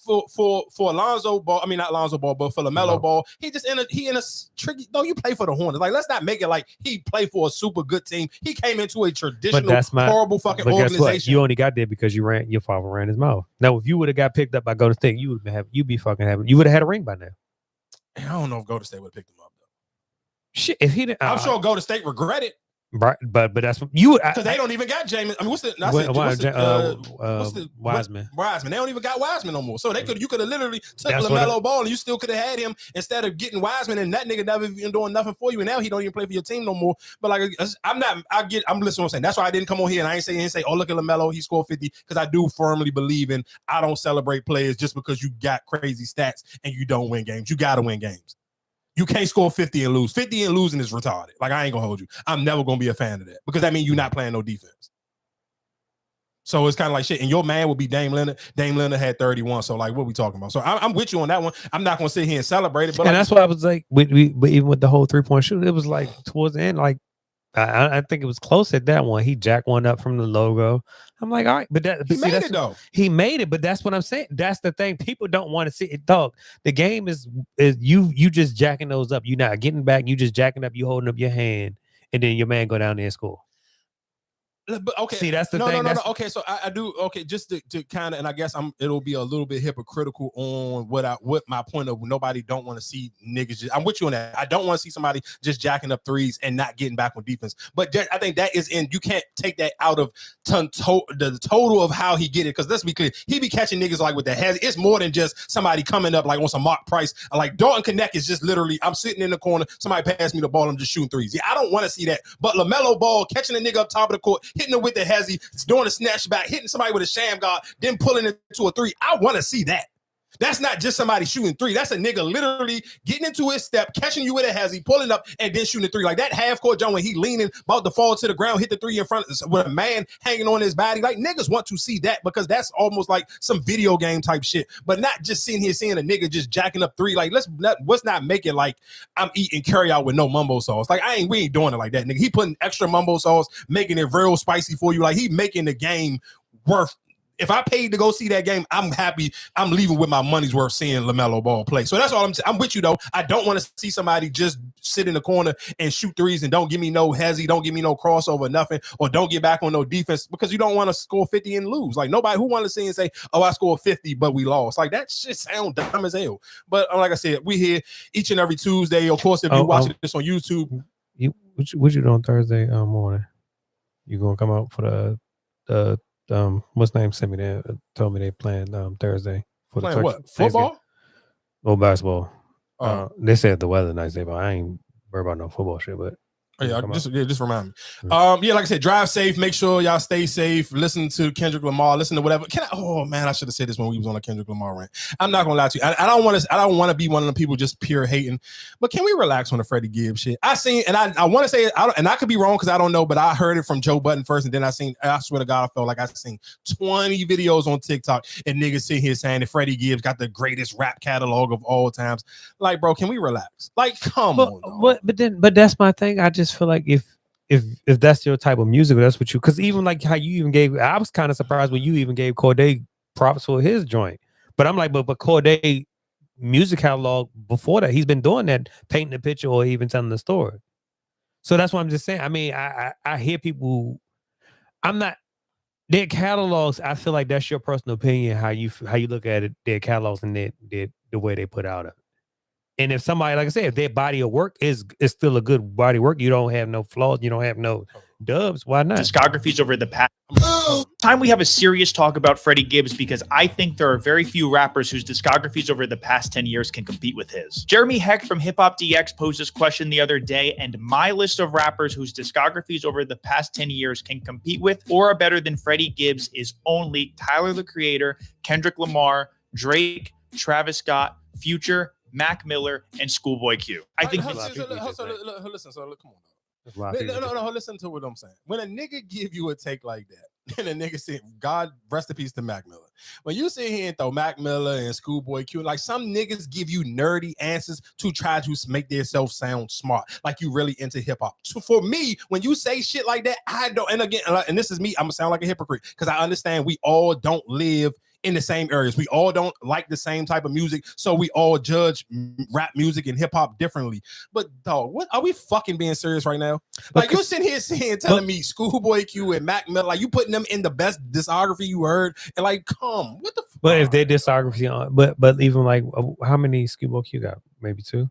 Speaker 1: For Alonzo Ball, I mean not Alonzo Ball, but for LaMelo Ball, he in a tricky. No, you play for the Hornets. Like let's not make it like he played for a super good team. He came into a traditional horrible fucking organization.
Speaker 3: You only got there because your father ran his mouth. Now, if you would have got picked up by Golden State, you would have had a ring by now.
Speaker 1: I don't know if Golden State would have picked him up though.
Speaker 3: Shit, if he didn't,
Speaker 1: I'm sure Golden State regret it.
Speaker 3: Right, but that's what you
Speaker 1: because they don't even got Jameis. I mean, Wiseman. Wiseman. They don't even got Wiseman no more. So you could have literally took LaMelo Ball and you still could have had him instead of getting Wiseman, and that nigga never even doing nothing for you. And now he don't even play for your team no more. But like I'm listening to what I'm saying. That's why I didn't come on here and I ain't say, oh look at LaMelo, he scored 50, because I do firmly believe in I don't celebrate players just because you got crazy stats and you don't win games. You gotta win games. You can't score 50 and lose. 50 and losing is retarded. Like, I ain't gonna hold you. I'm never gonna be a fan of that because that means you're not playing no defense. So it's kind of like shit. And your man would be Dame Leonard. Dame Leonard had 31. So like, what we talking about? So I'm with you on that one. I'm not gonna sit here and celebrate it. But
Speaker 3: that's why I was like, but even with the whole 3-point shooting, it was like towards the end, like I think it was close at that one. He jacked one up from the logo. I'm like, all right, but he made it though. He made it, but that's what I'm saying. That's the thing. People don't want to see it, dog. The game is you just jacking those up. You're not getting back. You just jacking up. You holding up your hand, and then your man go down there and score.
Speaker 1: But okay,
Speaker 3: see that's the thing.
Speaker 1: No. Okay, so I do okay. Just to kind of, and I guess it'll be a little bit hypocritical on what my point of nobody don't want to see niggas. I'm with you on that. I don't want to see somebody just jacking up threes and not getting back on defense. But I think that is you can't take that out of the total of how he get it. Because let's be clear, he be catching niggas like with the head. It's more than just somebody coming up like on some Mark Price. Like Dalton Connect is just literally I'm sitting in the corner. Somebody pass me the ball. I'm just shooting threes. Yeah, I don't want to see that. But LaMelo Ball catching a nigga up top of the court, hitting him with the hezzy, doing a snatch back, hitting somebody with a sham guard, then pulling it to a three. I want to see that. That's not just somebody shooting three. That's a nigga literally getting into his step, catching you with a hezzy, pulling up, and then shooting a three. Like that half-court jump when he leaning, about to fall to the ground, hit the three in front with a man hanging on his body. Like niggas want to see that because that's almost like some video game type shit. But not just sitting here seeing a nigga just jacking up three. Like let's not make it like I'm eating carry out with no mumbo sauce. Like we ain't doing it like that, nigga. He putting extra mumbo sauce, making it real spicy for you. Like he making the game worth. If I paid to go see that game, I'm happy. I'm leaving with my money's worth seeing LaMelo Ball play. So that's all I'm saying. I'm with you though. I don't want to see somebody just sit in the corner and shoot threes and don't give me no hezzy, don't give me no crossover, nothing, or don't get back on no defense because you don't want to score 50 and lose. Like nobody who want to see and say, "Oh, I scored 50, but we lost." Like that shit sound dumb as hell. But like I said, we here each and every Tuesday. Of course, if you're watching this on YouTube,
Speaker 3: what you doing Thursday morning? You gonna come out for the what's name sent me there told me they playing Thursday for
Speaker 1: playing what football
Speaker 3: or basketball. They said the weather nice day, but I ain't worry about no football shit, but.
Speaker 1: Oh, yeah, just remind me.
Speaker 3: Mm.
Speaker 1: Yeah, like I said, drive safe. Make sure y'all stay safe. Listen to Kendrick Lamar. Listen to whatever. Oh man, I should have said this when we was on a Kendrick Lamar rant. I'm not gonna lie to you. I don't want to be one of the people just pure hating. But can we relax on the Freddy Gibbs shit? I seen, and I want to say it, and I could be wrong because I don't know, but I heard it from Joe Budden first, and then I swear to God, I felt like I seen 20 videos on TikTok and niggas sitting here saying that Freddy Gibbs got the greatest rap catalog of all times. Like, bro, can we relax? Like, come on.
Speaker 3: But that's my thing. I just feel like if that's your type of music, that's what you, because even like how you even gave, I was kind of surprised when you even gave Corday props for his joint. But I'm like, but Corday music catalog before that, he's been doing that, painting the picture or even telling the story. So that's what I'm just saying. I mean, I hear people, I'm not, their catalogs, I feel like that's your personal opinion, how you look at it, their catalogs and the way they put out of it. And if somebody, like I said, if their body of work is still a good body of work, you don't have no flaws, you don't have no dubs, why not?
Speaker 14: Discographies over the past time we have a serious talk about Freddy Gibbs, because I think there are very few rappers whose discographies over the past 10 years can compete with his. Jeremy Heck from Hip Hop DX posed this question the other day, and my list of rappers whose discographies over the past 10 years can compete with or are better than Freddy Gibbs is only Tyler the Creator, Kendrick Lamar, Drake, Travis Scott, Future, Mac Miller, and Schoolboy Q. I think
Speaker 1: listen, come on. No, listen to what I'm saying. When a nigga give you a take like that, and a nigga say, God rest in peace to Mac Miller. When you sit here and throw Mac Miller and Schoolboy Q, like some niggas give you nerdy answers to try to make themselves sound smart, like you really into hip hop. So for me, when you say shit like that, I don't, and again, and this is me, I'm gonna sound like a hypocrite because I understand we all don't live in the same areas. We all don't like the same type of music, so we all judge rap music and hip hop differently. But dog, what are we fucking being serious right now? Like you sitting here telling me Schoolboy Q and Mac Miller, like you putting them in the best discography you heard, and like, what the?
Speaker 3: But if their discography on, but even like, how many Schoolboy Q got? Maybe 2.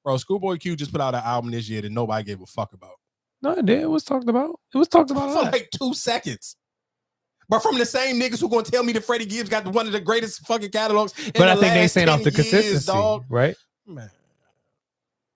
Speaker 1: Bro, Schoolboy Q just put out an album this year that nobody gave a fuck about.
Speaker 3: No, it did. It was talked about. It was talked about
Speaker 1: for like 2 seconds. But from the same niggas who gonna tell me that Freddie Gibbs got one of the greatest fucking catalogs.
Speaker 3: But I think they saying off the consistency, dog. Right?
Speaker 1: Man,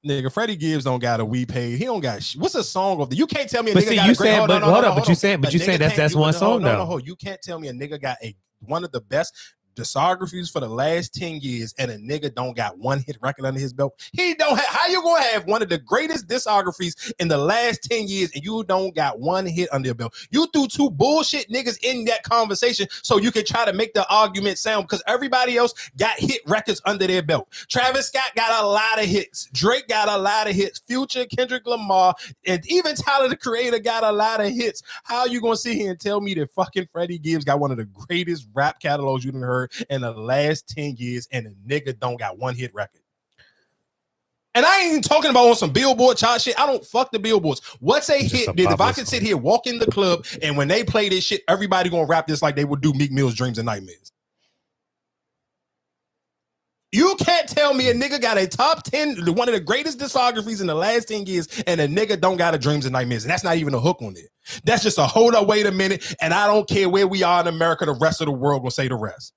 Speaker 1: nigga, Freddie Gibbs don't got a we paid. He don't got. What's a song of the? You can't tell me a nigga got a great. Hold on. But you saying that's one song though. No, you can't tell me a nigga got one of the best discographies for the last 10 years and a nigga don't got one hit record under his belt. He don't have, how you gonna have one of the greatest discographies in the last 10 years and you don't got one hit under your belt? You threw 2 bullshit niggas in that conversation so you could try to make the argument sound, because everybody else got hit records under their belt. Travis Scott got a lot of hits. Drake got a lot of hits. Future, Kendrick Lamar, and even Tyler the Creator got a lot of hits. How you gonna sit here and tell me that fucking Freddie Gibbs got one of the greatest rap catalogs you done heard in the last 10 years and a nigga don't got one hit record? And I ain't even talking about on some Billboard chart shit. I don't fuck the Billboards. What's a hit that if I could sit here, walk in the club, and when they play this shit, everybody gonna rap this like they would do Meek Mill's Dreams and Nightmares? You can't tell me a nigga got a top 10, one of the greatest discographies in the last 10 years, and a nigga don't got a Dreams and Nightmares. And that's not even a hook on it. That's just a hold up, wait a minute, and I don't care where we are in America, the rest of the world will say the rest.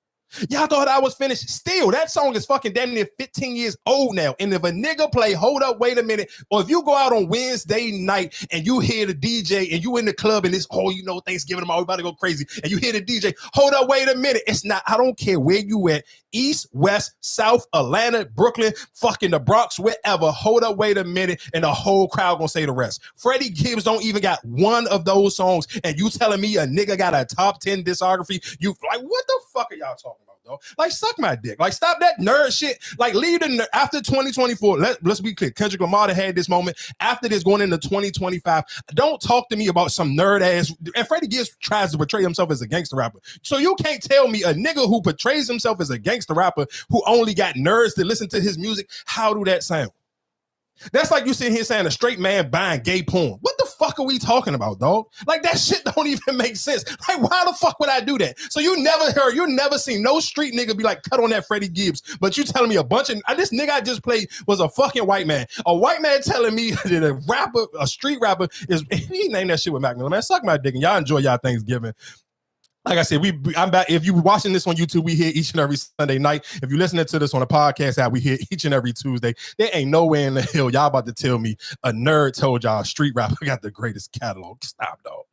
Speaker 1: Y'all thought I was finished. Still, that song is fucking damn near 15 years old now. And if a nigga play Hold Up, Wait a Minute, or if you go out on Wednesday night and you hear the DJ and you in the club and it's, oh, you know, Thanksgiving, I'm about to go crazy, and you hear the DJ, Hold Up, Wait a Minute. It's not, I don't care where you at, East, West, South, Atlanta, Brooklyn, fucking the Bronx, wherever, Hold Up, Wait a Minute, and the whole crowd gonna say the rest. Freddie Gibbs don't even got one of those songs, and you telling me a nigga got a top 10 discography? You like, what the fuck are y'all talking about? Though, like, suck my dick. Like, stop that nerd shit. Like, leave the after 2024. Let's be clear. Kendrick Lamar had this moment. After this, going into 2025, don't talk to me about some nerd ass. And Freddie Gibbs tries to portray himself as a gangster rapper. So you can't tell me a nigga who portrays himself as a gangster rapper who only got nerds to listen to his music. How do that sound? That's like you sitting here saying a straight man buying gay porn. What the fuck are we talking about, dog? Like, that shit don't even make sense. Like, why the fuck would I do that? So you never seen no street nigga be like, cut on that Freddie Gibbs, but you telling me a bunch of, this nigga I just played was a fucking white man. A white man telling me that a rapper, a street rapper is, he named that shit with Mac Miller, man. Suck my dick and y'all enjoy y'all Thanksgiving. Like I said, I'm back. If you're watching this on YouTube, we here each and every Sunday night. If you're listening to this on a podcast app, we here each and every Tuesday. There ain't no way in the hell y'all about to tell me a nerd told y'all street rapper got the greatest catalog. Stop, dog.